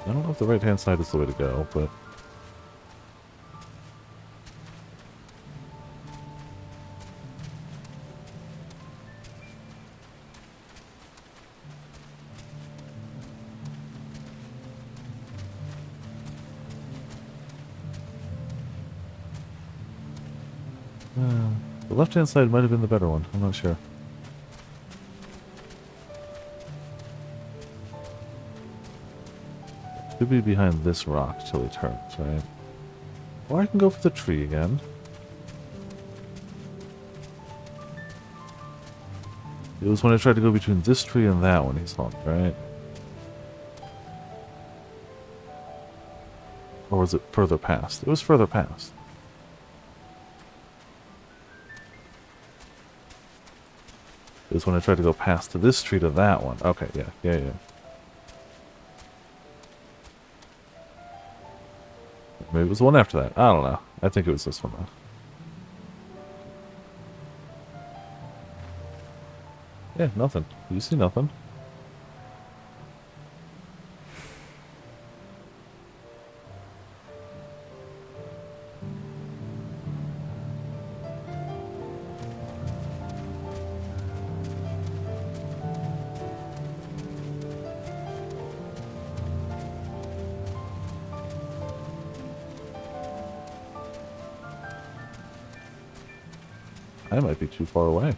I don't know if the right-hand side is the way to go, but... the left-hand side might have been the better one. I'm not sure. Should be behind this rock till he turns, right? Or I can go for the tree again. It was when I tried to go between this tree and that one he saw me, right? Or was it further past? It was further past. It was when I tried to go past to this tree to that one. Okay, yeah. Maybe it was the one after that. I don't know. I think it was this one, though. Yeah, nothing. You see nothing. I might be too far away.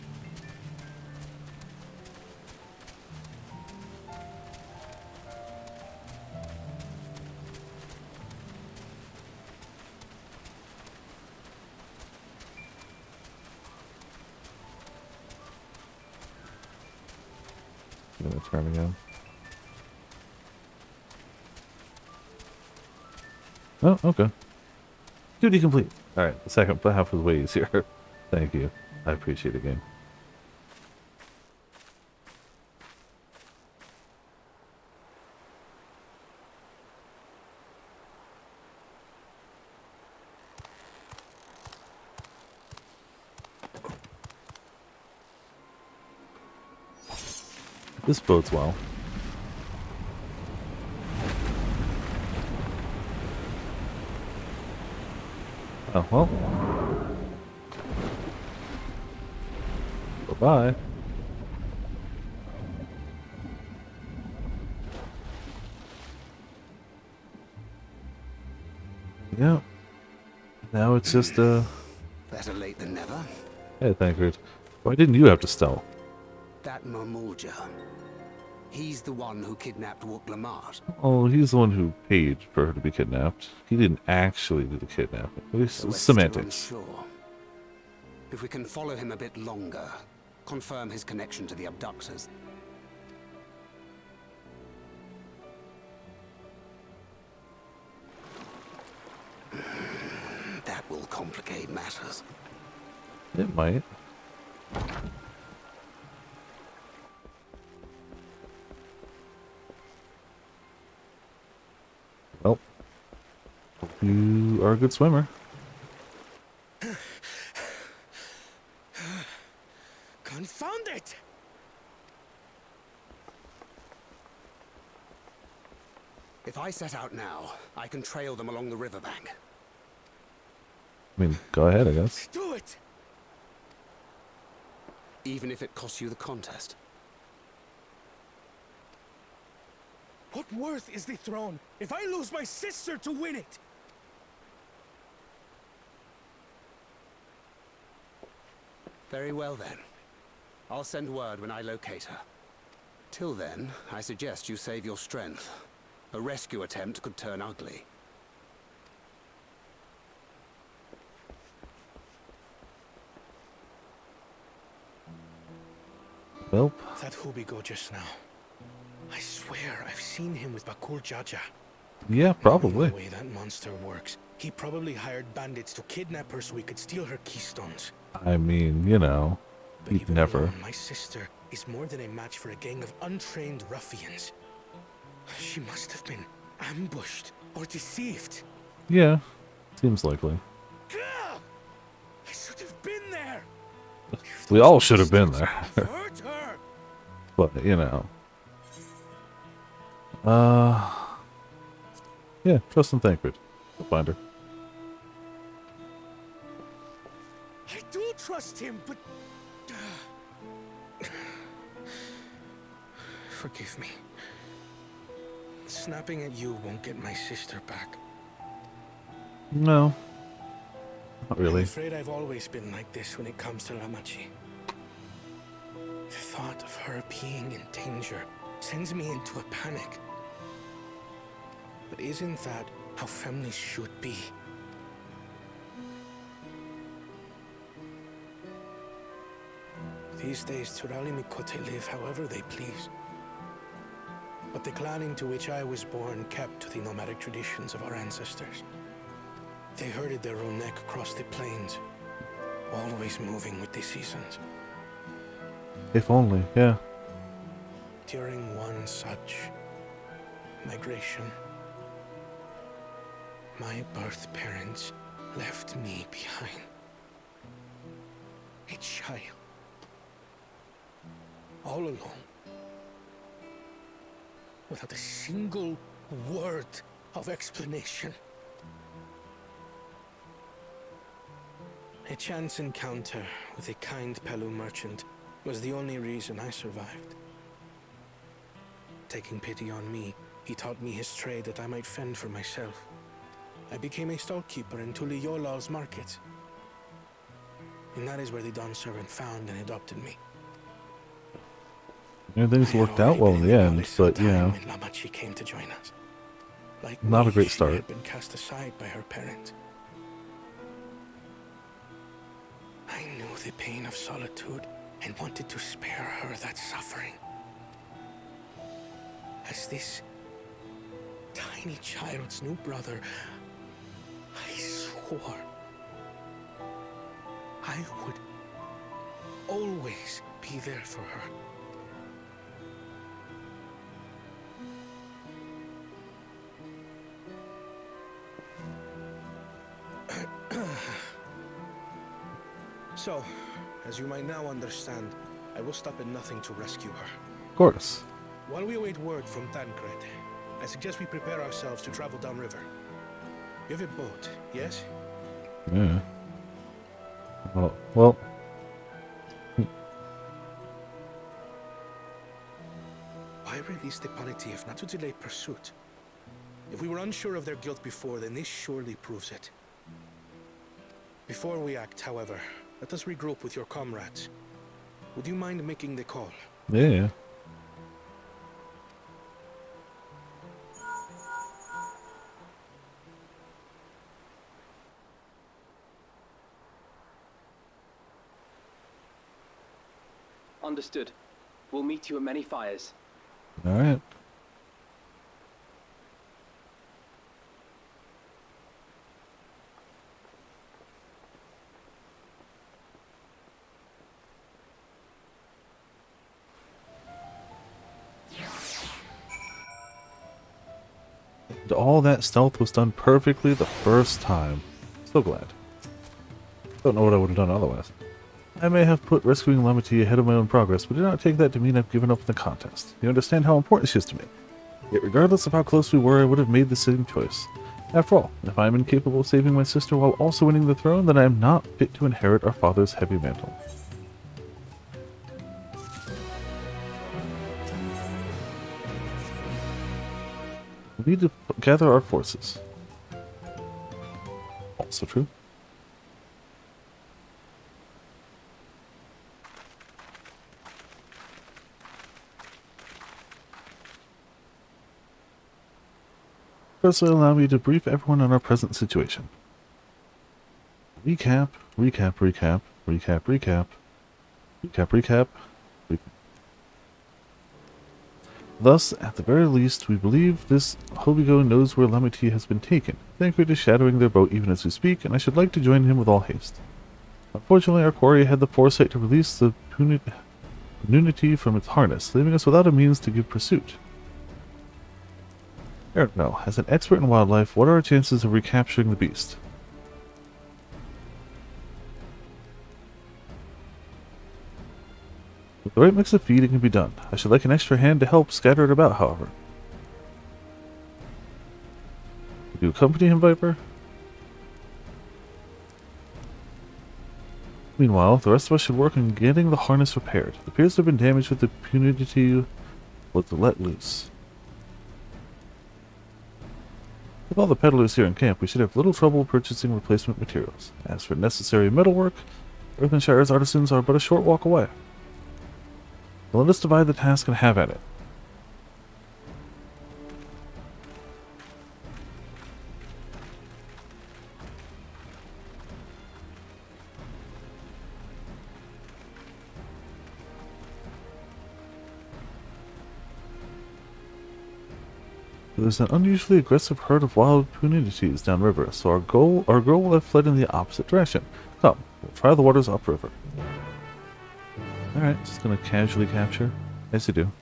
I'm gonna turn again. Oh, okay. Duty complete. Alright, the second half was way easier. Thank you. I appreciate it, game. This bodes well. Oh, well. Bye-bye. Yeah. Now it's just, Better late than never. Hey, Thancred. Why didn't you have to stealth? That Mamulja. He's the one who kidnapped Wook Lamart. Oh, he's the one who paid for her to be kidnapped. He didn't actually do the kidnapping. It's So we're semantics. still unsure. If we can follow him a bit longer, confirm his connection to the abductors. That will complicate matters. It might. Well, hope you are a good swimmer. Confound it! If I set out now, I can trail them along the riverbank. I mean, go ahead, I guess. Do it! Even if it costs you the contest. What worth is the throne if I lose my sister to win it? Very well then. I'll send word when I locate her. Till then, I suggest you save your strength. A rescue attempt could turn ugly. Well, That Hubigo just now. I swear I've seen him with Bakul Jaja. yeah, probably. The way that monster works, he probably hired bandits to kidnap her so he could steal her keystones. I mean, you know, But he'd even never. alone, my sister is more than a match for a gang of untrained ruffians. She must have been ambushed or deceived. Yeah, seems likely. Gah! I should have been there. We all should have been there. Hurt her. But, you know. Yeah, trust and Thancred. We'll find her. I do trust him, but forgive me. Snapping at you won't get my sister back. No. Not I'm really. afraid I've always been like this when it comes to Lamachi. The thought of her being in danger sends me into a panic. But isn't that how families should be? These days, Turali Mikote live however they please. But the clan into which I was born kept to the nomadic traditions of our ancestors. They herded their own neck across the plains, always moving with the seasons. If only, yeah. During one such migration, my birth parents left me behind. A child. All alone. Without a single word of explanation. A chance encounter with a kind Pelu merchant was the only reason I survived. Taking pity on me, he taught me his trade that I might fend for myself. I became a stallkeeper in Tuliyolal's market. And that is where the Dawn servant found and adopted me. Everything's worked out well in the end, but, you know. When Lamachi came to join us. Like Not me, a great she start. had been cast aside by her parents. I knew the pain of solitude and wanted to spare her that suffering. as this tiny child's new brother, I swore I would always be there for her. So, as you might now understand, I will stop at nothing to rescue her. Of course. While we await word from Tancred, I suggest we prepare ourselves to travel downriver. You have a boat, yes? Yeah. Well. Why release the penalty if not to delay pursuit? If we were unsure of their guilt before, then this surely proves it. Before we act, however, let us regroup with your comrades. Would you mind making the call? Yeah. Understood. We'll meet you at many fires. All right. All that stealth was done perfectly the first time. So glad. Don't know what I would have done otherwise. I may have put rescuing Lamity ahead of my own progress, but do not take that to mean I've given up the contest. You understand how important she is to me. Yet regardless of how close we were, I would have made the same choice. After all, if I am incapable of saving my sister while also winning the throne, then I am not fit to inherit our father's heavy mantle. We need to gather our forces. Also true. Firstly, allow me to brief everyone on our present situation. Recap, recap, recap, recap, recap, recap, recap, recap. Thus, at the very least, we believe this Hobigo knows where Lamity has been taken. Tancred is shadowing their boat even as we speak, and I should like to join him with all haste. Unfortunately, our quarry had the foresight to release the Punity from its harness, leaving us without a means to give pursuit. Eric, no. As an expert in wildlife, what are our chances of recapturing the beast? With the right mix of feed, it can be done. I should like an extra hand to help scatter it about, however. Would you accompany him, Viper? Meanwhile, the rest of us should work on getting the harness repaired. It appears to have been damaged with the Punity was let loose. With all the peddlers here in camp, we should have little trouble purchasing replacement materials. As for necessary metalwork, Earthenshire's artisans are but a short walk away. So let us divide the task and have at it. There's an unusually aggressive herd of wild Punities downriver, so our girl will have fled in the opposite direction. Come, we'll try the waters upriver. Alright, just gonna casually capture. As you do.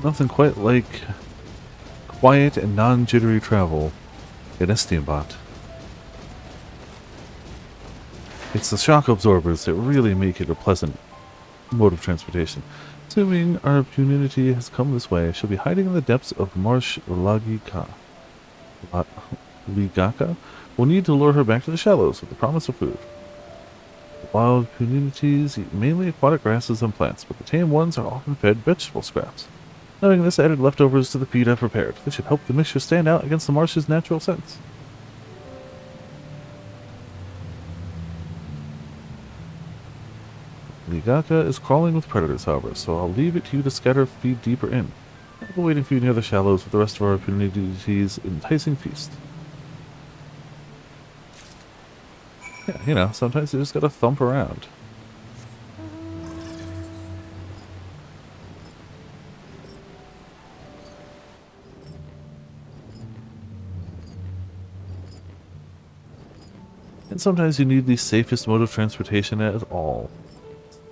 Nothing quite like quiet and non-jittery travel in a steamboat. It's the shock absorbers that really make it a pleasant mode of transportation. Assuming our Punity has come this way, she'll be hiding in the depths of Marsh Ligaka. We'll need to lure her back to the shallows with the promise of food. The wild Punities eat mainly aquatic grasses and plants, but the tame ones are often fed vegetable scraps. Knowing this, added leftovers to the feed I've prepared. This should help the mixture stand out against the marsh's natural scents. The Gaka is crawling with predators, however, so I'll leave it to you to scatter feed deeper in. I'll be waiting for you near the shallows with the rest of our opportunities enticing feast. Yeah, you know, sometimes you just gotta thump around. And sometimes you need the safest mode of transportation at all.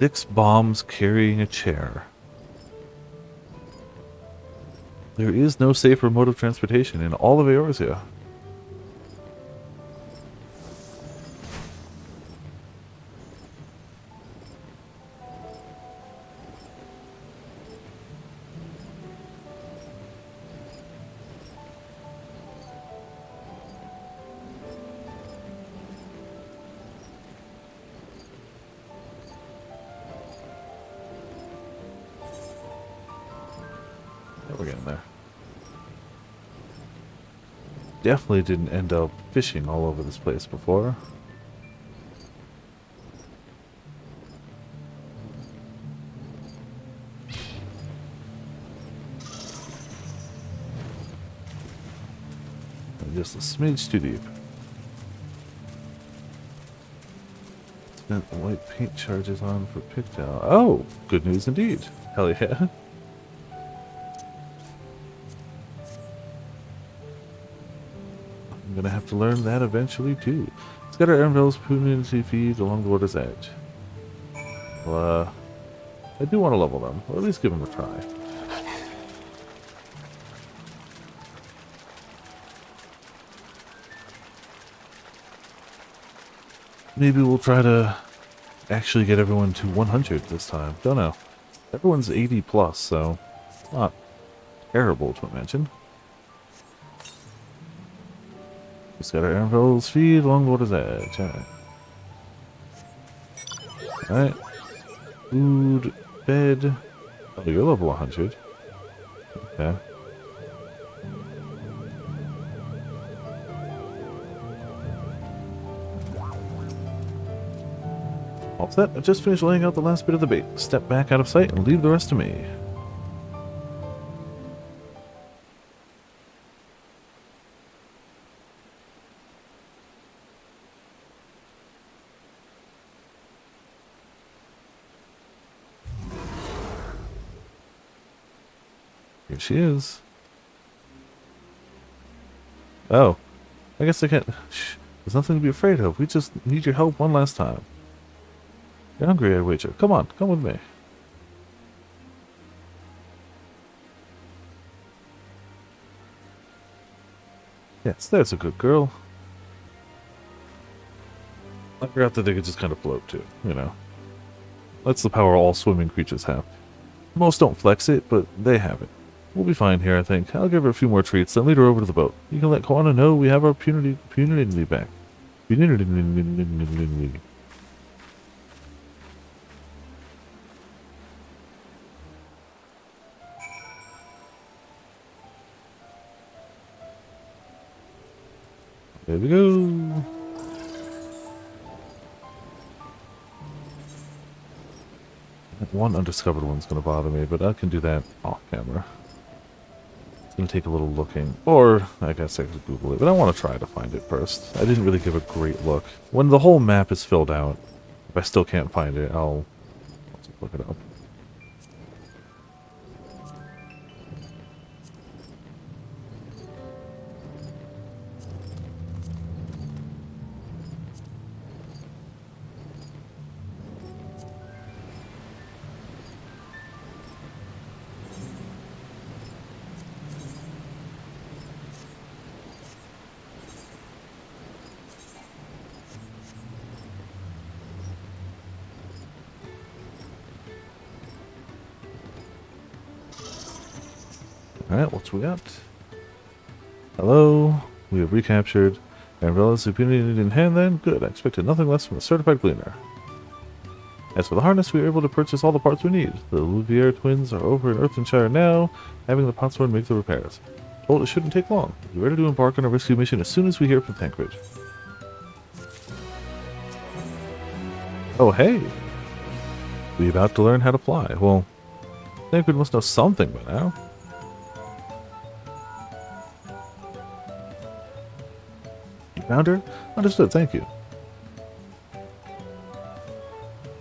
6 bombs carrying a chair. There is no safer mode of transportation in all of Eorzea. We're getting there. Definitely didn't end up fishing all over this place before. And just a smidge too deep. Spent the white paint charges on for pickdown. Oh, good news indeed. Hell yeah. I'm gonna have to learn that eventually too. Let's get our Emerald's community feed along the water's edge. Well, I do want to level them, or at least give them a try. Maybe we'll try to actually get everyone to 100 this time. Don't know. Everyone's 80 plus, so not terrible to imagine. Just got our Emerald's feed along the water's edge. Alright. Alright. Food, bed. Oh, you're level 100. Okay. All set. I've just finished laying out the last bit of the bait. Step back out of sight and leave the rest to me. Here she is. Oh. I guess I can't... Shh. There's nothing to be afraid of. We just need your help one last time. You're hungry, I wager. Come on, come with me. Yes, there's a good girl. I forgot that they could just kind of float too, you know. That's the power all swimming creatures have. Most don't flex it, but they have it. We'll be fine here, I think. I'll give her a few more treats, then lead her over to the boat. You can let Koana know we have our punity back. There we go. That one undiscovered one's going to bother me, but I can do that off camera. It's going to take a little looking. Or, I guess I could Google it, but I want to try to find it first. I didn't really give a great look. When the whole map is filled out, if I still can't find it, I'll just look it up. Alright, what's we got? Hello, we have recaptured Ambrella's opinion in hand then? Good, I expected nothing less from a certified gleaner. As for the harness, we were able to purchase all the parts we need. The Louvier twins are over in Earthenshire now, having the Potsworn make the repairs. Told it shouldn't take long. We're ready to embark on a rescue mission as soon as we hear from Tancred. Oh, hey! We about to learn how to fly. Well, I think we must know something by now. You found her? Understood, thank you.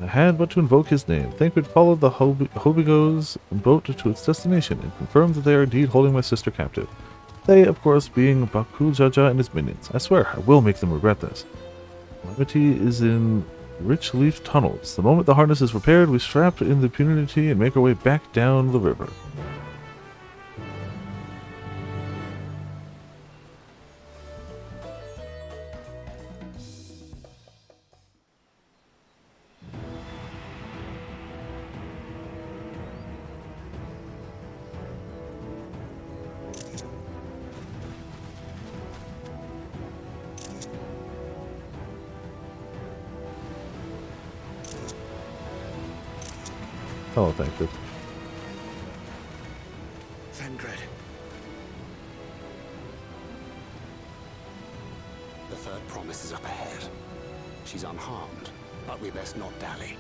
I had but to invoke his name. Thancred followed the Hobigo's boat to its destination and confirmed that they are indeed holding my sister captive. They, of course, being Baku Jaja and his minions. I swear, I will make them regret this. Calamity is in rich leaf tunnels. The moment the harness is repaired, we strap in the punity and make our way back down the river. Oh, thank you. Thancred. The third promise is up ahead. She's unharmed, but we best not dally.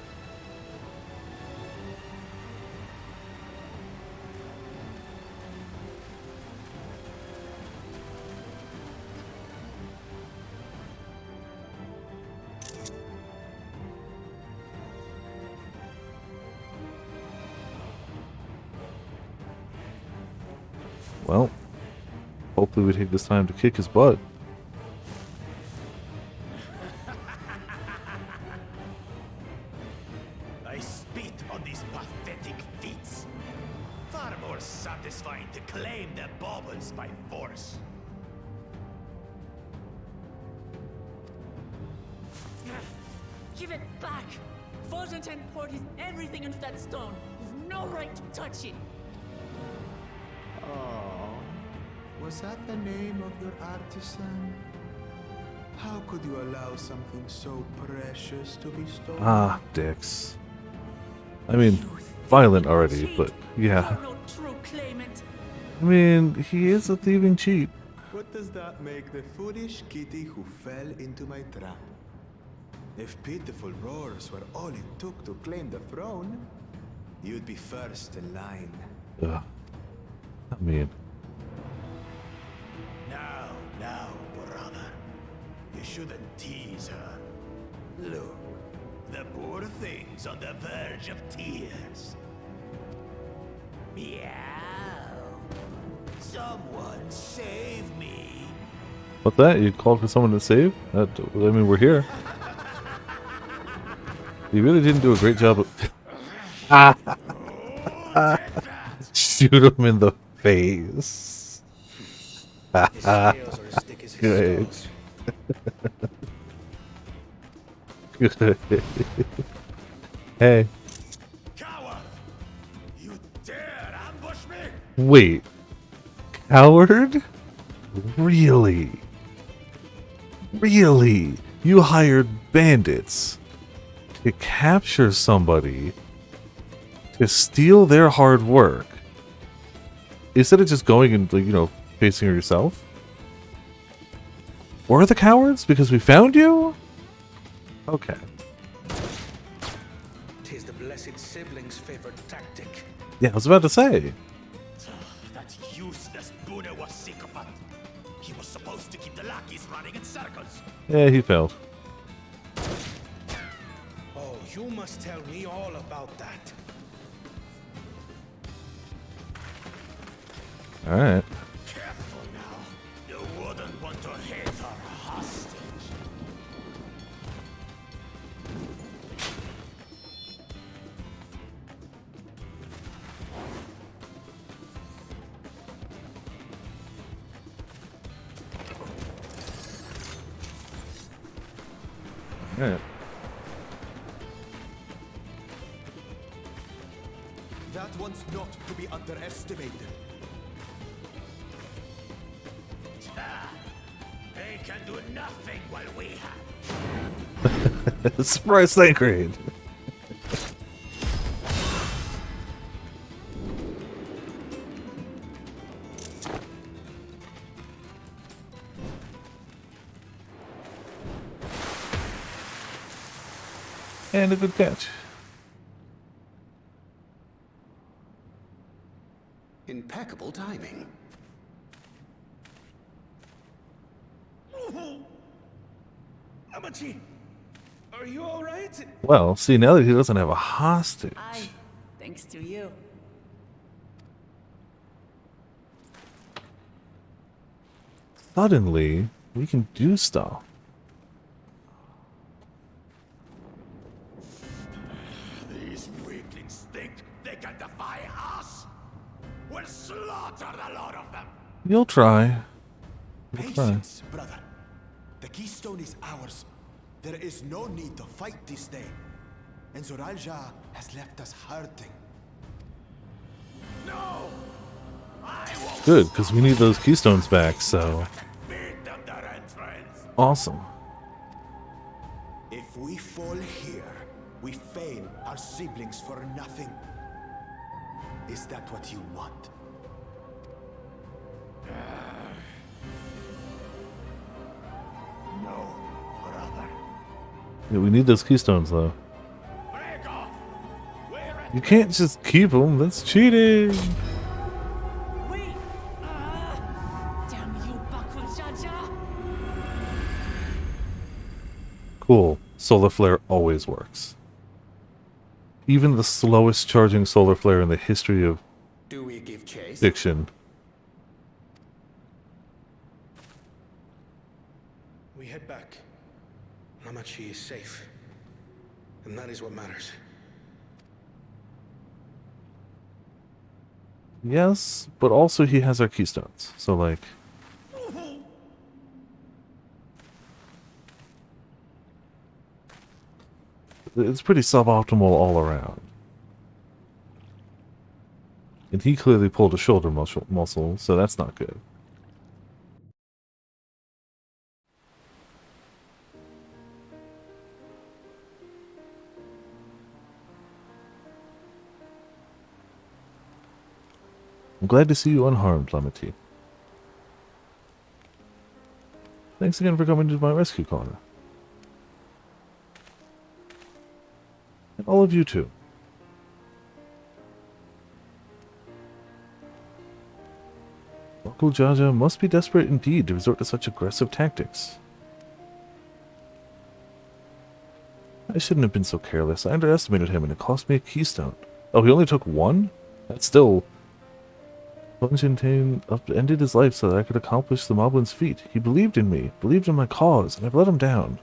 Well, hopefully we take this time to kick his butt. I spit on these pathetic feats. Far more satisfying to claim the baubles by force. Give it back! Fosunten poured his everything into that stone. You've no right to touch it. Oh, was that the name of your artisan? How could you allow something so precious to be stolen? Ah, dicks. I mean, violent already, but yeah. No true claimant. I mean, he is a thieving cheat. What does that make the foolish kitty who fell into my trap? If pitiful roars were all it took to claim the throne, you'd be first in line. Ugh. I mean, Now, brother. You shouldn't tease her. Look, the poor thing's on the verge of tears. Meow. Someone save me. what's that? You called for someone to save? I mean, we're here. You really didn't do a great job of... Shoot him in the face. Good. Good. Hey. Coward! You dare ambush me? Wait. Coward? Really? Really? You hired bandits to capture somebody, to steal their hard work, instead of just going and, like, you know, facing her yourself? We're the cowards because we found you? Okay. Tis the blessed sibling's favorite tactic. Yeah, I was about to say. That useless Buddha was sycophant. He was supposed to keep the lackeys running in circles. Yeah, he failed. Oh, you must tell me all about that. Alright. Careful now. You wouldn't want to hit her hostage. Alright. That one's not to be underestimated. They can do nothing while we have. Surprise Thancred. And a good catch. Impeccable timing. Amachi, are you all right? Well, see, now that he doesn't have a hostage. Aye, thanks to you. Suddenly, we can do stuff. These weaklings think they can defy us. We'll slaughter the lot of them. You'll try. You'll try. Patience, brother. The keystone is ours. There is no need to fight this day. And Zoralja has left us hurting. No! Good, because we need those keystones back, so... Awesome. If we fall here, we fail our siblings for nothing. Is that what you want? No, brother. Yeah, we need those keystones, though. You can't just keep them. That's cheating. Wait! Damn you, Bakul Jaja! Cool. Solar flare always works. Even the slowest charging solar flare in the history of Do we give chase? fiction. We head back. Namachi is safe. And that is what matters. Yes, but also he has our keystones. So, like... It's pretty suboptimal all around. And he clearly pulled a shoulder muscle, so that's not good. I'm glad to see you unharmed, Lemity. Thanks again for coming to my rescue corner. And all of you too. Uncle Jaja must be desperate indeed to resort to such aggressive tactics. I shouldn't have been so careless. I underestimated him and it cost me a keystone. Oh, he only took one? That's still... Bunjintain ended his life so that I could accomplish the Moblin's feat. He believed in me, believed in my cause, and I've let him down.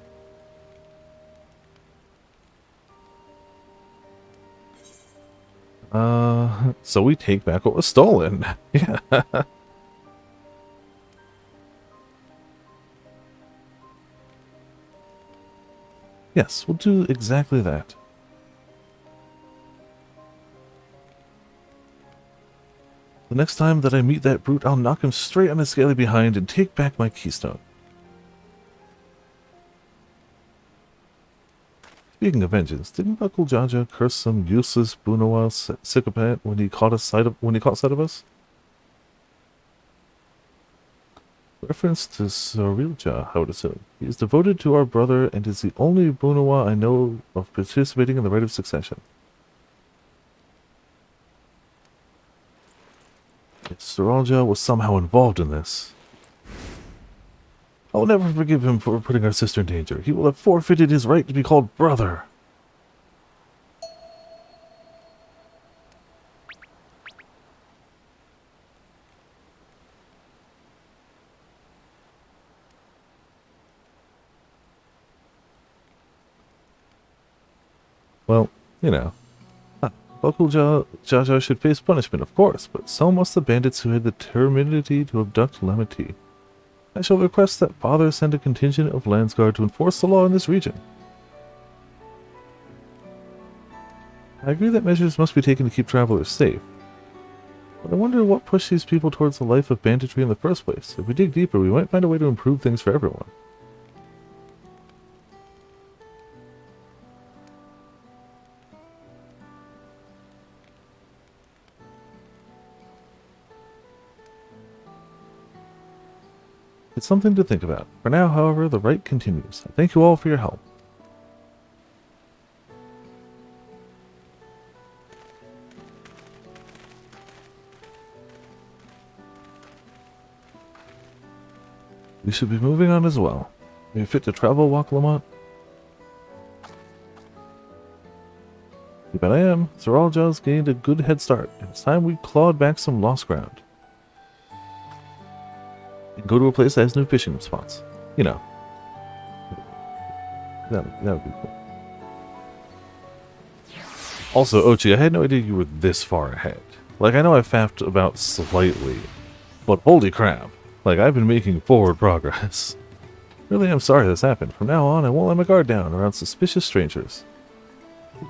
So we take back what was stolen. Yeah. Yes, we'll do exactly that. The next time that I meet that brute, I'll knock him straight on his scaly behind and take back my keystone. Speaking of vengeance, didn't Uncle Jaja curse some useless Bunawa sycophant when he caught sight of us? Reference to Sorilja, I would assume. He is devoted to our brother and is the only Bunawa I know of participating in the rite of succession. If Sorilja was somehow involved in this, I will never forgive him for putting our sister in danger. He will have forfeited his right to be called brother. Well, you know. Local Jaja should face punishment, of course, but so must the bandits who had the temerity to abduct Lemity. I shall request that Father send a contingent of Landsguard to enforce the law in this region. I agree that measures must be taken to keep travelers safe. But I wonder what pushed these people towards the life of banditry in the first place. If we dig deeper, we might find a way to improve things for everyone. It's something to think about. For now, however, the rite continues. I thank you all for your help. We should be moving on as well. Are you fit to travel, Walk Lamont? You bet I am. Sir Alja's gained a good head start. It's time we clawed back some lost ground. And go to a place that has new fishing spots. You know. That would be cool. Also, Ochi, I had no idea you were this far ahead. Like, I know I faffed about slightly, but holy crap. Like, I've been making forward progress. Really, I'm sorry this happened. From now on, I won't let my guard down around suspicious strangers.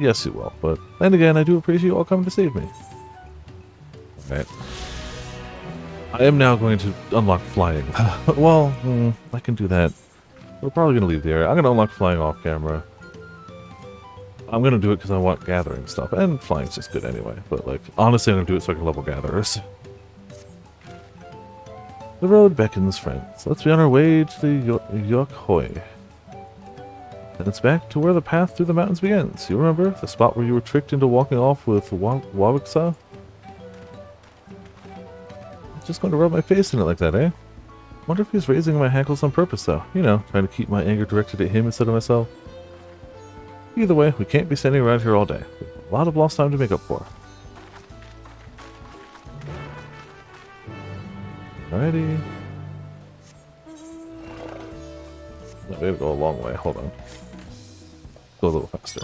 Yes, you will, but then again, I do appreciate you all coming to save me. Alright. I am now going to unlock flying. Well, I can do that. We're probably going to leave the area. I'm going to unlock flying off camera. I'm going to do it because I want gathering stuff, and flying's just good anyway. But, like, honestly, I'm going to do it so I can level gatherers. The road beckons, friends. Let's be on our way to the Yokhoi. And it's back to where the path through the mountains begins. You remember? The spot where you were tricked into walking off with Wawiksa? Just going to rub my face in it like that, eh? Wonder if he's raising my hackles on purpose, though. You know, trying to keep my anger directed at him instead of myself. Either way, we can't be standing around here all day. We have a lot of lost time to make up for. Alrighty. No, we gotta go a long way. Hold on. Go a little faster.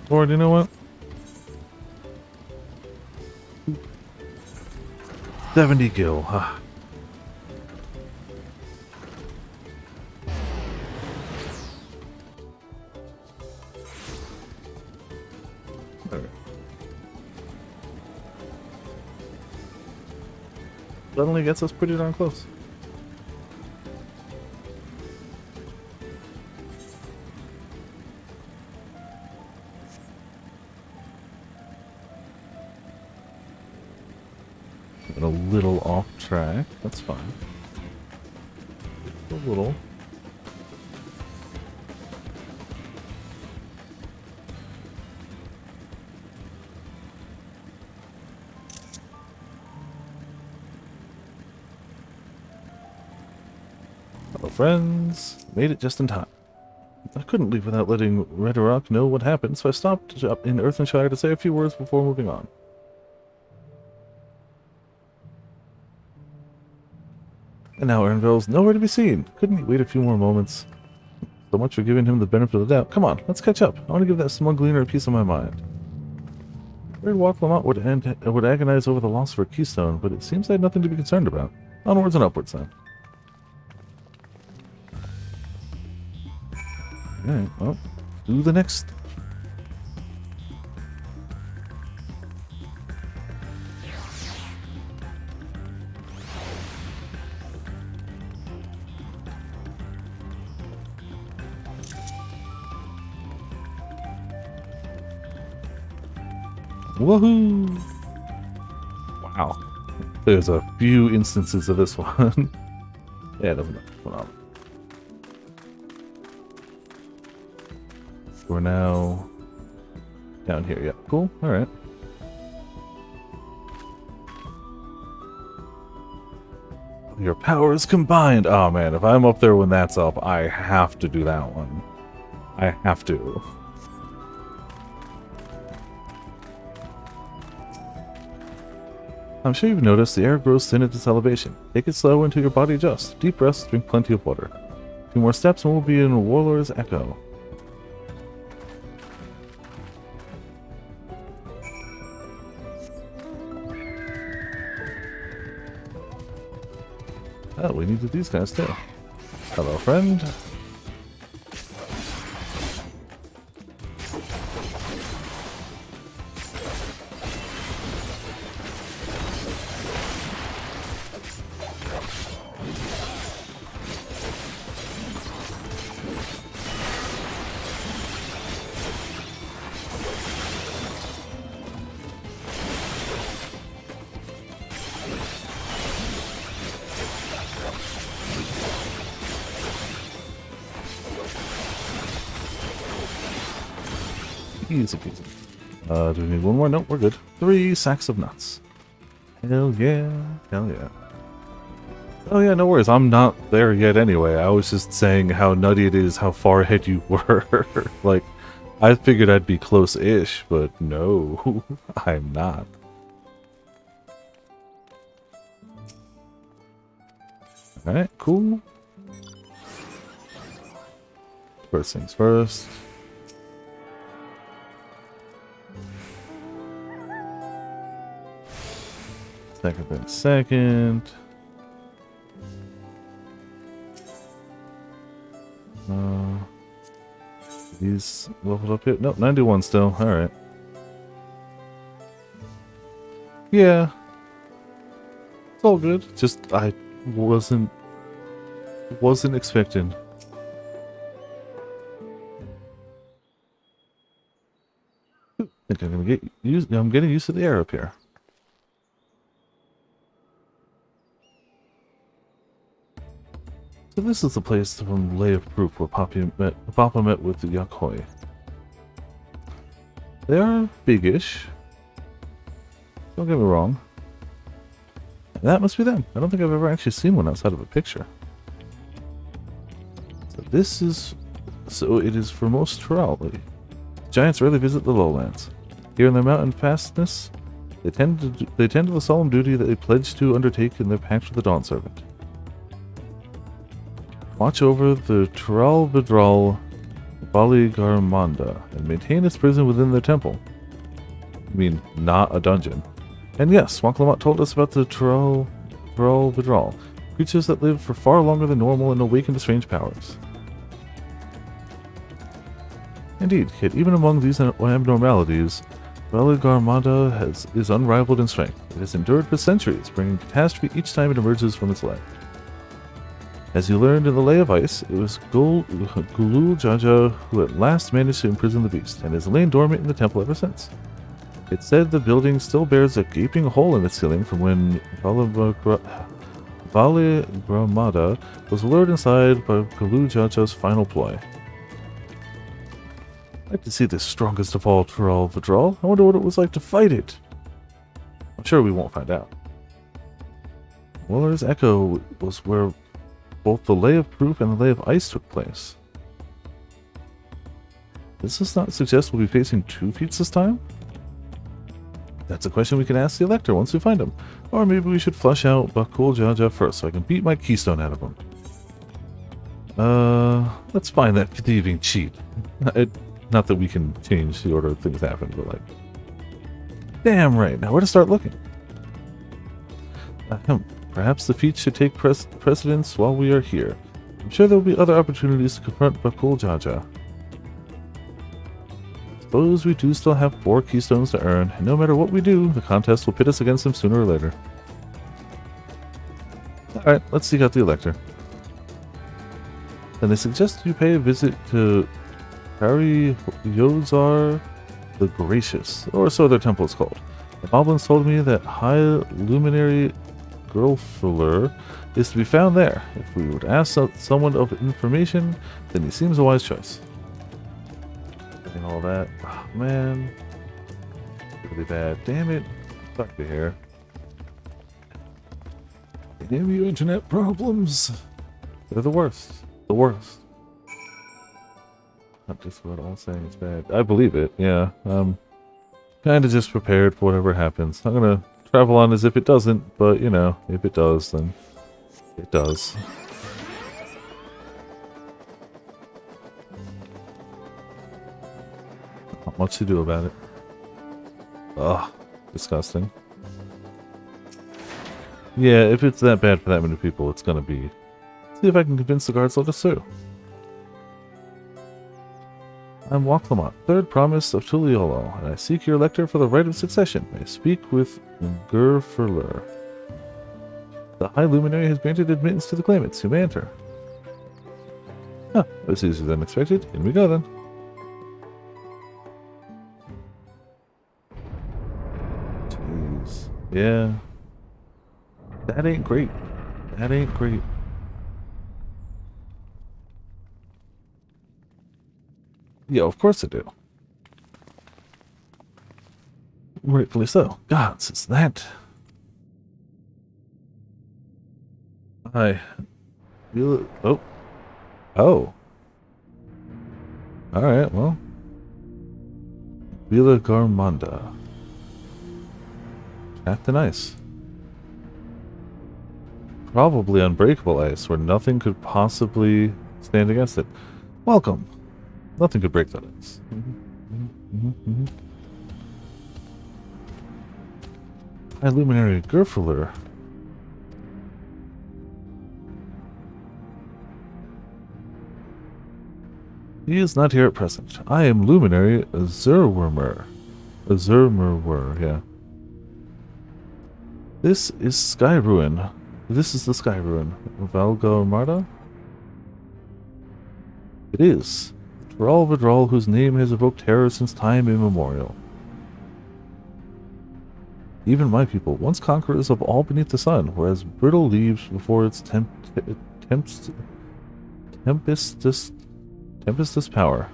Or, you know what? 70 gil. Ah. Okay. Suddenly gets us pretty darn close. A little off track, that's fine. A little. Hello, friends. Made it just in time. I couldn't leave without letting Red Rock know what happened, so I stopped up in Earthenshire to say a few words before moving on. And now Ernville's nowhere to be seen. Couldn't he wait a few more moments? So much for giving him the benefit of the doubt. Come on, let's catch up. I want to give that smug gleaner a piece of my mind. Red Walk Lamont would agonize over the loss of her keystone, but it seems I had nothing to be concerned about. Onwards and upwards, then. Alright, well, do the next. Woohoo! Wow. There's a few instances of this one. Yeah, it doesn't matter. Hold on. We're now down here. Yeah, cool. Alright. Your powers combined. Oh man, if I'm up there when that's up, I have to do that one. I have to. I'm sure you've noticed the air grows thin at this elevation. Take it slow until your body adjusts. Deep breaths, drink plenty of water. 2 more steps and we'll be in Warlord's Echo. Oh, we needed these guys too. Hello, friend. Easy peasy. Do we need one more? Nope, we're good. 3 sacks of nuts. Hell yeah. Hell yeah. Oh yeah, no worries. I'm not there yet anyway. I was just saying how nutty it is how far ahead you were. Like, I figured I'd be close-ish, but no, I'm not. Alright, cool. First things first. Second thing second. These leveled up here? Nope, 91 still. Alright. Yeah. It's all good. Just, I wasn't expecting. I think I'm gonna get used. I'm getting used to the air up here. So this is the place from Lay of Proof where Papa met with the Yakoi. They are big-ish. Don't get me wrong. That must be them. I don't think I've ever actually seen one outside of a picture. So it is for most Terrali. Giants rarely visit the lowlands. Here in their mountain fastness, they tend to the solemn duty that they pledged to undertake in their pact with the Dawn Servant. Watch over the Tral Vidral Bali Garmanda and maintain its prison within their temple. I mean, not a dungeon. And yes, Swanklamot told us about the Tral Vidral, creatures that live for far longer than normal and awaken to strange powers. Indeed, yet even among these abnormalities, Bali Garmanda is unrivaled in strength. It has endured for centuries, bringing catastrophe each time it emerges from its lair. As you learned in the Lay of Ice, it was Gulul Jaja who at last managed to imprison the beast, and has lain dormant in the temple ever since. It's said the building still bears a gaping hole in its ceiling from when Vale Gramada was lured inside by Gulul Jaja's final ploy. I'd like to see the strongest of all Tral Vidral. I wonder what it was like to fight it. I'm sure we won't find out. Weller's Echo was where both the Lay of Proof and the Lay of Ice took place. Does this not suggest we'll be facing two feats this time? That's a question we can ask the Elector once we find him. Or maybe we should flush out Bakul Jaja first so I can beat my keystone out of him. Let's find that thieving cheat. Not that we can change the order of things happen, but like... Damn right, now where to start looking? Perhaps the feat should take precedence while we are here. I'm sure there will be other opportunities to confront Bakul Jaja. Suppose we do still have 4 keystones to earn, and no matter what we do, the contest will pit us against him sooner or later. Alright, let's seek out the Elector. And they suggest you pay a visit to Hari Yozar the Gracious, or so their temple is called. The Moblins told me that High Luminary Girlfuller is to be found there. If we were to ask someone of information, then he seems a wise choice. And all that. Oh, man. Really bad. Damn it. Fuck the hair. Damn you, internet problems. They're the worst. The worst. Not just what all saying is bad. I believe it, yeah. Kinda just prepared for whatever happens. I'm gonna travel on as if it doesn't, but you know, if it does, then it does. Not much to do about it. Ugh, disgusting. Yeah, if it's that bad for that many people, it's gonna be. See if I can convince the guards to let us through. I'm Waklamot, third promise of Tuliolo, and I seek your Elector for the right of succession. I speak with Gurfurler. The High Luminary has granted admittance to the claimants who may enter. Huh, that was easier than expected. In we go then. Jeez. Yeah. That ain't great. That ain't great. Yeah, of course I do. Rightfully so. Gods, is that... Hi. You. Oh. Oh. Alright, well. Villa Garmanda. Captain Ice. Probably unbreakable ice, where nothing could possibly stand against it. Welcome. Nothing could break that ice. High Luminary Gerfuller. He is not here at present. I am Luminary Zerwurmer. Zerwurmer, yeah. This is Sky Ruin. This is the Sky Ruin. Valgarmada? It is. Thrall Vidral, whose name has evoked terror since time immemorial. Even my people, once conquerors of all beneath the sun, were as brittle leaves before its tempestuous power.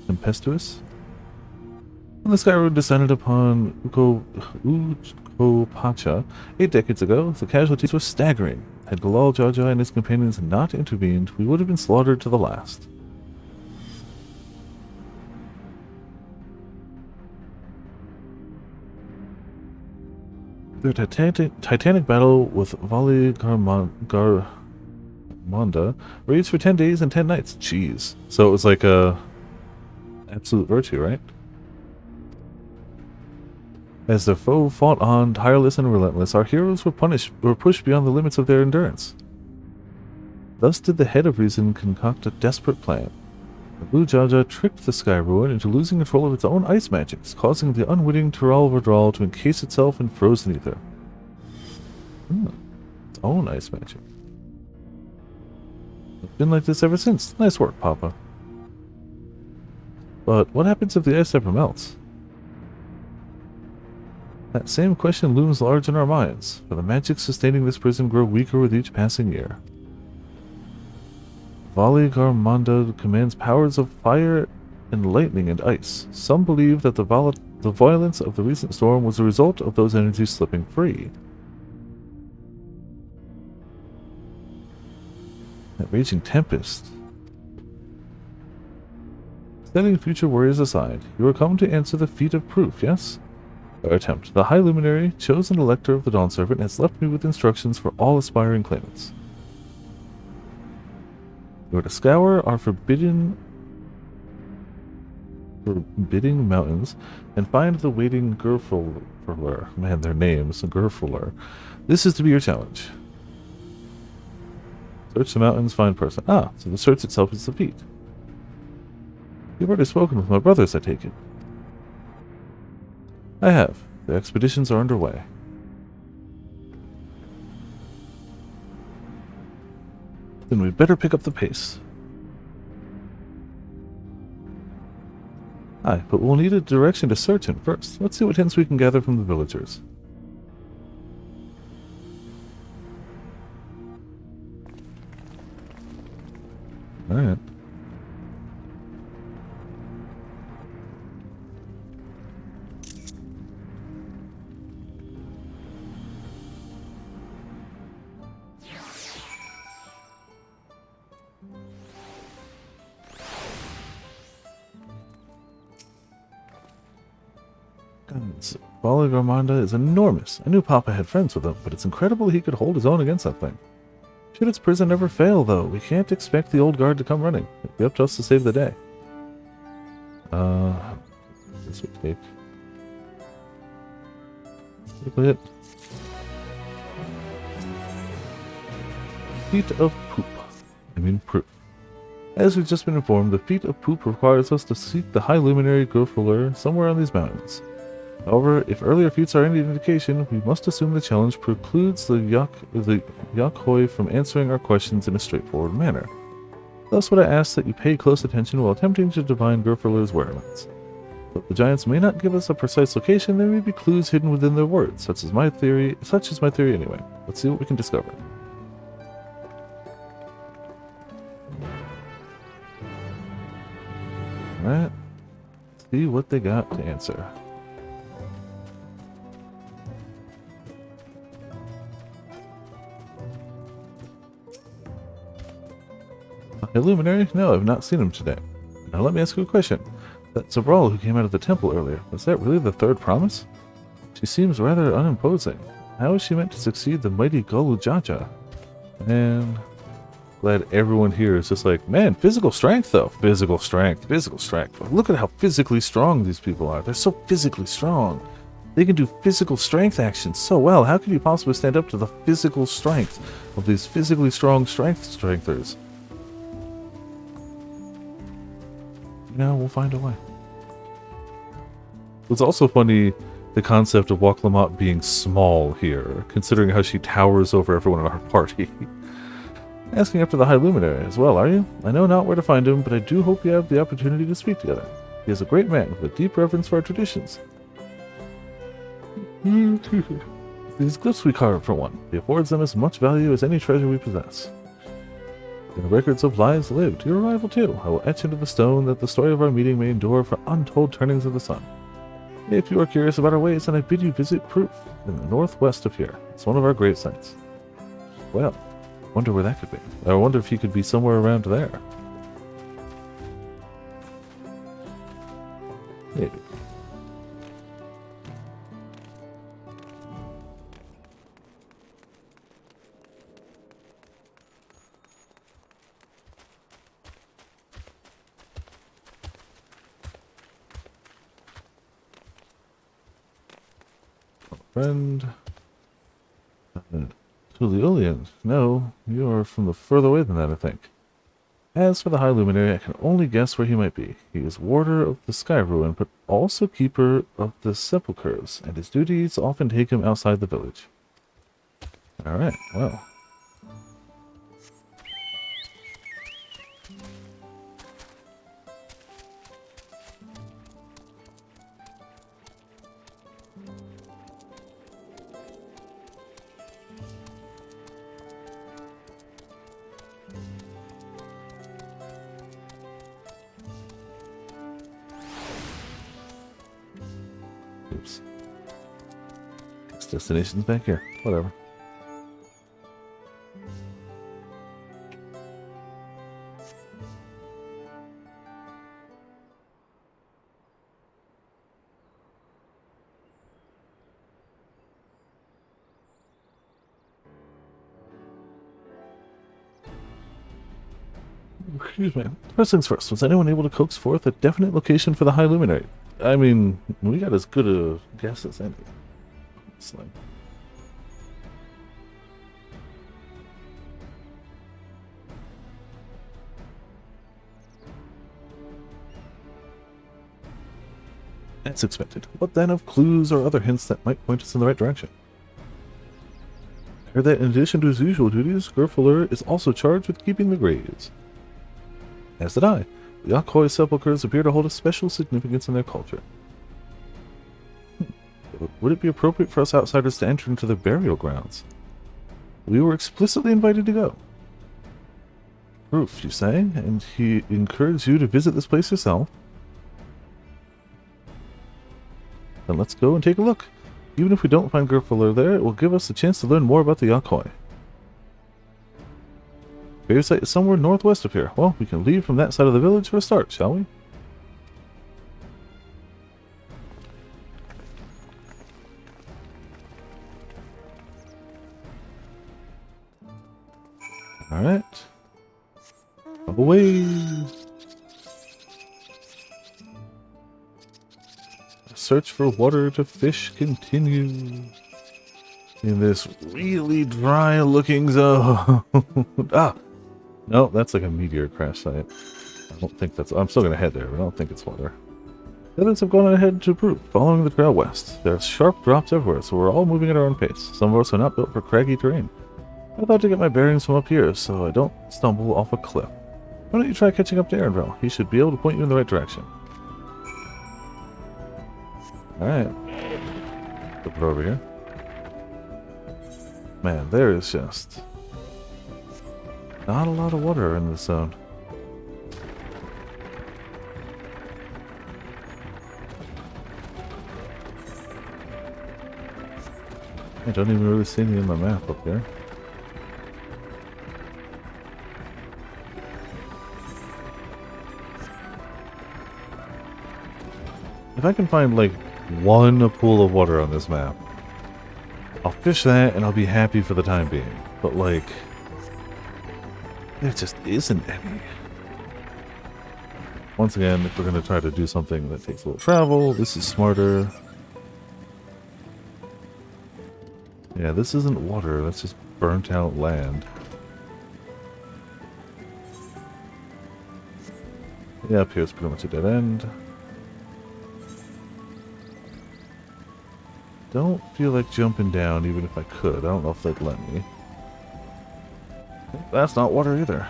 Tempestuous? When the Skyroad descended upon Ukopacha 8 decades ago, the casualties were staggering. Had Galal Jaja and his companions not intervened, we would have been slaughtered to the last. Their titanic battle with Vali Garmanda raged for 10 days and 10 nights. Jeez. So it was like a absolute virtue, right? As the foe fought on, tireless and relentless, our heroes were pushed beyond the limits of their endurance. Thus did the head of reason concoct a desperate plan. The Blue Jaja tricked the Sky Ruin into losing control of its own ice magics, causing the unwitting Thrall Vidral to encase itself in frozen ether. Its own ice magic. It's been like this ever since. Nice work, Papa. But what happens if the ice ever melts? That same question looms large in our minds, for the magics sustaining this prison grow weaker with each passing year. Vali Garmanda commands powers of fire and lightning and ice. Some believe that the violence of the recent storm was a result of those energies slipping free. That raging tempest. Setting future worries aside, you are come to answer the feat of proof, yes? Our attempt. The High Luminary, chosen elector of the Dawn Servant, has left me with instructions for all aspiring claimants. You are to scour our forbidding mountains and find the waiting Gerfuller. Man, their names, Gerfuller. This is to be your challenge. Search the mountains, find person. Ah, so the search itself is the feat. You've already spoken with my brothers, I take it. I have. The expeditions are underway. Then we'd better pick up the pace. Aye, but we'll need a direction to search in first. Let's see what hints we can gather from the villagers. Alright. Vali Garmanda is enormous. I knew Papa had friends with him, but it's incredible he could hold his own against that thing. Should its prison ever fail, though, we can't expect the old guard to come running. It'll be up to us to save the day. This would take a bit. Feat of Poop. Proof. As we've just been informed, the Feat of Poop requires us to seek the High Luminary Gerfuller somewhere on these mountains. However, if earlier feats are any indication, we must assume the challenge precludes the Yakhoi from answering our questions in a straightforward manner. Thus would I ask that you pay close attention while attempting to divine Gerfuller's whereabouts. Though the giants may not give us a precise location, there may be clues hidden within their words, such is my theory anyway. Let's see what we can discover. Alright. See what they got to answer. A luminary? No, I've not seen him today. Now let me ask you a question. That Zabral who came out of the temple earlier, was that really the third promise? She seems rather unimposing. How is she meant to succeed the mighty Golu Jaja? And glad everyone here is just like, man, physical strength though. Physical strength, physical strength. Look at how physically strong these people are. They're so physically strong. They can do physical strength actions so well. How could you possibly stand up to the physical strength of these physically strong strengthers? You know, we'll find a way. It's also funny, the concept of Wak Lamont being small here, considering how she towers over everyone in our party. Asking after the High Luminary as well, are you? I know not where to find him, but I do hope you have the opportunity to speak together. He is a great man with a deep reverence for our traditions. These glyphs we carve, for one. He affords them as much value as any treasure we possess. In the records of lives lived, your arrival too, I will etch into the stone that the story of our meeting may endure for untold turnings of the sun. If you are curious about our ways, then I bid you visit Proof, in the northwest of here. It's one of our grave sites. Well, wonder where that could be. I wonder if he could be somewhere around there. Maybe. Friend. Tuliulian. No, you are from the further away than that, I think. As for the High Luminary, I can only guess where he might be. He is warder of the Sky Ruin, but also keeper of the sepulchres, and his duties often take him outside the village. Alright, well. Oops. Next destination's back here. Whatever. Excuse me. First things first, was anyone able to coax forth a definite location for the High Luminary? I mean, we got as good a guess as any. It's like... As expected. What then of clues or other hints that might point us in the right direction? I heard that in addition to his usual duties, Gerfuller is also charged with keeping the graves. As did I. The Yakhoi sepulchres appear to hold a special significance in their culture. Would it be appropriate for us outsiders to enter into the burial grounds? We were explicitly invited to go. Proof, you say? And he encouraged you to visit this place yourself? Then let's go and take a look. Even if we don't find Gerfuller there, it will give us a chance to learn more about the Yakhoi. Grave site is somewhere northwest of here. Well, we can leave from that side of the village for a start, shall we? Alright. Away! Search for water to fish continue. In this really dry looking zone. Ah! No, that's like a meteor crash site. I don't think that's... I'm still going to head there, but I don't think it's water. The others have gone ahead to Proof, following the trail west. There are sharp drops everywhere, so we're all moving at our own pace. Some of us are not built for craggy terrain. I thought to get my bearings from up here, so I don't stumble off a cliff. Why don't you try catching up to Aaronville? He should be able to point you in the right direction. Alright. Flip it over here. Man, there is just... not a lot of water in this zone. I don't even really see any in the map up there. If I can find, like, one pool of water on this map, I'll fish that and I'll be happy for the time being. But, like, there just isn't any. Once again, if we're going to try to do something that takes a little travel, this is smarter. Yeah, this isn't water, that's just burnt out land. Yeah, up here it's pretty much a dead end. Don't feel like jumping down even if I could. I don't know if they'd let me. That's not water either.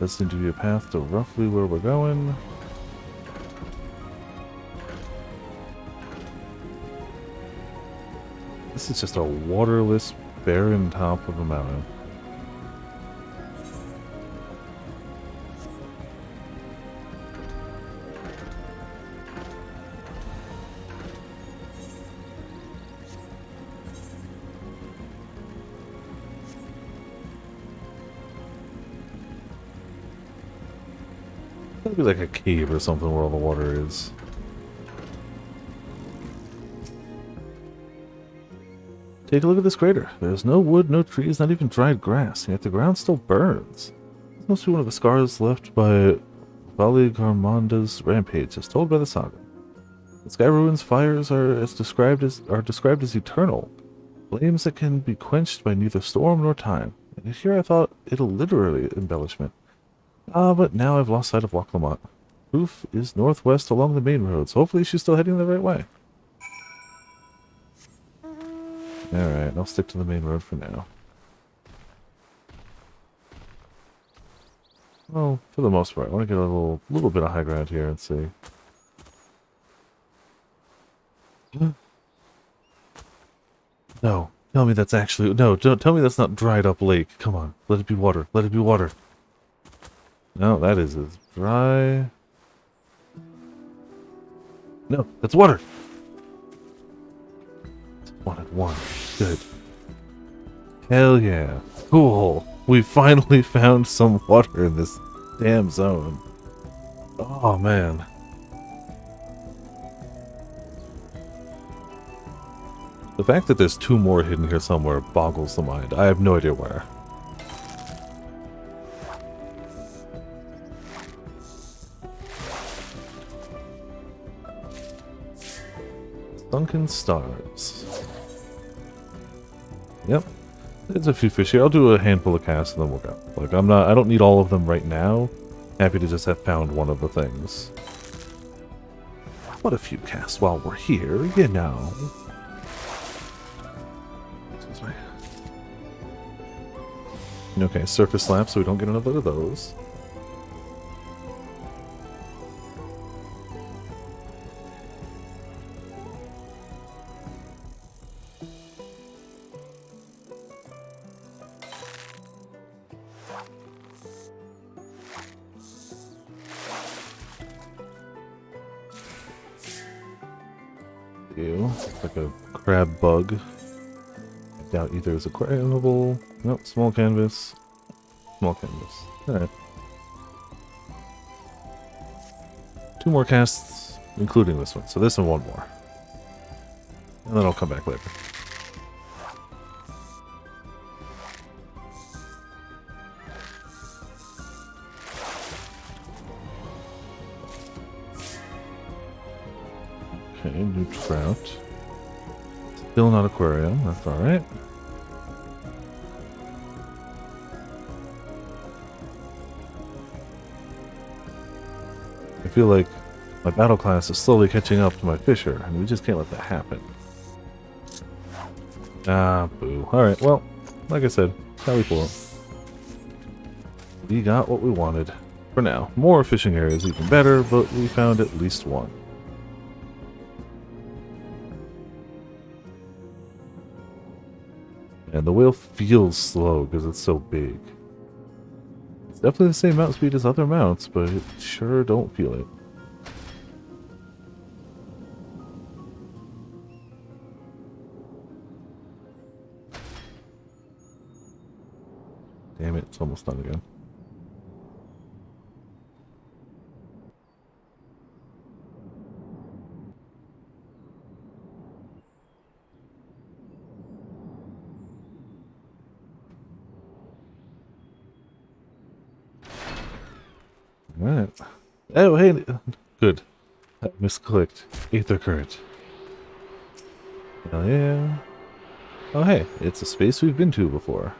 Does seem to be a path to roughly where we're going. This is just a waterless, barren top of a mountain. That'd be like a cave or something where all the water is. Take a look at this crater. There's no wood, no trees, not even dried grass, and yet the ground still burns. This must be one of the scars left by Valigarmanda's rampage, as told by the saga. The sky ruins fires are described as eternal, flames that can be quenched by neither storm nor time. And here I thought it a literary embellishment. But now I've lost sight of Loch Lomond. Proof is northwest along the main roads. Hopefully she's still heading the right way. Alright, I'll stick to the main road for now. Well, for the most part, I want to get a little bit of high ground here and see. No, tell me that's actually... No, don't tell me that's not dried up lake. Come on, let it be water. Let it be water. No, that is as dry... No, that's water! Wanted one. Good. Hell yeah. Cool. We finally found some water in this damn zone. Oh, man. The fact that there's two more hidden here somewhere boggles the mind. I have no idea where. Sunken stars. Yep. There's a few fish here. I'll do a handful of casts and then we'll go. Like, I don't need all of them right now. Happy to just have found one of the things. What a few casts while we're here, you know. Excuse me. Okay, surface slap so we don't get another of those. Ew, like a crab bug. I doubt either is aquariumable. Nope, small canvas. Small canvas. Alright. 2 more casts, including this one. So this and 1 more. And then I'll come back later. Okay, new trout. Still not aquarium, that's alright. I feel like my battle class is slowly catching up to my fisher, and we just can't let that happen. Ah, boo. Alright, well, like I said, tally 4. We got what we wanted. For now. More fishing areas even better, but we found at least one. And the whale feels slow because it's so big. It's definitely the same mount speed as other mounts, but it sure don't feel it. Damn it, it's almost done again. Alright. Oh, hey, good. I misclicked. Aether current. Oh, yeah. Oh, hey, it's a space we've been to before.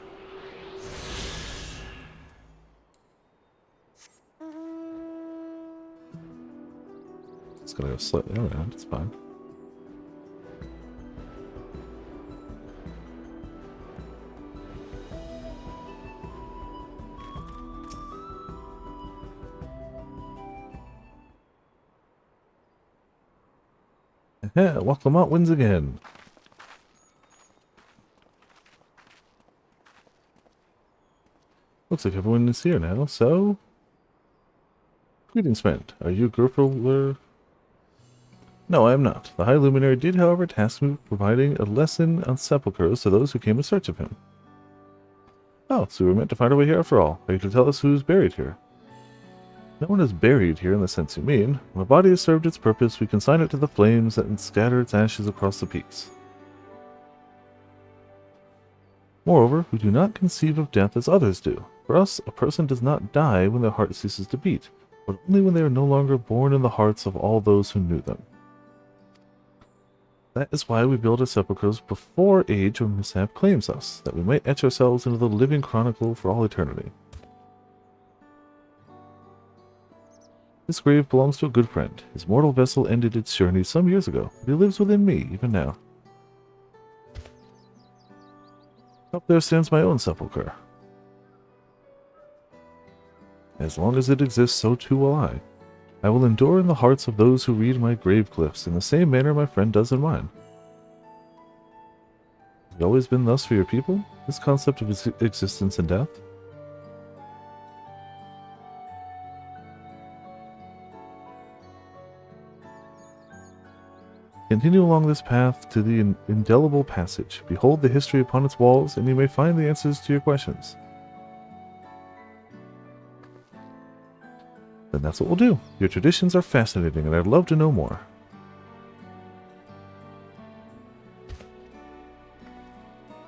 It's gonna go slightly around, it's fine. Walk wins again. Looks like everyone is here now, so... Greetings, friend. Are you Gerpler? No, I am not. The High Luminary did, however, task me with providing a lesson on sepulchres to those who came in search of him. Oh, so we were meant to find our way here after all. Are you to tell us who's buried here? No one is buried here in the sense you mean. When a body has served its purpose, we consign it to the flames and scatter its ashes across the peaks. Moreover, we do not conceive of death as others do. For us, a person does not die when their heart ceases to beat, but only when they are no longer born in the hearts of all those who knew them. That is why we build our sepulchres before age or mishap claims us, that we might etch ourselves into the living chronicle for all eternity. This grave belongs to a good friend. His mortal vessel ended its journey some years ago, but he lives within me even now. Up there stands my own sepulchre. As long as it exists, so too will I. I will endure in the hearts of those who read my grave cliffs in the same manner my friend does in mine. Has it always been thus for your people, this concept of existence and death? Continue along this path to the indelible passage. Behold the history upon its walls, and you may find the answers to your questions. Then that's what we'll do. Your traditions are fascinating, and I'd love to know more.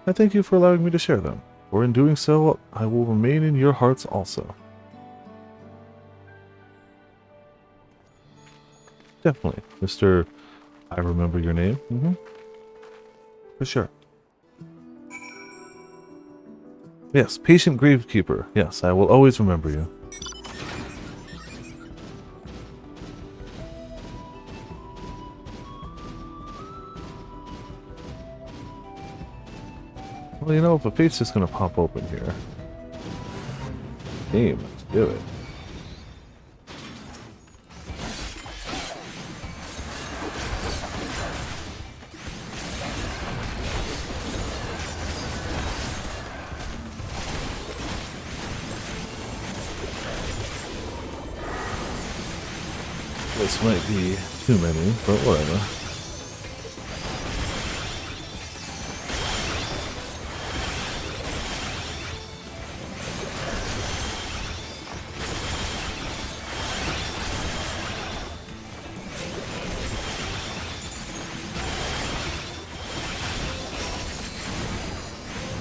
I thank you for allowing me to share them, for in doing so, I will remain in your hearts also. Definitely, Mr. I remember your name. For sure. Yes, Patient Gravekeeper. Yes, I will always remember you. Well, you know, if a fate's just gonna pop open here. Game, let's do it. This might be too many, but whatever.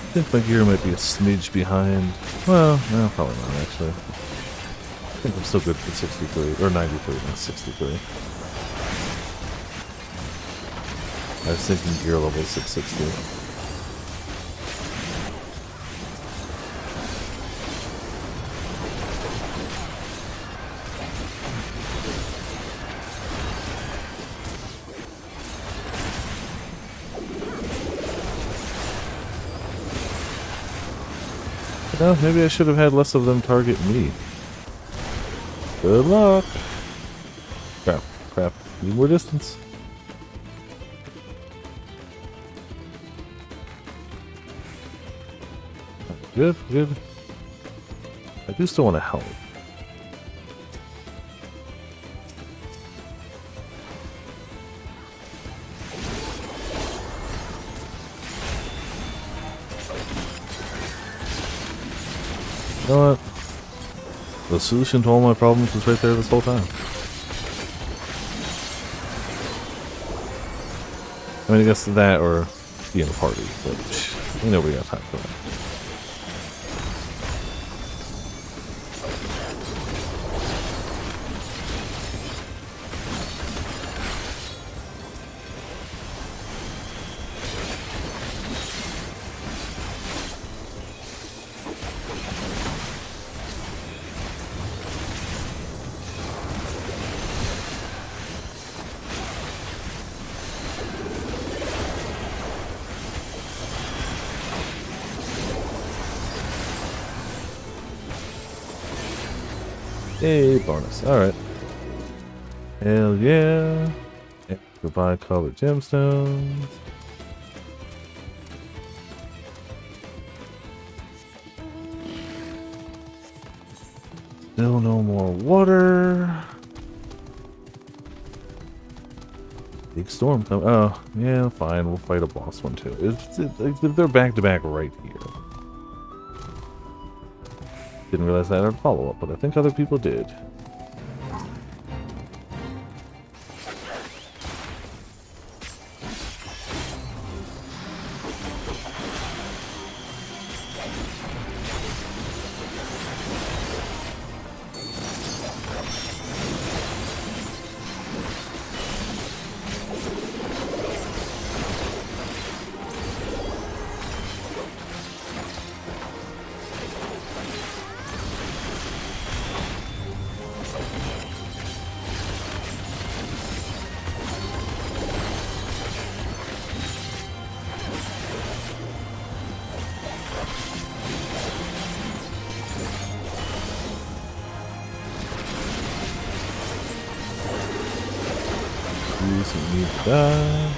I think my gear might be a smidge behind. Well, no, probably not actually. I think I'm still good for 63, or 93, not 63. I was thinking gear level 660. No, maybe I should have had less of them target me. Good luck! Crap, crap. Need more distance. Good, good. I do still want to help. You know what? The solution to all my problems was right there this whole time. I mean, I guess that or be in a party, but ain't nobody got time for that. Yay, bonus. Alright. Hell yeah. And goodbye, colored gemstones. Still no more water. Big storm coming. Oh, yeah, fine. We'll fight a boss one too. They're back to back right here. Didn't realize that I'd follow up, but I think other people did. Need that.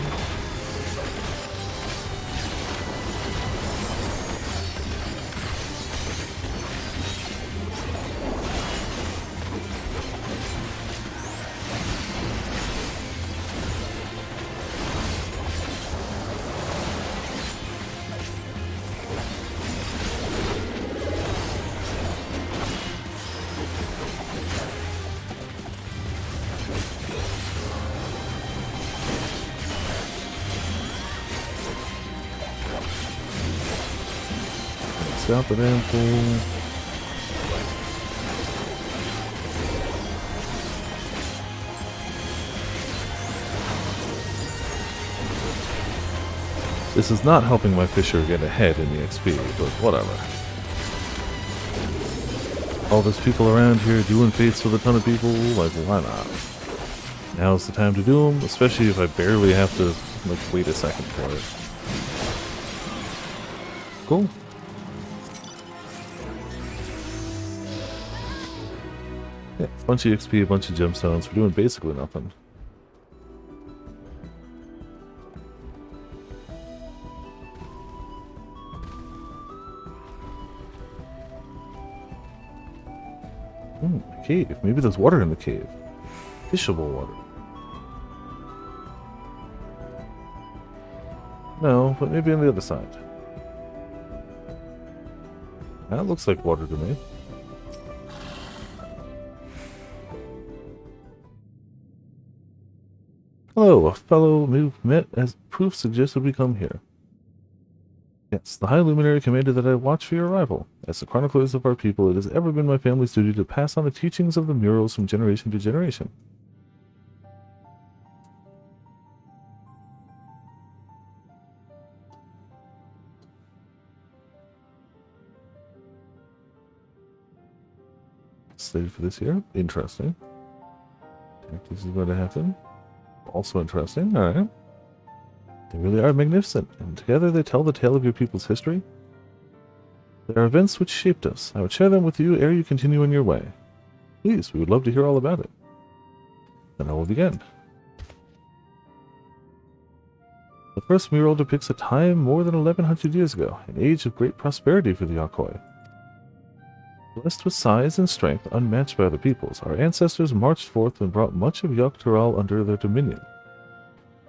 Out the damn pool. This is not helping my fisher get ahead in the XP, but whatever. All those people around here doing fates with a ton of people, like why not? Now's the time to do them, especially if I barely have to like wait a second for it. Cool. Yeah, bunch of XP, a bunch of gemstones for doing basically nothing. A cave. Maybe there's water in the cave. Fishable water. No, but maybe on the other side. That looks like water to me. Hello, a fellow we've met as proof suggested we come here. Yes, the High Luminary commanded that I watch for your arrival. As the chroniclers of our people, it has ever been my family's duty to pass on the teachings of the murals from generation to generation. Slated for this year? Interesting. This is going to happen. Also interesting, alright. They really are magnificent, and together they tell the tale of your people's history. There are events which shaped us. I would share them with you ere you continue on your way. Please, we would love to hear all about it. Then I will begin. The first mural depicts a time more than 1100 years ago, an age of great prosperity for the Yakoi. Blessed with size and strength unmatched by other peoples, our ancestors marched forth and brought much of Dawntrail under their dominion.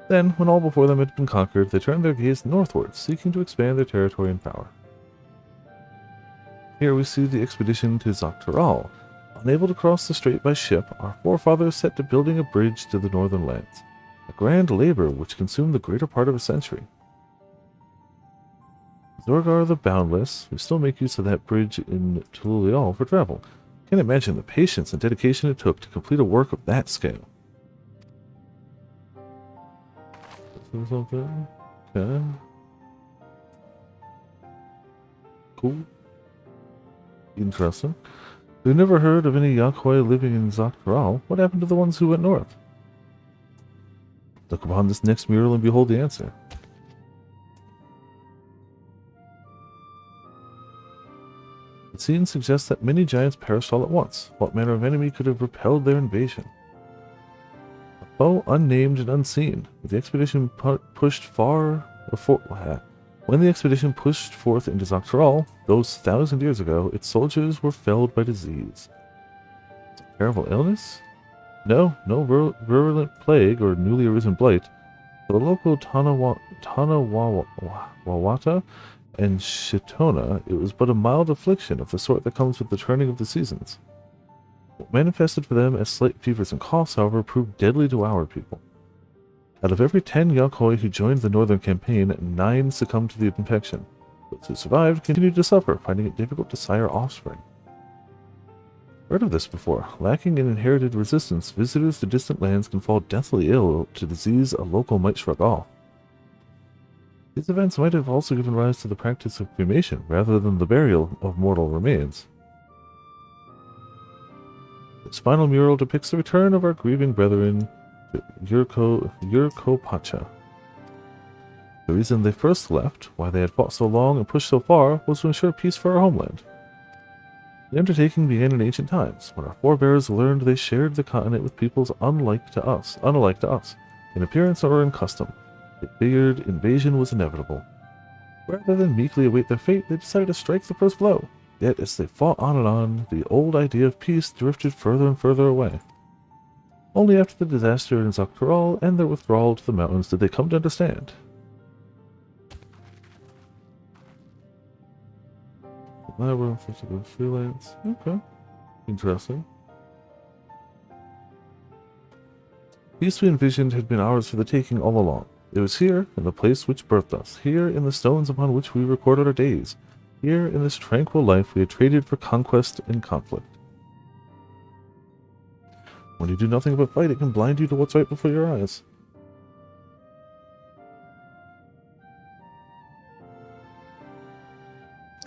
Then, when all before them had been conquered, they turned their gaze northwards, seeking to expand their territory and power. Here we see the expedition to Dawntrail. Unable to cross the strait by ship, our forefathers set to building a bridge to the northern lands. A grand labor which consumed the greater part of a century. Zorgar the Boundless, we still make use of that bridge in Tululial for travel. Can't imagine the patience and dedication it took to complete a work of that scale. Something? Okay. Cool. Interesting. We've never heard of any Yakwai living in Dawntrail. What happened to the ones who went north? Look upon this next mural and behold the answer. The scene suggests that many giants perished all at once. What manner of enemy could have repelled their invasion? A foe unnamed and unseen. When the expedition pushed forth into Dawntrail, those 1,000 years ago, its soldiers were felled by disease. A terrible illness? No virulent plague or newly arisen blight. For the local Tanawawata and Shitona, it was but a mild affliction of the sort that comes with the turning of the seasons. What manifested for them as slight fevers and coughs, however, proved deadly to our people. Out of every 10 Yakwai who joined the northern campaign, 9 succumbed to the infection. Those who survived continued to suffer, finding it difficult to sire offspring. Heard of this before. Lacking in inherited resistance, visitors to distant lands can fall deathly ill to disease a local might shrug off. These events might have also given rise to the practice of cremation, rather than the burial of mortal remains. This final mural depicts the return of our grieving brethren, Yurkopacha. The reason they first left, why they had fought so long and pushed so far, was to ensure peace for our homeland. The undertaking began in ancient times, when our forebears learned they shared the continent with peoples unlike to us, in appearance or in custom. They figured invasion was inevitable. Rather than meekly await their fate, they decided to strike the first blow. Yet, as they fought on and on, the old idea of peace drifted further and further away. Only after the disaster in Dawntrail and their withdrawal to the mountains did they come to understand. Labyrinth, freelance. Okay. Interesting. Peace we envisioned had been ours for the taking all along. It was here, in the place which birthed us, here in the stones upon which we recorded our days, here in this tranquil life we had traded for conquest and conflict. When you do nothing but fight, it can blind you to what's right before your eyes.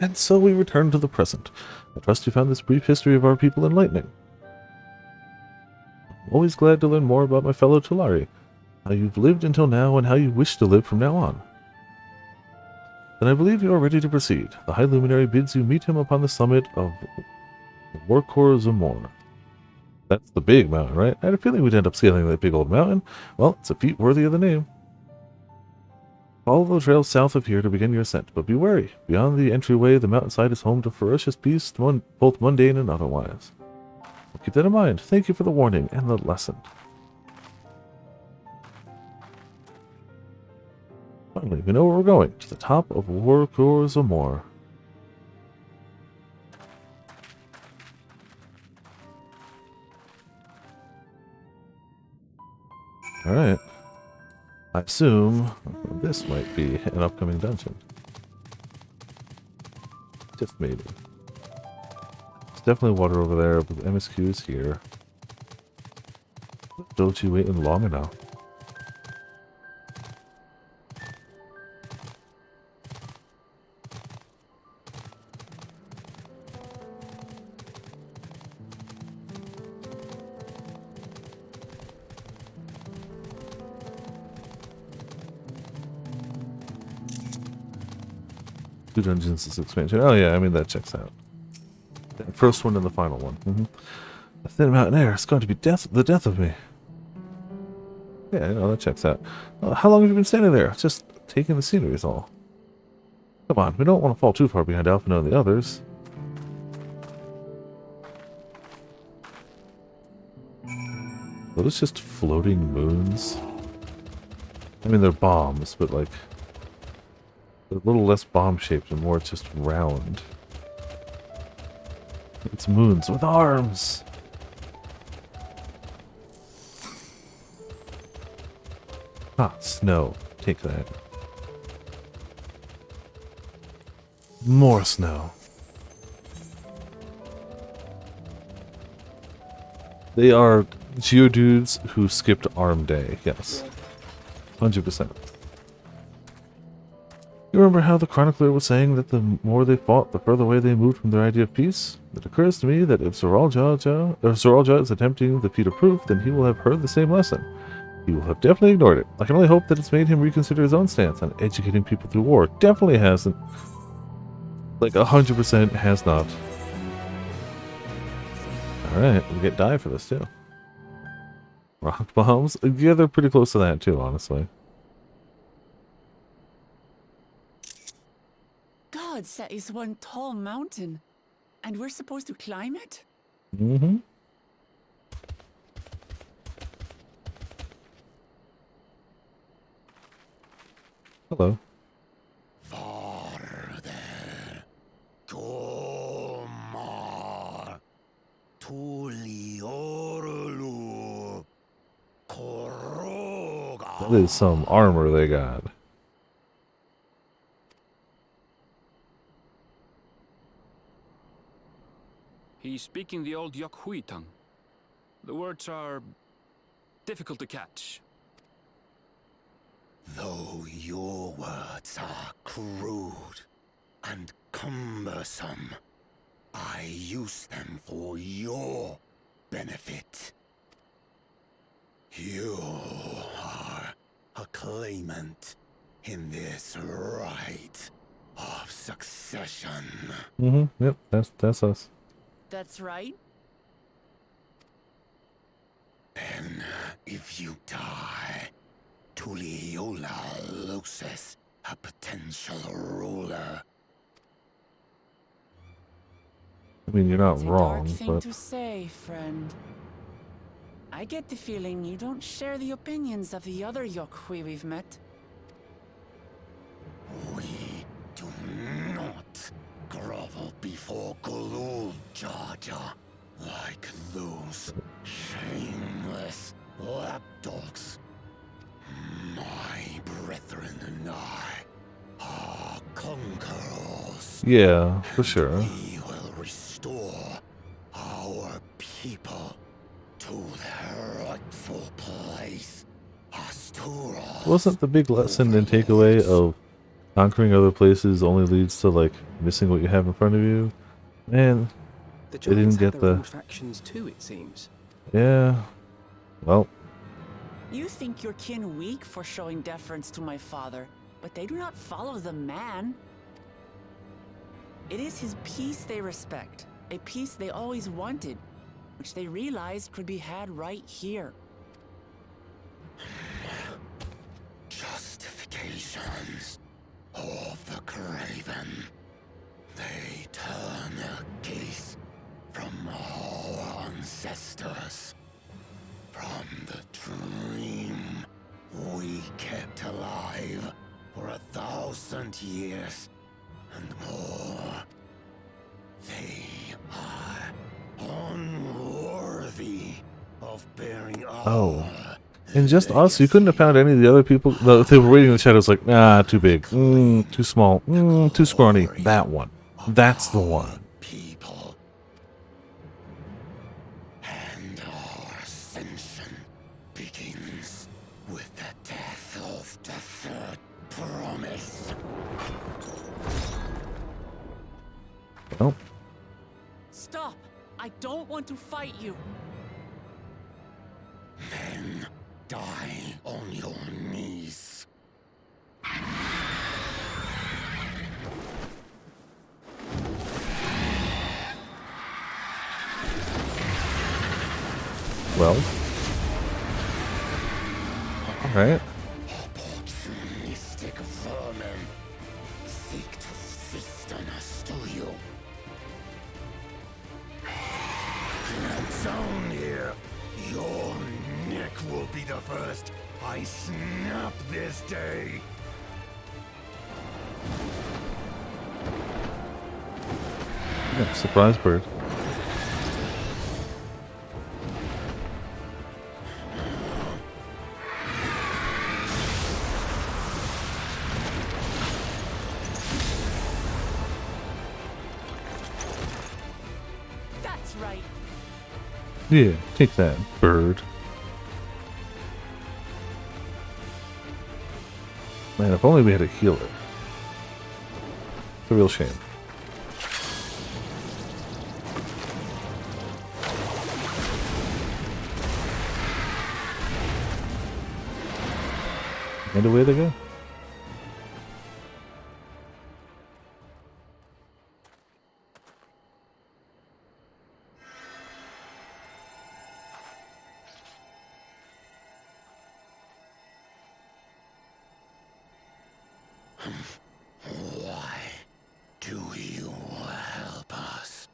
And so we return to the present. I trust you found this brief history of our people enlightening. I'm always glad to learn more about my fellow Tulari, how you've lived until now and how you wish to live from now on. Then I believe you are ready to proceed. The High Luminary bids you meet him upon the summit of Workor Zamor. That's the big mountain, right? I had a feeling we'd end up scaling that big old mountain. Well, it's a feat worthy of the name. Follow the trail south of here to begin your ascent, but be wary. Beyond the entryway, the mountainside is home to ferocious beasts, both mundane and otherwise. Keep that in mind. Thank you for the warning and the lesson. Finally, we know where we're going. To the top of Workor Zamor. Alright. I assume this might be an upcoming dungeon. Just maybe. There's definitely water over there, but the MSQ is here. Don't you waiting long enough? Two dungeons this expansion. Oh yeah, I mean that checks out. The first one and the final one. The thin mountain air is going to be the death of me. Yeah, I know, that checks out. How long have you been standing there? Just taking the scenery is all. Come on, we don't want to fall too far behind Alphino and the others. Are those just floating moons? I mean, they're bombs, but like... they're a little less bomb-shaped and more just round. It's moons with arms. Ah, snow. Take that. More snow. They are Geodudes who skipped Arm Day, yes. 100%. You remember how the chronicler was saying that the more they fought, the further away they moved from their idea of peace? It occurs to me that if Zoralja is attempting the feat of proof, then he will have heard the same lesson. He will have definitely ignored it. I can only hope that it's made him reconsider his own stance on educating people through war. Definitely hasn't. Like 100% has not. Alright, we get die for this too. Rock bombs? Yeah, they're pretty close to that too, honestly. God, that is one tall mountain. And we're supposed to climb it? Mm-hmm. Hello. Farther. Tomar. Tuliorulu. Koroga. That is some armor they got. He's speaking the old Yokhui tongue. The words are difficult to catch. Though your words are crude and cumbersome, I use them for your benefit. You are a claimant in this right of succession. Mm-hmm. Yep, that's us. That's right. Then, if you die, Tuliola loses a potential ruler. I mean, you're not It's a wrong, dark thing but to say, friend. I get the feeling you don't share the opinions of the other Yokhui we've met. We do not grovel before Gulul, Jar Jar, like those shameless lapdogs. My brethren and I are conquerors. yeah, for sure. We will restore our people to their rightful place. Asturos. Wasn't the big lesson and takeaway of conquering other places only leads to, like, missing what you have in front of you? Man, The they didn't giants get have their the... own factions too, it seems. Yeah. Well, You think your kin weak for showing deference to my father, but they do not follow the man. It is his peace they respect, a peace they always wanted, which they realized could be had right here. Justifications of the craven. They turn their gaze from our ancestors, from the dream we kept alive for 1,000 years and more. They are unworthy of bearing our... oh. And just us? You couldn't have found any of the other people? No, they were waiting in the shadows like, nah, too big. Too small. Too scrawny. That one. That's the one. People. And our ascension begins with the death of the third promise. Well, Stop! I don't want to fight you! Then die on your knees. well. Alright. Opportunistic vermin seek to feast on us, do you? Get down here. Your neck will be the first I snap this day. Yeah, surprise bird. Yeah, take that, bird. Man, if only we had a healer. It's a real shame. And away they go. Why do you help us?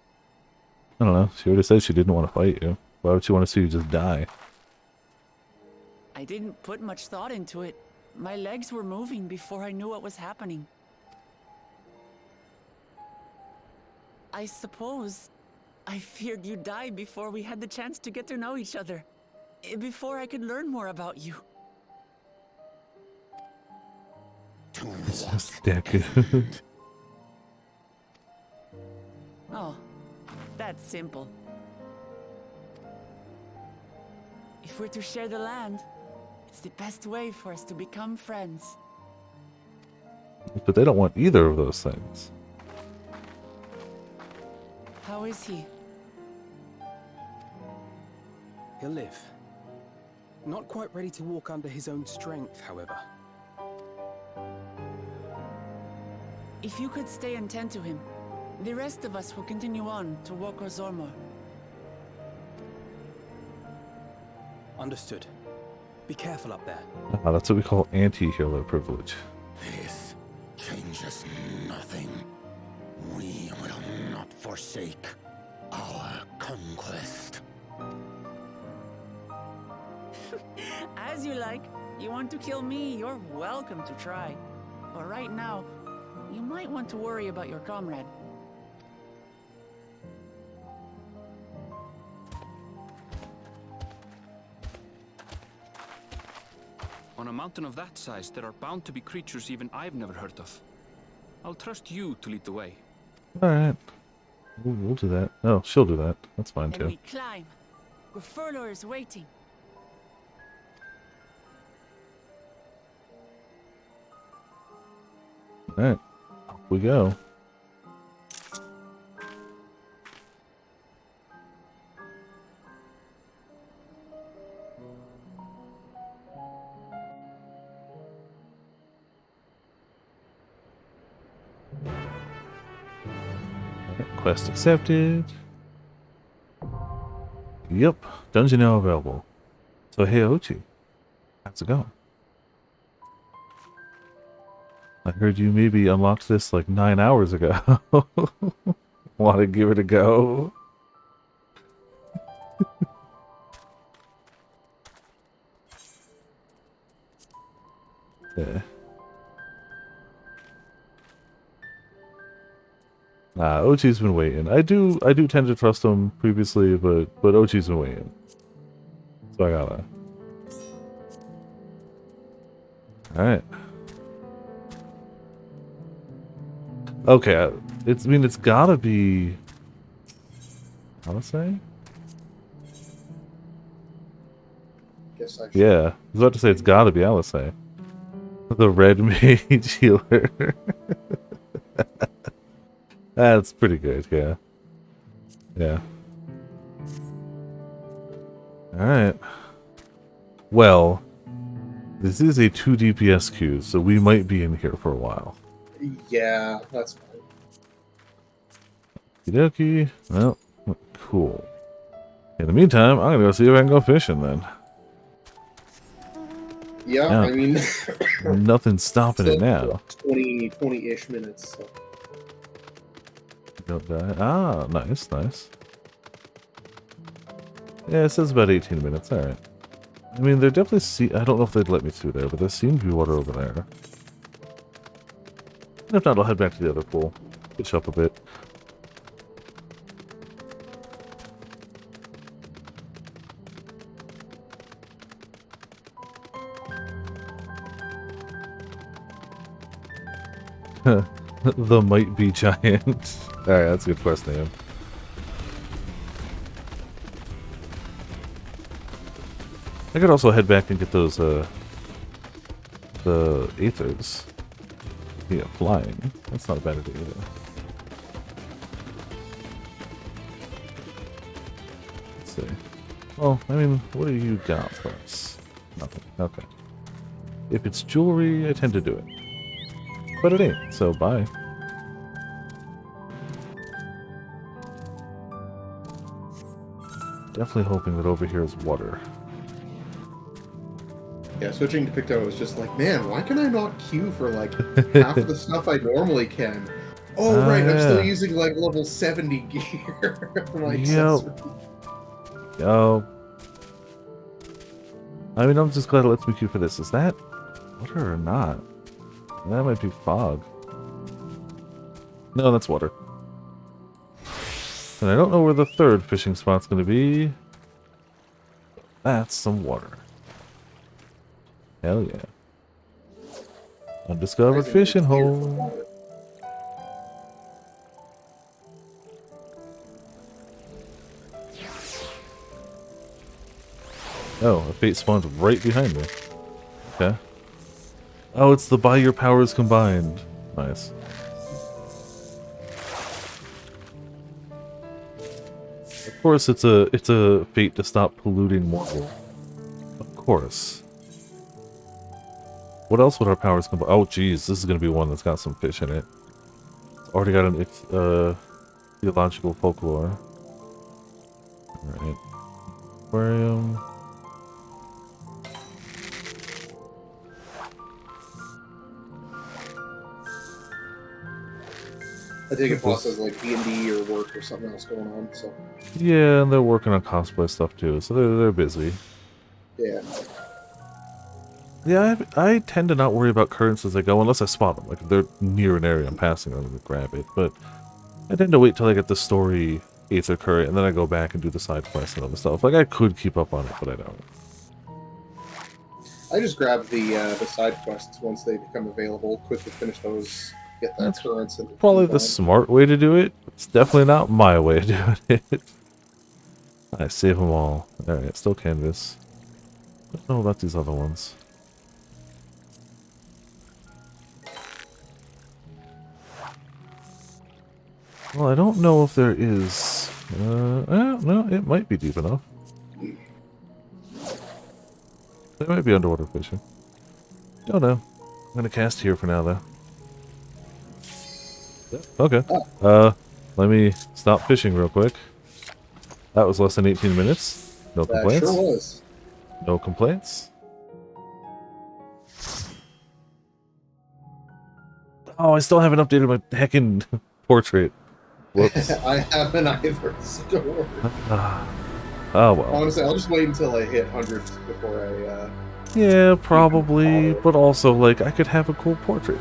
I don't know. She already said she didn't want to fight you. Why would she want to see you just die? I didn't put much thought into it. My legs were moving before I knew what was happening. I suppose I feared you'd die before we had the chance to get to know each other. Before I could learn more about you. It's just that good. Oh, that's simple. If we're to share the land, it's the best way for us to become friends. But they don't want either of those things. How is he? He'll live. Not quite ready to walk under his own strength, however. If you could stay and tend to him, the rest of us will continue on to Woko Zormor. Understood. Be careful up there. Ah, that's what we call anti-healer privilege. This changes nothing. We will not forsake our conquest. As you like. You want to kill me, you're welcome to try. But right now, you might want to worry about your comrade. On a mountain of that size, there are bound to be creatures even I've never heard of. I'll trust you to lead the way. Alright. We'll do that. Oh, she'll do that. That's fine And too. we climb. Gufurlor is waiting. Alright. Up we go. Quest accepted. Yep, dungeon now available. So hey Ochi, how's it going? I heard you maybe unlocked this like 9 hours ago. Want to give it a go? Yeah. Nah, Ochi's been waiting. I do tend to trust him previously, but Ochi's been waiting. So I gotta. Alright. Okay, it's gotta be... How to say? Guess I should. Yeah, I was about to say it's gotta be Alice. The red mage healer. That's pretty good, yeah. Yeah. Alright. Well, this is a 2 DPS queue, so we might be in here for a while. Yeah, that's fine. Okie dokie. Well, cool. In the meantime, I'm gonna go see if I can go fishing then. Yeah, I mean... nothing's stopping it now. 20-ish minutes, so... Don't die. Ah, nice, nice. Yeah, it says about 18 minutes. Alright. I mean, there definitely I don't know if they'd let me through there, but there seems to be water over there. And if not, I'll head back to the other pool. Fish up a bit. The Might Be Giant. Alright, that's a good quest name. I could also head back and get those, the aethers. Yeah, flying. That's not a bad idea either. Let's see. Well, I mean, what do you got for us? Nothing. Okay. If it's jewelry, I tend to do it. But it ain't, so bye. Definitely hoping that over here is water. Yeah, switching to Picto was just like, man, why can I not queue for like half of the stuff I normally can? Oh, right, I'm still using like level 70 gear for my accessories. Yo. I mean, I'm just glad it lets me queue for this. Is that water or not? That might be fog. No, that's water. And I don't know where the third fishing spot's going to be. That's some water. Hell yeah. Undiscovered fishing hole. Oh, a fate spawned right behind me. Okay. Oh, it's the buy your powers combined. Nice. Of course, it's a fate to stop polluting mortal. Of course. What else would our powers combine? Oh, geez, this is gonna be one that's got some fish in it. It's already got an theological folklore. All right. Aquarium. I think it plus has like D&D or work or something else going on. So yeah, and they're working on cosplay stuff too, so they're busy. Yeah. Yeah, I tend to not worry about currents as I go, unless I spot them. Like, if they're near an area I'm passing, I'm going to grab it. But I tend to wait till I get the story Aether current, and then I go back and do the side quests and other stuff. Like, I could keep up on it, but I don't. I just grab the side quests once they become available. Quickly finish those, get that currents. And Probably the smart way to do it. It's definitely not my way of doing it. I save them all. Alright, still canvas. I don't know about these other ones. Well, I don't know if there is... no, it might be deep enough. There might be underwater fishing. Don't know. I'm gonna cast here for now, though. Okay. Let me stop fishing real quick. That was less than 18 minutes. No complaints. Sure was. No complaints. Oh, I still haven't updated my heckin' portrait. Whoops. I haven't either, so Oh well. Honestly, I'll just wait until I hit 100 before I, Yeah, probably, but also, like, I could have a cool portrait.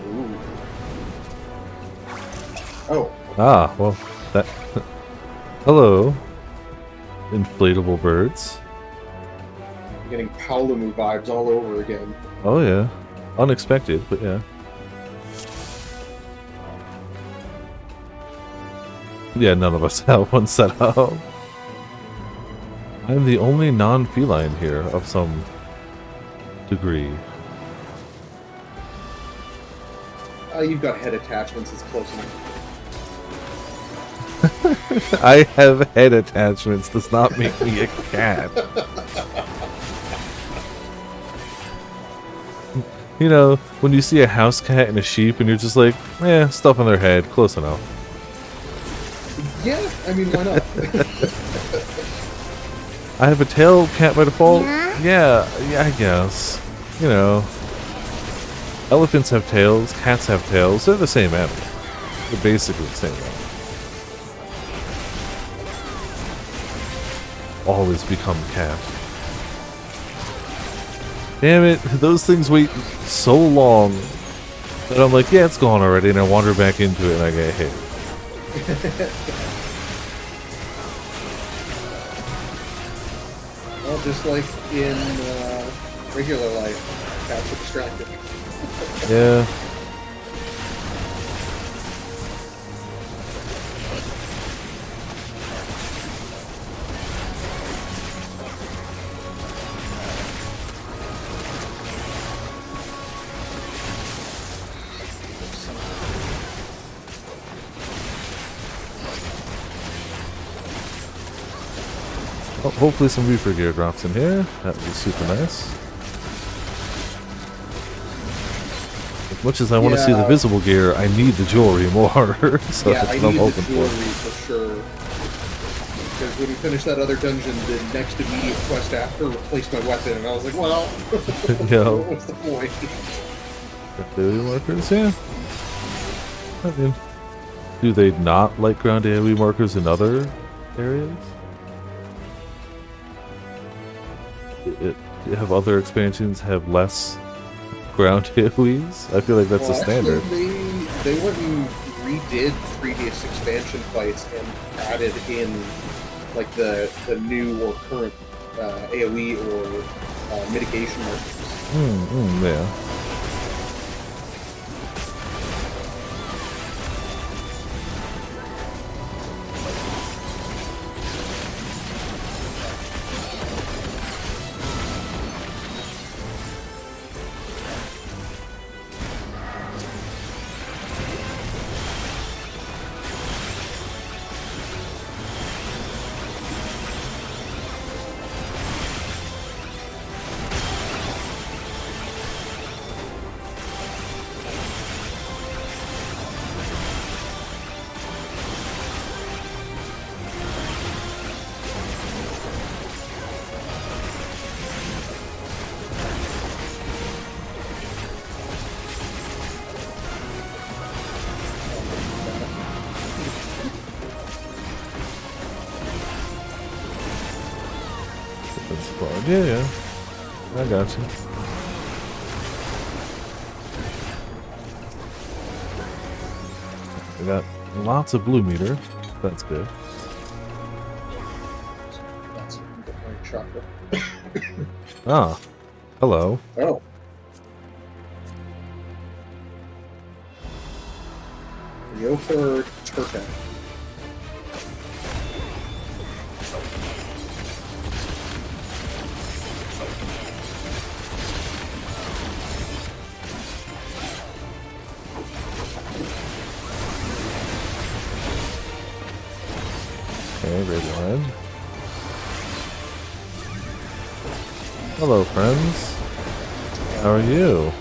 Ooh. Oh. Ah, well, that... Hello. Inflatable birds. I'm getting Paolumu vibes all over again. Oh yeah. Unexpected, but yeah. Yeah, none of us have one set up. I'm the only non-feline here of some degree. You've got head attachments, it's close enough. I have head attachments, does not make me a cat. You know, when you see a house cat and a sheep and you're just like, eh, stuff on their head, close enough. Yeah, I mean, why not? I have a tail cat by default? Yeah, I guess. You know. Elephants have tails, cats have tails, they're the same animal. They're basically the same animal. Always become cat. Damn it, those things wait so long that I'm like, yeah, it's gone already, and I wander back into it and I get hit. Well, just like in regular life, cats are distracted. Yeah. hopefully some Reaper gear drops in here. That would be super nice. As much as I want to see the visible gear, I need the jewelry more. So yeah, that's I what I'm need hoping the jewelry for sure. Because when we finished that other dungeon, the next immediate quest after replaced my weapon, and I was like, well, what was the point? AoE markers, yeah. I mean, do they not like ground AoE markers in other areas? Have other expansions have less ground AoEs? I feel like that's a standard. Actually, they went and redid previous expansion fights and added in like the new or current AoE or mitigation markers. Yeah. Yeah, I got you. We got lots of blue meter. That's good. That's my chocolate. Ah, hello. Oh. Go for Turka. Okay, Radiohead. Hello, friends. How are you?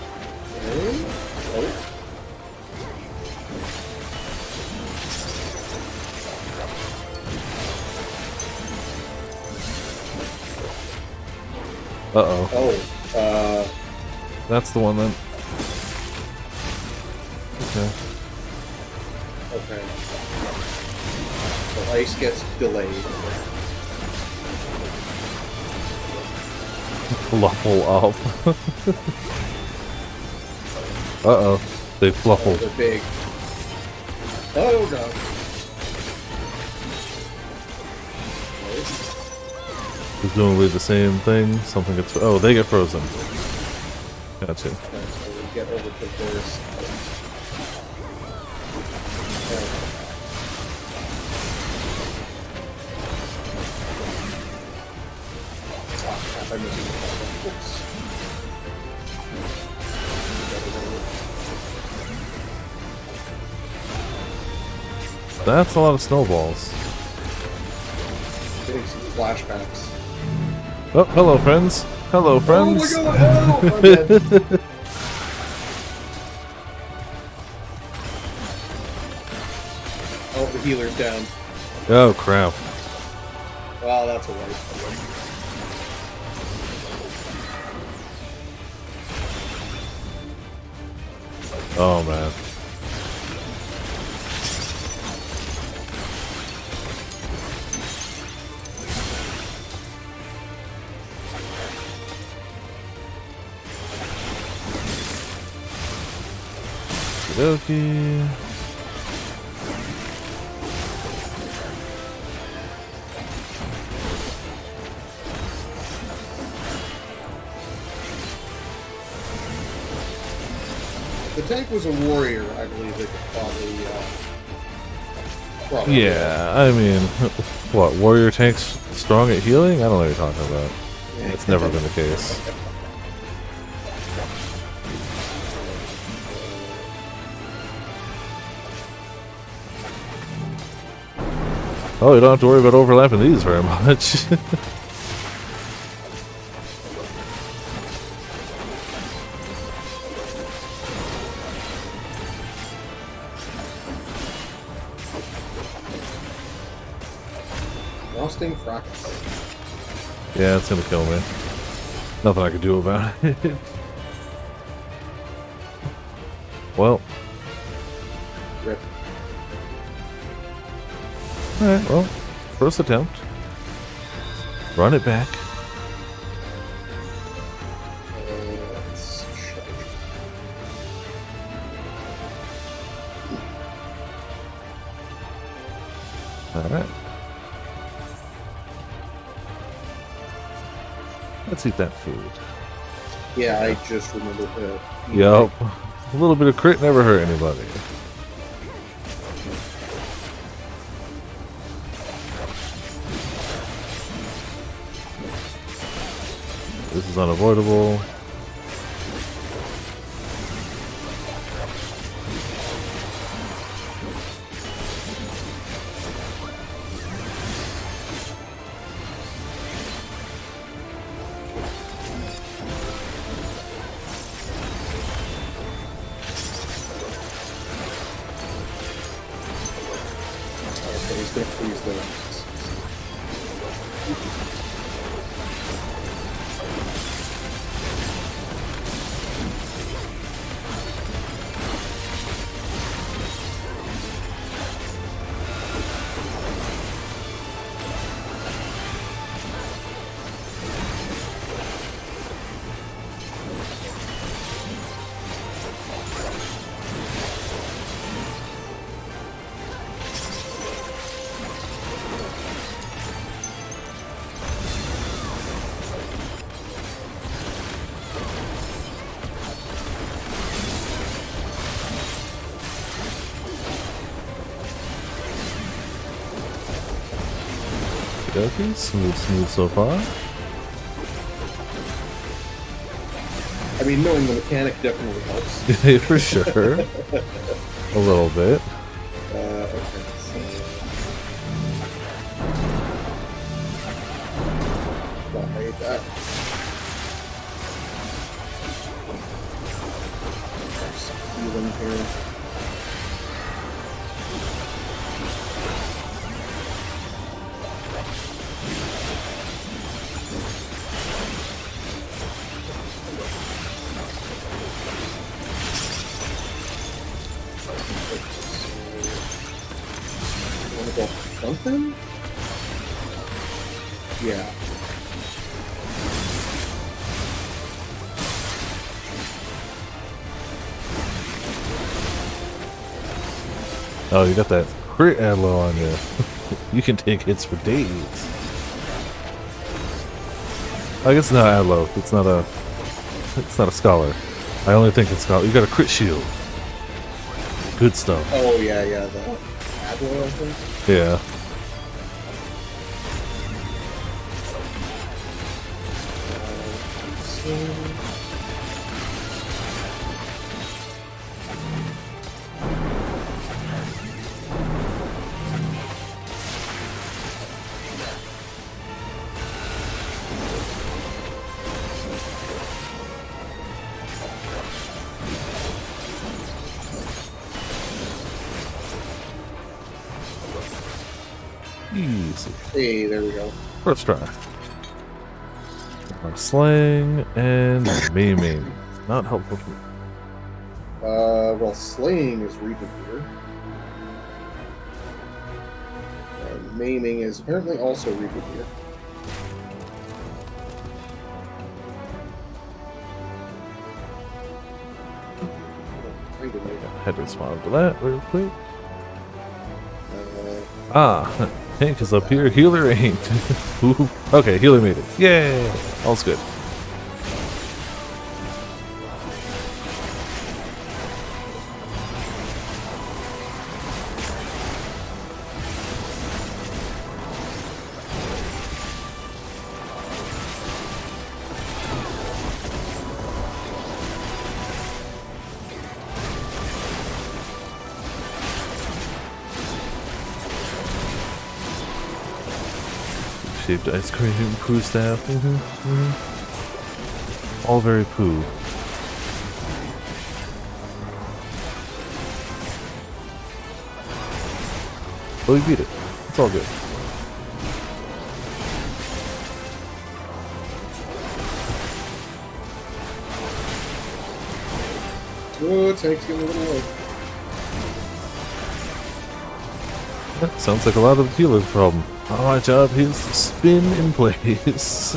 Oh, that's the one then. Okay. Okay. So ice gets delayed. Fluffle up. Uh-oh. They fluffled. They're big. Oh, no. Presumably the same thing. Something gets... Oh, they get frozen. Gotcha. Okay, so we get over to this. I missed it. Oops. That's a lot of snowballs. Getting some flashbacks. Oh, hello, friends. Hello, friends. Oh my god, oh, I'm dead. Oh, the healer's down. Oh, crap. Wow, that's a waste. Oh, man. Okey-dokey. The tank was a warrior, I believe they could probably Yeah, I mean, what, warrior tanks strong at healing? I don't know what you're talking about. It's never been the case. Oh, you don't have to worry about overlapping these very much. Frosting fracas. Yeah, it's gonna kill me. Nothing I can do about it. Well. Rip. Alright, well, first attempt. Run it back. Let's check. Alright. Let's eat that food. Yeah, I just remembered that. Yup. A little bit of crit never hurt anybody. This is unavoidable. Okay, he's gonna freeze the Okay, smooth so far. I mean, knowing the mechanic definitely helps. For sure. A little bit. Okay, so... Well, I hate that. Some healing here. Something? Yeah. Oh, you got that crit ammo on you. You can take hits for days. I guess it's not ammo. It's not a scholar. I only think it's scholar. You got a crit shield. Good stuff. Oh yeah, yeah. The Adler, I think. Yeah. Easy. Hey, there we go. First try. Slaying and maiming. Not helpful for me. Well, slaying is region here. And maiming is apparently also region here. Had to respond to that real quick. Tank is up here, healer ain't. Ooh, okay, healer made it. Yay! All's good. Shaped ice cream, poo staff. All very poo. But we beat it. It's all good. Oh, tank's getting a little low. That sounds like a lot of the healer's problem. All my job is to spin in place.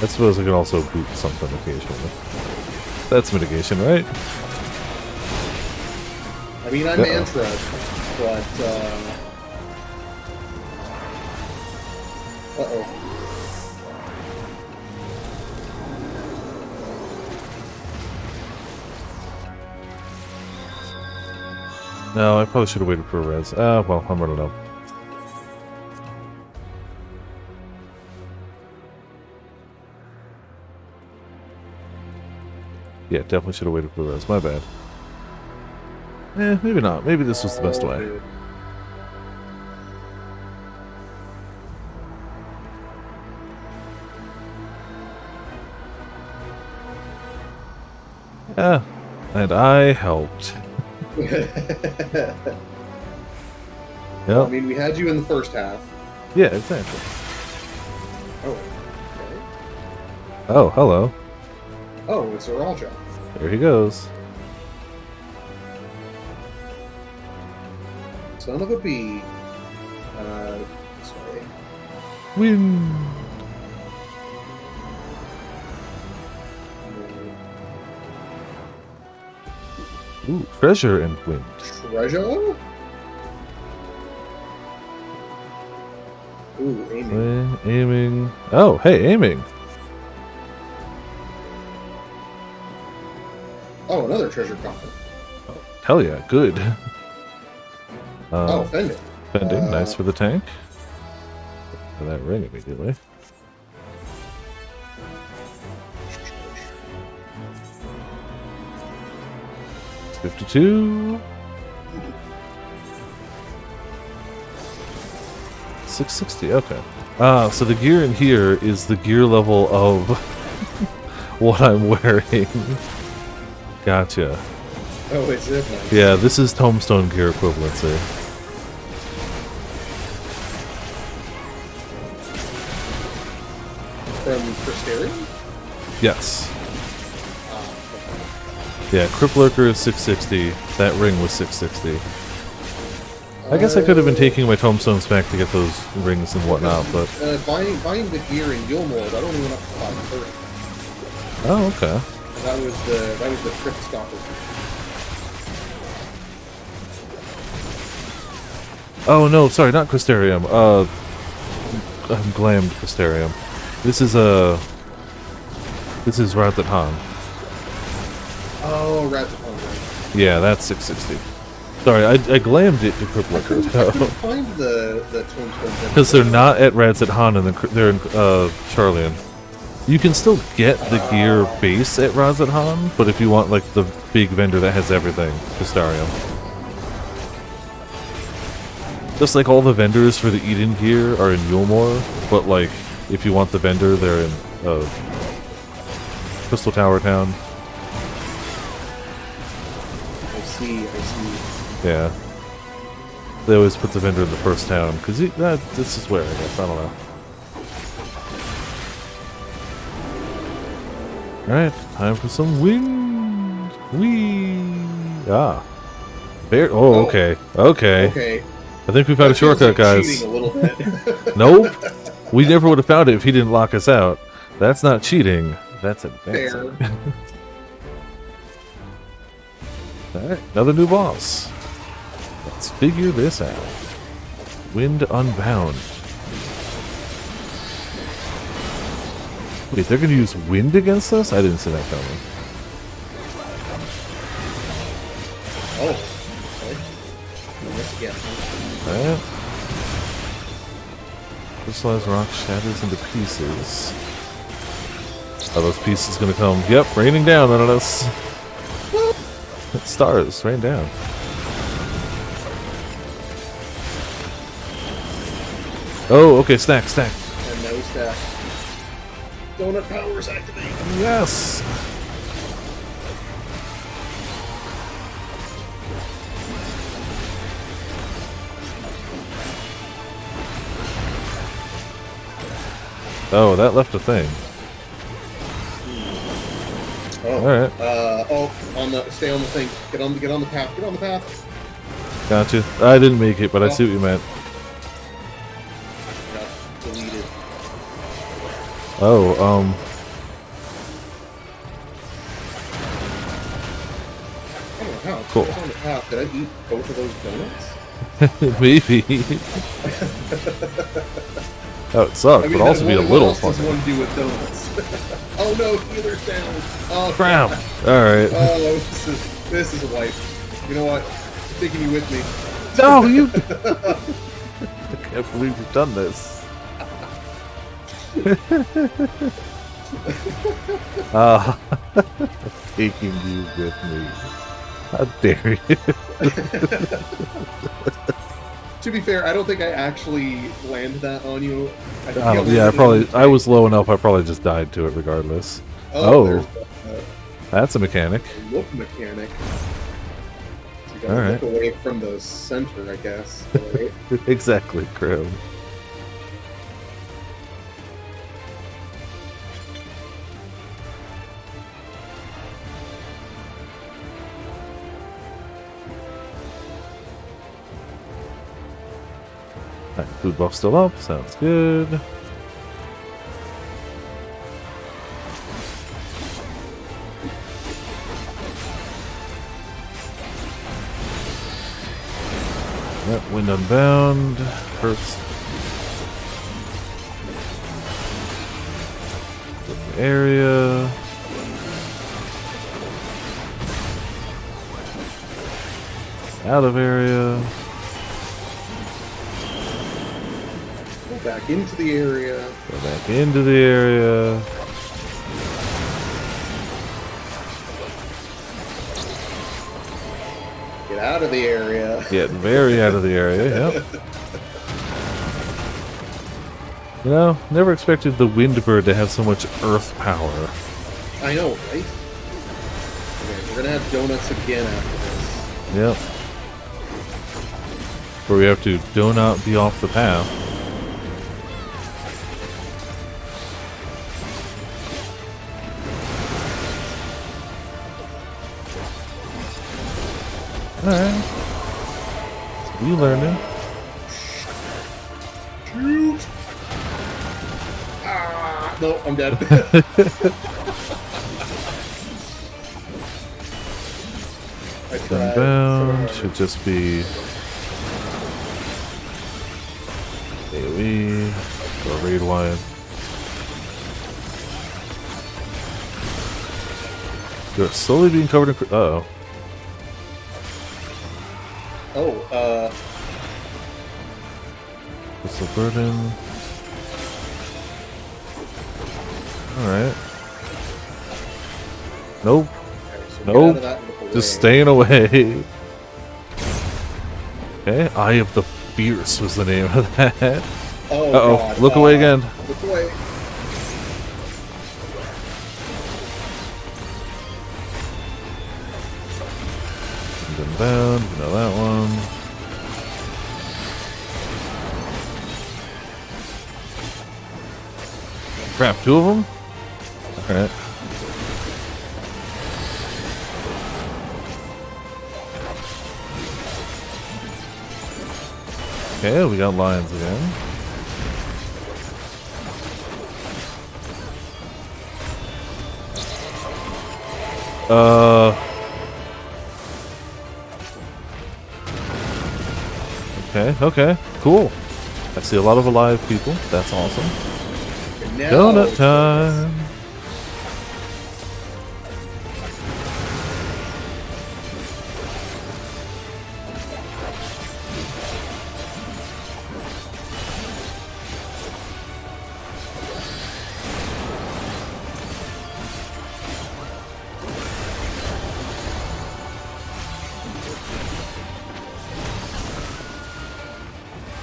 I suppose I can also boot something occasionally. That's mitigation, right? I mean, I'm Mantra, but, uh-oh. No, I probably should have waited for a res. Well, I'm running out. Yeah, definitely should have waited for the res. My bad. Maybe not. Maybe this was the best way. Yeah, and I helped. Well, I mean, we had you in the first half. Yeah, exactly. Oh, okay. Oh, hello. Oh, it's a Raja. There he goes. Son of a bee. Sorry. Wind. Ooh, treasure and wind. Treasure? Ooh, aiming. Aiming. Oh, hey, aiming. Oh, another treasure coffin. Hell yeah, good. Fending. Fending, nice for the tank. For that ring immediately. It's 52. 660, okay. So the gear in here is the gear level of what I'm wearing. Gotcha. Oh, it's it. Nice. Yeah, this is tombstone gear equivalency. From Crystarium? Yes. Yeah, Crypt Lurker is 660. That ring was 660. I guess I could have been taking my tombstones back to get those rings and whatnot, but... Buying the gear in Gilmore, that only went up to 530. Oh, okay. That was the Crypt Stopper. Oh, no, sorry, not Crystarium. Glammed Crystarium. This is Rathat Han. Oh, Rathat Han. Yeah, that's 660. Sorry, I glammed it to Crypt Lurker. I couldn't find the tombstones. Because they're not at Rathat Han, and they're in Charlian. You can still get the gear base at Rathat Han, but if you want like the big vendor that has everything, Crystarium. Just like all the vendors for the Eden gear are in Yulmore, but like if you want the vendor, they're in Crystal Tower Town. I see. Yeah. They always put the vendor in the first town, because this is where, I guess, I don't know. Alright, time for some wind! Whee! Ah. Okay. Okay. I think we found a shortcut, guys. Cheating a little bit. Nope. We never would have found it if he didn't lock us out. That's not cheating. That's advancing. Fair. Alright, another new boss. Let's figure this out. Wind Unbound. Wait, they're going to use wind against us? I didn't see that coming. Oh. Okay. Once again. Alright. Crystallized rock shatters into pieces. Are those pieces going to come? Yep, raining down on us. Stars, rain down. Oh, okay, stack. And no stack. Donut powers activate. Yes! Oh, that left a thing. Oh. Alright. Stay on the thing. Get on the path. Get on the path. Gotcha. I didn't make it, but I see what you meant. Got deleted. Oh, I don't know how. Cool. Get on the path. Did I eat both of those donuts? maybe. That would suck, I mean, but also be a what little else does fucking. one do with donuts? Oh no, healer's down. Oh Crap. God. Alright. Oh, this is a wipe. You know what? I'm taking you with me. No, you. I can't believe you've done this. Taking you with me. How dare you? To be fair, I don't think I actually landed that on you. Oh, yeah, I was low enough, I probably just died to it regardless. Oh. That's a mechanic. Look mechanic. So you gotta Alright. look away from the center, I guess. Right? Exactly, Crow. Alright, food buff still up, sounds good. Yep, wind unbound. Hurts. Area. Out of area. Go back into the area. Go back into the area. Get out of the area. Getting very out of the area, yep. You know, never expected the Windbird to have so much earth power. I know, right? Okay, we're gonna have donuts again after this. Yep. Where we have to do not be off the path. Alright. We learning. Shoot! Ah, no, I'm dead. I tried. Unbound should just be AoE or raid wide. You're slowly being covered in. Uh oh. Oh, Crystal burden. Alright. Nope. so get out of Nope. that and look away. Just staying away. Okay, Eye of the Fierce was the name of that. Oh, uh-oh. God. Look away again. Look away. Unbound, you know that one. Crap, two of them? Alright. Okay, we got lions again. Okay, okay, cool. I see a lot of alive people. That's awesome. Now, Donut time.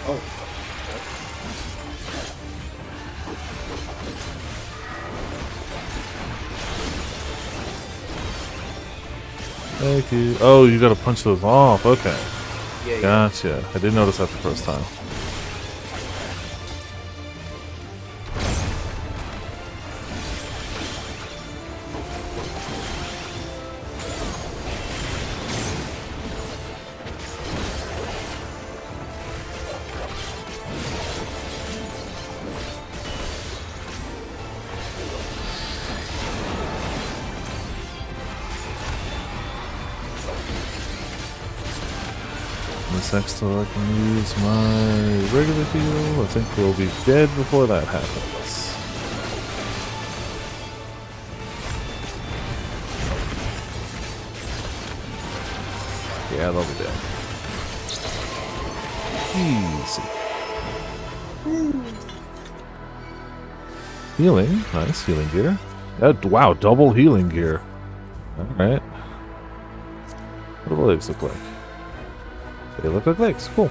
Oh. Thank you. Oh, you gotta punch those off. Okay. Yeah, yeah. Gotcha. I didn't notice that the first time. seconds till I can use my regular heal. I think we'll be dead before that happens. Yeah, they'll be dead. Easy. Healing. Nice healing gear. Wow, double healing gear. Alright. What do the legs look like? They look like legs. Cool.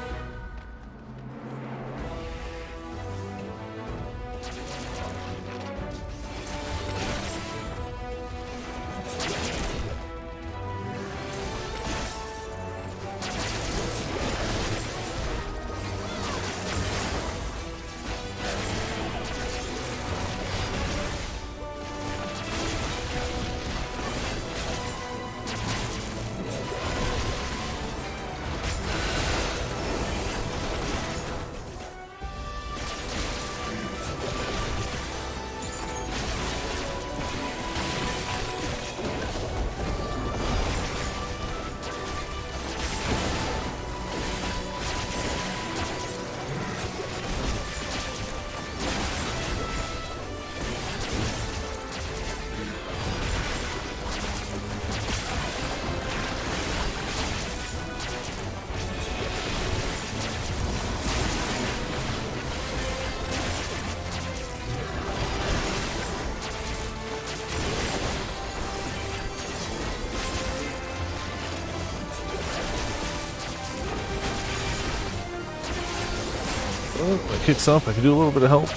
Oh, that kicks up. I can do a little bit of help.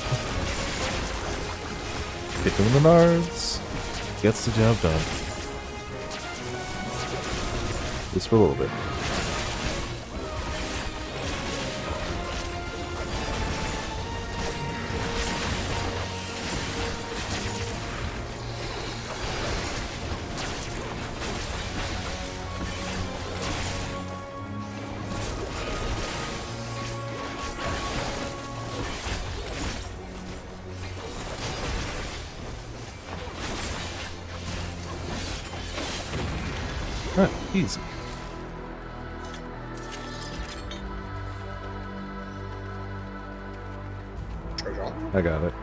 Kick him in the nards. Gets the job done. Just for a little bit. Alright, easy. I got it.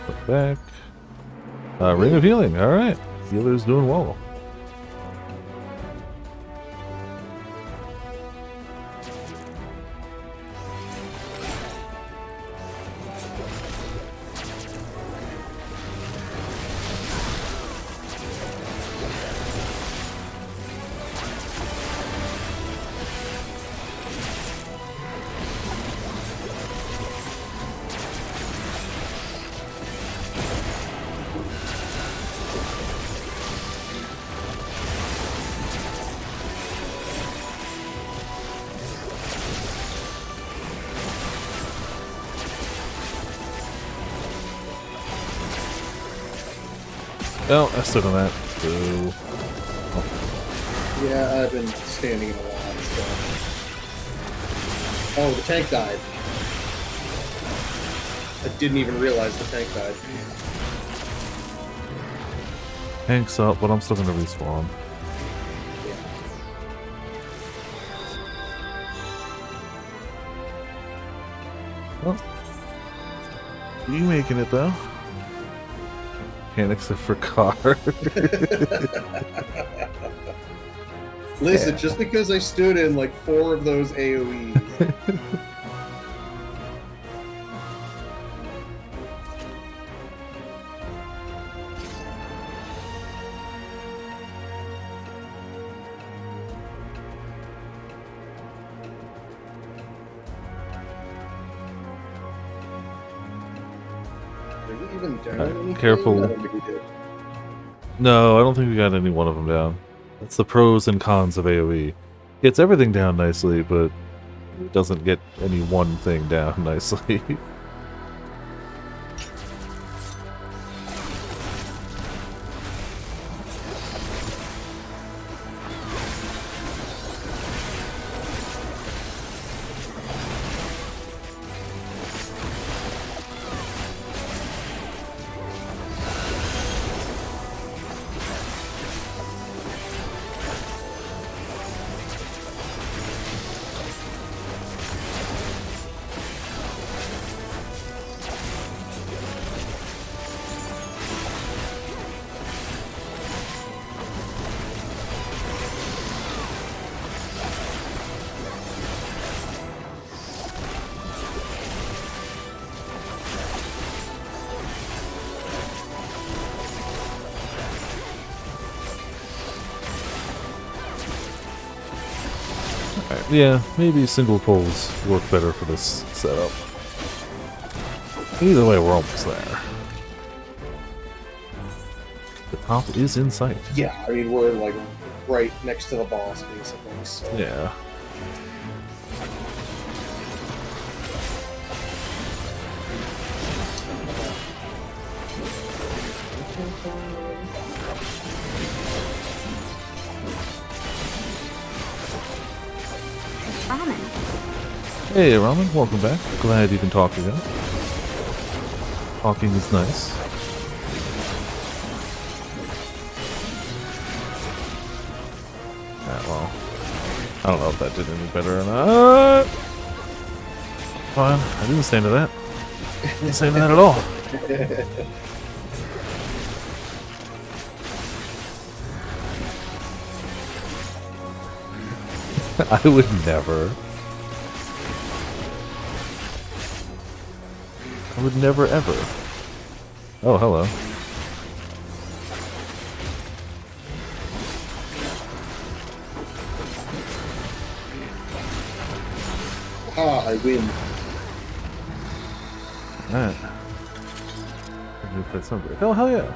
Put back. Ring of Healing, alright. Healer's doing well. Oh, I stood on that. Boo. Oh. Yeah, I've been standing in a lot, so. Oh, the tank died. I didn't even realize the tank died. Tank's up, but I'm still gonna respawn. Well, you making it though. Mechanics for car. Listen, just because I stood in like 4 of those AoEs. Careful. No, I don't think we got any one of them down. That's the pros and cons of AoE. Gets everything down nicely, but it doesn't get any one thing down nicely. Alright, yeah, maybe single poles work better for this setup. Either way, we're almost there. The top is in sight. Yeah, I mean, we're like right next to the boss, basically. So. Yeah. Hey, Ramen, welcome back. Glad you can talk again. Talking is nice. Well, I don't know if that did any better or not. Fine, I didn't stand to that. Didn't stand to that at all. I would never. I would never ever. Oh, hello. Ah, I win. Alright. You played Sunbreak. Oh, hell yeah.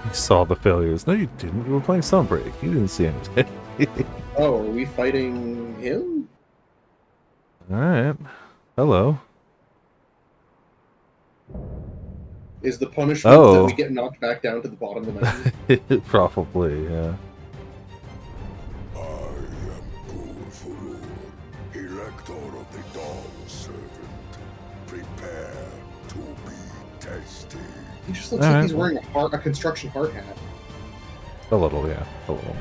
You saw the failures. No, you didn't. You were playing Sunbreak. You didn't see anything. Oh, are we fighting him? Alright. Hello. Is the punishment that Oh. we get knocked back down to the bottom of the mountain? Probably, yeah. Elector of the Dawn Servant, prepare to be tested. He just looks like he's wearing a construction hard hat. A little, yeah. A little.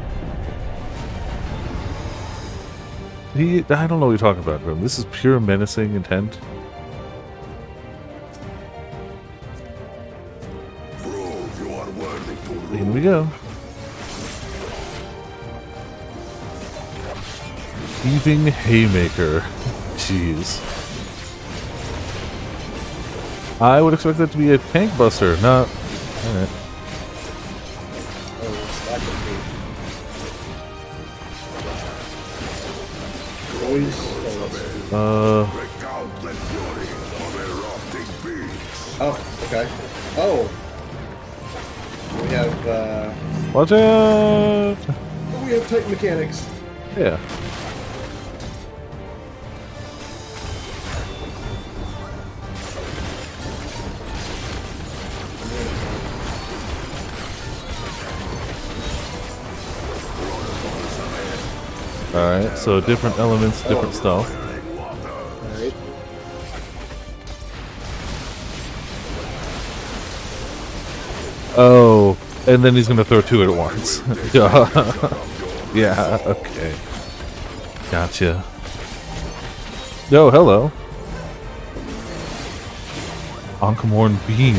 I don't know what you're talking about, Grim. This is pure menacing intent. Prove you are worthy to rule. Here we go. Heaving Haymaker. Jeez. I would expect that to be a tank buster, not... Alright. Oh, okay. Oh. We have, Watch out! we have Titan mechanics. Yeah. Alright, so different elements, different stuff. Alright. Oh, and then he's gonna throw two at once. Yeah, okay. Gotcha. Oh, hello. Ankamorn Beam.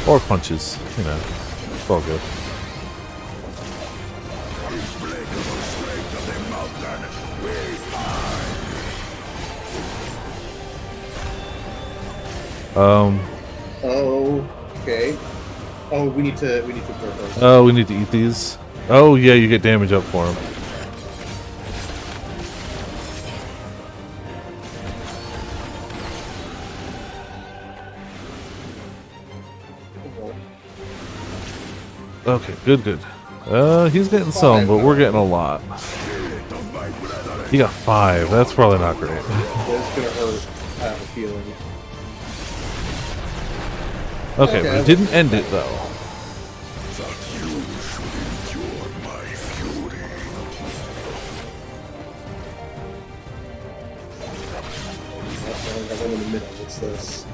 Or punches, you know. It's all good. Oh, okay. Oh, we need to throw those. Oh, we need to eat these. Oh, yeah, you get damage up for him. Okay, good, good. He's getting some, but we're getting a lot. He got 5. That's probably not great. It's gonna hurt, I have a feeling. Okay, we didn't end it, though. I got one in the middle. What's this?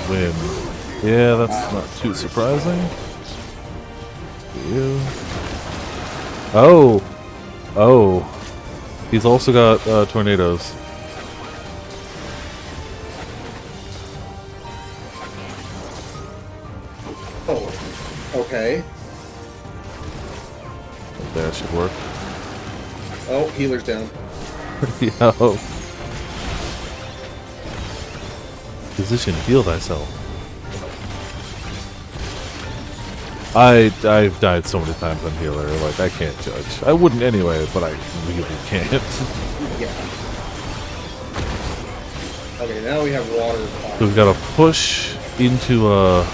Win. Yeah, that's not too surprising. You. Oh! Oh. He's also got tornadoes. Oh, okay. That should work. Oh, healer's down. Yo. Position, heal thyself. I've died so many times on healer, like I can't judge. I wouldn't anyway, but I really can't. Yeah. Okay, now we have water. So we've got to push into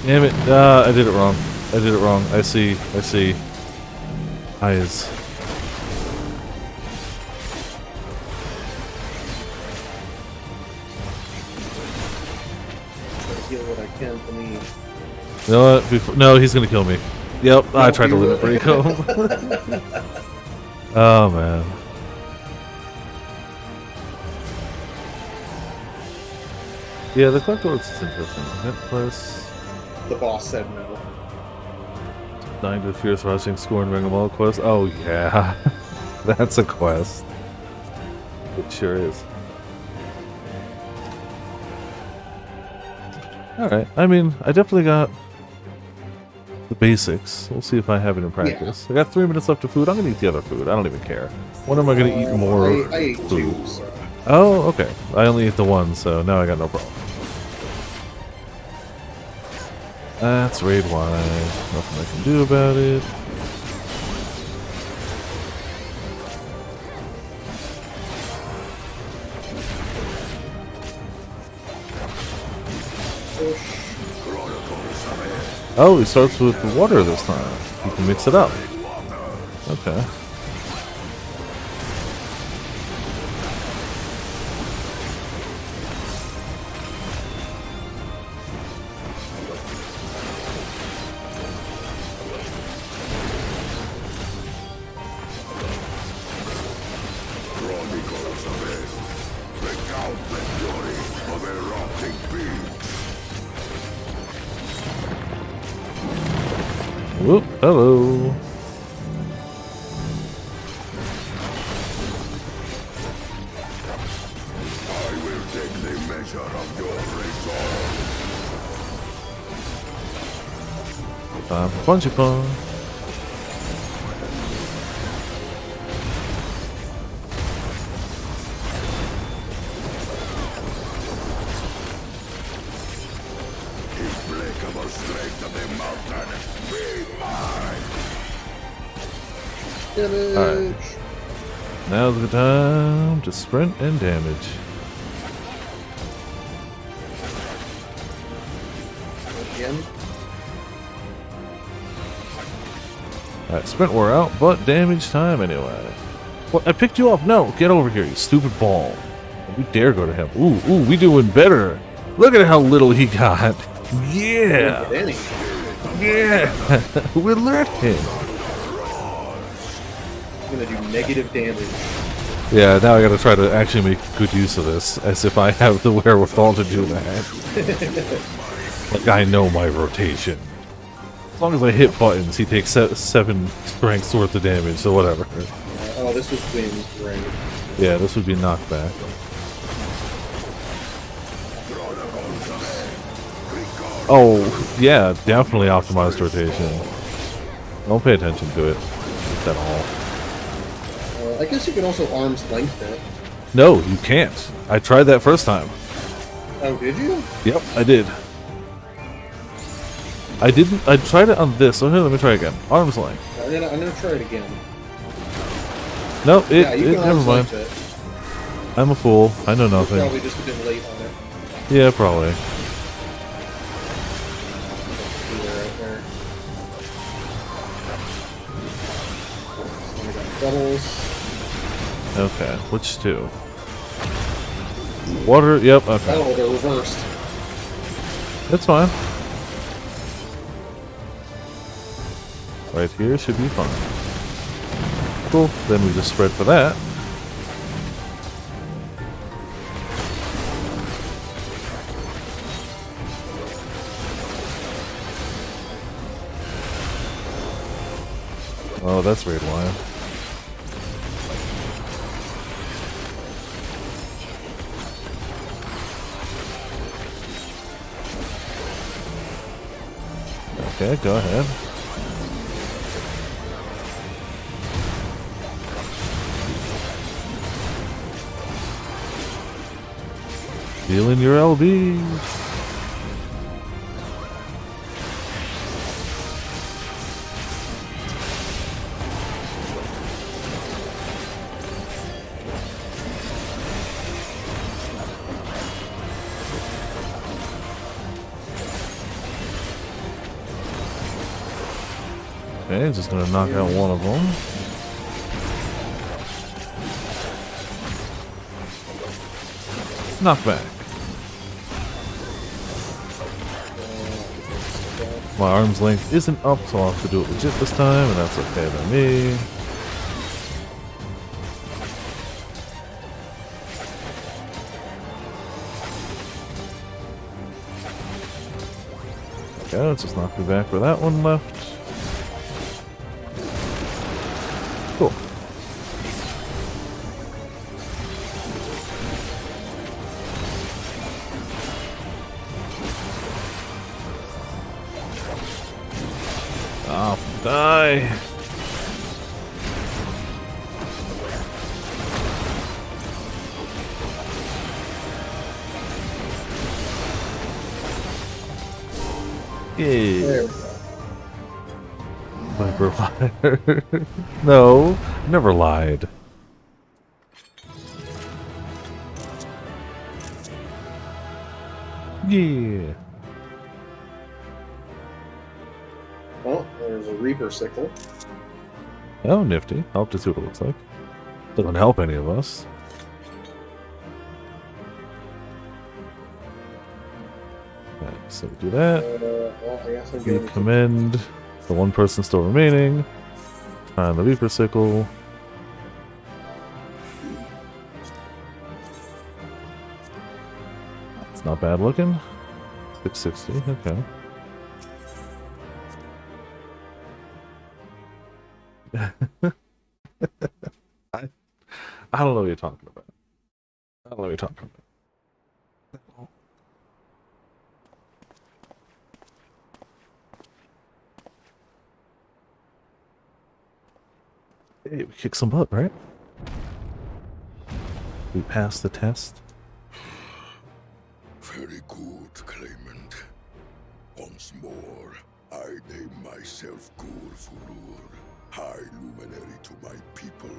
Damn it! I did it wrong. I did it wrong. I see. Eyes. Heal what I can for me. You know what? No, he's gonna kill me. Yep, I tried to limit break home. Oh man. Yeah, the collector is interesting. Hit plus The boss said no. 9 to fierce rushing, score and ring them all quest. Oh yeah, that's a quest. It sure is. Alright, I mean, I definitely got the basics. We'll see if I have it in practice. I got 3 minutes left of food. I'm gonna eat the other food. I don't even care. When am I gonna eat more I ate food? 2, so. Oh, okay. I only ate the 1, so now I got no problem. That's raid wide. Nothing I can do about it. Oh, he starts with the water this time. You can mix it up. Okay. Whoop, hello. I will take the measure of your resolve. Time for punchy punch. Implacable strength of the mountain, be mine! Damage. Alright. Now's the time to sprint and damage. Again. Alright, sprint wore out, but damage time anyway. What? I picked you up! No! Get over here, you stupid ball. Don't you dare go to him. Ooh, we doing better. Look at how little he got. Yeah! Yeah! We're learning. I'm gonna do negative damage. Yeah, now I gotta try to actually make good use of this, as if I have the wherewithal to do that. Like I know my rotation. As long as I hit buttons, he takes 7 strengths worth of damage, so whatever. Oh, this was wind, right? Yeah, this would be knockback. Oh, yeah, definitely optimized rotation. Don't pay attention to it at all. I guess you can also arm's length it. No, you can't. I tried that first time. Oh, did you? Yep, I did. I didn't. I tried it on this. So here, let me try again. Arm's length. I'm gonna try it again. No, it. Yeah, you can Never arm's mind. length it. I'm a fool. I know nothing. You're probably just a bit late on it. Yeah, probably. Doubles. Okay, which 2? Water. Yep. Okay. Oh, they're reversed. That's fine. Right here should be fine. Cool. Then we just spread for that. Oh, that's weird. Why? Okay, go ahead. Feeling your LB. Okay, just gonna knock out one of them. Knockback. My arm's length isn't up, so I'll have to do it legit this time, and that's okay by me. Okay, let's just knock me back for that one left. Cool. Oh, die! Yeah. Viper liar. No, never lied. Yeah. Oh, there's a Reaper sickle. Oh, nifty. I'll have to see what it looks like. Doesn't help any of us. Okay, so we do that. Well, I guess I'm We getting commend the one person still remaining. Find the Reaper sickle. It's not bad looking. 660, okay. I don't know what you're talking about. I don't know what you're talking about. Hey, we kicked some butt, right? We passed the test. Very good, Claimant. Once more, I name myself Gur Fulur, High Luminary to my people,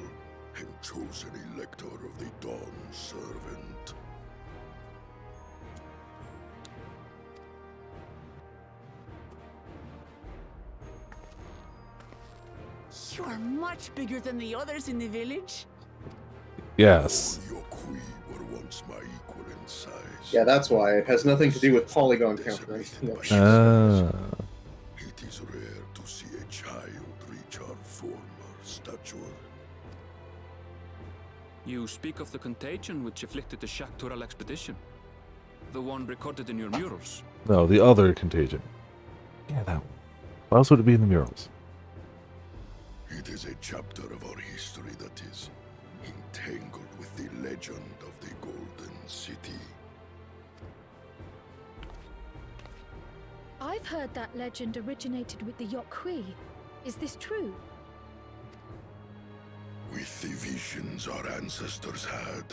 and chosen Elector of the Dawn Servant. You are much bigger than the others in the village. Yes. All your Kui were once my equal in size. Yeah, that's why. It has nothing to do with polygon count or anything else. It is rare to see a child reach our former stature. You speak of the contagion which afflicted the Shaktural expedition. The one recorded in your murals. No, the other contagion. Yeah, that one. Why else would it be in the murals? It is a chapter of our history that is entangled with the legend of the Golden City. I've heard that legend originated with the Yokhui. Is this true? With the visions our ancestors had.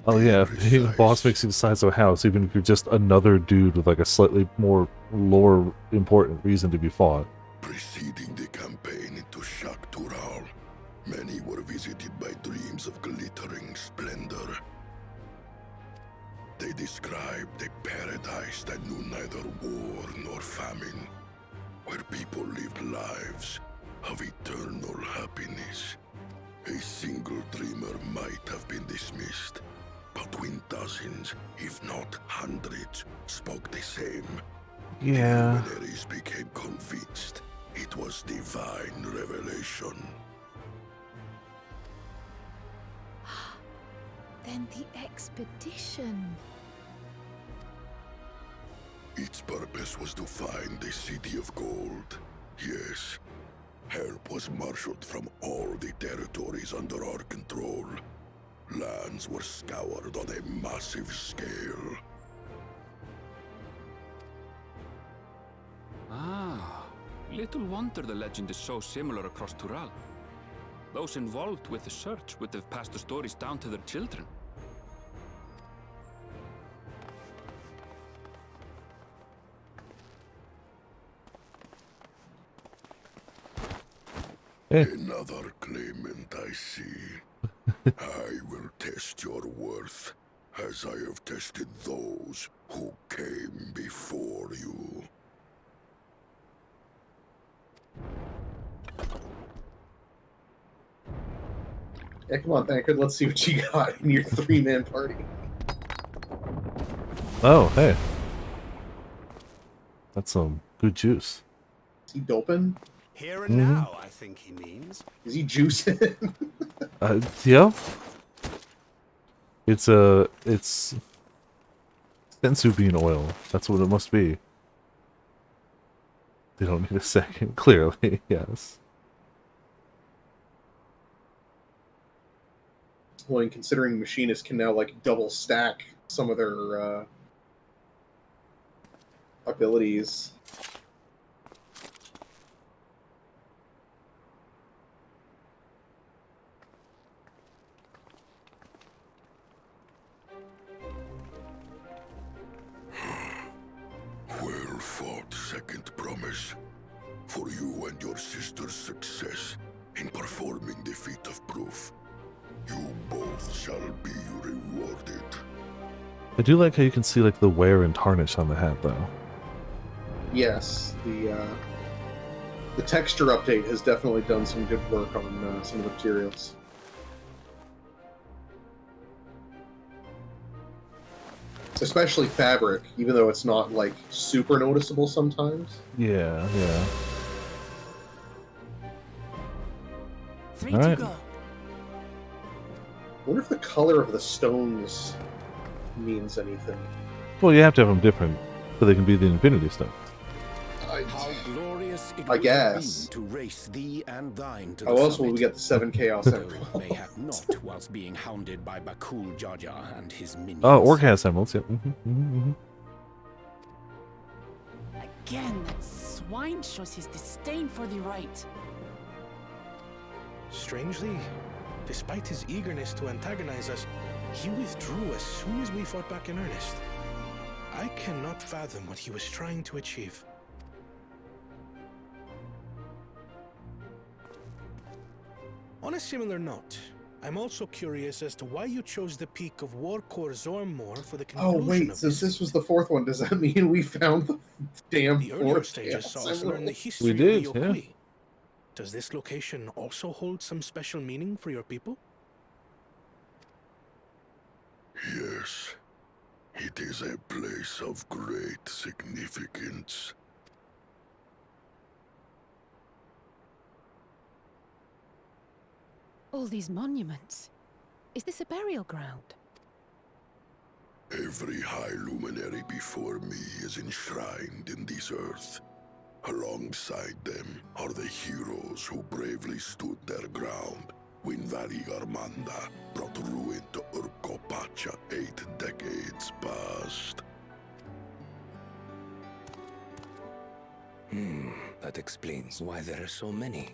Oh yeah, being a boss makes you the size of a house, even if you're just another dude with like a slightly more lore important reason to be fought. Preceding the campaign into Shaktural, many were visited by dreams of glittering splendor. They described a paradise that knew neither war nor famine, where people lived lives of eternal happiness. A single dreamer might have been dismissed, but when dozens, if not hundreds, spoke the same, Yeah. the luminaries became convinced it was divine revelation. Then the expedition. Its purpose was to find the City of Gold. Yes, help was marshaled from all the territories under our control. Lands were scoured on a massive scale. Ah, little wonder the legend is so similar across Tural. Those involved with the search would have passed the stories down to their children. Another claimant, I see. I will test your worth, as I have tested those who came before you. Yeah, come on, Thankard, let's see what you got in your 3-man party. Oh, hey. That's some good juice. Is he doping? Here and now, I think he means. Is he juicing? Yeah. It's sensu bean oil. That's what it must be. They don't need a second, clearly, yes. Well, and considering machinists can now, like, double stack some of their abilities. Well fought, second promise. For you and your sister's success in performing the feat of proof. You both shall be rewarded. I do like how you can see like the wear and tarnish on the hat, though. Yes, the texture update has definitely done some good work on some of the materials. Especially fabric, even though it's not like super noticeable sometimes. Yeah, yeah. 3 All to right. go. I wonder if the color of the stones means anything. Well, you have to have them different so they can be the Infinity Stones. How glorious it I would guess. have been to race thee and thine to How the else will we summit. get the 7 Chaos Though Emeralds? mayhap not whilst being hounded by Bakul Jaja and his minions. Oh, Orcas Emeralds, yep. Again, that swine shows his disdain for the right. Strangely, despite his eagerness to antagonize us, he withdrew as soon as we fought back in earnest. I cannot fathom what he was trying to achieve. On a similar note, I'm also curious as to why you chose the peak of Warcore Zormor for the conclusion Oh wait, of since this. this was the 4th one, does that mean we found the damn The earlier 4th stages Chaos saw us learn the Emerald? history did, of yeah. Yokui. Does this location also hold some special meaning for your people? Yes, it is a place of great significance. All these monuments. Is this a burial ground? Every high luminary before me is enshrined in this earth. Alongside them are the heroes who bravely stood their ground when Varigarmanda brought ruin to Urkopacha 8 decades past. That explains why there are so many.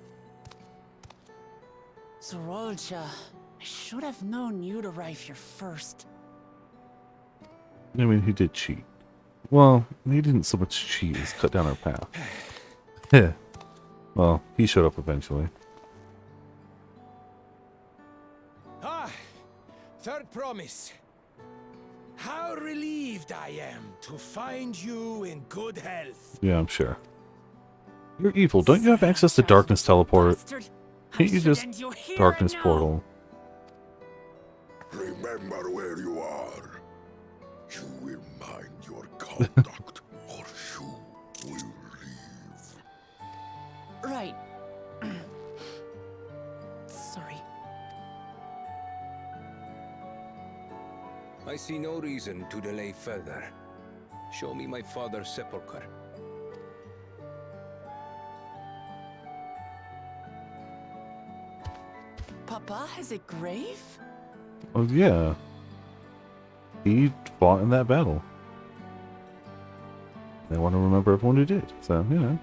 Zorolcha, I should have known you'd arrive here first. I mean, he did cheat. Well, he didn't so much cheat as cut down our path. Yeah. Well, he showed up eventually. Third promise. How relieved I am to find you in good health. Yeah, I'm sure. You're evil. Don't you have access to Darkness Teleport? Can't you just Darkness Portal? Remember where you are. You will mind your conduct, or you will leave. Right. Sorry. I see no reason to delay further. Show me my father's sepulchre. Papa has a grave? Oh, yeah. He fought in that battle. They want to remember everyone who did, so, you know.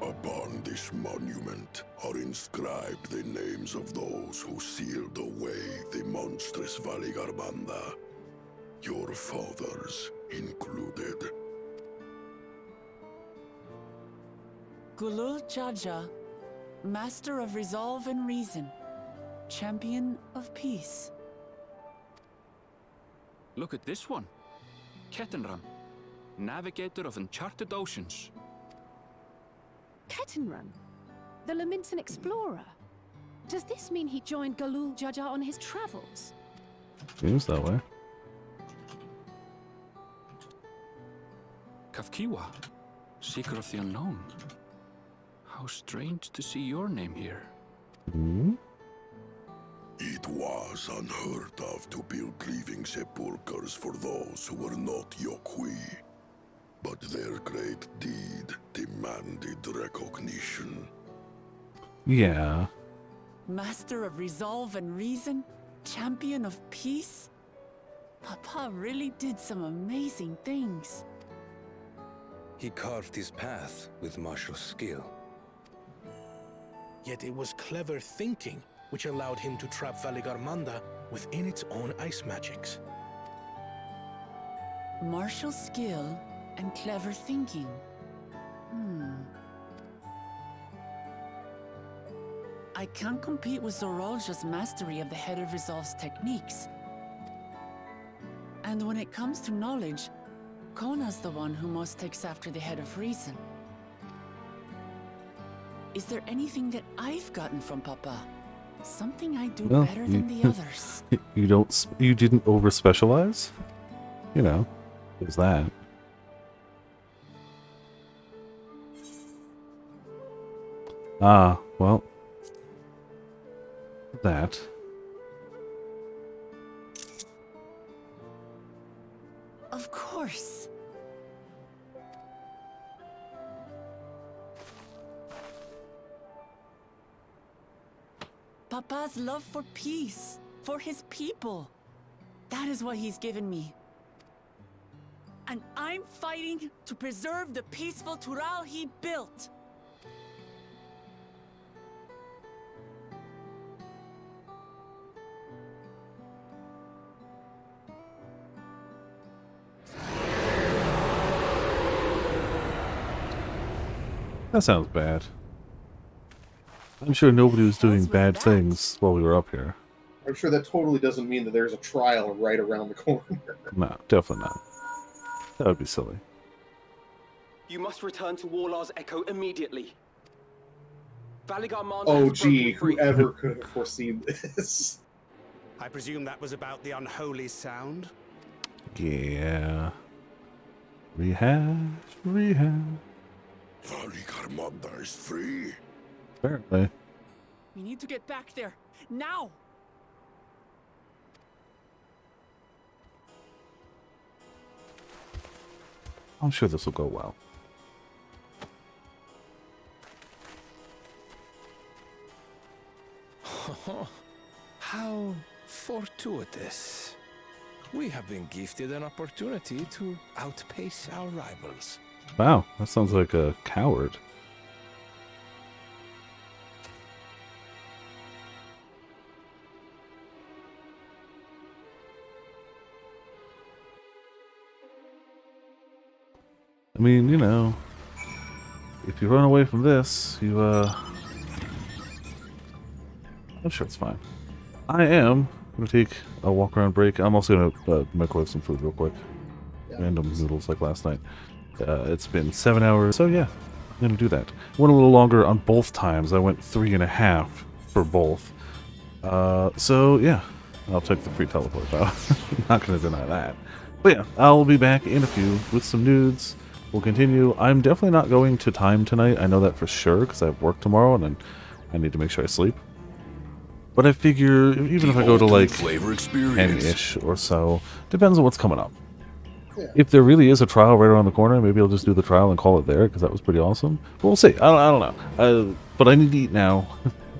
Upon this monument are inscribed the names of those who sealed away the monstrous Valigarmanda, your fathers included. Gulul Jaja, Master of Resolve and Reason, Champion of Peace. Look at this one. Kettenram, Navigator of Uncharted Oceans. Kettenram? The Laminsan explorer? Does this mean he joined Gulul Jaja on his travels? Seems that way. Kafkiwa, Seeker of the Unknown. How strange to see your name here. Hmm? It was unheard of to build living sepulchres for those who were not Yokwi. But their great deed demanded recognition. Yeah. Master of Resolve and Reason, Champion of Peace? Papa really did some amazing things. He carved his path with martial skill. Yet it was clever thinking which allowed him to trap Valigarmanda within its own ice magics. Martial skill and clever thinking. I can't compete with Zorolja's mastery of the Head of Resolve's techniques. And when it comes to knowledge, Kona's the one who most takes after the Head of Reason. Is there anything that I've gotten from Papa? Something I do Well, better than the others? You didn't over-specialize? You know, there's that. Ah, well. That. Of course. Papa's love for peace, for his people. That is what he's given me. And I'm fighting to preserve the peaceful Tural he built. That sounds bad. I'm sure nobody was doing bad things while we were up here. I'm sure that totally doesn't mean that there's a trial right around the corner. No, definitely not. That would be silly. You must return to Warlar's Echo immediately. Valigarmanda Oh has gee, broken free. whoever could have foreseen this? I presume that was about the unholy sound? Yeah. Rehash. Valigarmanda is free. Apparently. We need to get back there, now! I'm sure this will go well. How fortuitous. We have been gifted an opportunity to outpace our rivals. Wow, that sounds like a coward. I mean, you know, if you run away from this, you, I'm sure it's fine. I am gonna take a walk around break. I'm also gonna microwave some food real quick. Yeah. Random noodles like last night. It's been 7 hours, so yeah, I'm gonna do that. Went a little longer on both times. I went 3.5 for both. So yeah, I'll take the free teleport though. Not gonna deny that. But yeah, I'll be back in a few with some nudes. We'll continue. I'm definitely not going to time tonight. I know that for sure because I have work tomorrow and then I need to make sure I sleep. But I figure even if I go to like 10-ish or so, depends on what's coming up. Yeah. If there really is a trial right around the corner, maybe I'll just do the trial and call it there because that was pretty awesome. But we'll see. I don't know. But I need to eat now,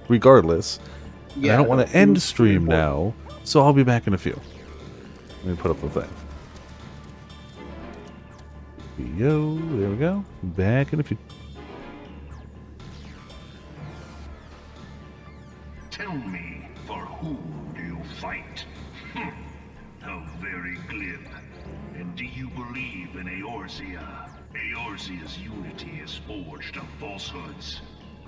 regardless. Yeah, and I don't want to end stream now, so I'll be back in a few. Let me put up the thing. Yo, there we go. Back in a few. Tell me, for whom do you fight? How very glib. And do you believe in Eorzea? Eorzea's unity is forged of falsehoods.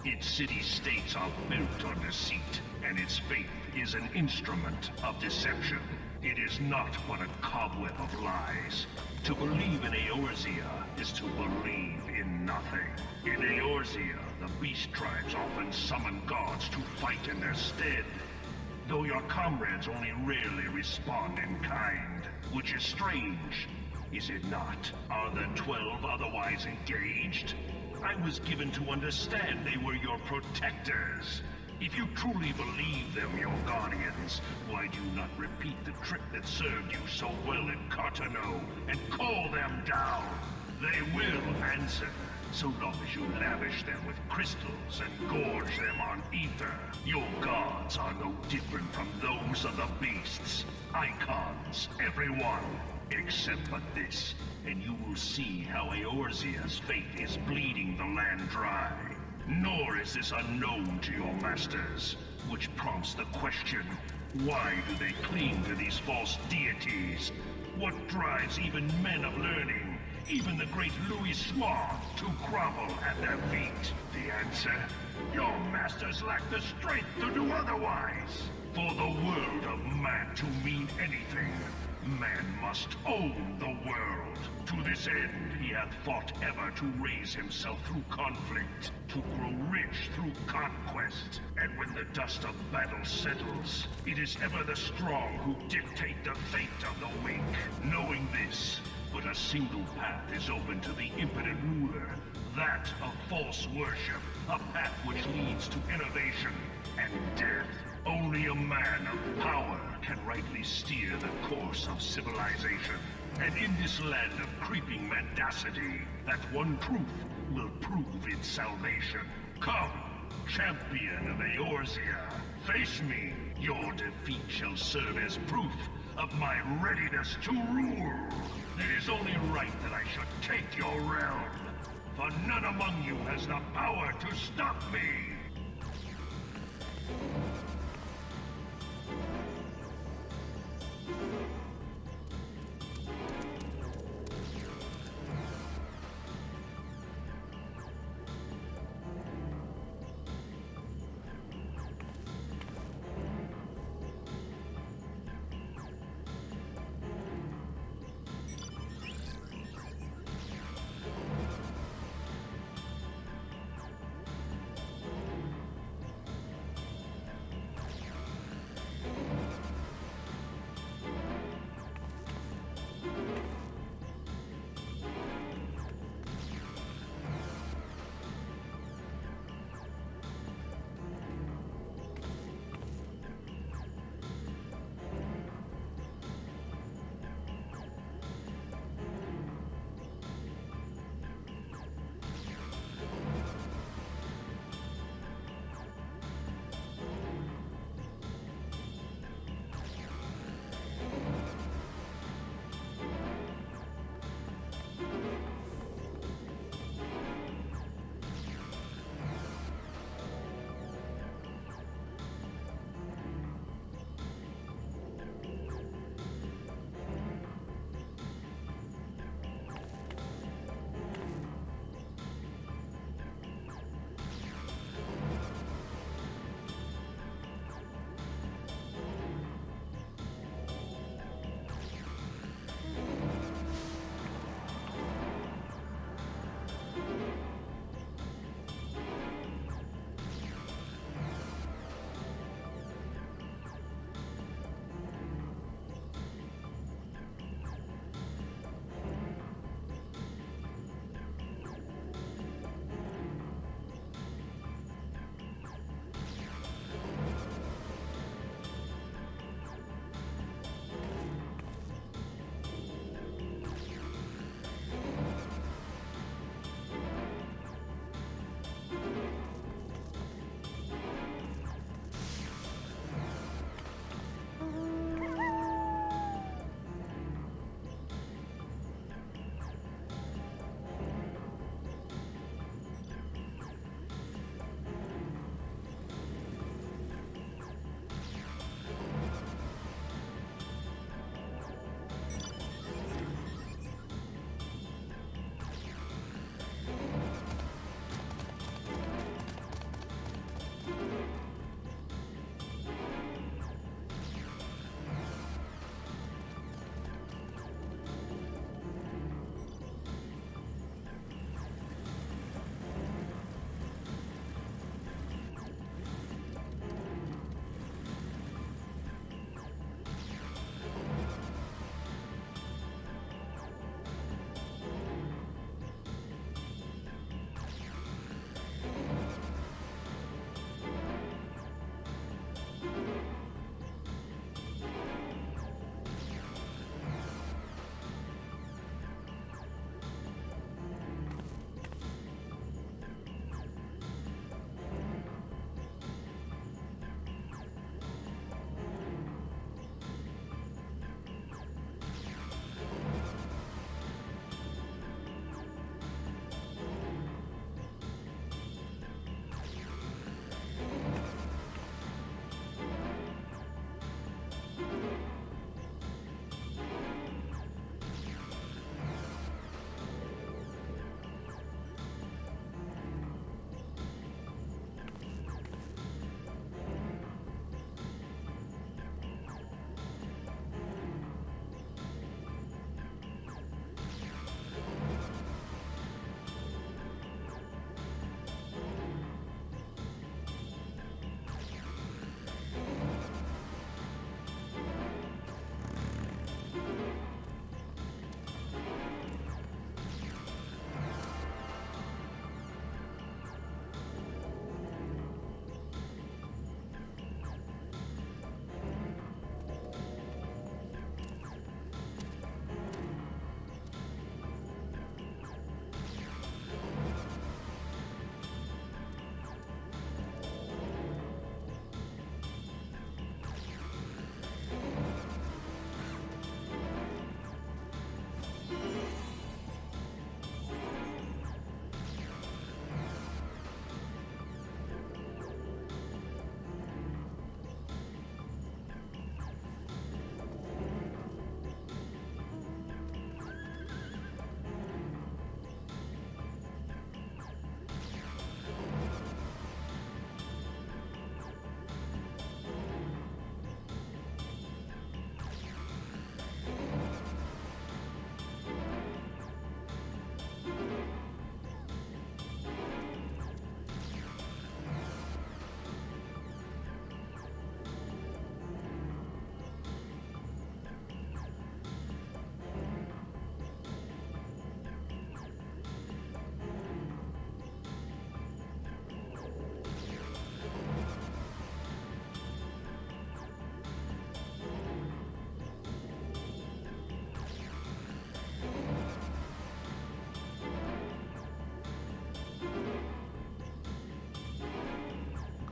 Its city-states are built on deceit, and its faith is an instrument of deception. It is not but a cobweb of lies. To believe in Eorzea is to believe in nothing. In Eorzea, the beast tribes often summon gods to fight in their stead, though your comrades only rarely respond in kind, which is strange. Is it not? Are the 12 otherwise engaged? I was given to understand they were your protectors. If you truly believe them your guardians, why do you not repeat the trick that served you so well in Cartano and call them down? They will answer, so long as you lavish them with crystals and gorge them on ether. Your gods are no different from those of the beasts. Icons, every one. Except but this, and you will see how Eorzea's fate is bleeding the land dry. Nor is this unknown to your masters, which prompts the question, why do they cling to these false deities? What drives even men of learning, even the great Louis Schwa, to grovel at their feet? The answer? Your masters lack the strength to do otherwise. For the world of man to mean anything, man must own the world. To this end, he hath fought ever to raise himself through conflict, to grow rich through conquest. And when the dust of battle settles, it is ever the strong who dictate the fate of the weak. Knowing this, but a single path is open to the impotent ruler, that of false worship, a path which leads to innovation and death. Only a man of power can rightly steer the course of civilization. And in this land of creeping mendacity, that one truth will prove its salvation. Come, champion of Eorzea, face me. Your defeat shall serve as proof of my readiness to rule. It is only right that I should take your realm, for none among you has the power to stop me.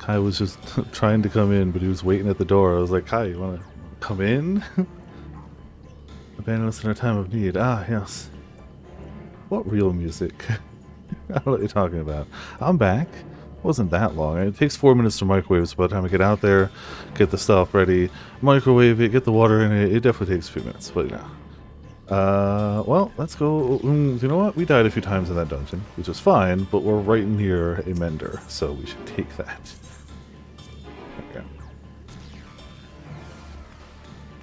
Kai was just trying to come in, but he was waiting at the door. I was like, Kai, you want to come in? Abandon us in our time of need. Ah, yes. What real music? I don't know what you're talking about. I'm back. It wasn't that long. It takes 4 minutes to microwave, so by the time I get out there, get the stuff ready, microwave it, get the water in it, it definitely takes a few minutes, but yeah. Well, let's go. You know what? We died a few times in that dungeon, which is fine, but we're right near a mender, so we should take that. Okay.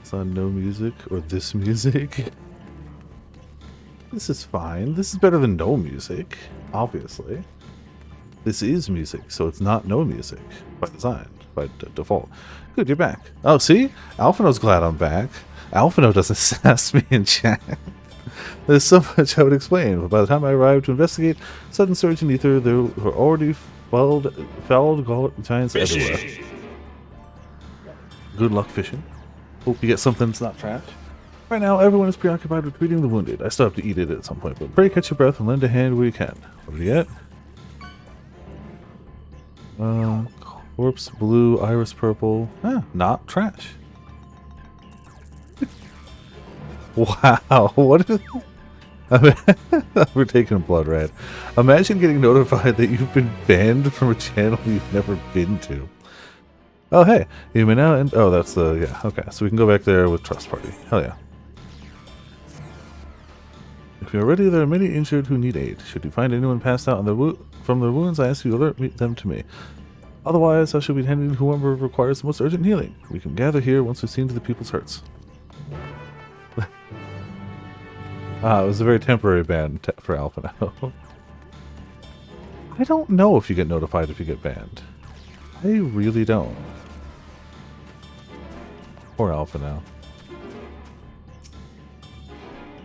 Saw no music, or this music. This is fine. This is better than no music, obviously. This is music, so it's not no music by design, by default. Good, you're back. Oh, see? Alphino's glad I'm back. Alphino doesn't sass me in chat. There's so much I would explain, but by the time I arrived to investigate, sudden surge in ether, there were already fouled giants everywhere. Good luck fishing. Hope you get something that's not trapped. Right now, everyone is preoccupied with treating the wounded. I still have to eat it at some point, but pray catch your breath and lend a hand where you can. What do we get? Corpse blue, iris purple. Ah, not trash. Wow, what is... We're taking blood red. Imagine getting notified that you've been banned from a channel you've never been to. Oh, hey, you may now... oh, that's the... yeah, okay. So we can go back there with Trust Party. Hell yeah. If you're ready, there are many injured who need aid. Should you find anyone passed out on from their wounds, I ask you to alert them to me. Otherwise, I shall be tending to whoever requires the most urgent healing. We can gather here once we've seen to the people's hurts. It was a very temporary ban for Alphino. I don't know if you get notified if you get banned. I really don't. Poor Alphino.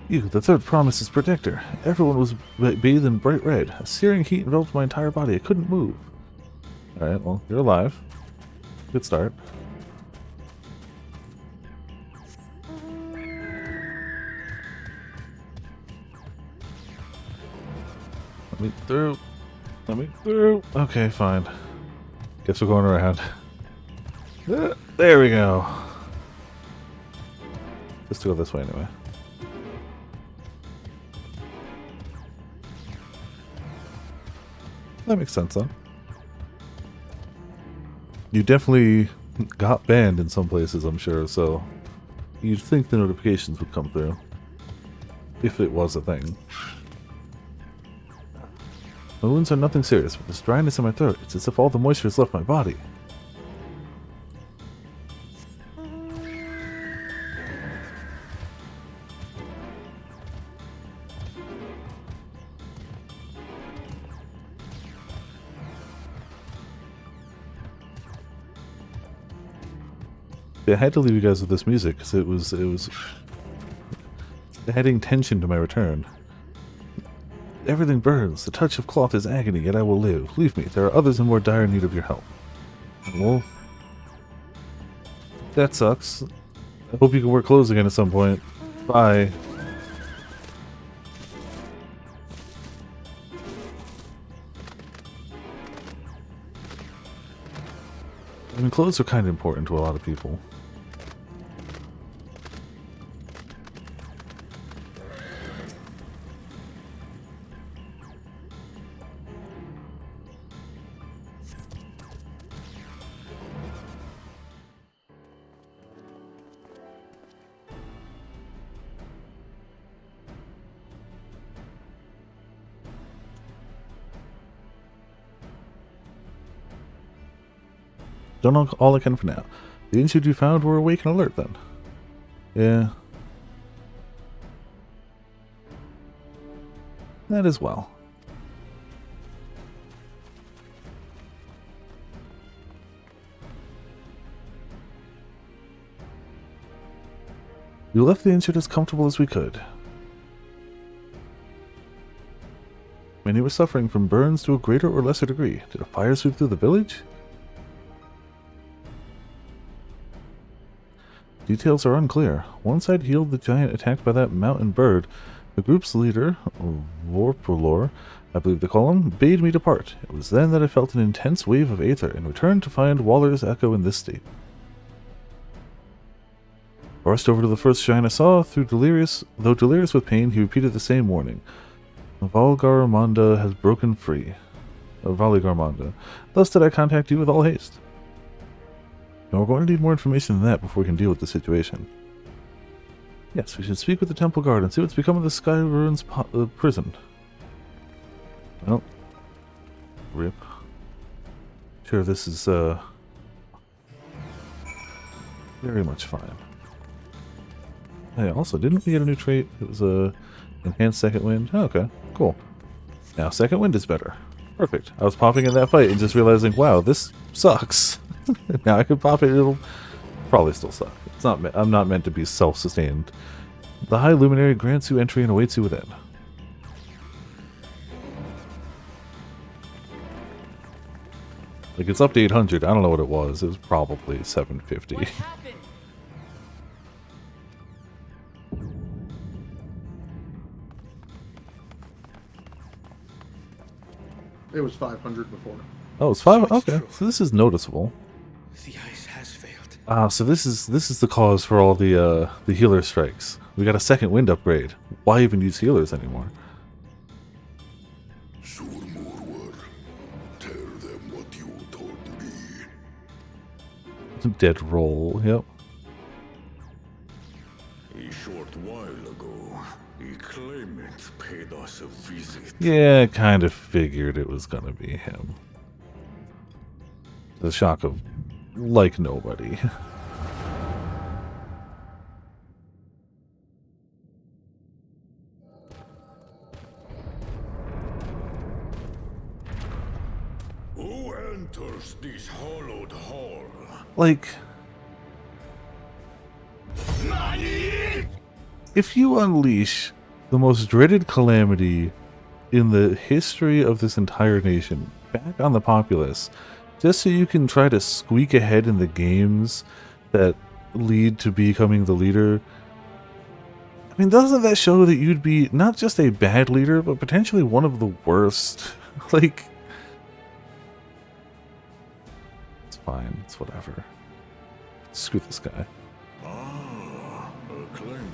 You, the third promise's protector. Everyone was bathed in bright red. A searing heat enveloped my entire body. I couldn't move. Alright, well, you're alive. Good start. Let me through. Let me through. Okay, fine. Guess we're going around. There we go. Just to go this way anyway. That makes sense, though. You definitely got banned in some places, I'm sure, so you'd think the notifications would come through. If it was a thing. My wounds are nothing serious, but there's dryness in my throat. It's as if all the moisture has left my body. I had to leave you guys with this music because it was adding tension to my return. Everything burns. The touch of cloth is agony, yet I will live. Leave me. There are others in more dire need of your help. Well, that sucks. I hope you can wear clothes again at some point. Bye. I mean, clothes are kind of important to a lot of people. Done all I can for now. The injured you found were awake and alert then. Yeah. That as well. We left the injured as comfortable as we could. Many were suffering from burns to a greater or lesser degree. Did a fire sweep through the village? Details are unclear. One side healed the giant attacked by that mountain bird. The group's leader, Vorpulor, I believe they call him, bade me depart. It was then that I felt an intense wave of aether and returned to find Waller's echo in this state. I rushed over to the first shrine I saw. Though delirious with pain, he repeated the same warning. Valgarmanda has broken free. Valigarmanda. Thus did I contact you with all haste. Now we're going to need more information than that before we can deal with the situation. Yes, we should speak with the temple guard and see what's become of the Sky Ruins prison. Well, rip. Sure, this is very much fine. Hey, also, didn't we get a new trait? It was a enhanced second wind. Oh, okay, cool. Now second wind is better. Perfect. I was popping in that fight and just realizing, wow, this sucks. Now I can pop it. It'll probably still suck. It's not. I'm not meant to be self-sustained. The High Luminary grants you entry and awaits you within. Like, it's up to 800. I don't know what it was. It was probably 750. What happened? It was 500 before. Oh, it's 5. Okay, so this is noticeable. The ice has failed. Ah, so this is the cause for all the healer strikes. We got a second wind upgrade. Why even use healers anymore? Surmurwar, tell them what you told me. Dead roll. Yep. A short while ago, a claimant paid us a visit. Yeah, kind of figured it was gonna be him. The shock of like nobody. Who enters this hollowed hall? Like, if you unleash the most dreaded calamity in the history of this entire nation back on the populace, just so you can try to squeak ahead in the games that lead to becoming the leader, I mean, doesn't that show that you'd be not just a bad leader, but potentially one of the worst? Like, it's fine, it's whatever. Screw this guy. Ah, a claimant.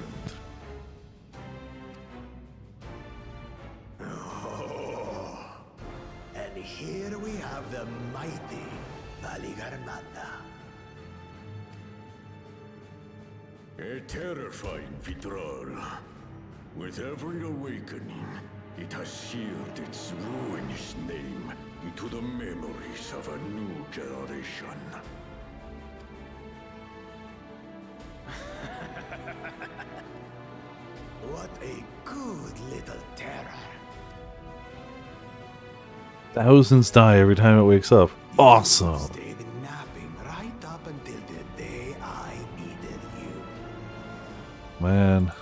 And here we have the mighty Valigarmanda. A terrifying withdrawal. With every awakening, it has seared its ruinous name into the memories of a new generation. What a good little terror. Thousands die every time it wakes up. Awesome. Stayed napping right up until the day I needed you. Man.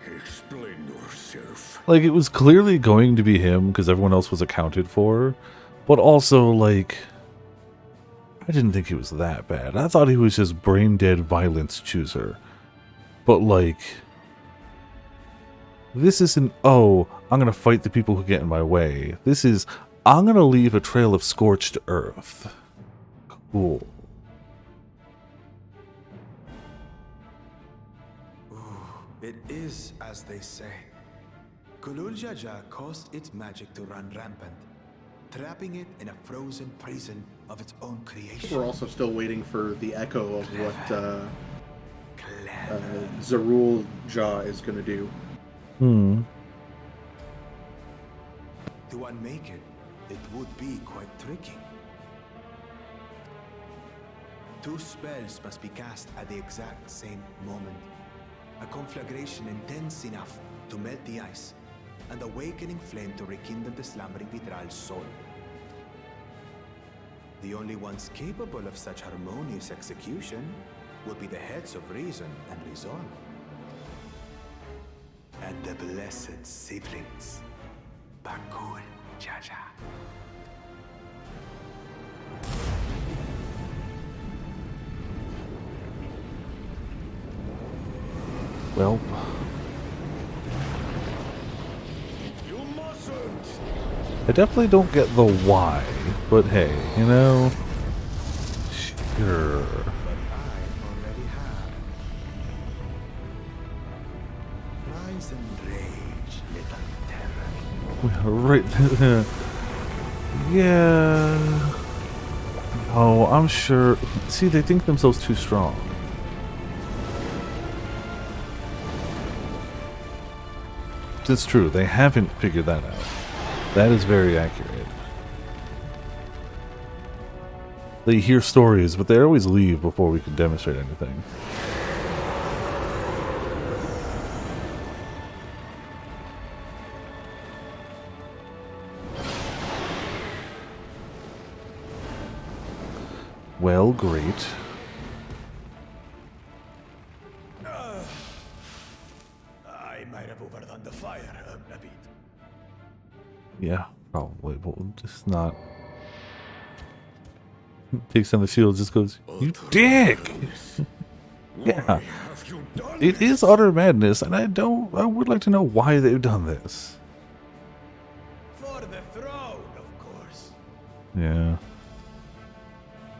Explain yourself. Like, it was clearly going to be him because everyone else was accounted for. But also, like, I didn't think he was that bad. I thought he was just brain-dead violence chooser. But, like, this isn't, oh, I'm going to fight the people who get in my way. This is, I'm going to leave a trail of scorched earth. Cool. It is as they say. Gulul Jaja caused its magic to run rampant, trapping it in a frozen prison of its own creation. We're also still waiting for the echo of what Zarul Jah is going to do. To unmake it, it would be quite tricky. 2 spells must be cast at the exact same moment. A conflagration intense enough to melt the ice, and awakening flame to rekindle the slumbering Vitral's soul. The only ones capable of such harmonious execution would be the heads of reason and resolve. And the blessed siblings, Bakul Jaja. Well, I definitely don't get the why, but hey, you know, sure. Rise and rage, little terror. Right. Yeah. Oh, I'm sure. See, they think themselves too strong. It's true, they haven't figured that out. That is very accurate. They hear stories, but they always leave before we can demonstrate anything. Well, great. I might have overdone the fire a bit. Yeah, probably, but we'll just not. Takes down the shield, just goes, "You dick!" Yeah, it is utter madness, and I would like to know why they've done this. For the throne, of course. Yeah.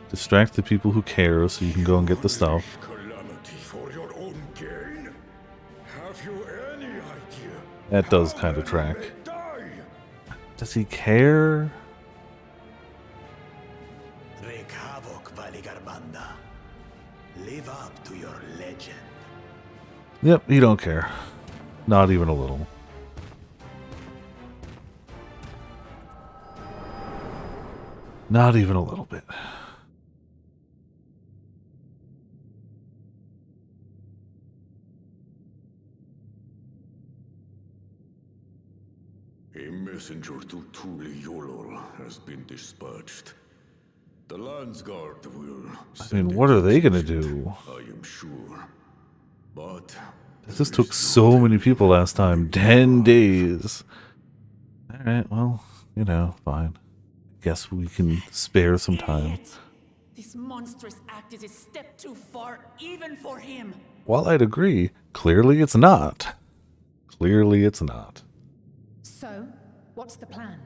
Distract the people who care so you can go and get the stuff. Calamity for your own gain? Have you any idea? That does kind of track. Does he care? Wreak havoc, Valigarbanda. Live up to your legend. Yep, he don't care. Not even a little. Not even a little bit. A messenger to Tuli Yolol has been dispatched. The Landsguard will. I mean, what are they gonna do? I am sure. But This took so many people last time. 10 days. Alright, well, you know, fine. Guess we can spare some time. This monstrous act is a step too far, even for him. While I'd agree, clearly it's not. Clearly it's not. So, what's the plan?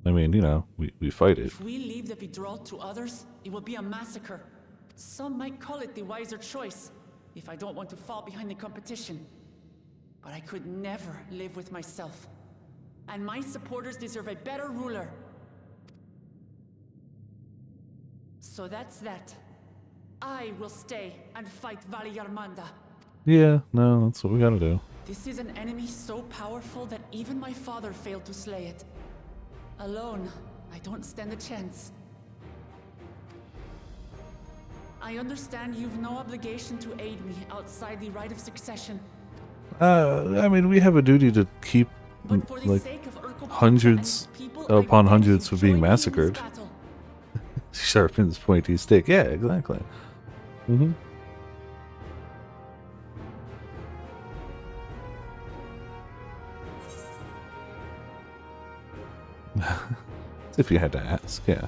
I mean, you know, we fight it. If we leave the withdrawal to others, it will be a massacre. Some might call it the wiser choice, if I don't want to fall behind the competition. But I could never live with myself. And my supporters deserve a better ruler. So that's that. I will stay and fight Valigarbanda. Yeah, no, that's what we gotta do. This is an enemy so powerful that even my father failed to slay it. Alone, I don't stand a chance. I understand you've no obligation to aid me outside the right of succession. I mean, we have a duty to keep, like, hundreds upon hundreds for being massacred. Sharpens pointy stick. Yeah, exactly. Mm-hmm. If you had to ask, yeah.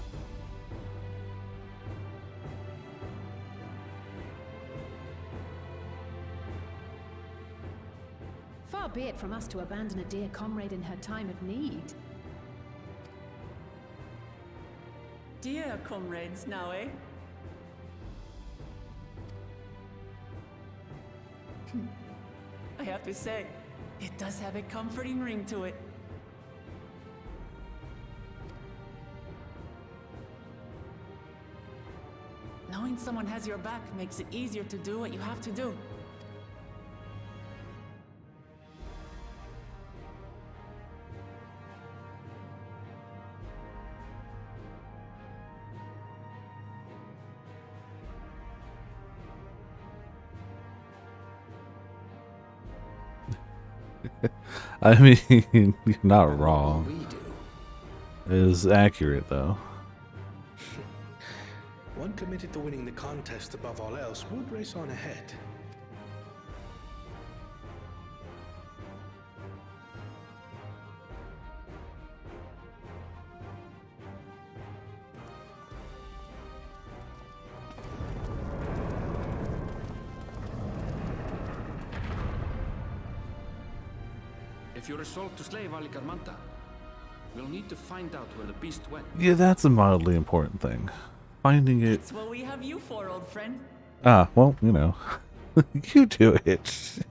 Far be it from us to abandon a dear comrade in her time of need. Dear comrades now, eh? I have to say, it does have a comforting ring to it. Knowing someone has your back makes it easier to do what you have to do. I mean, you're not wrong. It is accurate, though. One committed to winning the contest above all else would race on ahead. If you resolve to slay Valigarmanta, we'll need to find out where the beast went. Yeah, that's a mildly important thing. Finding it. That's what we have you for, old friend. Ah, well, you know. You do it.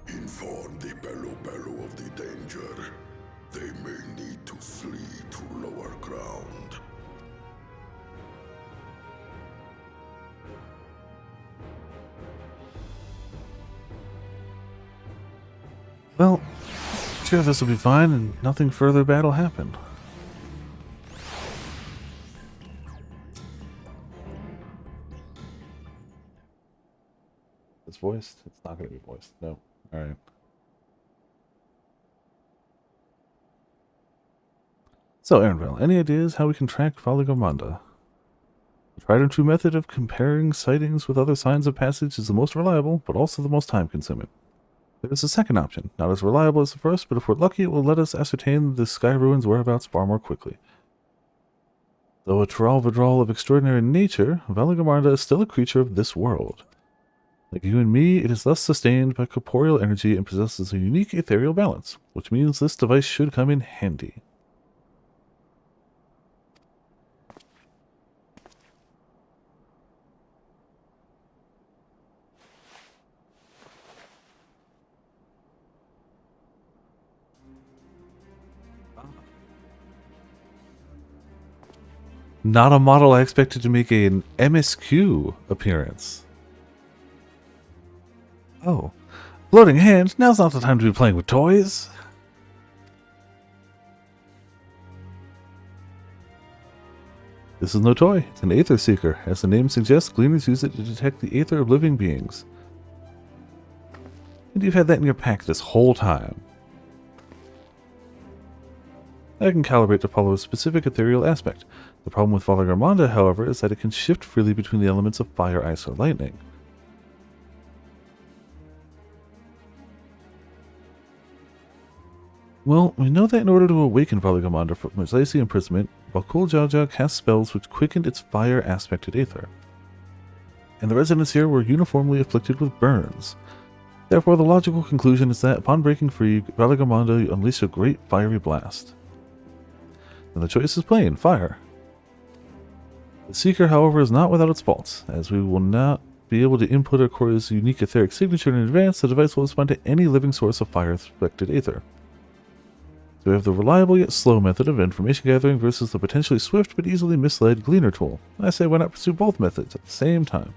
Inform the Bello of the danger. They may need to flee to lower ground. Well, sure, this will be fine, and nothing further bad will happen. It's voiced? It's not going to be voiced. No. Alright. So, Aaronville, any ideas how we can track Valigarmanda? The tried and true method of comparing sightings with other signs of passage is the most reliable, but also the most time-consuming. There is a second option, not as reliable as the first, but if we're lucky it will let us ascertain the Sky Ruins' whereabouts far more quickly. Though a Teralvadral of extraordinary nature, Valigarmanda is still a creature of this world. Like you and me, it is thus sustained by corporeal energy and possesses a unique ethereal balance, which means this device should come in handy. Not a model I expected to make an MSQ appearance. Oh. Floating hand, now's not the time to be playing with toys. This is no toy, it's an Aether Seeker. As the name suggests, Gleaners use it to detect the Aether of living beings. And you've had that in your pack this whole time. I can calibrate to follow a specific ethereal aspect. The problem with Valigarmanda, however, is that it can shift freely between the elements of fire, ice, or lightning. Well, we know that in order to awaken Valigarmanda from its icy imprisonment, Bakul Jaja cast spells which quickened its fire-aspected aether. And the residents here were uniformly afflicted with burns. Therefore, the logical conclusion is that upon breaking free, Valigarmanda unleashed a great fiery blast. And the choice is plain, fire. The Seeker, however, is not without its faults. As we will not be able to input Ikora's unique etheric signature in advance, the device will respond to any living source of fire-affected aether. So we have the reliable yet slow method of information gathering versus the potentially swift but easily misled Gleaner tool. I say why not pursue both methods at the same time.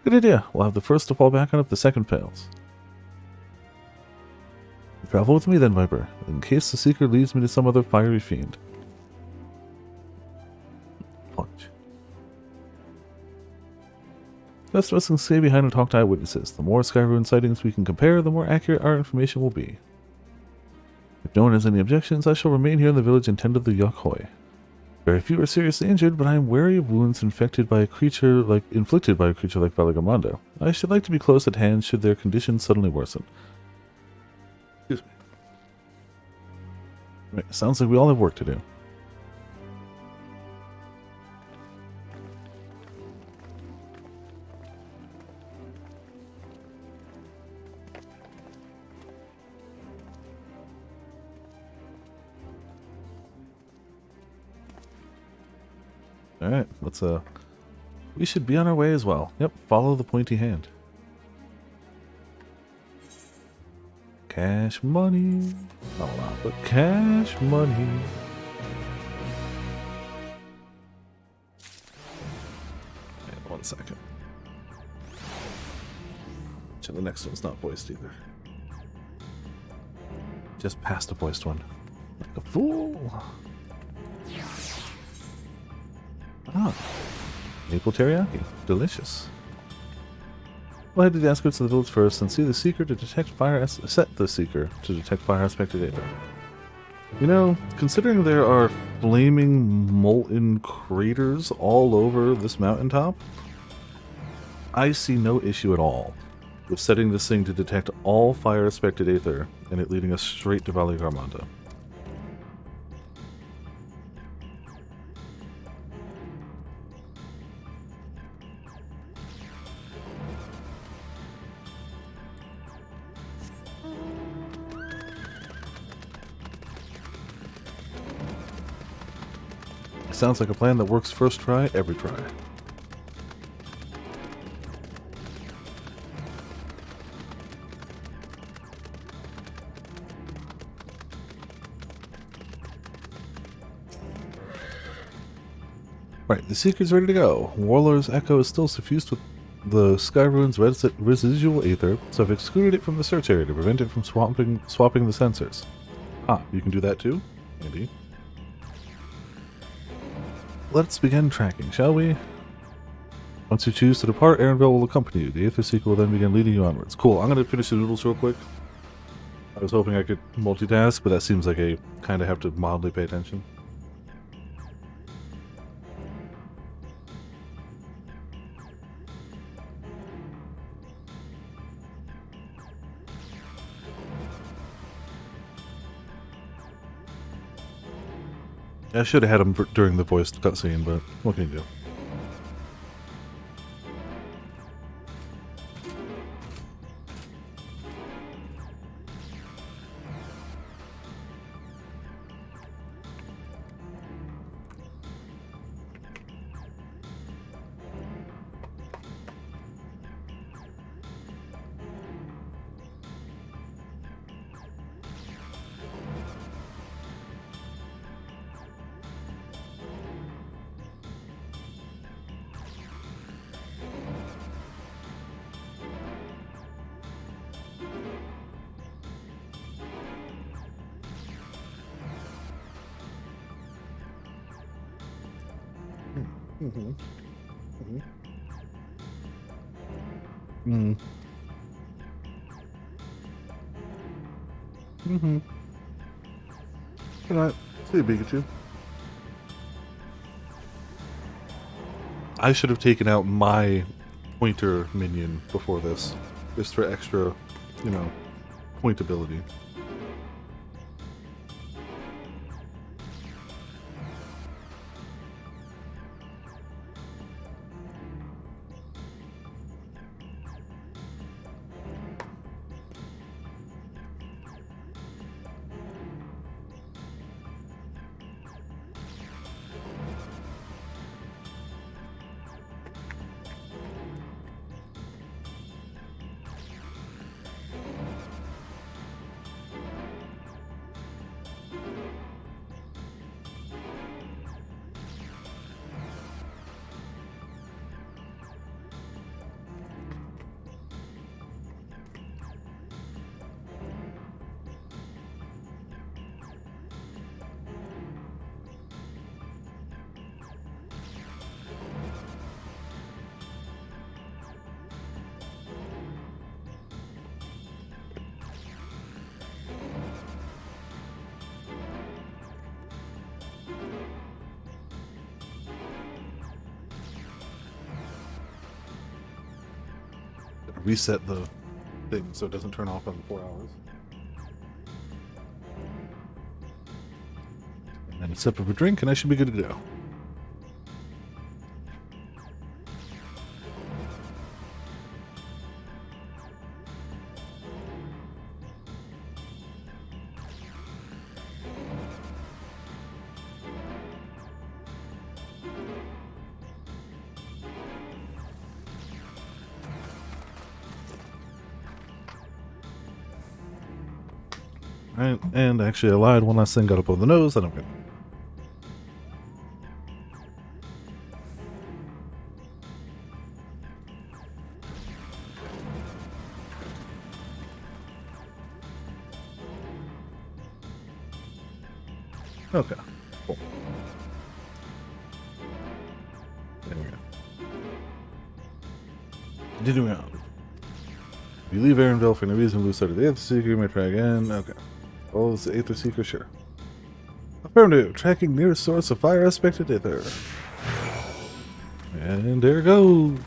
Good idea. We'll have the first to fall back on if the second fails. Travel with me then, Viper, in case the Seeker leads me to some other fiery fiend. Punch. Best of us can stay behind and talk to eyewitnesses. The more Skyruin sightings we can compare, the more accurate our information will be. If no one has any objections, I shall remain here in the village and tend to the Yokhoi. Very few are seriously injured, but I am wary of wounds inflicted by a creature like Valigarmanda. I should like to be close at hand should their condition suddenly worsen. Excuse me. Right, sounds like we all have work to do. Alright, let's we should be on our way as well. Yep, follow the pointy hand. Cash money. Not a lot, but cash money. Wait 1 second. So the next one's not voiced either. Just passed a voiced one. Like a fool. Ah, maple teriyaki. Delicious. We'll head to the outskirts of the village first and see the Seeker to detect fire. Set the Seeker to detect fire aspected aether. You know, considering there are flaming molten craters all over this mountaintop, I see no issue at all with setting this thing to detect all fire-aspected aether, and it leading us straight to Valley Garmanta. Sounds like a plan that works first try, every try. Right, the Seeker's ready to go. Warlord's Echo is still suffused with the Sky Rune's residual aether, so I've excluded it from the search area to prevent it from swapping the sensors. Ah, you can do that too? Andy. Let's begin tracking, shall we? Once you choose to depart, Erenville will accompany you. The Aether Seeker will then begin leading you onwards. Cool, I'm going to finish the noodles real quick. I was hoping I could multitask, but that seems like I kind of have to mildly pay attention. I should have had him during the voiced cutscene, but what can you do? Mm-hmm. Mm-hmm. Mm-hmm. Alright, see you, Pikachu. I should have taken out my pointer minion before this, just for extra, you know, pointability. Reset the thing so it doesn't turn off on 4 hours. And then a sip of a drink and I should be good to go. Right, and actually I lied, one last thing got up on the nose, and I'm good. Okay, cool. There we go. Continuing on. If you leave Erenville for any reason, lose sight of the Aether Seeker, you may try again. Okay. Oh, it's the Aether Seeker, sure. Affirmative. Tracking nearest source of fire aspected aether. And there it goes.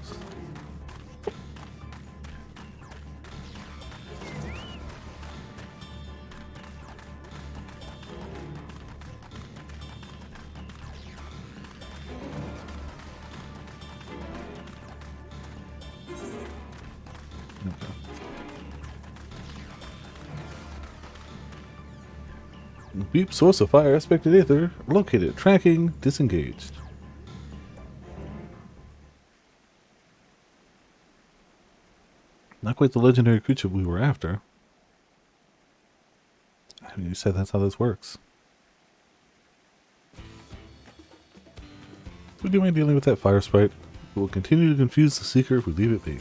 Beep, source of fire, aspected aether, located, tracking, disengaged. Not quite the legendary creature we were after. I mean, you said that's how this works. Would you mind dealing with that fire sprite? It will continue to confuse the seeker if we leave it be.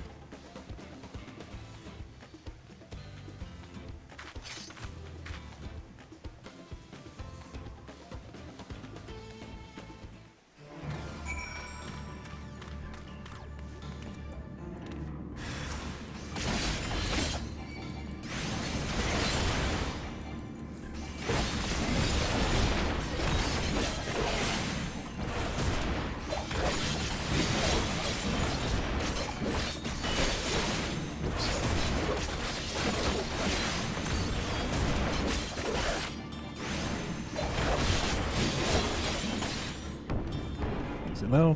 No.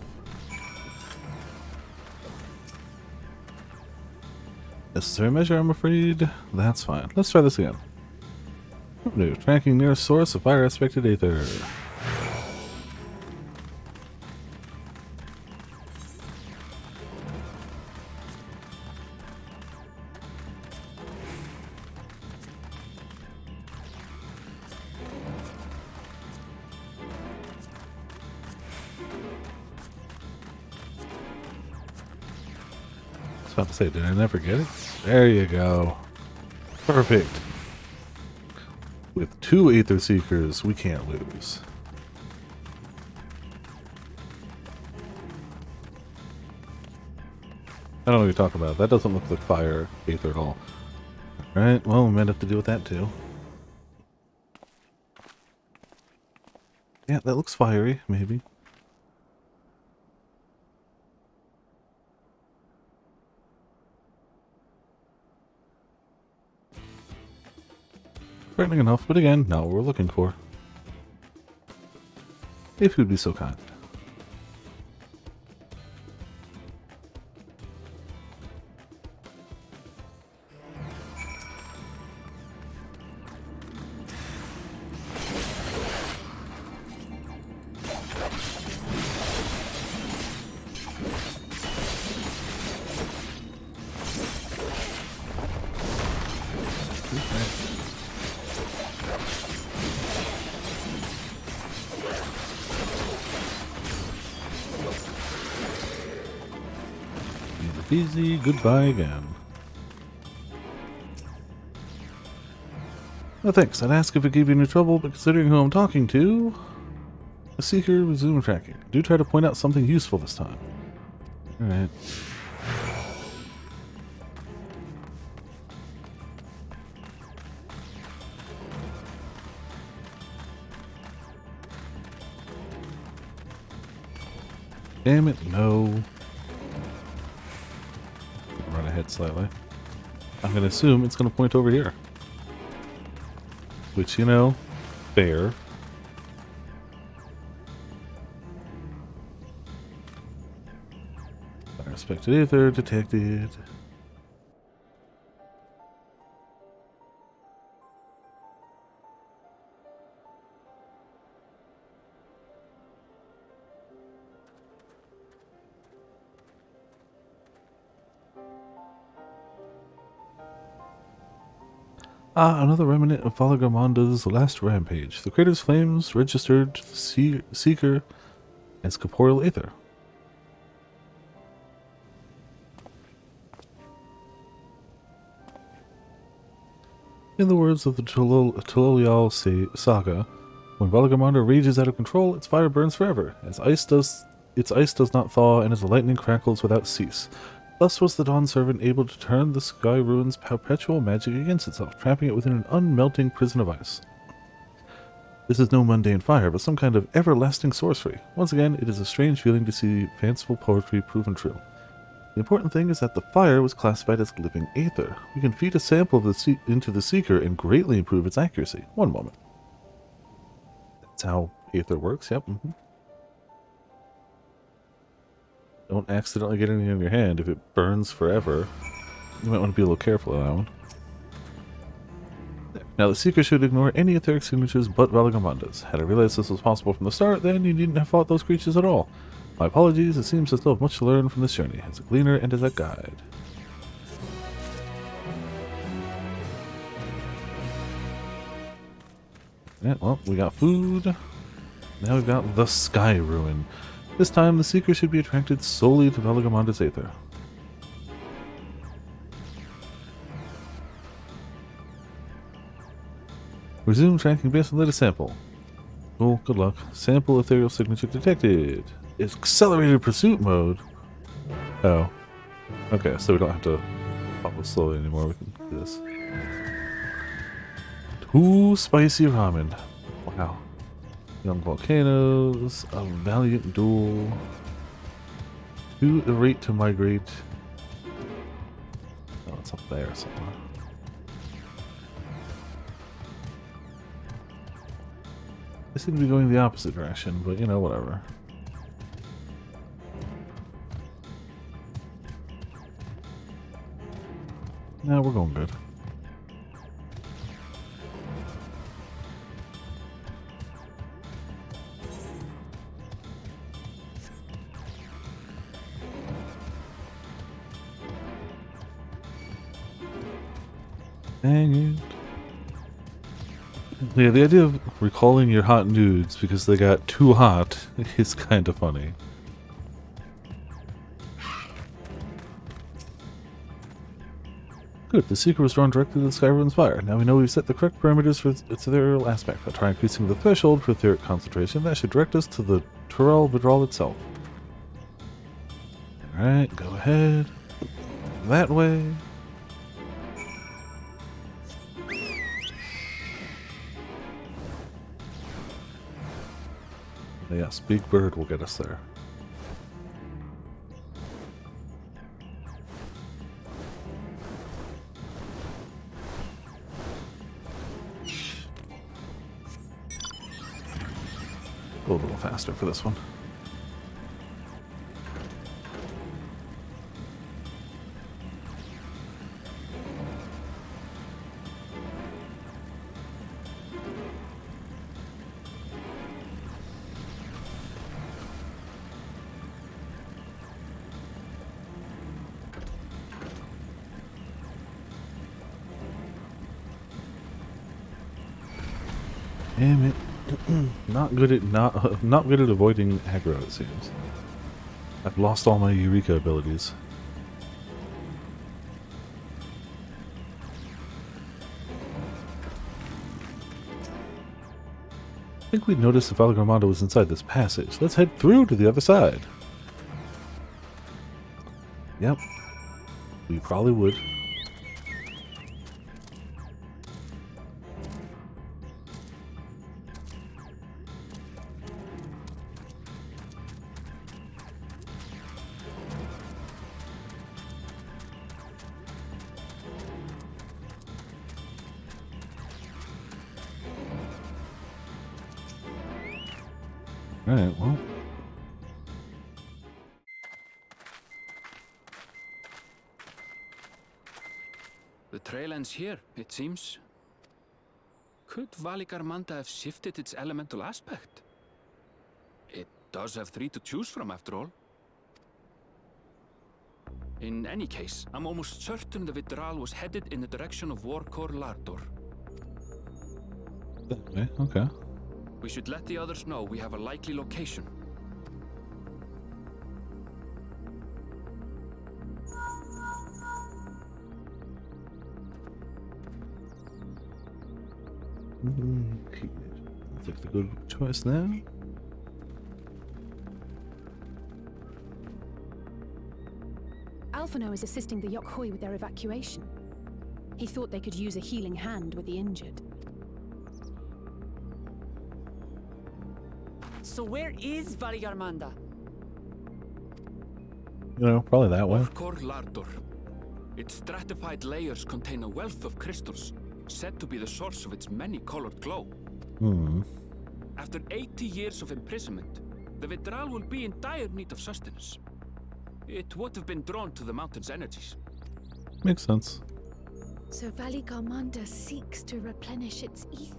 Necessary measure, I'm afraid. That's fine. Let's try this again. New. Tracking nearest source of fire aspected aether. I was about to say, did I never get it? There you go. Perfect. With 2 Aether Seekers, we can't lose. I don't know what you're talking about. That doesn't look like fire Aether at all. Alright, well, we might have to deal with that too. Yeah, that looks fiery, maybe. Frightening enough, but again, not what we're looking for. If you'd be so kind. Easy, goodbye again. No thanks, I'd ask if it gave you any trouble, but considering who I'm talking to... A seeker, resume tracking. Do try to point out something useful this time. Alright. Damn it, no. Run ahead slightly. I'm going to assume it's going to point over here. Which, you know, fair. Fire aspected aether detected. Ah, another remnant of Valagamonda's last rampage. The crater's flames registered the Seeker as corporeal aether. In the words of the Tololial saga, when Valagamonda rages out of control, its fire burns forever. Its ice does not thaw, and as the lightning crackles without cease. Thus was the Dawn Servant able to turn the Sky Ruin's perpetual magic against itself, trapping it within an unmelting prison of ice. This is no mundane fire, but some kind of everlasting sorcery. Once again, it is a strange feeling to see fanciful poetry proven true. The important thing is that the fire was classified as living aether. We can feed a sample of into the Seeker and greatly improve its accuracy. One moment. That's how aether works, yep. Don't accidentally get anything in your hand if it burns forever. You might want to be a little careful of that one. There. Now, the Seeker should ignore any etheric signatures but Valagamonda's. Had I realized this was possible from the start, then you needn't have fought those creatures at all. My apologies, it seems I still have much to learn from this journey, as a gleaner and as a guide. Yeah, well, we got food. Now we've got the Sky Ruin. This time, the Seeker should be attracted solely to Valagamonda's Aether. Resume tracking based on latest sample. Cool, good luck. Sample ethereal signature detected. Accelerated pursuit mode. Oh. Okay, so we don't have to follow slowly anymore. We can do this. 2 spicy ramen. Wow. Young volcanoes. A valiant duel. 2 irate to migrate. Oh, it's up there somewhere. They seem to be going the opposite direction, but you know, whatever. Nah, we're going good. Dang it. Yeah, the idea of recalling your hot nudes because they got too hot is kind of funny. Good, the Seeker was drawn directly to the Skyrim Spire. Now we know we've set the correct parameters for its ethereal aspect. I'll try increasing the threshold for etheric concentration. That should direct us to the Turel Vidral itself. Alright, go ahead. That way. Yes, Big Bird will get us there. Go a little faster for this one. Damn it. Not good at avoiding aggro, it seems. I've lost all my Eureka abilities. I think we'd noticed if Valagamonda was inside this passage. Let's head through to the other side. Yep. We probably would. Alright, well. The trail ends here, it seems. Could Valagamonda have shifted its elemental aspect? It does have 3 to choose from, after all. In any case, I'm almost certain the Vidral was headed in the direction of Warkor Lardor. That way, okay. We should let the others know we have a likely location. Okay. I think the good choice now. Alphino is assisting the Yokhui with their evacuation. He thought they could use a healing hand with the injured. So where is Valagamonda? You know, probably that way. Warkor Lardor. Its stratified layers contain a wealth of crystals, said to be the source of its many-colored glow. After 80 years of imprisonment, the Vidral will be in dire need of sustenance. It would have been drawn to the mountain's energies. Makes sense. So Valigarmanda seeks to replenish its ether.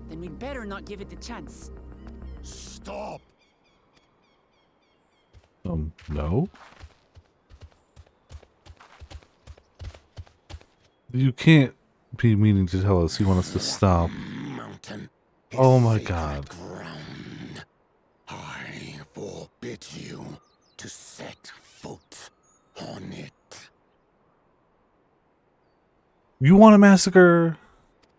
Then we'd better not give it the chance. Stop! No. You can't be meaning to tell us you want us to stop. Mountain. Oh my god. Ground. I forbid you to set foot on it. You want a massacre?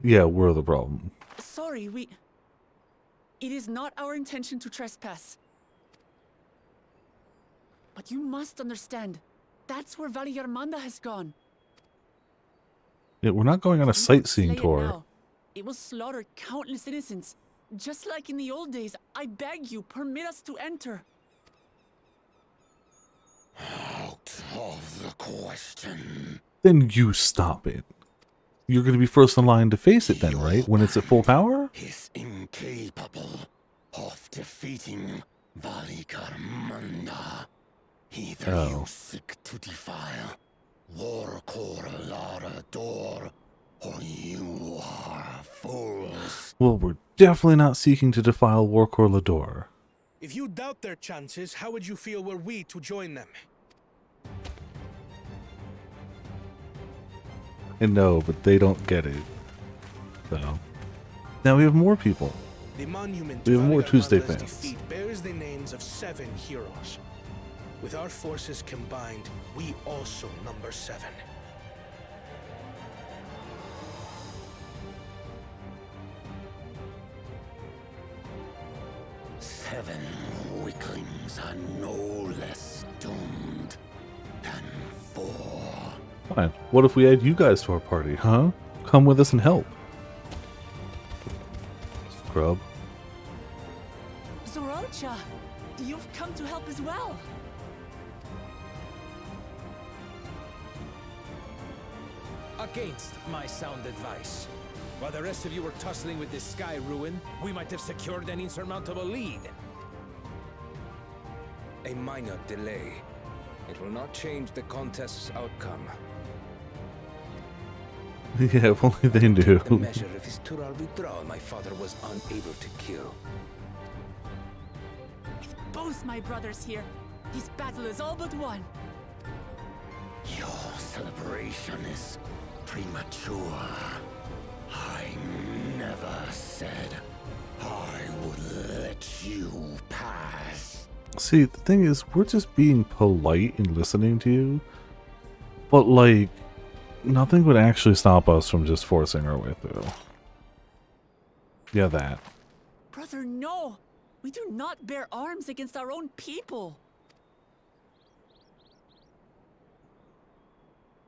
Yeah, we're the problem. Sorry, It is not our intention to trespass. But you must understand, that's where Valigarmanda has gone. Yeah, we're not going on a If we don't sightseeing slay it tour. now, it will slaughter countless innocents. Just like in the old days, I beg you, permit us to enter. Out of the question. Then you stop it. You're going to be first in line to face it then, right? When it's at full power? Is incapable of defeating Valigarmanda. Either you seek to defile Warcor Larador, or you are fools. Well, we're definitely not seeking to defile Warcor Lador. If you doubt their chances, how would you feel were we to join them? I know, but they don't get it. So, now we have more people. The monument We have more Tuesday Valigarmanda's fans. defeat bears the names of 7 heroes. With our forces combined, we also number 7. Seven weaklings are no less doomed than 4. Fine. What if we add you guys to our party, huh? Come with us and help. Scrub. Zoralcha, you've come to help as well. Against my sound advice. While the rest of you were tussling with this sky ruin, we might have secured an insurmountable lead. A minor delay. It will not change the contest's outcome. Yeah, if only they knew. The measure of his Tural withdrawal my father was unable to kill. With both my brothers here, this battle is all but won. Your celebration is premature. I never said I would let you pass. See, the thing is, we're just being polite and listening to you. But, like, nothing would actually stop us from just forcing our way through. Yeah, that. Brother, no! We do not bear arms against our own people!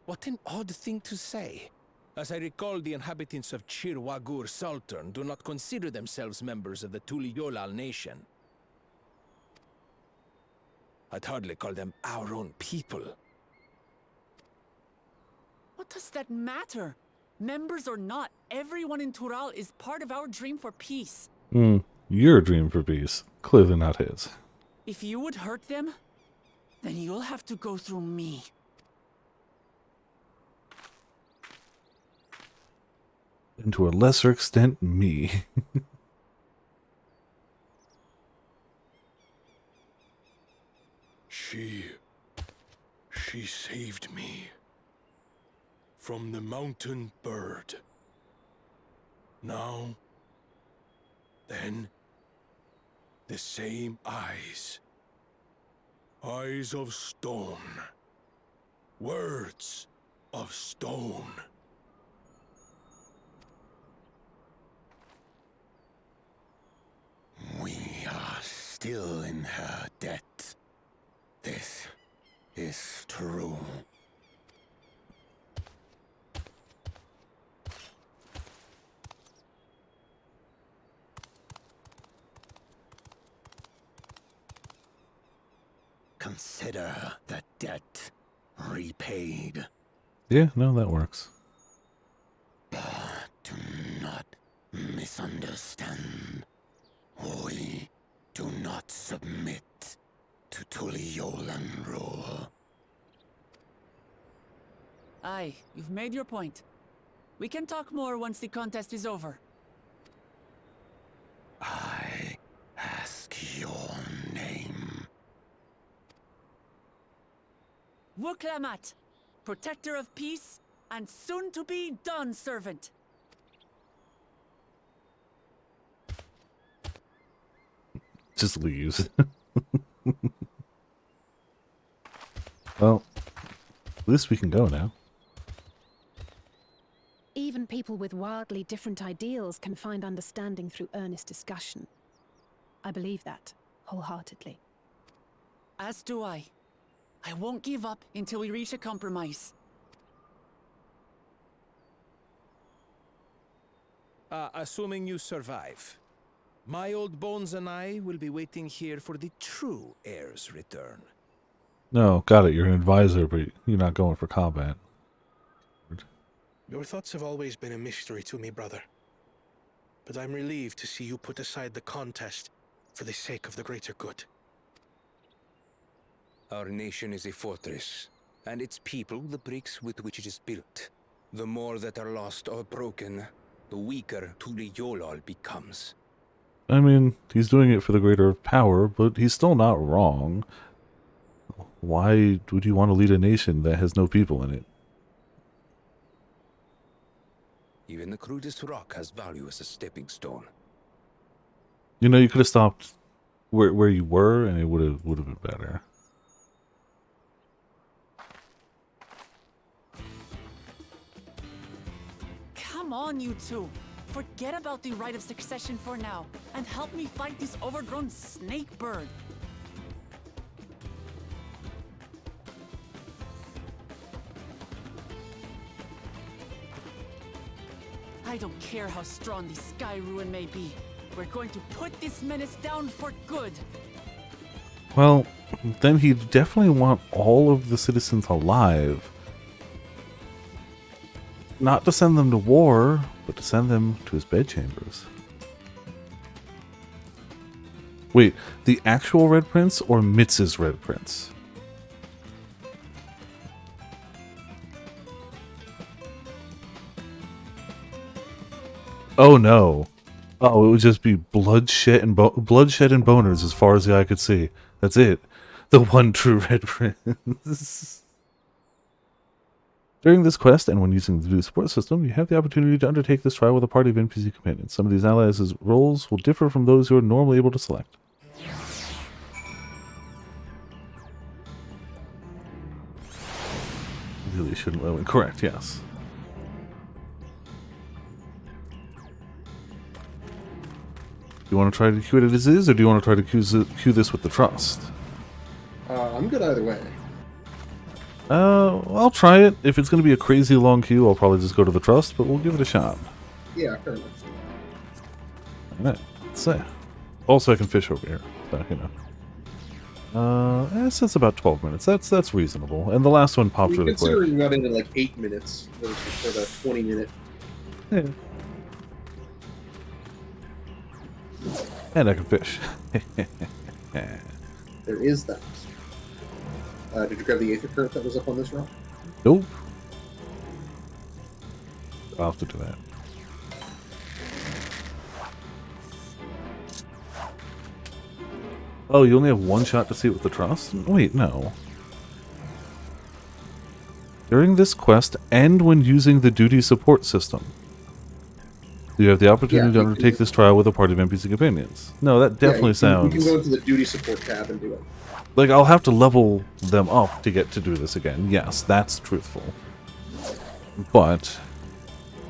What an odd thing to say. As I recall, the inhabitants of Chir Wagur Sultan do not consider themselves members of the Tuliyolal nation. I'd hardly call them our own people. What does that matter? Members or not, everyone in Tural is part of our dream for peace. Your dream for peace. Clearly not his. If you would hurt them, then you'll have to go through me. And to a lesser extent, me. She saved me from the mountain bird. Now, then, the same eyes. Eyes of stone. Words of stone. We are still in her debt. This is true. Consider the debt repaid. Yeah, no, that works. But do not misunderstand. We do not submit to Tuliolan rule. Aye, you've made your point. We can talk more once the contest is over. I ask your name. Wuklamat, protector of peace, and soon-to-be Dawn servant. Just leaves. Well, at least we can go now. Even people with wildly different ideals can find understanding through earnest discussion. I believe that, wholeheartedly. As do I. I won't give up until we reach a compromise. Assuming you survive, my old bones and I will be waiting here for the true heir's return. No, got it. You're an advisor, but you're not going for combat. Your thoughts have always been a mystery to me, brother. But I'm relieved to see you put aside the contest for the sake of the greater good. Our nation is a fortress, and its people the bricks with which it is built. The more that are lost or broken, the weaker Tuli Yolal becomes. I mean, he's doing it for the greater power, but he's still not wrong. Why would you want to lead a nation that has no people in it? Even the crudest rock has value as a stepping stone. You know, you could have stopped where you were, and it would have been better. Come on, you two. Forget about the right of succession for now, and help me fight this overgrown snake bird. I don't care how strong the Sky Ruin may be. We're going to put this menace down for good. Well, then he'd definitely want all of the citizens alive. Not to send them to war, but to send them to his bedchambers. Wait, the actual Red Prince or Mitz's Red Prince? Oh no. Oh, it would just be bloodshed and boners as far as the eye could see. That's it. The one true Red Prince. During this quest, and when using the duty support system, you have the opportunity to undertake this trial with a party of NPC companions. Some of these allies' roles will differ from those you are normally able to select. Really shouldn't let me. Correct, yes. Do you want to try to queue it as is, or do you want to try to queue this with the trust? I'm good either way. I'll try it. If it's going to be a crazy long queue, I'll probably just go to the trust, but we'll give it a shot. Yeah, fair enough. Alright, let's see. Also, I can fish over here, so, you know. It's about 12 minutes. That's reasonable. And the last one popped really quick. Considering we got in like 8 minutes for the 20-minute. Yeah. And I can fish. There is that. Did you grab the Aether Current that was up on this rock? Nope. I'll have to do that. Oh, you only have one shot to see it with the trust? Wait, no. During this quest, and when using the duty support system, you have the opportunity to undertake this trial with a party of NPC companions. No, that definitely sounds... You can go into the duty support tab and do it. Like, I'll have to level them up to get to do this again. Yes, that's truthful. But...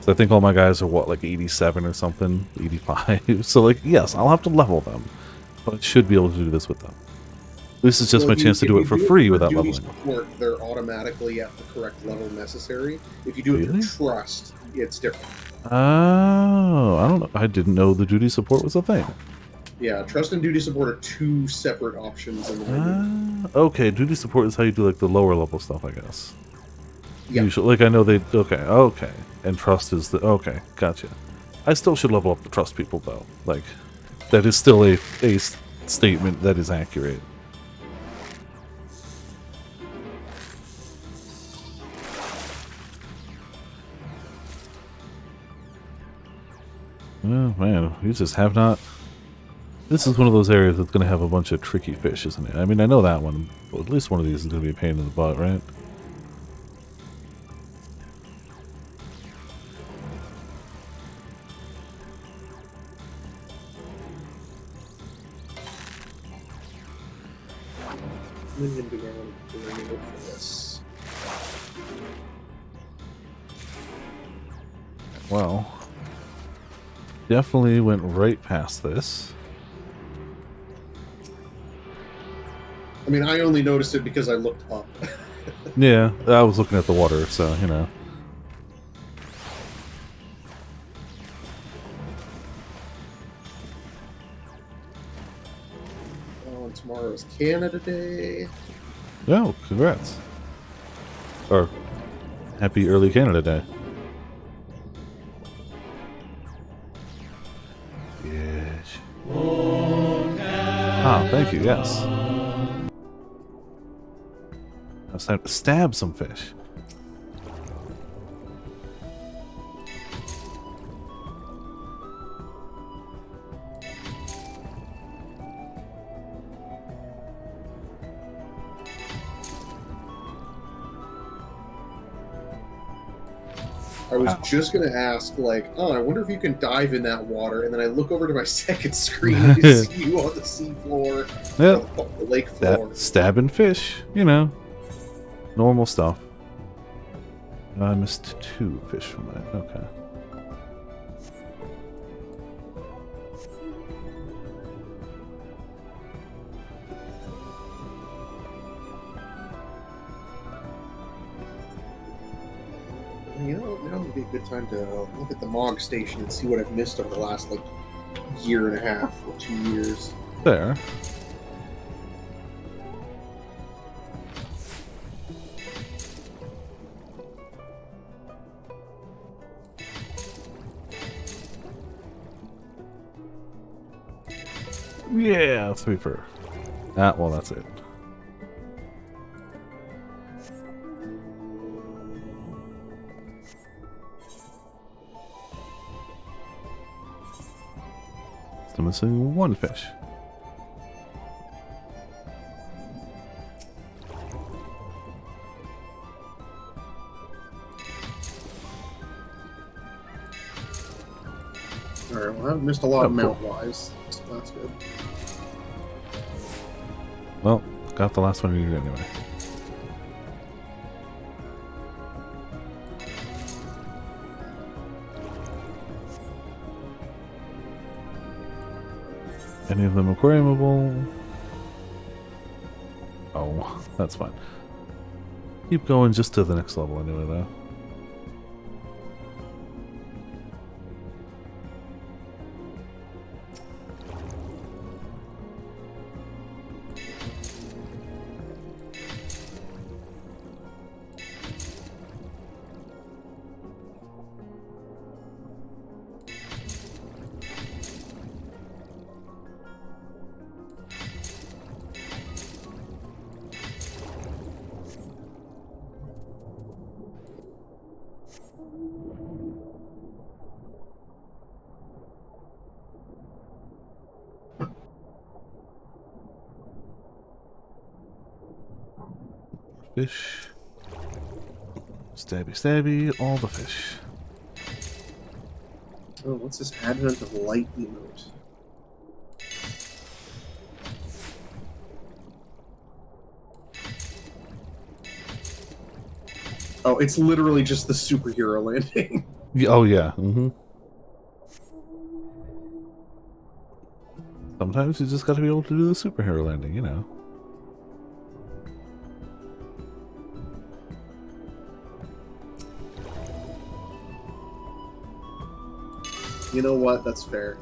I think all my guys are, what, like 87 or something? 85? So, like, yes, I'll have to level them. But I should be able to do this with them. This is just my chance to do it for free without leveling them. Support, they're automatically at the correct level necessary. If you do it for trust, it's different. Oh, I don't know. I didn't know the duty support was a thing. Yeah, trust and duty support are two separate options in the menu. Okay, duty support is how you do like the lower level stuff, I guess. Yeah. Usually, like I know they. Okay, and trust is the. Okay, gotcha. I still should level up the trust people though. Like, that is still a statement that is accurate. Oh man, we just have not. This is one of those areas that's going to have a bunch of tricky fish, isn't it? I mean, I know that one, but at least one of these is going to be a pain in the butt, right? Minion began doing it for this. Well, definitely went right past this. I mean, I only noticed it because I looked up. Yeah, I was looking at the water, so, you know. Oh, and tomorrow is Canada Day. Oh, congrats. Or, happy early Canada Day. Yes. Ah, thank you, yes. Now it's time to stab some fish. I was just going to ask, like, oh, I wonder if you can dive in that water, and then I look over to my second screen and see you on the seafloor, Yep. the lake floor. Stabbing fish, you know. Normal stuff. I missed 2 fish from that. Okay. You know, now would be a good time to look at the Mog Station and see what I've missed over the last, like, year and a half or 2 years. There. Yeah, sweeper. Ah, well, that's it. Still missing 1 fish. Alright, well, I've missed a lot amount-wise, so that's good. Well, got the last one we needed anyway. Any of them aquariumable? Oh, that's fine. Keep going just to the next level anyway, though. Fish. Stabby, stabby, all the fish. Oh, what's this Advent of Light emote? Oh, it's literally just the superhero landing. Oh, yeah. Sometimes you just gotta be able to do the superhero landing, you know. You know what? That's fair.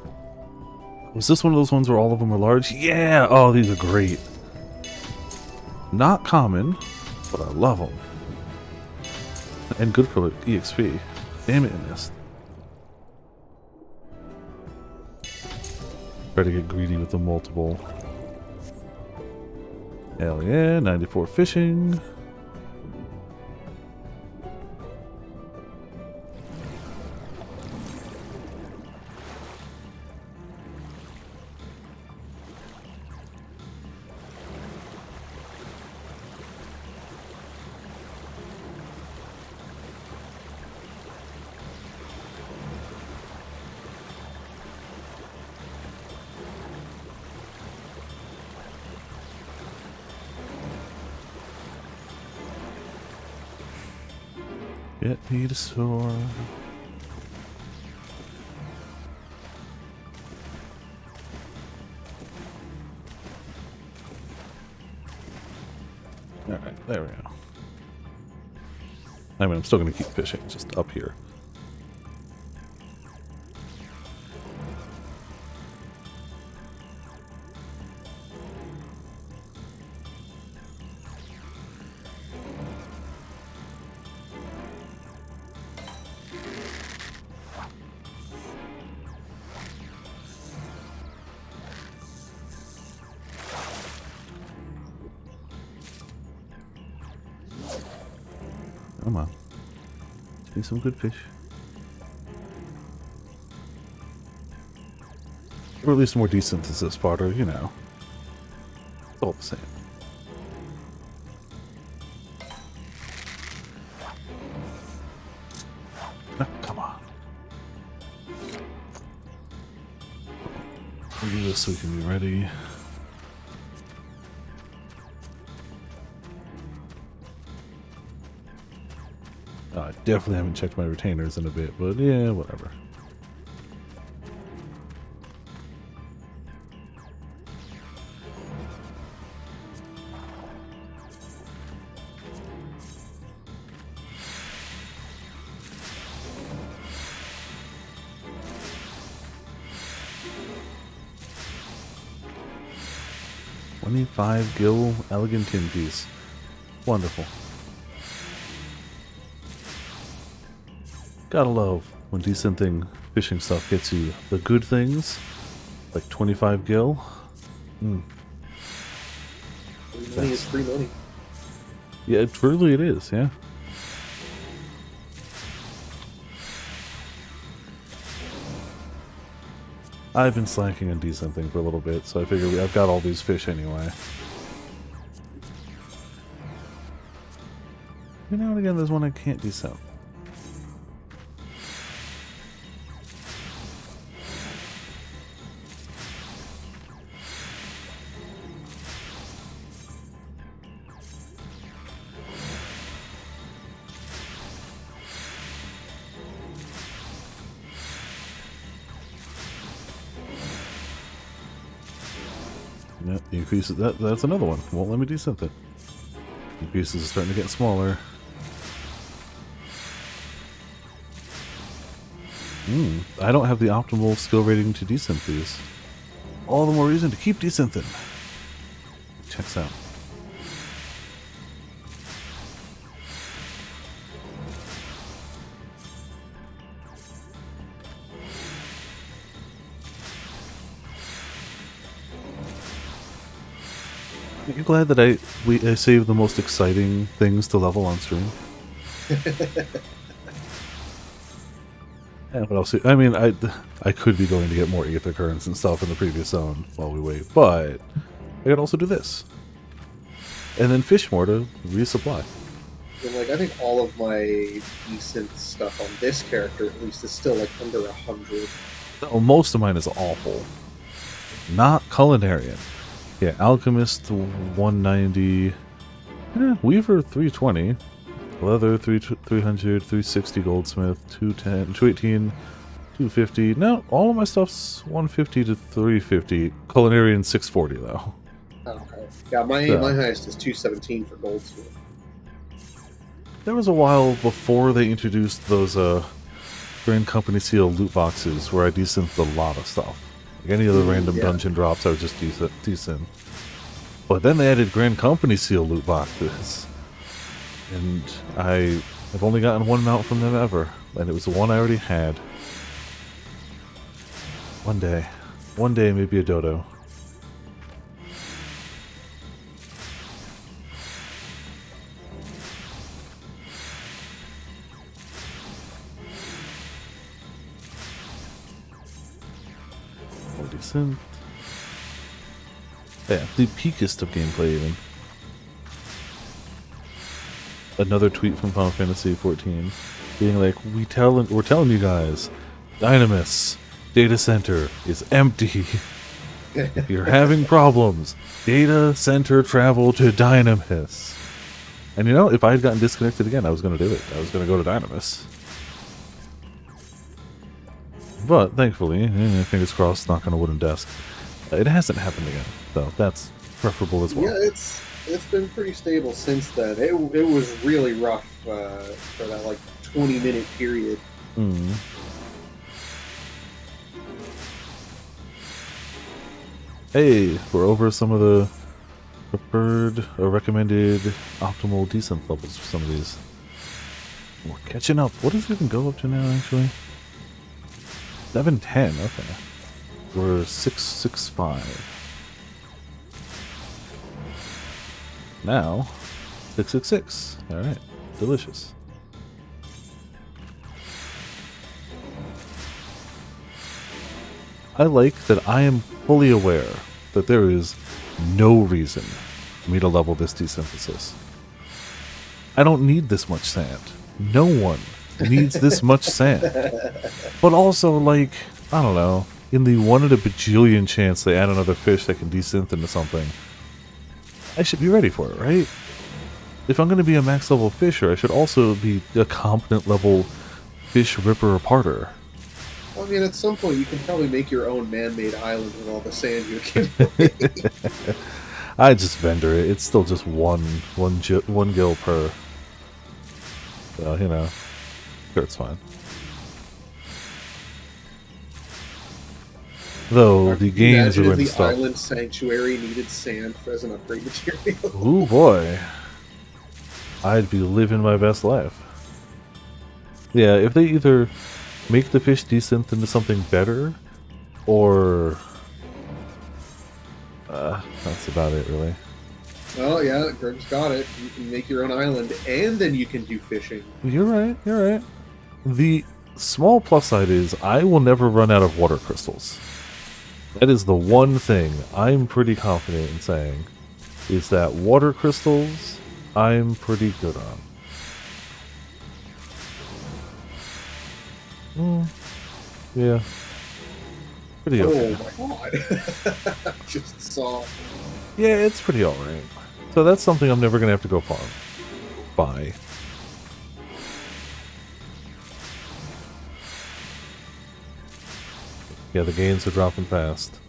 Was this one of those ones where all of them are large? Yeah! Oh, these are great. Not common, but I love them. And good for EXP. Damn it, I missed. Try to get greedy with the multiple. Hell yeah, 94 fishing. Get me to soar. Alright, there we go. I mean, I'm still going to keep fishing, just up here. Come on. See some good fish. Or at least more decent than this part, or, you know. It's all the same. No, come on. We'll do this so we can be ready. I definitely haven't checked my retainers in a bit, but yeah, whatever. $25 gill elegant tin piece. Wonderful. Gotta love when decent thing fishing stuff gets you the good things, like 25 gil. Free money is free money. Yeah, it truly it is, yeah. I've been slacking on decent thing for a little bit, so I figure I've got all these fish anyway. You know, and again, there's one I can't decent. Yep, the increases that's another one. Won't let me do something. Increases are starting to get smaller. I don't have the optimal skill rating to desynth these. All the more reason to keep desynthing. Checks out. Are you glad that I saved the most exciting things to level on stream? Yeah, what else? I mean, I could be going to get more ether currents and stuff in the previous zone while we wait, but I could also do this. And then fish more to resupply. And like, I think all of my decent stuff on this character, at least, is still like under 100. Oh, most of mine is awful. Not culinarian. Yeah, alchemist 190. Weaver 320. Leather 300, 360 goldsmith, 210, 218, 250. No, all of my stuff's 150 to 350. Culinarian 640 though. Okay. Yeah, my highest is 217 for goldsmith. There was a while before they introduced those Grand Company Seal loot boxes where I desynthed a lot of stuff. Like any other random dungeon drops, I would just desynth. But then they added Grand Company Seal loot boxes. And I've only gotten one mount from them ever. And it was the one I already had. One day, maybe a dodo. More decent. Yeah, the peakest of gameplay even. Another tweet from Final Fantasy XIV being like, we're telling you guys, Dynamis data center is empty. If you're having problems, data center travel to Dynamis. And you know, if I had gotten disconnected again, I was going to do it. I was going to go to Dynamis. But thankfully, fingers crossed, knock on a wooden desk, it hasn't happened again. So that's preferable as well. Yeah, it's been pretty stable since then. It was really rough for that like 20-minute period. Mm. Hey, we're over some of the preferred or recommended optimal desynth levels for some of these. We're catching up. What does it even go up to now, actually? 710, okay. We're 665. Now, 666. Alright, delicious. I like that I am fully aware that there is no reason for me to level this desynthesis. I don't need this much sand. No one needs this much sand. But also, like, I don't know, in the 1 in a bajillion chance they add another fish that can desynth into something, I should be ready for it, right? If I'm going to be a max level fisher, I should also be a competent level fish ripper aparter. I mean, at some point, you can probably make your own man-made island with all the sand you accumulate. I just vendor it. It's still just one gil per. So, you know, sure, it's fine. Though the games are going to stop. The island sanctuary needed sand as an upgrade material. Ooh boy, I'd be living my best life. Yeah, if they either make the fish desynth into something better, or that's about it, really. Oh yeah, Greg's got it. You can make your own island, and then you can do fishing. You're right. You're right. The small plus side is I will never run out of water crystals. That is the one thing I'm pretty confident in saying, is that water crystals I'm pretty good on. Yeah. Pretty okay. Oh my god. Just saw. Yeah, it's pretty alright. So that's something I'm never going to have to go farm. Bye. Yeah, the gains are dropping fast.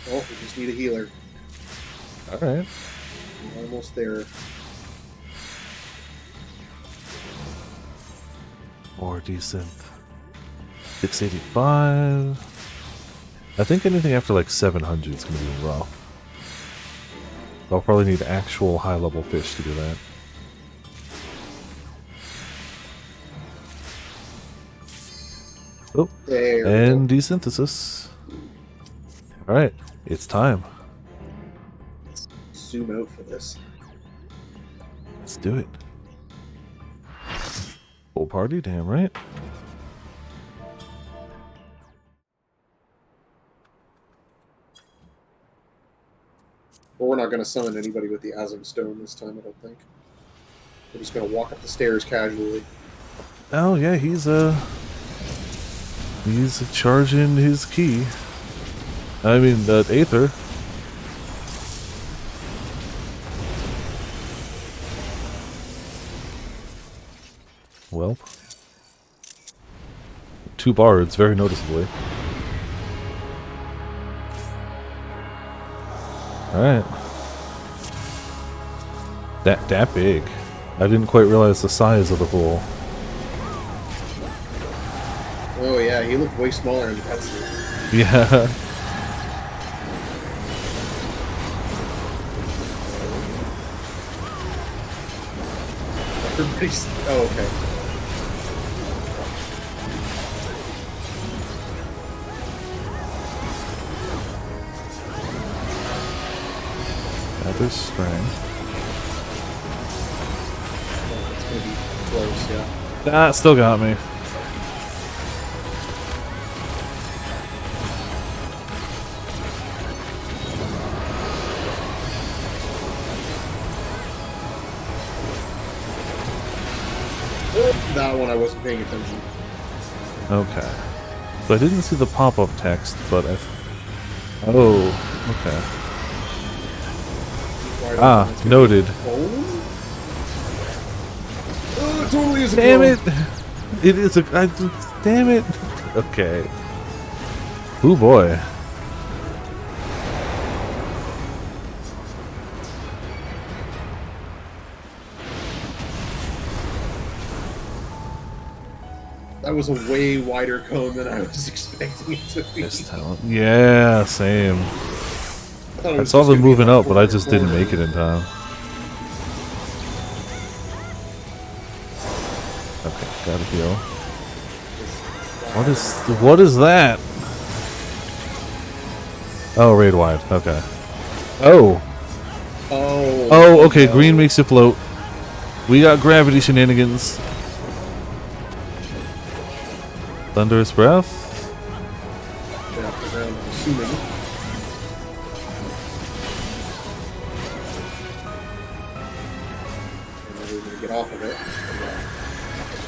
Oh, we just need a healer. Alright. Almost there. More decent. 685. I think anything after like 700 is going to be rough. I'll probably need actual high level fish to do that. Oh, and desynthesis. Alright, it's time. Let's zoom out for this. Let's do it. Full party, damn right. Well, we're not going to summon anybody with the Azim Stone this time, I don't think. We're just going to walk up the stairs casually. Oh yeah, he's charging his key. I mean, Aether. Well, 2 bards, very noticeably. Alright. That big. I didn't quite realize the size of the pool. Oh yeah, he looked way smaller in the cutscene. Yeah. Everybody's... Oh, okay. Other strength. Oh, it's gonna be close, yeah. Ah, still got me. That one I wasn't paying attention. Okay. So I didn't see the pop-up text, but oh, okay. I don't Ah, know. It's gonna noted. be cold. Oh, it totally is a Damn clone. it! It is a. Damn it! Okay. Oh boy. That was a way wider cone than I was expecting it to be. Yeah, same. I saw them moving up, but I just didn't make it in time. Okay, gotta heal. What is that? Oh, raid wide. Okay. Oh. Oh, okay. Green makes it float. We got gravity shenanigans. Thunderous breath. Yeah, I'm assuming. We're gonna get off of it.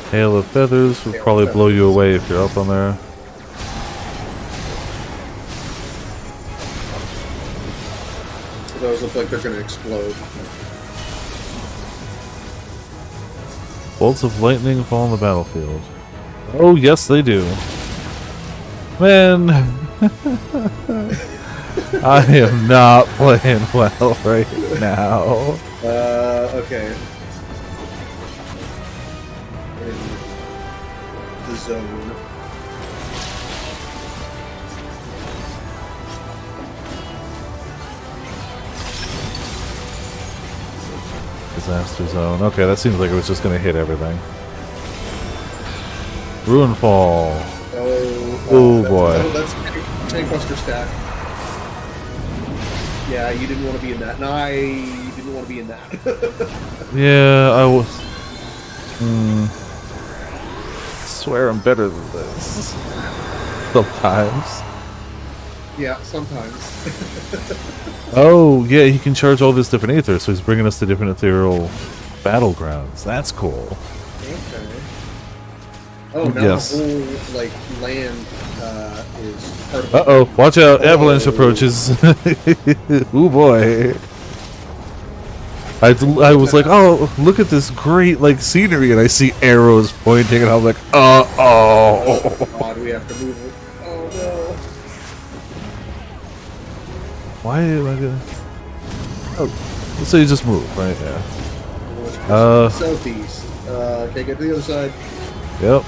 Hail of feathers would probably blow you away if you're up on there. So those look like they're gonna explode. Bolts of lightning fall on the battlefield. Oh, yes, they do. Man, I am not playing well right now. Okay. In the zone. Disaster zone. Okay, that seems like it was just going to hit everything. Ruinfall. Oh boy. That's tank buster stack. Yeah, you didn't want to be in that. No, I didn't want to be in that. Yeah, I was. Swear I'm better than this. Sometimes. Yeah, sometimes. Oh, yeah, he can charge all this different aether, so he's bringing us to different ethereal battlegrounds. That's cool. Okay. Oh, now Yes. the whole, like, land is part of Uh-oh, watch out, avalanche approaches. Ooh, boy. I was like, oh, look at this great, like, scenery, and I see arrows pointing, and I'm like, uh-oh. Oh, God, we have to move it. Oh, no. Why am I gonna... Oh, so you just move, right? Yeah. Southeast. Okay, get to the other side. Yep.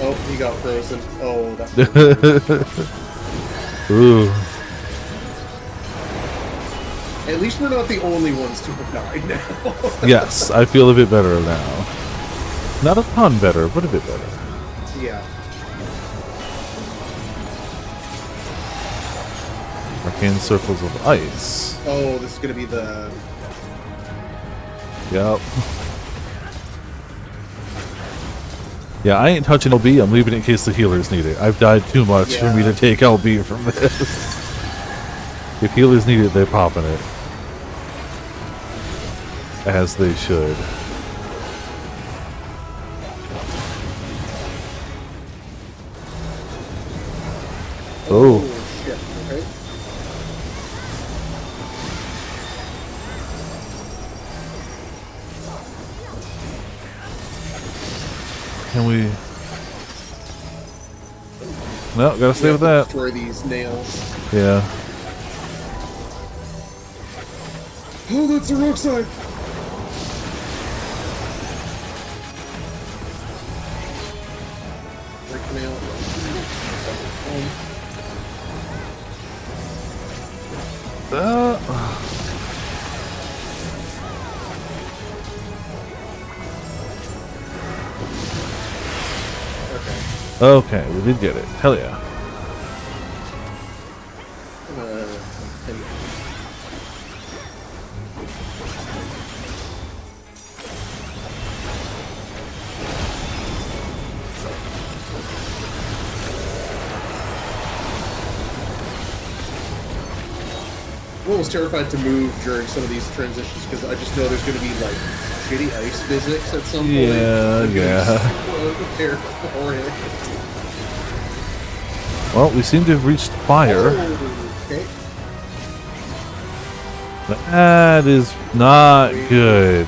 Oh, he got frozen. Oh, that's... Ooh. At least we're not the only ones to have died now. Yes, I feel a bit better now. Not a ton better, but a bit better. Yeah. Arcane circles of ice. Oh, this is gonna be the... Yep. Yeah, I ain't touching LB. I'm leaving it in case the healers need it. I've died too much for me to take LB from this. If healers need it, they're popping it. As they should. Oh. Shit, okay. Can we... No, gotta stay with that. Destroy these nails. Yeah. Oh, that's the rogue side! Break nail. Okay, we did get it. Hell yeah. I'm almost terrified to move during some of these transitions because I just know there's going to be like shitty ice physics at some point. Yeah, yeah. Prepare for it. Well, we seem to have reached fire. Oh, okay. That is not good.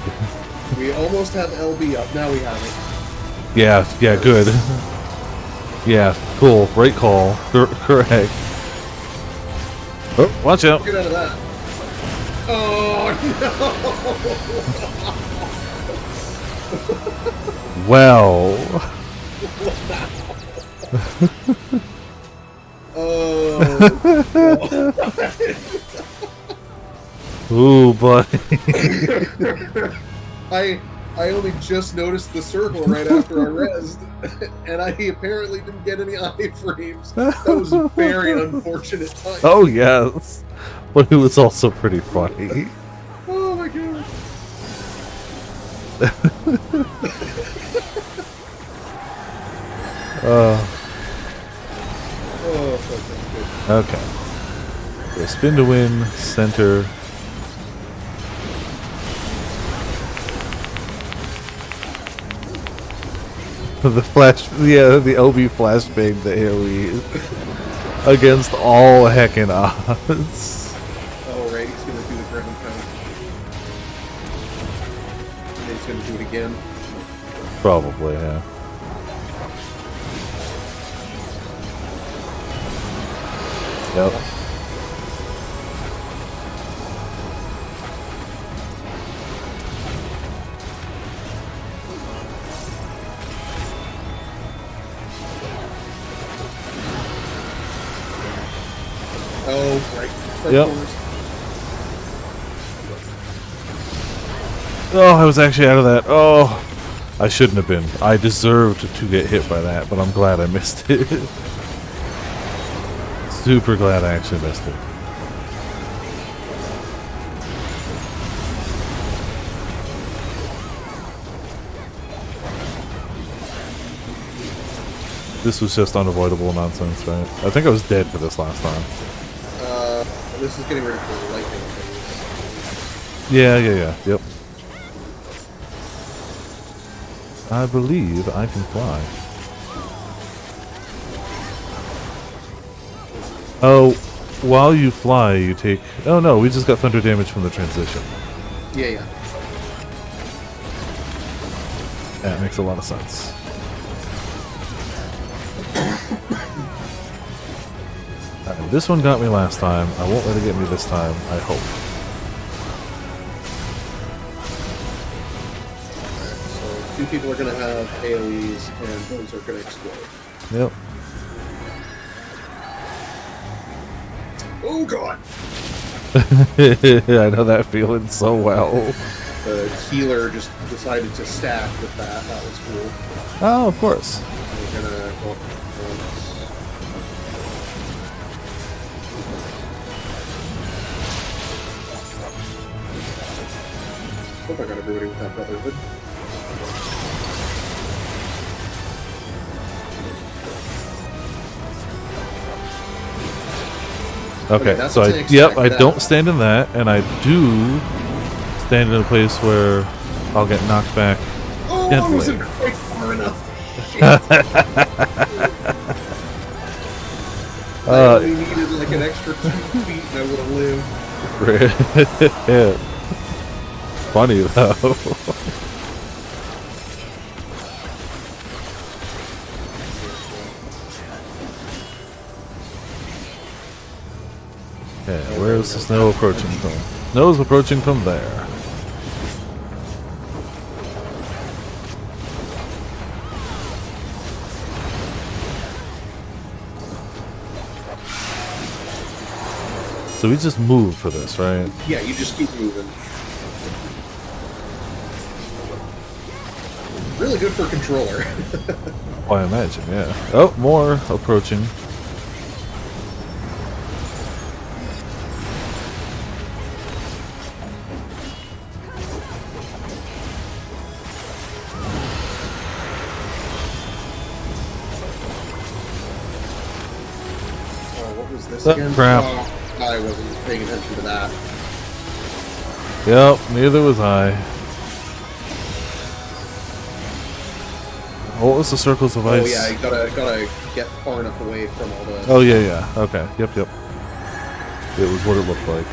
We almost have LB up. Now we have it. Yeah, good. Yeah, cool. Right call. Correct. Oh, watch out. Get out of that. Oh, no! Well. Ooh, buddy. I only just noticed the circle right after I rezzed, and I apparently didn't get any iframes. That was very unfortunate timing. Oh, yes. But it was also pretty funny. Oh my god. Oh, fuck, okay. So spin to win, center. The flash, yeah, the OB flashbang, the AoE against all heckin' odds. Oh, right, he's gonna do the ground pound. And he's gonna do it again. Probably, yeah. Yep. Oh, right. Yep. Oh, I was actually out of that. Oh, I shouldn't have been. I deserved to get hit by that, but I'm glad I missed it. Super glad I actually missed it. This was just unavoidable nonsense, right? I think I was dead for this last time. This is getting ready for the lightning phase. Yeah, yep. I believe I can fly. Oh, while you fly, you take... Oh no, we just got thunder damage from the transition. Yeah. That makes a lot of sense. This one got me last time. I won't let it get me this time, I hope. So 2 people are going to have AoEs, and those are going to explode. Yep. Oh god! I know that feeling so well. The healer just decided to stack with that. That was cool. Oh, of course. We're going to go up once. Hope I got everybody with that Brotherhood. Okay, so I don't stand in that, and I do stand in a place where I'll get knocked back gently. I wasn't quite far enough. I only needed like an extra 2 feet and I would have lived. Funny though. Okay, where is the snow approaching from? Snow is approaching from there. So we just move for this, right? Yeah, you just keep moving. Really good for controller. Oh, I imagine, yeah. Oh, more approaching. What was this Oh, again? crap. Oh, I wasn't paying attention to that. Yep, neither was I. What was the circles of ice? Oh yeah, you gotta get far enough away from all the... Oh yeah. Okay. Yep. It was what it looked like.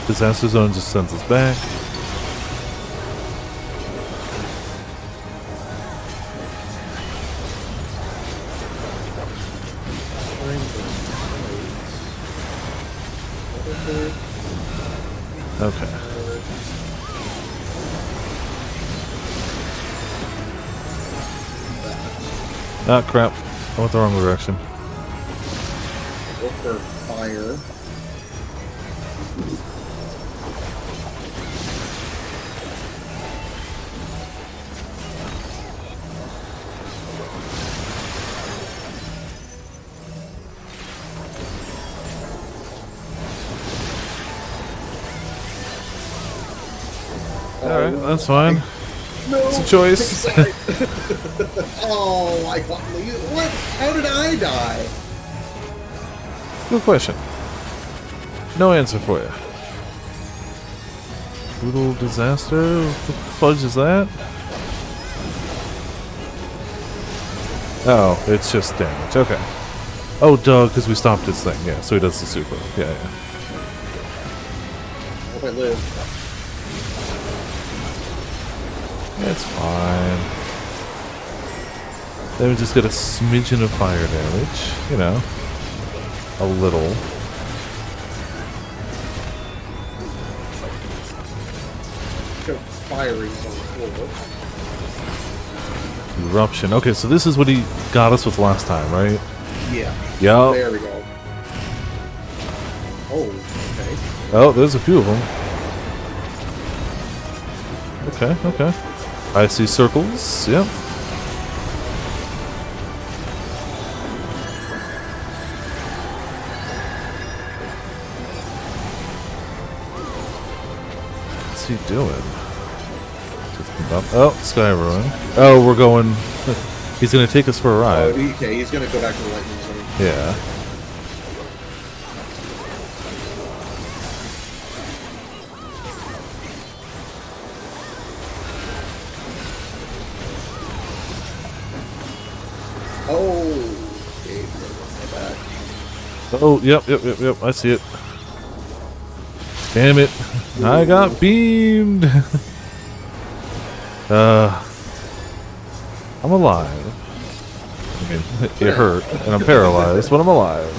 Disaster zone just sends us back. Okay. Ah, crap. I went the wrong direction. Look for fire. Alright, that's fine. No, it's a choice. Oh, I got what? How did I die? Good question. No answer for you. Brutal disaster? What the fudge is that? Oh, it's just damage. Okay. Oh, duh, because we stopped his thing. Yeah, so he does the super. Yeah, yeah. Hope I live. It's fine. Then we just get a smidgen of fire damage. You know. A little. Fiery on the floor. Eruption. Okay, so this is what he got us with last time, right? Yeah. Yup. There we go. Oh, okay. Oh, there's a few of them. Okay, okay. I see circles. Yep. What's he doing? Oh, Sky Ruin. Oh, we're going... He's going to take us for a ride. Oh, okay, he's going to go back to the lightning zone. Yeah. Oh, yep, I see it. Damn it. I got beamed. I'm alive. I mean, it hurt, and I'm paralyzed, but I'm alive.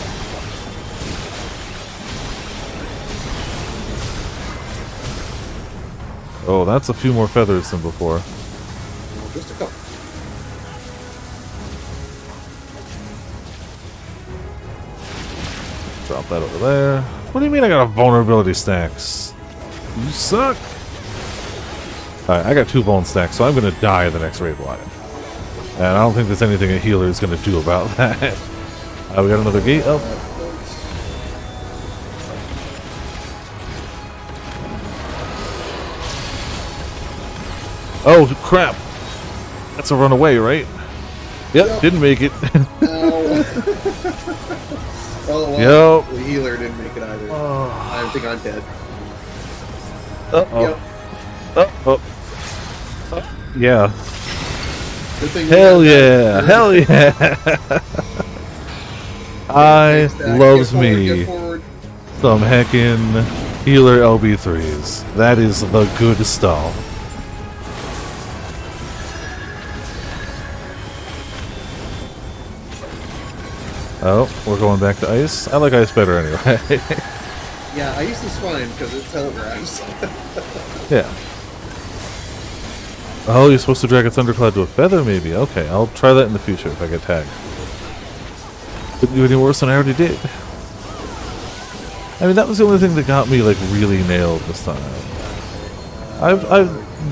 Oh, that's a few more feathers than before. Just a couple. Drop that over there. What do you mean I got a vulnerability stacks? You suck. Alright, I got 2 bone stacks, so I'm gonna die the next raid line. And I don't think there's anything a healer is gonna do about that. We got another gate up. Oh crap! That's a runaway, right? Yep, didn't make it. Oh, well, yep. The healer didn't make it either. I think I'm dead. Uh-oh. Yep. Yeah. Good thing Hell yeah! Hell yeah! I loves me some heckin' healer LB3s. That is the good stuff. Oh, we're going back to ice. I like ice better anyway. Yeah, ice is fine because it telegraphs. Yeah. Oh, you're supposed to drag a thundercloud to a feather, maybe. Okay, I'll try that in the future if I get tagged. Couldn't do any worse than I already did. I mean, that was the only thing that got me like really nailed this time.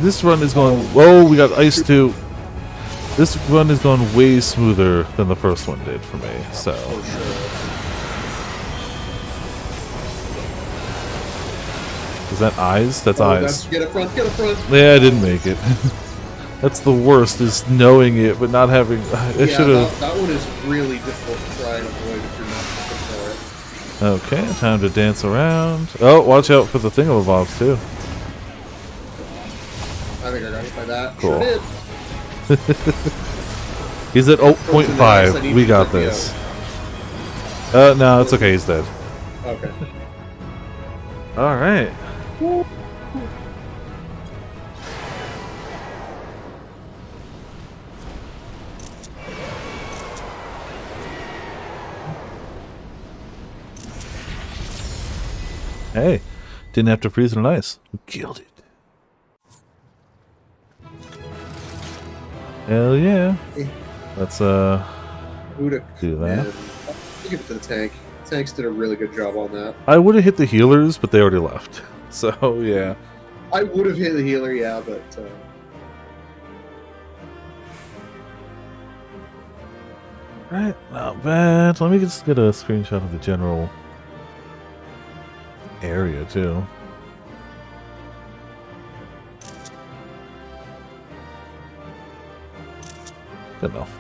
This run is going. Whoa, we got ice too. This run is going way smoother than the first one did for me. So. Is that eyes? That's eyes. Get up front, get up front. Yeah, I didn't make it. That's the worst, is knowing it, but not having... I should have... That one is really difficult to try and avoid if you're not looking for it. Okay, time to dance around. Oh, watch out for the thingamabobs, too. I think I got hit by that. Cool. Sure did. He's at 0.5. We got this. No, it's okay. He's dead. Okay. Alright. Hey, didn't have to freeze it on ice. We killed it. Hell yeah. Let's do that. Give it to the tank. The tanks did a really good job on that. I would have hit the healers, but they already left. So yeah. I would have hit the healer, yeah, but Right, not bad. Let me just get a screenshot of the general area too. Good enough.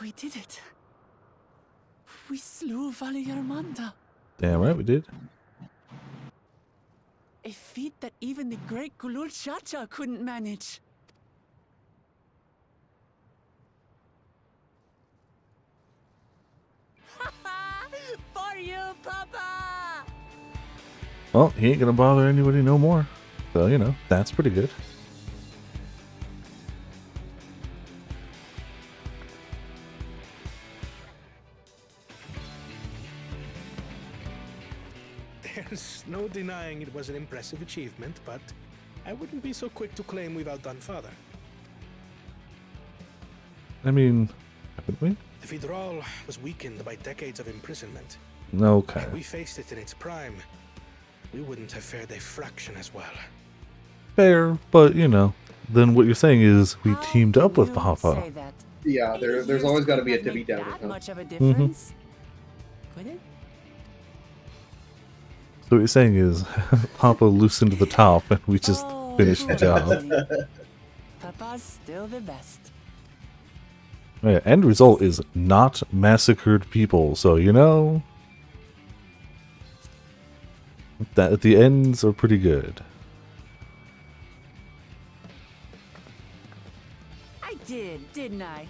We did it. We slew Valiarmanda. Damn right we did. A feat that even the great Gulul Chacha couldn't manage. For you, Papa! Well, he ain't gonna bother anybody no more. So, you know, that's pretty good. There's no denying it was an impressive achievement, but I wouldn't be so quick to claim we've outdone Father. I mean, haven't we? The Federal was weakened by decades of imprisonment. Okay. Had we faced it in its prime, we wouldn't have fared a fraction as well. Fair, but you know, then what you're saying is we teamed up with Papa. yeah, there's always got to be a Debbie Downer. That much of a Mm-hmm. difference? Could it? So what you're saying is Papa loosened the top and we just finished the job. Papa's still the best. Yeah, end result is not massacred people, so you know that the ends are pretty good. I did, didn't I?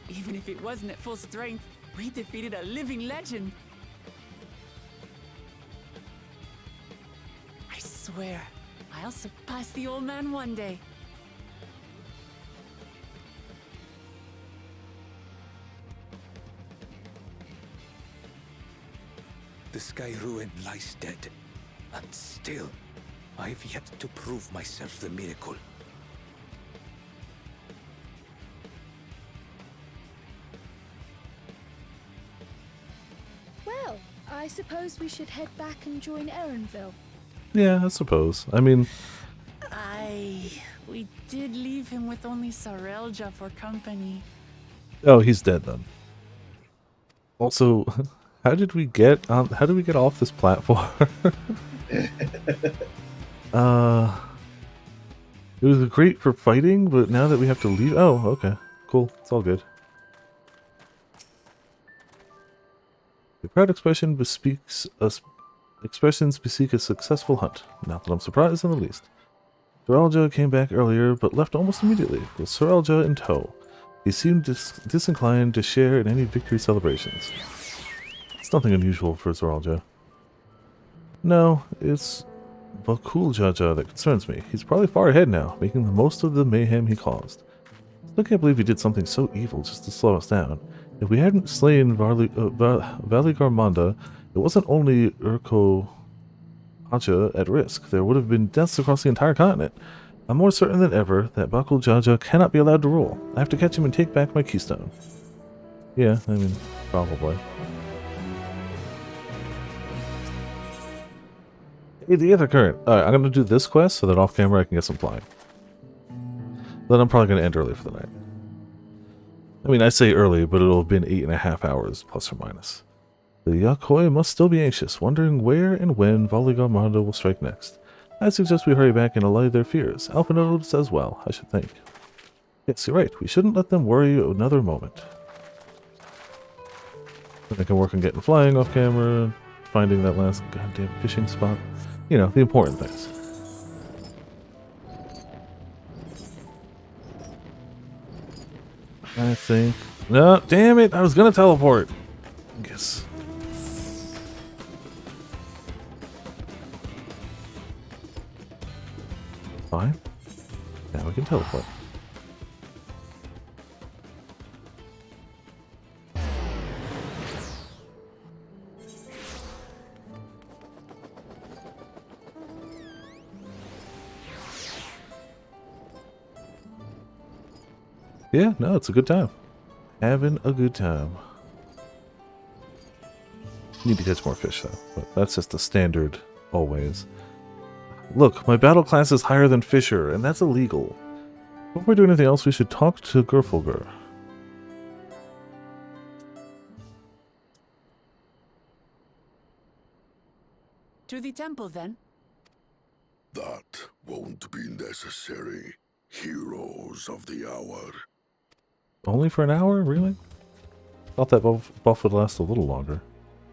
Even if it wasn't at full strength, we defeated a living legend. I swear, I'll surpass the old man one day. The Sky Ruin lies dead, and still, I've yet to prove myself the miracle. Well, I suppose we should head back and join Erenville. Yeah, I suppose. I mean, We did leave him with only Sarelja for company. oh, he's dead then. Also, how did we get off this platform? It was great for fighting, but now that we have to leave, oh, okay, cool, it's all good. The proud expression expressions bespeak a successful hunt. Not that I'm surprised in the least. Sarelja came back earlier, but left almost immediately, with Sarelja in tow. He seemed disinclined to share in any victory celebrations. It's nothing unusual for Sarelja. No, it's Bakul Jaja that concerns me. He's probably far ahead now, making the most of the mayhem he caused. Still can't believe he did something so evil just to slow us down. If we hadn't slain Valigarmanda, it wasn't only Urko Aja at risk. There would have been deaths across the entire continent. I'm more certain than ever that Bakul Jaja cannot be allowed to rule. I have to catch him and take back my keystone. Yeah, I mean, probably. Hey, the Aether Current. Alright, I'm going to do this quest so that off camera I can get some flying. Then I'm probably going to end early for the night. I mean, I say early, but it'll have been 8.5 hours, plus or minus. The Yakoi must still be anxious, wondering where and when Valigarmanda will strike next. I suggest we hurry back and allay their fears. Alpinode says well, I should think. Yes, you're right. We shouldn't let them worry another moment. Then I can work on getting flying off camera, finding that last goddamn fishing spot. You know, the important things. I think... No, damn it! I was gonna teleport! I guess. Fine. Now we can teleport. Yeah, no, it's a good time. Having a good time. Need to catch more fish though, but that's just the standard always. Look, my battle class is higher than Fisher, and that's illegal. Before we do anything else, we should talk to Gerfulger. To the temple, then. That won't be necessary, heroes of the hour. Only for an hour? Really? Thought that buff would last a little longer.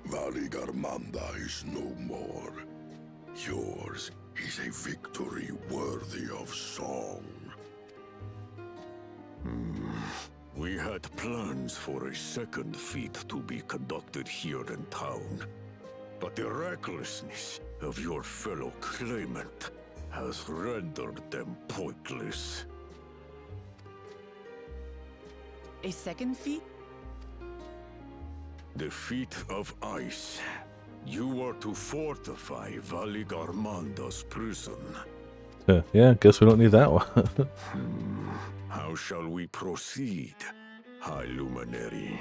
Valigarmanda is no more. Yours is a victory worthy of song. We had plans for a second feat to be conducted here in town. But the recklessness of your fellow claimant has rendered them pointless. A second feat? The feat of ice. You are to fortify Valigarmanda's prison. Yeah, guess we don't need that one. How shall we proceed, High Luminary?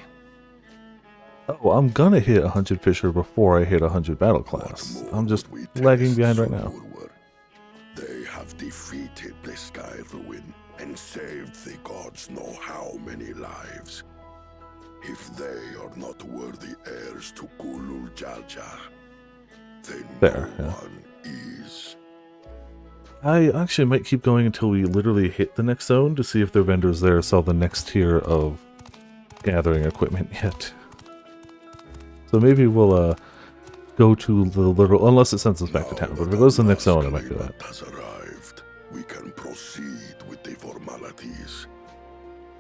Oh, I'm gonna hit 100 Fisher before I hit 100 Battle Class. I'm just lagging behind right now. They have defeated the Sky Ruin and saved the gods know how many lives. If they are not worthy heirs to Kulul Jalja, then no one is. I actually might keep going until we literally hit the next zone to see if their vendors there sell the next tier of gathering equipment yet. So maybe we'll go to the literal, unless it sends us back to town, but if it goes to the next zone, I might do that. Has arrived. We can proceed with the formalities.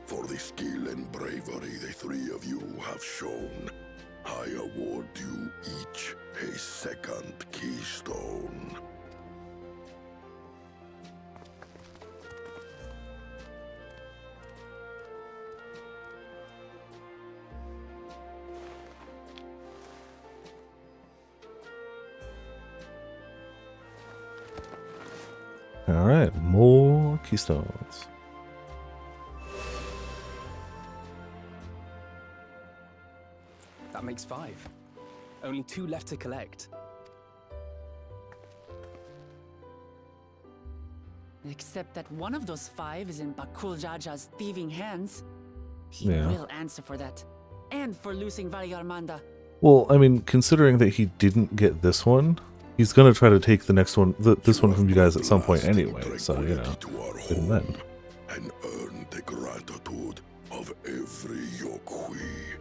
For the skill and bravery the three of you have shown, I award you each a second keystone. Alright, more keystones. That makes 5. Only 2 left to collect. Except that one of those 5 is in Bakul Jaja's thieving hands. He Yeah. will answer for that. And for losing Valigarmanda. Well, I mean, considering that he didn't get this one, he's gonna try to take the next one, this one from you guys at some point anyway, so, you know, even then. And earn the gratitude of every Yokwi.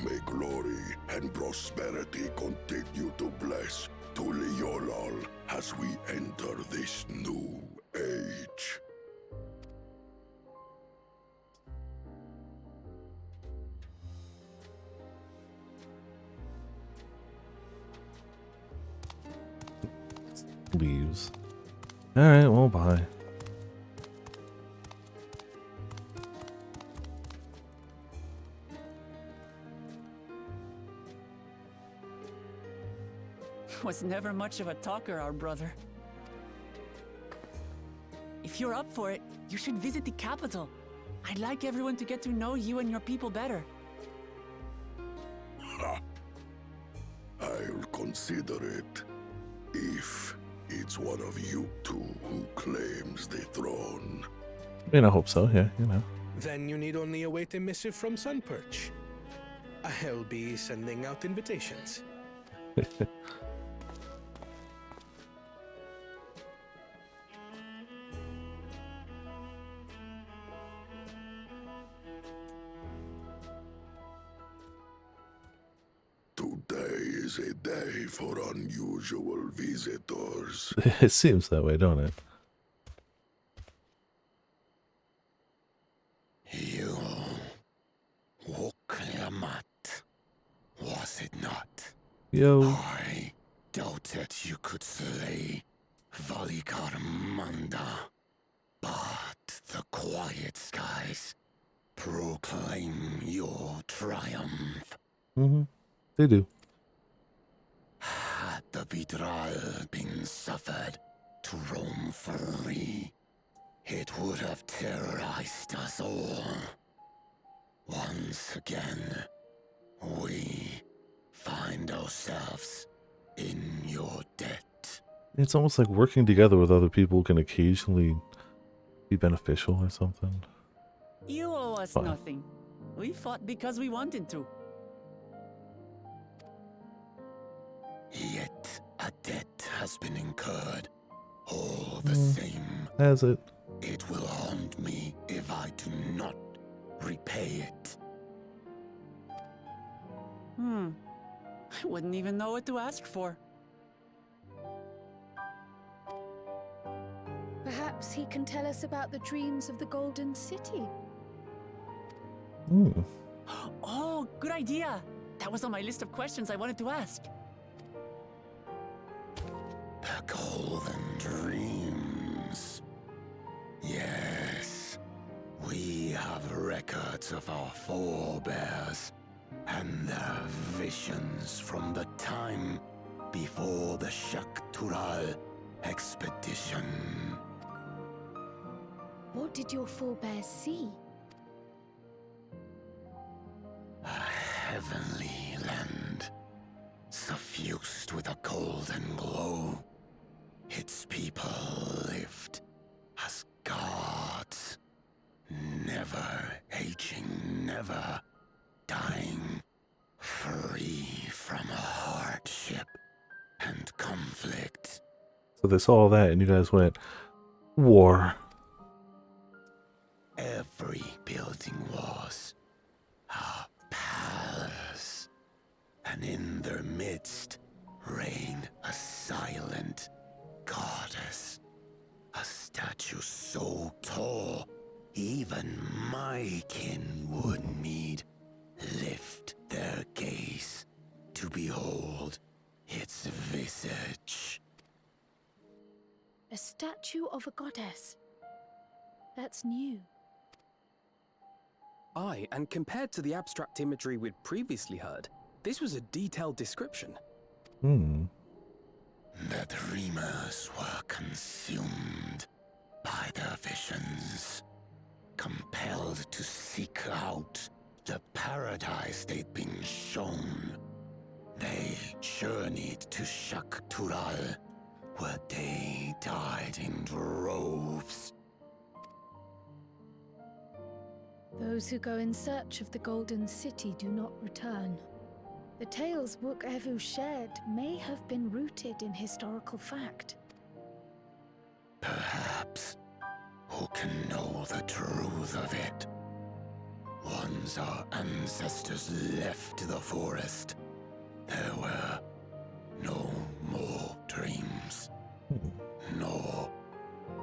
May glory and prosperity continue to bless Tuliolol as we enter this new age. Leaves. Alright, well, bye. Was never much of a talker, our brother. If you're up for it, you should visit the capital. I'd like everyone to get to know you and your people better. I'll consider it if it's one of you two who claims the throne. I mean, I hope so, yeah, you know. Then you need only await a missive from Sunperch. I'll be sending out invitations. Today is a day for unusual visitors. It seems that way, don't it? You woke Lamat, was it not? Yo. I doubted you could slay Valikar Manda, but the quiet skies proclaim your triumph. Mm-hmm. They do. Had the Vidral been suffered to roam free, it would have terrorized us all. Once again, we find ourselves in your debt. It's almost like working together with other people can occasionally be beneficial or something. You owe us Fine. nothing. We fought because we wanted to. Yet a debt has been incurred. All the same. Has it? It will haunt me if I do not repay it. I wouldn't even know what to ask for. Perhaps he can tell us about the dreams of the Golden City. Oh, good idea. That was on my list of questions I wanted to ask. The Golden Dreams. Yes, we have records of our forebears and their visions from the time before the Shaktural expedition. What did your forebears see? A heavenly land, suffused with a golden glow. Its people lived as gods, never aging, never dying, free from hardship and conflict. So they saw all that and you guys went, war. Every building was a palace, and in their midst reigned a silent goddess. A statue so tall, even my kin would need lift their gaze to behold its visage. A statue of a goddess. That's new. Aye, and compared to the abstract imagery we'd previously heard, this was a detailed description. The dreamers were consumed by their visions, compelled to seek out the paradise they'd been shown. They journeyed to Shaktural, where they died in droves. Those who go in search of the Golden City do not return. The tales Wook Evu shared may have been rooted in historical fact. Perhaps. Who can know the truth of it? Once our ancestors left the forest, there were no more dreams. No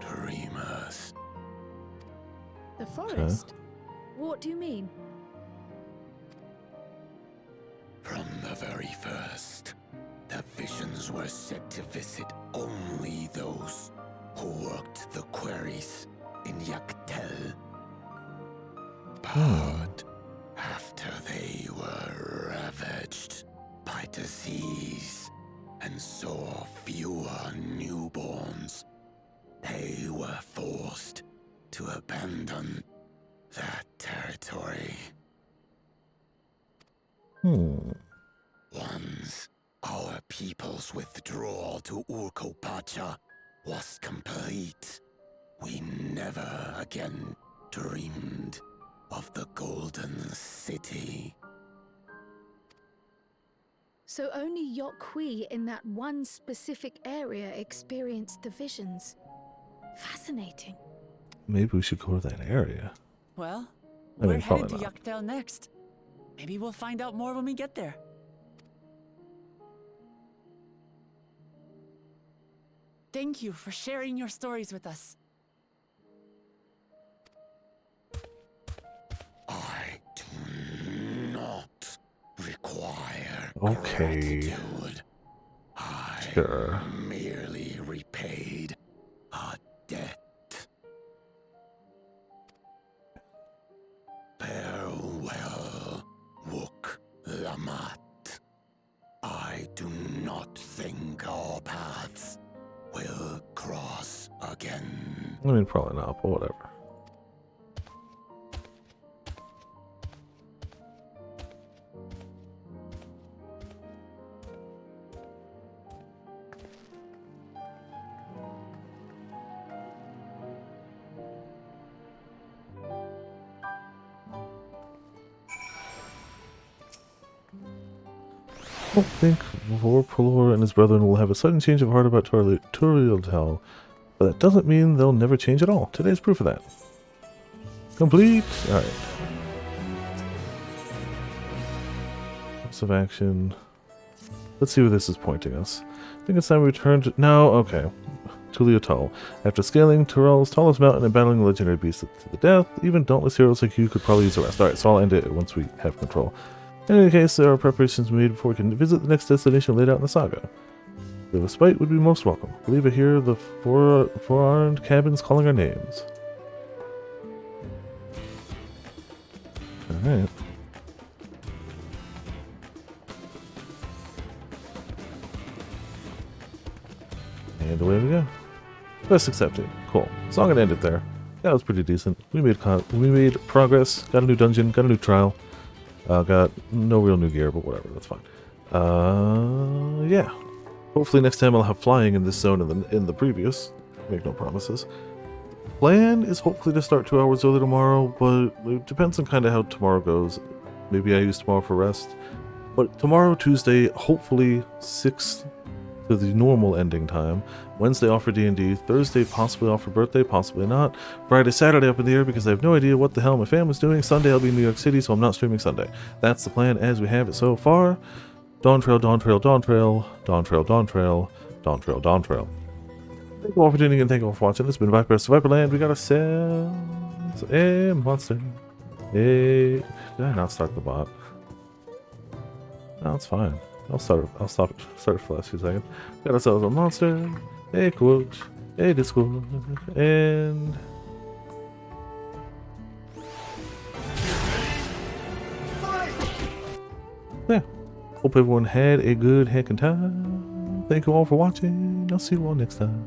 dreamers. The forest? What do you mean? From the very first, the visions were said to visit only those who worked the quarries in Yaktel. But after they were ravaged by disease and saw fewer newborns, they were forced to abandon that territory. Once our people's withdrawal to Urkopacha was complete, we never again dreamed of the Golden City. So only Yokhui in that one specific area experienced the visions. Fascinating. Maybe we should go to that area. Well, I mean, we're headed to probably not. Yaktel next. Maybe we'll find out more when we get there. Thank you for sharing your stories with us. I do not require Okay. gratitude. I Sure. merely repaid a debt. Farewell, Wook Lamat. I do not think our paths will cross again. I mean, probably not, but whatever. I don't think Vorpolor and his brethren will have a sudden change of heart about Dawntrail, but that doesn't mean they'll never change at all. Today's proof of that. Complete. Alright. Lots of action. Let's see where this is pointing us. I think it's time we return to... No, okay. Tuliotal. After scaling Tyrell's tallest mountain and battling legendary beasts to the death, even dauntless heroes like you could probably use a rest. Alright, so I'll end it once we have control. In any case, there are preparations made before we can visit the next destination laid out in the saga. The respite would be most welcome. I believe I hear the four-armed cabins calling our names. Alright. And away we go. Quest accepted. Cool. So I'm gonna end it there. That was pretty decent. We made progress. Got a new dungeon. Got a new trial. Got no real new gear, but whatever. That's fine. Yeah. Hopefully next time I'll have flying in this zone in the previous. Make no promises. Plan is hopefully to start 2 hours early tomorrow, but it depends on kind of how tomorrow goes. Maybe I use tomorrow for rest. But tomorrow, Tuesday, hopefully 6 to the normal ending time. Wednesday off for D&D. Thursday possibly off for birthday, possibly not. Friday, Saturday up in the air because I have no idea what the hell my family's doing. Sunday I'll be in New York City, so I'm not streaming Sunday. That's the plan as we have it so far. Dawntrail, Dawntrail, Dawntrail, Dawntrail, Dawntrail, Dawntrail, Dawntrail. Thank you all for tuning in. Thank you all for watching. This has been Viper Viperland. We got ourselves a monster. Did I not start the bot? No, it's fine. I'll start it for the last few seconds. Got ourselves a monster, a quote, a Discord, and yeah. Hope everyone had a good heckin' time. Thank you all for watching. I'll see you all next time.